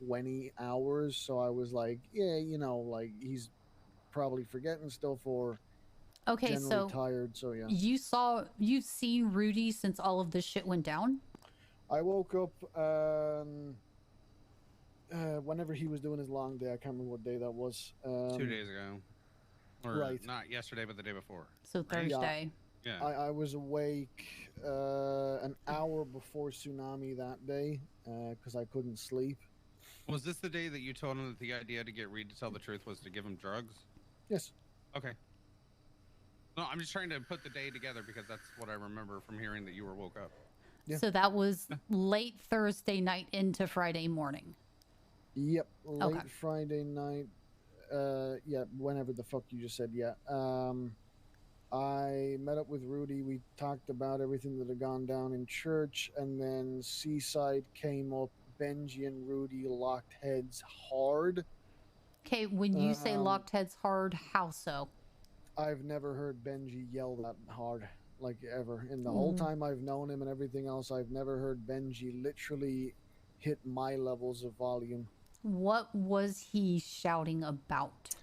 20 hours. So I was like, yeah, you know, like he's probably forgetting stuff or Okay, generally so tired. So yeah. you've seen Rudy since all of this shit went down? I woke up whenever he was doing his long day. I can't remember what day that was. 2 days ago. Or right. not yesterday, but the day before. So Right? Thursday. Yeah. I was awake an hour before tsunami that day because I couldn't sleep. Was this the day that you told him that the idea to get Reed to tell the truth was to give him drugs? Yes. Okay. No, I'm just trying to put the day together because that's what I remember from hearing that you were woke up. Yeah. So that was late Thursday night into Friday morning. Yep, late Okay. Friday night. Yeah, whenever the fuck you just said. Yeah. I met up with Rudy. We talked about everything that had gone down in church, and then Seaside came up. Benji and Rudy locked heads hard. Okay, when you say locked heads hard, how so? I've never heard Benji yell that hard, like ever. In the whole Mm. time I've known him and everything else, I've never heard Benji literally hit my levels of volume. What was he shouting about?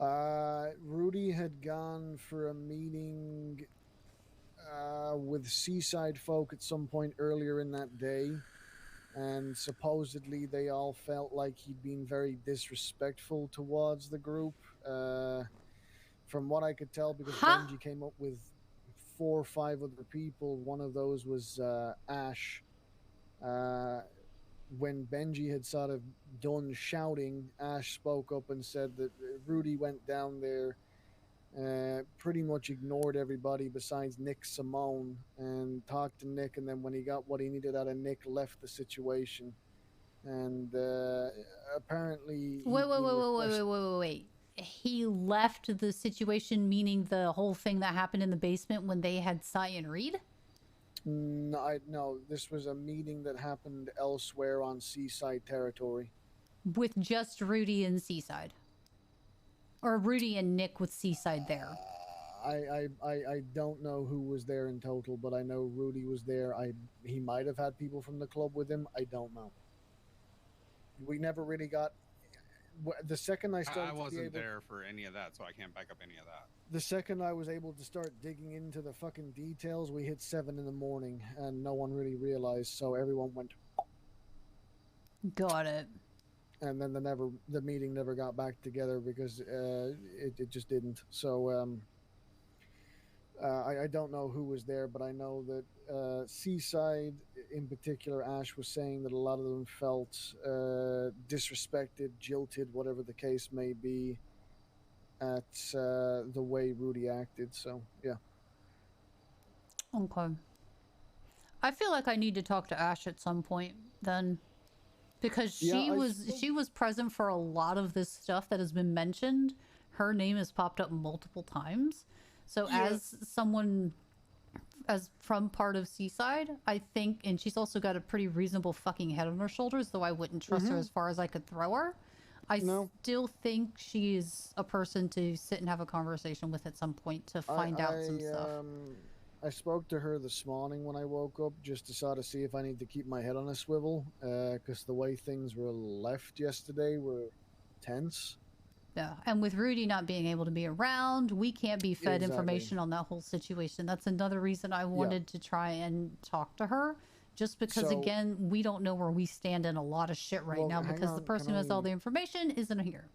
Rudy had gone for a meeting with Seaside folk at some point earlier in that day, and supposedly they all felt like he'd been very disrespectful towards the group. From what I could tell, because Benji came up with 4 or 5 other people. One of those was Ash. When Benji had sort of done shouting, Ash spoke up and said that Rudy went down there, pretty much ignored everybody besides Nick Simone, and talked to Nick, and then when he got what he needed out of Nick, left the situation. And apparently... Wait. He left the situation, meaning the whole thing that happened in the basement when they had Cy and Reed? No, this was a meeting that happened elsewhere on Seaside territory. With just Rudy and Seaside? Or Rudy and Nick with Seaside there? I don't know who was there in total, but I know Rudy was there. He might have had people from the club with him. I don't know. We never really got... The second I started I to be wasn't able... there for any of that, so I can't back up any of that. The second I was able to start digging into the fucking details, we hit 7 in the morning, and no one really realized, so everyone went... Got it. And then the meeting never got back together because it just didn't. So I don't know who was there, but I know that Seaside in particular, Ash was saying that a lot of them felt disrespected, jilted, whatever the case may be, at the way Rudy acted. So yeah. Okay. I feel like I need to talk to Ash at some point then, because she was present for a lot of this stuff that has been mentioned. Her name has popped up multiple times. So as someone as from part of Seaside, I think, and she's also got a pretty reasonable fucking head on her shoulders, though I wouldn't trust her as far as I could throw her. I still think she's a person to sit and have a conversation with at some point to find out some stuff. I spoke to her this morning when I woke up just to sort of see if I need to keep my head on a swivel, because the way things were left yesterday were tense. Yeah, and with Rudy not being able to be around, we can't be fed information on that whole situation. That's another reason I wanted to try and talk to her, just because, again, we don't know where we stand in a lot of shit right now because the person who has all the information isn't here.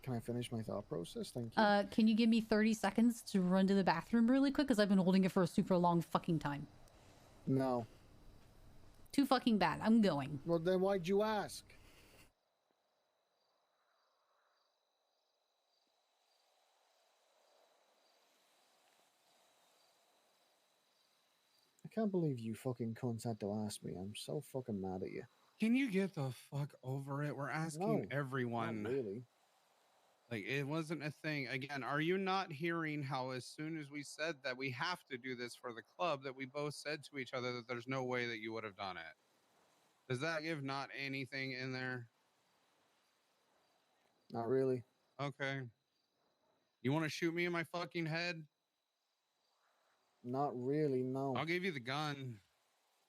Can I finish my thought process? Thank you. Can you give me 30 seconds to run to the bathroom really quick? Because I've been holding it for a super long fucking time. No. Too fucking bad. I'm going. Well, then why'd you ask? I can't believe you fucking cunts had to ask me. I'm so fucking mad at you. Can you get the fuck over it? We're asking everyone. Not really. Like, it wasn't a thing. Again, are you not hearing how as soon as we said that we have to do this for the club, that we both said to each other that there's no way that you would have done it? Does that give not anything in there? Not really. Okay. You want to shoot me in my fucking head? Not really, no. I'll give you the gun.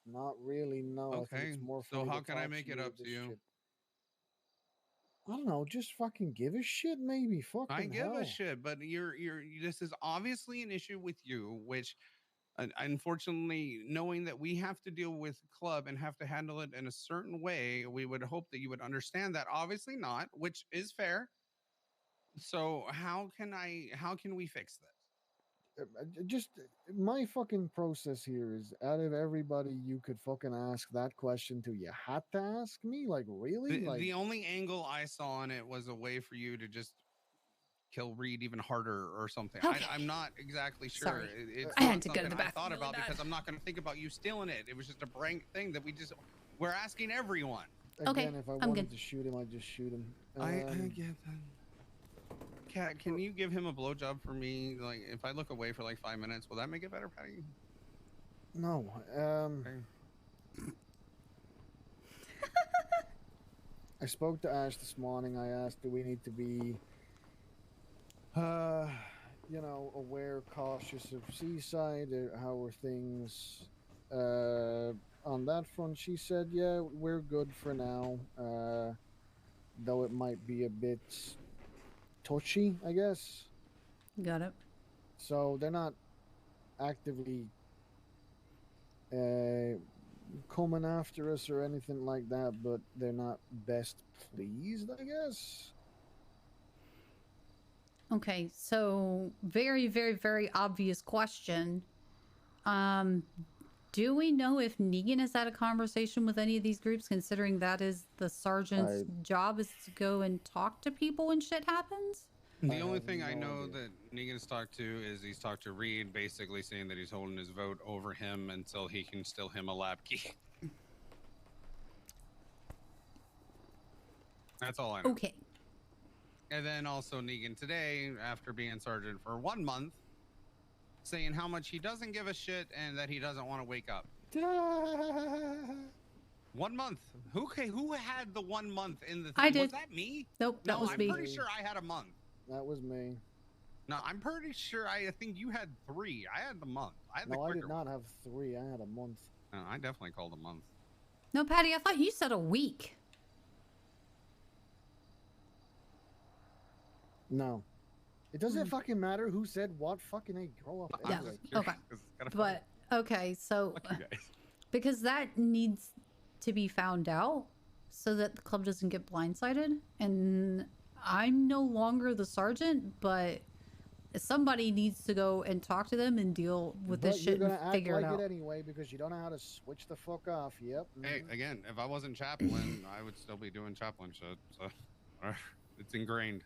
Not really, no. Okay. I think it's more So funny how to can I talk make to it you up with to this you? shit. I don't know, just fucking give a shit, maybe. Fucking I give hell. a shit, but this is obviously an issue with you, which unfortunately, knowing that we have to deal with club and have to handle it in a certain way, we would hope that you would understand that. Obviously not, which is fair. So how can we fix this? Just my fucking process here is, out of everybody you could fucking ask that question to, you had to ask me? Like, really? The only angle I saw on it was a way for you to just kill Reed even harder or something. Okay. I'm not exactly sure. Sorry. It's I not had to go to the something I bathroom thought really about bad. because I'm not going to think about you stealing it. It was just a prank thing that we're asking everyone. Again, if I wanted to shoot him, I'd just shoot him. I get that. Kat, can you give him a blowjob for me? Like, if I look away for like 5 minutes, will that make it better, Patty? No. I spoke to Ash this morning. I asked, do we need to be, aware, cautious of Seaside? How are things on that front? She said, yeah, we're good for now. Though it might be a bit touchy, I guess. Got it. So they're not actively coming after us or anything like that, but they're not best pleased, I guess. Okay, so very, very, very obvious question. Do we know if Negan has had a conversation with any of these groups, considering that is the sergeant's job, is to go and talk to people when shit happens? The only thing I know that Negan's talked to is he's talked to Reed, basically saying that he's holding his vote over him until he can steal him a lab key. That's all I know. Okay. And then also Negan today, after being sergeant for 1 month, saying how much he doesn't give a shit and that he doesn't want to wake up. 1 month. Who had the 1 month in the thing? I did. Was that me? Nope, that was me. I'm pretty sure I had a month. That was me. No, I'm pretty sure I think you had 3. I had the month. I had the No, I quicker did not have 3. I had a month. No, I definitely called a month. No, Patty, I thought you said a week. No. It doesn't fucking matter who said what. Fucking A, grow up. Yeah. Anyway. Okay. But, okay, so because that needs to be found out, so that the club doesn't get blindsided. And I'm no longer the sergeant, but somebody needs to go and talk to them and deal with this shit You're and gonna figure act like it out. it anyway because you don't know how to switch the fuck off. Yep. Hey, again, if I wasn't chaplain, I would still be doing chaplain shit. So it's ingrained.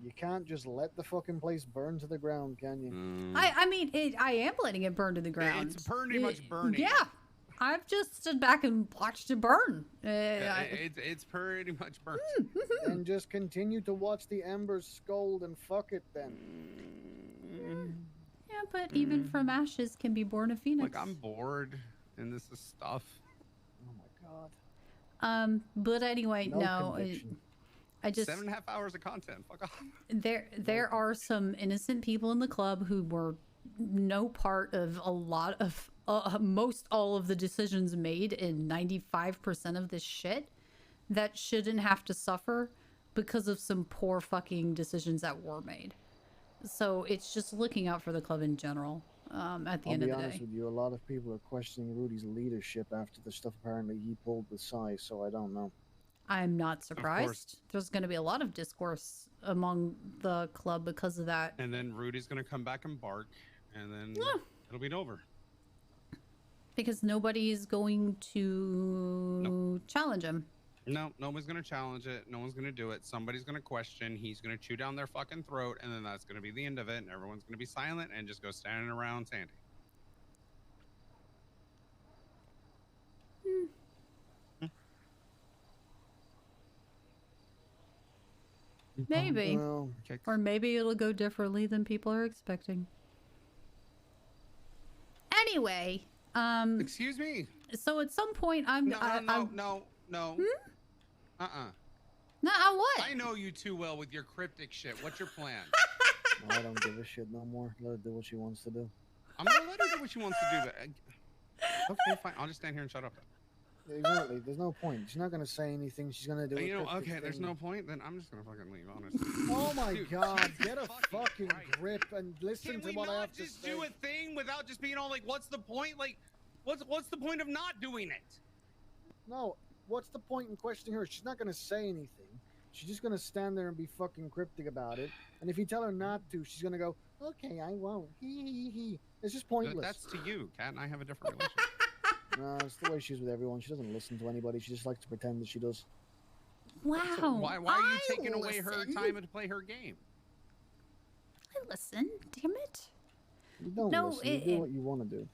You can't just let the fucking place burn to the ground, can you? I mean, I am letting it burn to the ground. It's pretty much burning. Yeah. I've just stood back and watched it burn. It's pretty much burnt. And just continue to watch the embers scold and fuck it then. Yeah, but even from ashes can be born a phoenix. Like, I'm bored, and this is stuff. Oh my god. But anyway, no. I just 7.5 hours of content. Fuck off. there are some innocent people in the club who were no part of a lot of most all of the decisions made in 95% of this shit that shouldn't have to suffer because of some poor fucking decisions that were made. So it's just looking out for the club in general. At the end of the day, I'll be honest with you, a lot of people are questioning Rudy's leadership after the stuff apparently he pulled with Sai, so I don't know. I'm not surprised. There's going to be a lot of discourse among the club because of that. And then Rudy's gonna come back and bark, and then it'll be over. Because nobody's going to challenge him. No, nobody's gonna challenge it. No one's gonna do it. Somebody's gonna question. He's gonna chew down their fucking throat, and then that's gonna be the end of it. And everyone's gonna be silent and just go standing around Sandy. Maybe. Well, or maybe it'll go differently than people are expecting. Anyway, excuse me. So at some point No. Nah, what? I know you too well with your cryptic shit. What's your plan? No, I don't give a shit no more. Let her do what she wants to do. I'm gonna let her do what she wants to do. But okay, fine. I'll just stand here and shut up. Exactly. There's no point. She's not gonna say anything. She's gonna do it. You know, okay, there's no point. Then I'm just gonna fucking leave, honestly. Oh my Dude, god, get a fucking grip and listen to what I have to just say. do a thing without just being all like, what's the point? Like, what's the point of not doing it? No, what's the point in questioning her? She's not gonna say anything. She's just gonna stand there and be fucking cryptic about it. And if you tell her not to, she's gonna go, okay, I won't. He. It's just pointless. That's to you. Kat and I have a different relationship. No, it's the way she is with everyone. She doesn't listen to anybody. She just likes to pretend that she does. Wow. So why are you taking away her time to play her game? I listen. Damn it. You don't listen. You do what you want to do.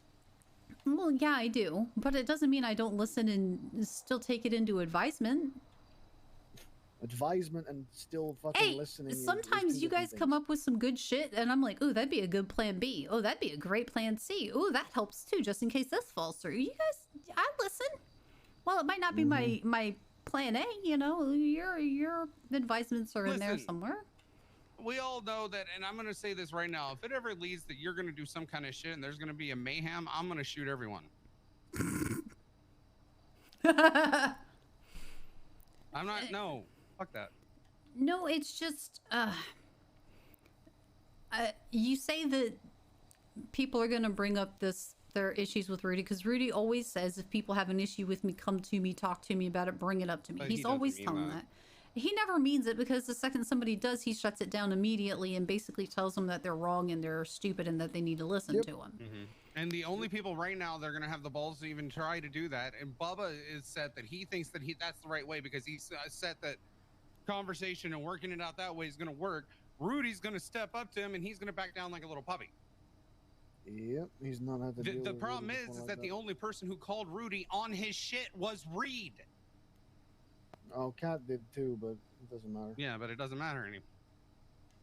Well, yeah, I do. But it doesn't mean I don't listen and still take it into advisement. Advisement and still fucking listening. Sometimes you guys come up with some good shit and I'm like, ooh, that'd be a good plan B. Oh, that'd be a great plan C. Ooh, that helps too, just in case this falls through. You guys, I listen. Well, it might not be my plan A, you know, your advisements are in there somewhere. We all know that, and I'm going to say this right now. If it ever leads that you're going to do some kind of shit and there's going to be a mayhem, I'm going to shoot everyone. I'm not, no. Fuck that. No, it's just, you say that people are going to bring up their issues with Rudy, because Rudy always says, if people have an issue with me, come to me, talk to me about it, bring it up to me. But He's always telling that. He never means it, because the second somebody does, he shuts it down immediately and basically tells them that they're wrong and they're stupid and that they need to listen to him. And the only people right now that are going to have the balls to even try to do that, and Bubba is set that he thinks that that's the right way, because he's set that conversation and working it out that way is going to work. Rudy's going to step up to him and he's going to back down like a little puppy. Yep, he's not had to deal The with problem Rudy is before that like the only person who called Rudy on his shit was Reed. Oh, Kat did too, but it doesn't matter. Yeah, but it doesn't matter anymore.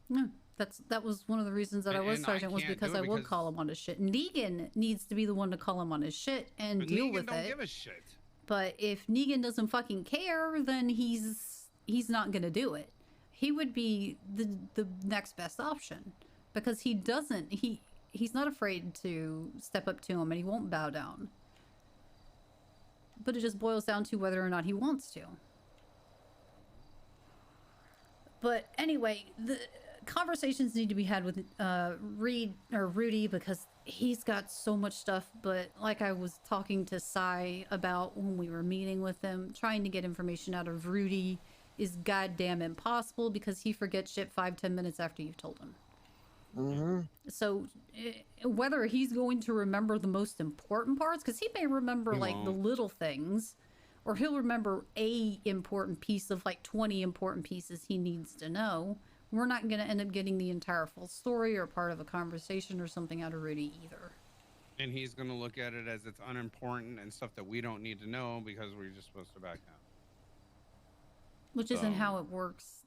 No, that was one of the reasons that I was sergeant, was because I would call him on his shit. Negan needs to be the one to call him on his shit and deal with it. Negan don't give a shit. But if Negan doesn't fucking care, then he's not gonna do it. He would be the next best option, because he's not afraid to step up to him and he won't bow down. But it just boils down to whether or not he wants to. But anyway, the conversations need to be had with Reed or Rudy, because he's got so much stuff, but like I was talking to Sai about when we were meeting with him, trying to get information out of Rudy is goddamn impossible because he forgets shit 5-10 minutes after you've told him. So whether he's going to remember the most important parts, because he may remember He like the won't. little things, or he'll remember a important piece of like 20 important pieces he needs to know. We're not going to end up getting the entire full story or part of a conversation or something out of Rudy either. And he's going to look at it as it's unimportant and stuff that we don't need to know because we're just supposed to back down. Which isn't how it works.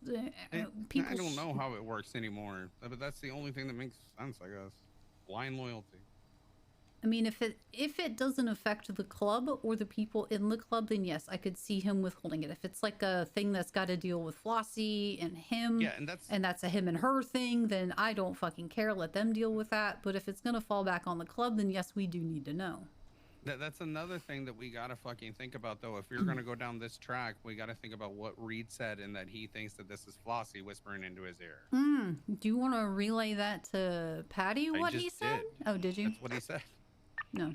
People I don't know how it works anymore, but that's the only thing that makes sense, I guess. Blind loyalty. I mean, if it doesn't affect the club or the people in the club, then yes, I could see him withholding it. If it's like a thing that's got to deal with Flossie and him, Yeah, and that's a him and her thing, then I don't fucking care. Let them deal with that. But if it's gonna fall back on the club, then yes, we do need to know. That's another thing that we gotta fucking think about, though. If we're gonna go down this track, we gotta think about what Reed said and that he thinks that this is Flossie whispering into his ear. Do you want to relay that to Patty? What he just said? did. Oh, did you? That's what he said. No.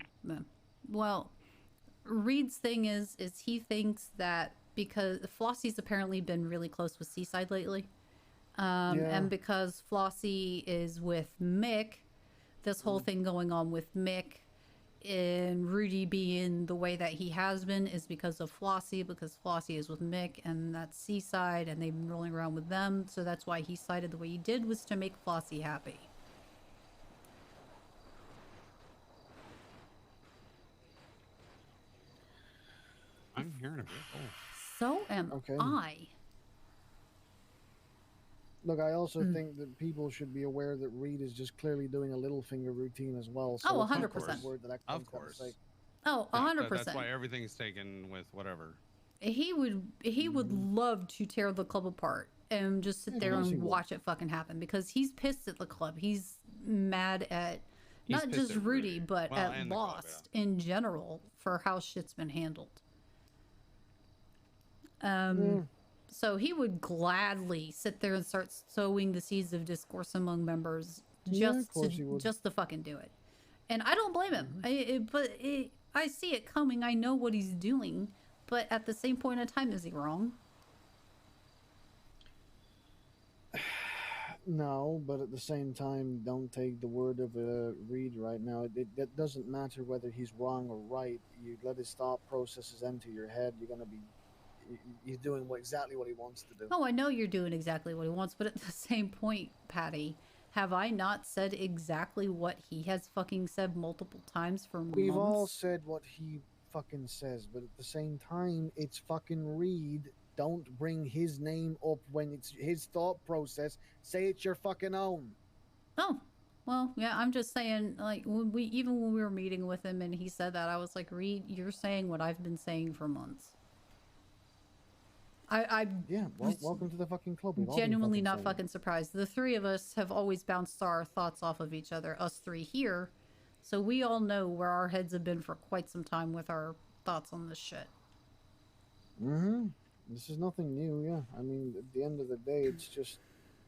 Well, Reed's thing is he thinks that because Flossie's apparently been really close with Seaside lately, and because Flossie is with Mick, this whole thing going on with Mick and Rudy being the way that he has been is because of Flossie, because Flossie is with Mick and that's Seaside and they've been rolling around with them, so that's why he sided the way he did, was to make Flossie happy. I'm hearing a bit. So am I. Look, I also think that people should be aware that Reed is just clearly doing a little finger routine as well. So Oh, it's not 100%. the word that actually Of comes course. to say. Oh, Yeah, 100%. That's why everything's taken with whatever. He would love to tear the club apart and just sit there and watch it fucking happen because he's pissed at the club. He's mad at not pissed just at Rudy, but Well, at and the club, Lost in general for how shit's been handled. So he would gladly sit there and start sowing the seeds of discourse among members just to fucking do it. And I don't blame him. I see it coming. I know what he's doing. But at the same point in time, is he wrong? No, but at the same time, don't take the word of Reed right now. It doesn't matter whether he's wrong or right. You let his thought processes enter your head, you're gonna be. He's doing exactly what he wants to do. Oh, I know you're doing exactly what he wants, but at the same point, Patty, have I not said exactly what he has fucking said multiple times for months? We've all said what he fucking says, but at the same time, it's fucking Reed. Don't bring his name up when it's his thought process. Say it's your fucking own. Oh, well, yeah, I'm just saying, like, when we were meeting with him and he said that, I was like, Reed, you're saying what I've been saying for months. Welcome to the fucking club. Genuinely not fucking surprised. The three of us have always bounced our thoughts off of each other, us three here. So we all know where our heads have been for quite some time with our thoughts on this shit. This is nothing new, yeah. I mean, at the end of the day, it's just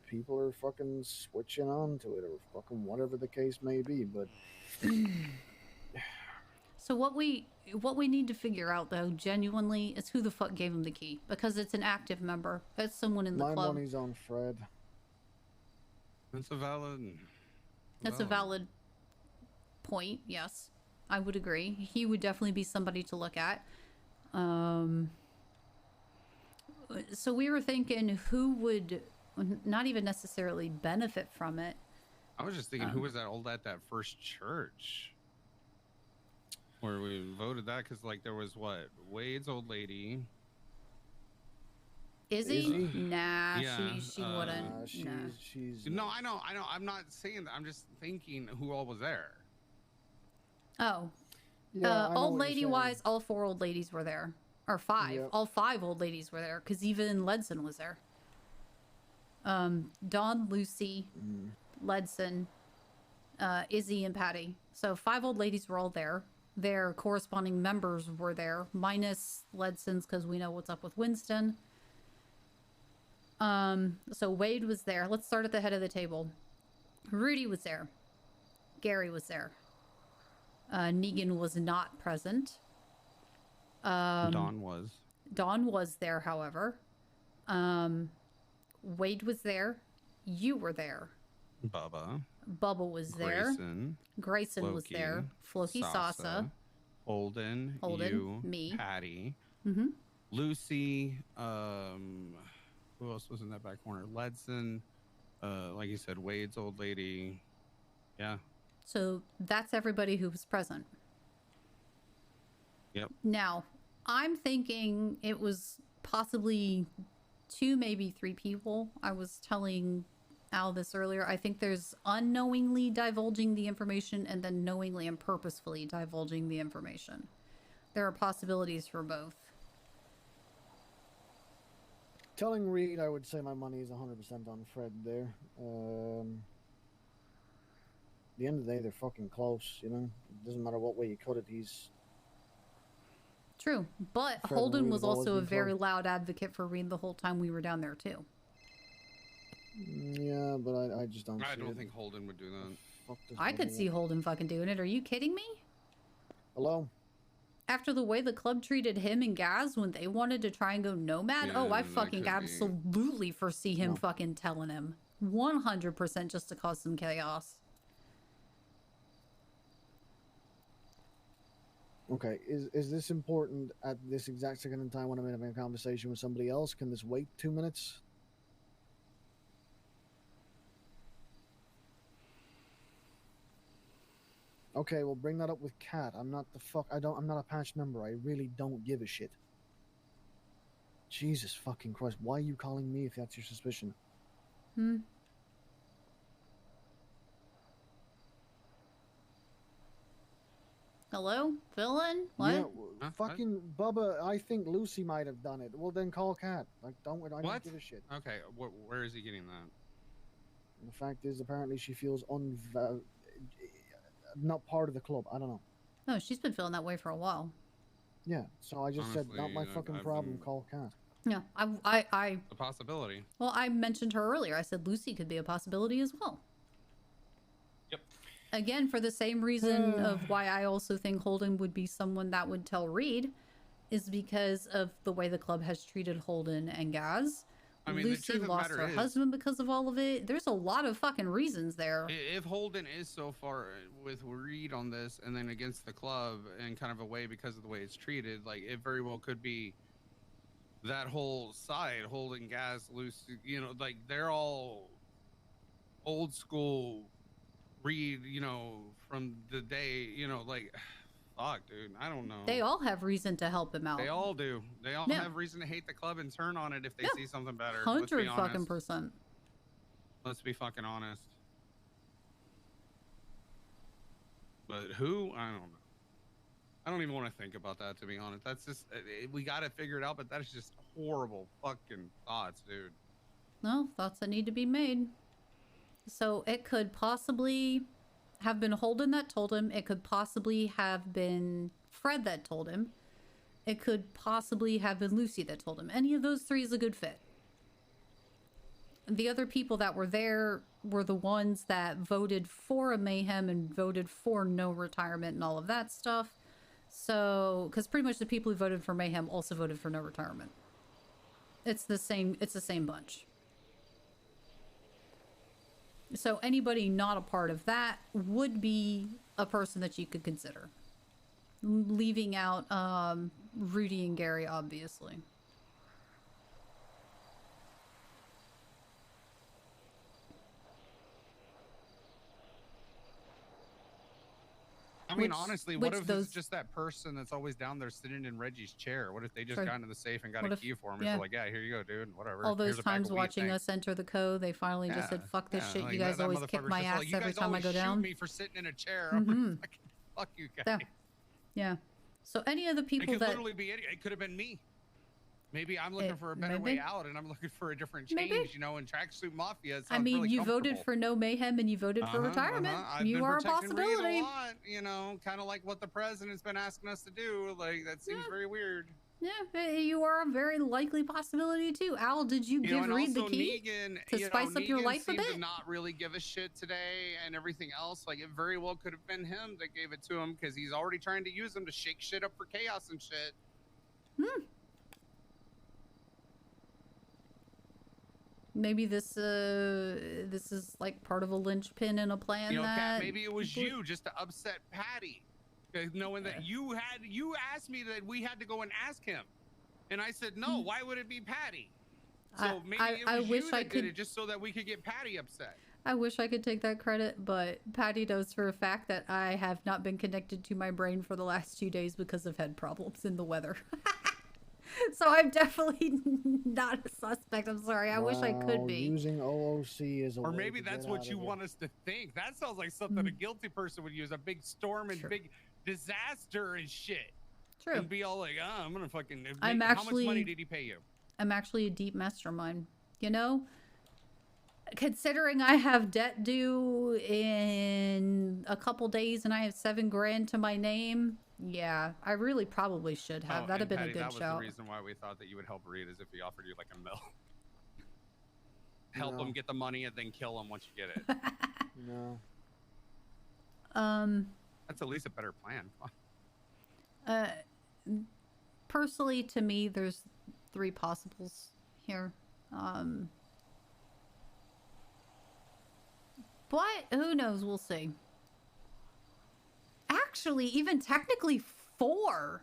people are fucking switching on to it or fucking whatever the case may be, but... So what we need to figure out, though, genuinely, is who the fuck gave him the key. Because it's an active member. That's someone in the club. My money's on Fred. That's a valid... That's a valid point, yes. I would agree. He would definitely be somebody to look at. So we were thinking who would not even necessarily benefit from it. I was just thinking, who was that old at that first church? Where we voted that because, like, there was what? Wade's old lady. Izzy? Nah, yeah, she wouldn't. She's no, I know. I'm not saying that. I'm just thinking who all was there. Oh. Yeah, I know old what you're lady saying. wise, all 4 old ladies were there. Or 5. Yep. All 5 old ladies were there. Because even Ledson was there. Dawn, Lucy, Ledson, Izzy, and Patty. So 5 old ladies were all there. Their corresponding members were there, minus Ledson's, because we know what's up with Winston. So Wade was there. Let's start at the head of the table. Rudy was there. Gary was there. Negan was not present. Dawn was. Dawn was there, however. Wade was there. You were there. Bubba. Bubba was there. Grayson was there. Floki Sasa. Holden. Holden, You. me. Patty. Mm-hmm. Lucy. Who else was in that back corner? Ledson. Like you said, Wade's old lady. Yeah. So that's everybody who was present. Yep. Now, I'm thinking it was possibly 2, maybe 3 people. I was telling Al this earlier. I think there's unknowingly divulging the information and then knowingly and purposefully divulging the information. There are possibilities for both. Telling Reed, I would say my money is 100% on Fred there. At the end of the day, they're fucking close, you know? It doesn't matter what way you cut it, he's... True, but Fred Holden and Reed was have always also a been very close. loud advocate for Reed the whole time we were down there, too. Yeah, but I just don't I see don't it. think Holden would do that. Fuck this I could money see up. Holden fucking doing it. Are you kidding me? Hello? After the way the club treated him and Gaz when they wanted to try and go nomad, Yeah, oh, I that fucking could be. absolutely foresee him No. fucking telling him. 100% just to cause some chaos. Okay, is this important at this exact second in time when I'm having a conversation with somebody else? Can this wait 2 minutes? Okay, well bring that up with Kat. I'm not I'm not a patch member. I really don't give a shit. Jesus fucking Christ, why are you calling me if that's your suspicion? Hello? Villain? What? Yeah, fucking Bubba, I think Lucy might have done it. Well then call Kat. Like I What? don't give a shit. Okay, where is he getting that? And the fact is apparently she feels not part of the club. I don't know. No, she's been feeling that way for a while. Yeah, so I just said, not my Honestly, fucking I've problem, been- call Kat. Yeah, I A possibility. well, I mentioned her earlier. I said Lucy could be a possibility as well. Yep. Again, for the same reason of why I also think Holden would be someone that would tell Reed, is because of the way the club has treated Holden and Gaz. I mean, the Lucy truth of the lost matter her is- husband because of all of it. There's a lot of fucking reasons there. If Holden is so far with Reed on this and then against the club in kind of a way because of the way it's treated, like it very well could be that whole side, Holden, Gaz, Lucy, you know, like they're all old school Reed, you know, from the day, you know, like, fuck, dude, I don't know. They all have reason to help him out. They all do. They all Yeah. have reason to hate the club and turn on it if they Yeah. see something better. Let's be 100 fucking honest. percent. Let's be fucking honest. But who? I don't know. I don't even want to think about that, to be honest. That's just, we got to figure it out, but that is just horrible fucking thoughts, dude. No, thoughts that need to be made. So it could possibly have been Holden that told him. It could possibly have been Fred that told him. It could possibly have been Lucy that told him. Any of those 3 is a good fit. The other people that were there were the ones that voted for a mayhem and voted for no retirement and all of that stuff. So, because pretty much the people who voted for mayhem also voted for no retirement. It's the same bunch. So anybody not a part of that would be a person that you could consider. Leaving out Rudy and Gary, obviously. I mean, Which- honestly, what which if those- it's just that person that's always down there sitting in Reggie's chair? What if they just For- got into the safe and got what a if- key for him? yeah. And they're like, yeah, here you go, dude. Whatever. All those Here's a pack times of weed, watching thanks." us enter the code, they finally just said, fuck this Yeah, shit. like You guys that always kick motherfucker's my just ass like, "You every guys time I always go shoot down. me for sitting in a chair. I'm gonna Mhm. fucking fuck you guys. Yeah. Yeah. So any of the It people could that... literally be any. It could have been me. Maybe I'm looking It- for a better maybe. way out, and I'm looking for a different Maybe. change. You know, in Tracksuit Mafia. It I sounds mean, really you voted comfortable. for no mayhem and you voted for retirement. I've You been are a protecting Reed possibility. a lot, you know, kind of like what the president's been asking us to do. Like that seems very weird. Yeah, you are a very likely possibility too. Al, did you give and Reed the also key Negan, to spice up your Negan life a seemed bit? to not really give a shit today, and everything else. Like, it very well could have been him that gave it to him, because he's already trying to use him to shake shit up for chaos and shit. Maybe this is like part of a linchpin in a plan Kat, that maybe it was you just to upset Patty, knowing that you asked me that we had to go and ask him, and I said no. Why would it be Patty? So maybe it was you that did it just so that we could get Patty upset. I wish I could take that credit, but Patty knows for a fact that I have not been connected to my brain for the last 2 days because of head problems in the weather. So I'm definitely not a suspect. I'm sorry. I wish I could be. Using OOC as a Or way maybe to that's get what out you of it. want us to think. That sounds like something a guilty person would use. A big storm and big disaster and shit. True. And be all like, oh, I'm gonna fucking I'm how much actually- money did he pay you? I'm actually a deep mastermind. You know? Considering I have debt due in a couple days and I have $7 grand to my name, yeah, I really probably should have. That'd have been Patty, a good that was shout. the reason why we thought that you would help Reed, is if he offered you like $1 million. Help No. him get the money and then kill him once you get it. No. That's at least a better plan. Personally, to me, there's 3 possibles here. But who knows? We'll see. Actually, even technically 4.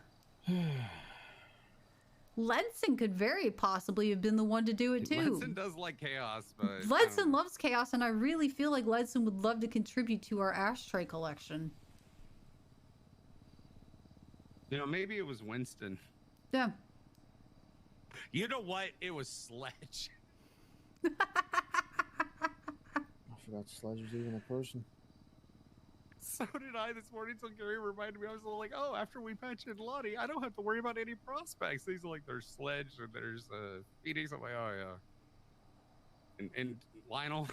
Ledson could very possibly have been the one to do it too. Ledson does like chaos, but Ledson loves chaos, and I really feel like Ledson would love to contribute to our ashtray collection. Maybe it was Winston. Yeah. You know what? It was Sledge. I forgot Sledge was even a person. So did I this morning until Gary reminded me. I was like, oh, after we patch in Lottie, I don't have to worry about any prospects. These are like, there's Sledge and there's Phoenix. I'm like, oh yeah. And Lionel.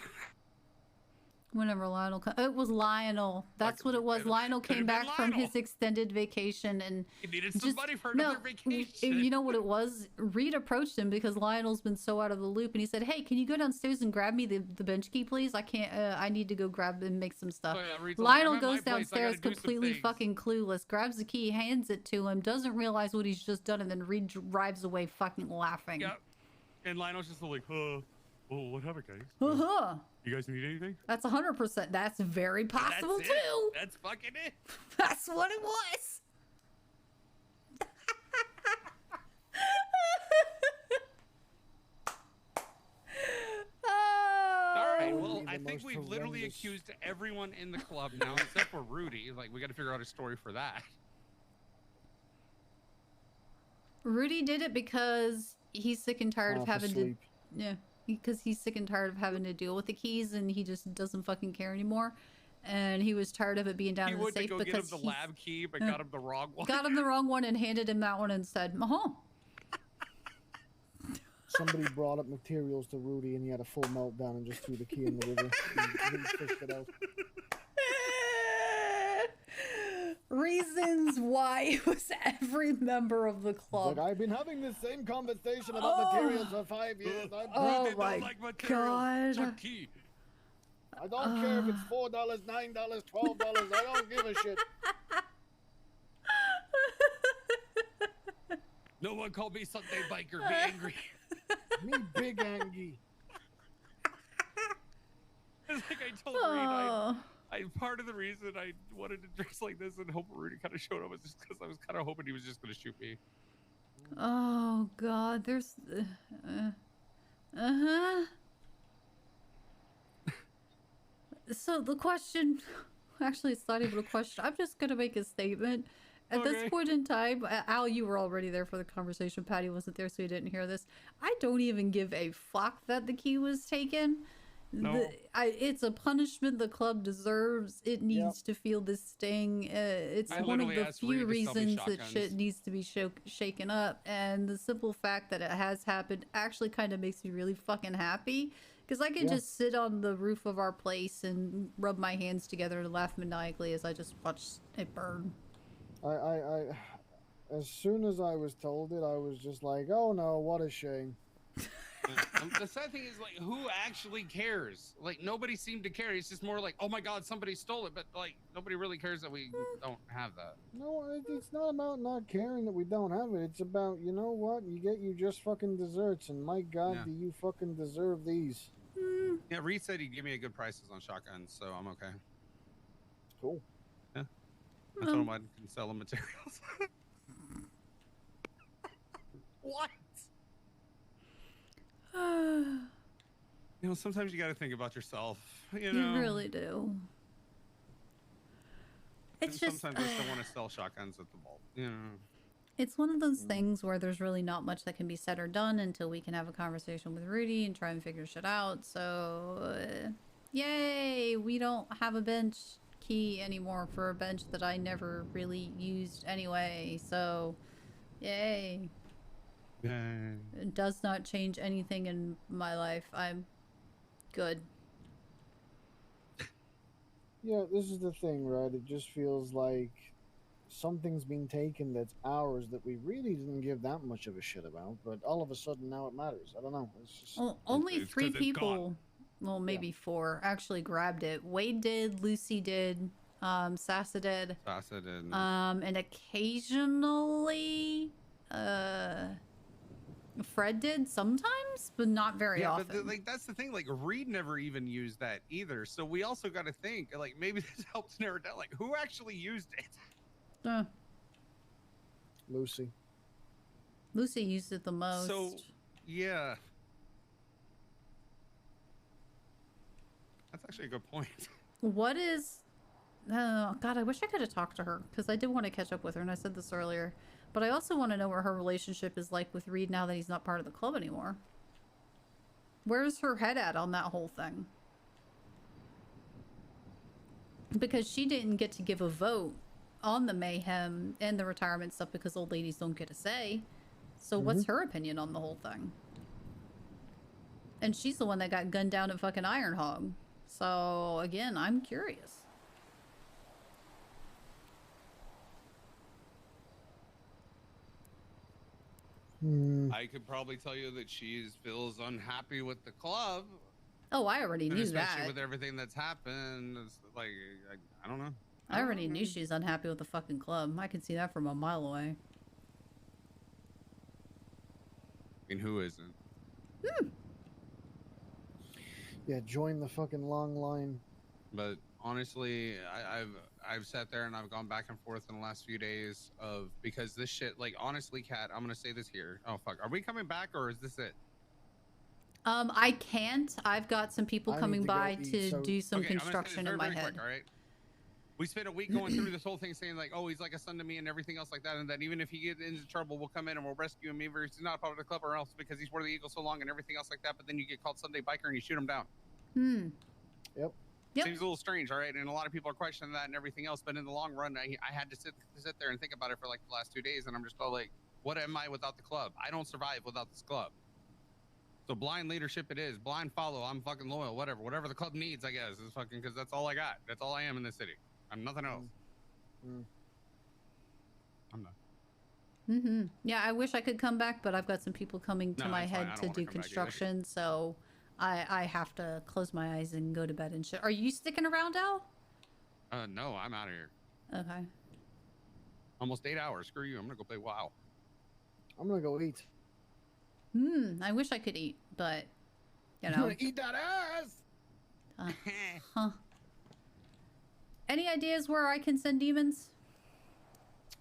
Whenever Lionel, it was Lionel. That's what it was. Lionel came back from his extended vacation and he needed some money for another vacation. You know what it was? Reed approached him because Lionel's been so out of the loop, and he said, "Hey, can you go downstairs and grab me the bench key, please? I can't. I need to go grab and make some stuff." Oh, yeah, Reed's Lionel like, "I'm at goes my place, I gotta downstairs do some completely things." fucking clueless, grabs the key, hands it to him, doesn't realize what he's just done, and then Reed drives away fucking laughing. Yep. And Lionel's just like, oh, what happened, guys? You guys need anything? That's 100%. That's very possible That's it. too. That's fucking it. That's what it was. All right, well, I think we've literally accused everyone in the club now, except for Rudy. Like, we got to figure out a story for that. Rudy did it because he's sick and tired of Half having asleep. to. Yeah, because he's sick and tired of having to deal with the keys, and he just doesn't fucking care anymore. And he was tired of it being down He in the went to safe go get him because the he's- lab key, but got him the wrong one. got him the wrong one and handed him that one and said, Somebody brought up materials to Rudy and he had a full meltdown and just threw the key in the river. He fished it out. Reasons why it was every member of the club. Like, I've been having this same conversation about materials for 5 years. Oh my god. I don't care if it's $4, $9, $12. I don't give a shit. No one called me Sunday Biker. Be angry. Me big angry. It's like I told Reed, I part of the reason I wanted to dress like this and hope Rudy kind of showed up was just because I was kind of hoping he was just going to shoot me. Oh god, there's So the question, actually it's not even a question, I'm just gonna make a statement. At this point in time, Al, you were already there for the conversation. Patty wasn't there, so you didn't hear this. I don't even give a fuck that the key was taken. No. It's a punishment the club deserves. It needs to feel this sting. It's I one of literally the asked Reed few to sell me reasons that shotguns. shit needs to be shaken up. And the simple fact that it has happened actually kind of makes me really fucking happy. Because I can just sit on the roof of our place and rub my hands together and laugh maniacally as I just watch it burn. As soon as I was told it, I was just like, oh no, what a shame. The sad thing is, like, who actually cares? Like, nobody seemed to care. It's just more like, oh my god, somebody stole it, but like, nobody really cares that we don't have that. No, it's not about not caring that we don't have it. It's about, you know what? You get you just fucking desserts, and my god, Yeah. do you fucking deserve these? Yeah, Reed said he'd give me a good prices on shotguns, so I'm okay. Cool. Yeah. I told him I can sell them materials. What? You know, sometimes you got to think about yourself. You know, You really do. It's just sometimes I still want to sell shotguns at the vault. You know, it's one of those things where there's really not much that can be said or done until we can have a conversation with Rudy and try and figure shit out. So, yay, we don't have a bench key anymore for a bench that I never really used anyway. So, yay. It does not change anything in my life. I'm good. Yeah, this is the thing, right? It just feels like something's been taken that's ours that we really didn't give that much of a shit about, but all of a sudden now it matters. I don't know. It's just Well, only 3 people, well, maybe 4, actually grabbed it. Wade did, Lucy did, Sasa did. Sasa did. And occasionally, Fred did sometimes, but not very often. But like that's the thing. Like Reed never even used that either. So we also got to think like maybe this helps narrow down. Like who actually used it? Lucy. Lucy used it the most. So yeah, that's actually a good point. What is? Oh God, I wish I could have talked to her because I did want to catch up with her, and I said this earlier. But I also want to know what her relationship is like with Reed now that he's not part of the club anymore. Where's her head at on that whole thing? Because she didn't get to give a vote on the mayhem and the retirement stuff because old ladies don't get a say. So what's her opinion on the whole thing? And she's the one that got gunned down at fucking Iron Hog. So again, I'm curious. I could probably tell you that she feels unhappy with the club. Oh, I already knew especially that. with everything that's happened. It's like I don't know. I already knew she's unhappy with the fucking club. I can see that from a mile away. I mean, who isn't? Yeah, join the fucking long line. But honestly, I've sat there and I've gone back and forth in the last few days of because this shit. Like honestly, Kat, I'm gonna say this here. Oh fuck, are we coming back or is this it? I can't. I've got some people coming by to do some Okay, I'm gonna say this construction very, in my very head. quick, all right? We spent a week going through this whole thing saying like, oh, he's like a son to me and everything else like that. And that even if he gets into trouble, we'll come in and we'll rescue him either he's not a part of the club or else because he's wore the Eagle so long and everything else like that. But then you get called Sunday Biker and you shoot him down. Yep. Seems a little strange, all right? And a lot of people are questioning that and everything else. But in the long run, I had to sit there and think about it for like the last 2 days. And I'm just all like, what am I without the club? I don't survive without this club. So blind leadership it is. Blind follow. I'm fucking loyal. Whatever the club needs, I guess, is fucking because that's all I got. That's all I am in this city. I'm nothing else. I'm not. Yeah, I wish I could come back, but I've got some people coming to my head to do construction, so I have to close my eyes and go to bed and shit. Are you sticking around, Al? No, I'm out of here. Okay. Almost 8 hours. Screw you. I'm gonna go play WoW. I'm gonna go eat. I wish I could eat, but you I'm know. gonna eat that ass. Huh. Any ideas where I can send demons?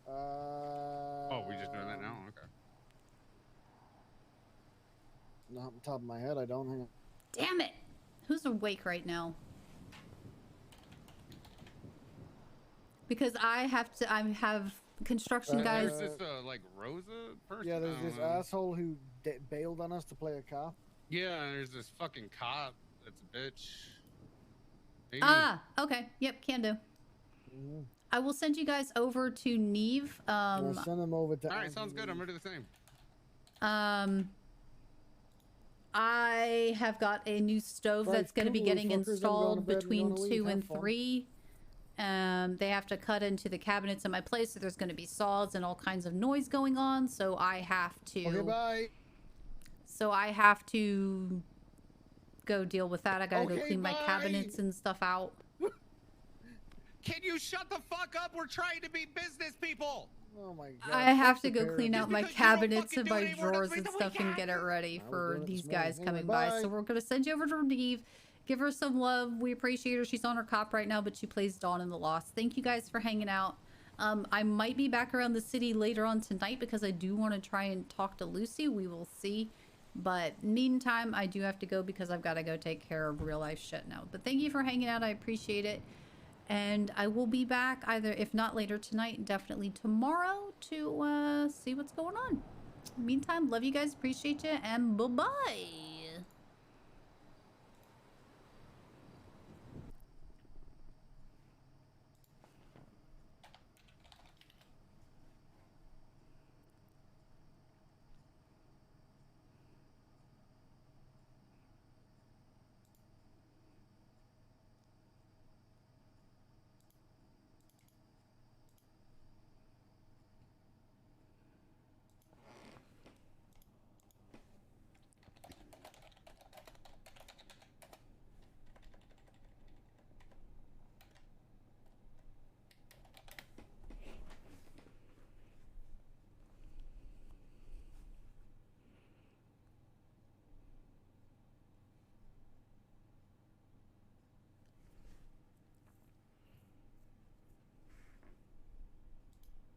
Oh, we just doing that now? Okay. Not on top of my head, I don't. Hang on. Damn it! Who's awake right now? Because I have construction guys. There's this like Rosa person. Yeah, there's this asshole who bailed on us to play a cop. Yeah, there's this fucking cop that's a bitch. Maybe. Ah, okay. Yep, can do. I will send you guys over to Neve. I'll send them over to. All right, sounds good. I'm gonna do the same. I have got a new stove that's going to be getting installed between 2 and 3, They have to cut into the cabinets in my place, so there's going to be saws and all kinds of noise going on. So I have to. Okay, bye. So I have to go deal with that. I gotta go clean my cabinets and stuff out. Can you shut the fuck up? We're trying to be business people. Oh my god. I have to go clean out my cabinets and my drawers and stuff and get it ready for these guys coming by. So we're gonna send you over to Neve. Give her some love. We appreciate her. She's on her cop right now, but she plays Dawn in The Lost. Thank you guys for hanging out. I might be back around the city later on tonight because I do want to try and talk to Lucy. We will see. But meantime, I do have to go because I've got to go take care of real life shit now. But thank you for hanging out. I appreciate it. And I will be back either, if not later tonight, definitely tomorrow to see what's going on. Meantime, love you guys. Appreciate you. And bye-bye.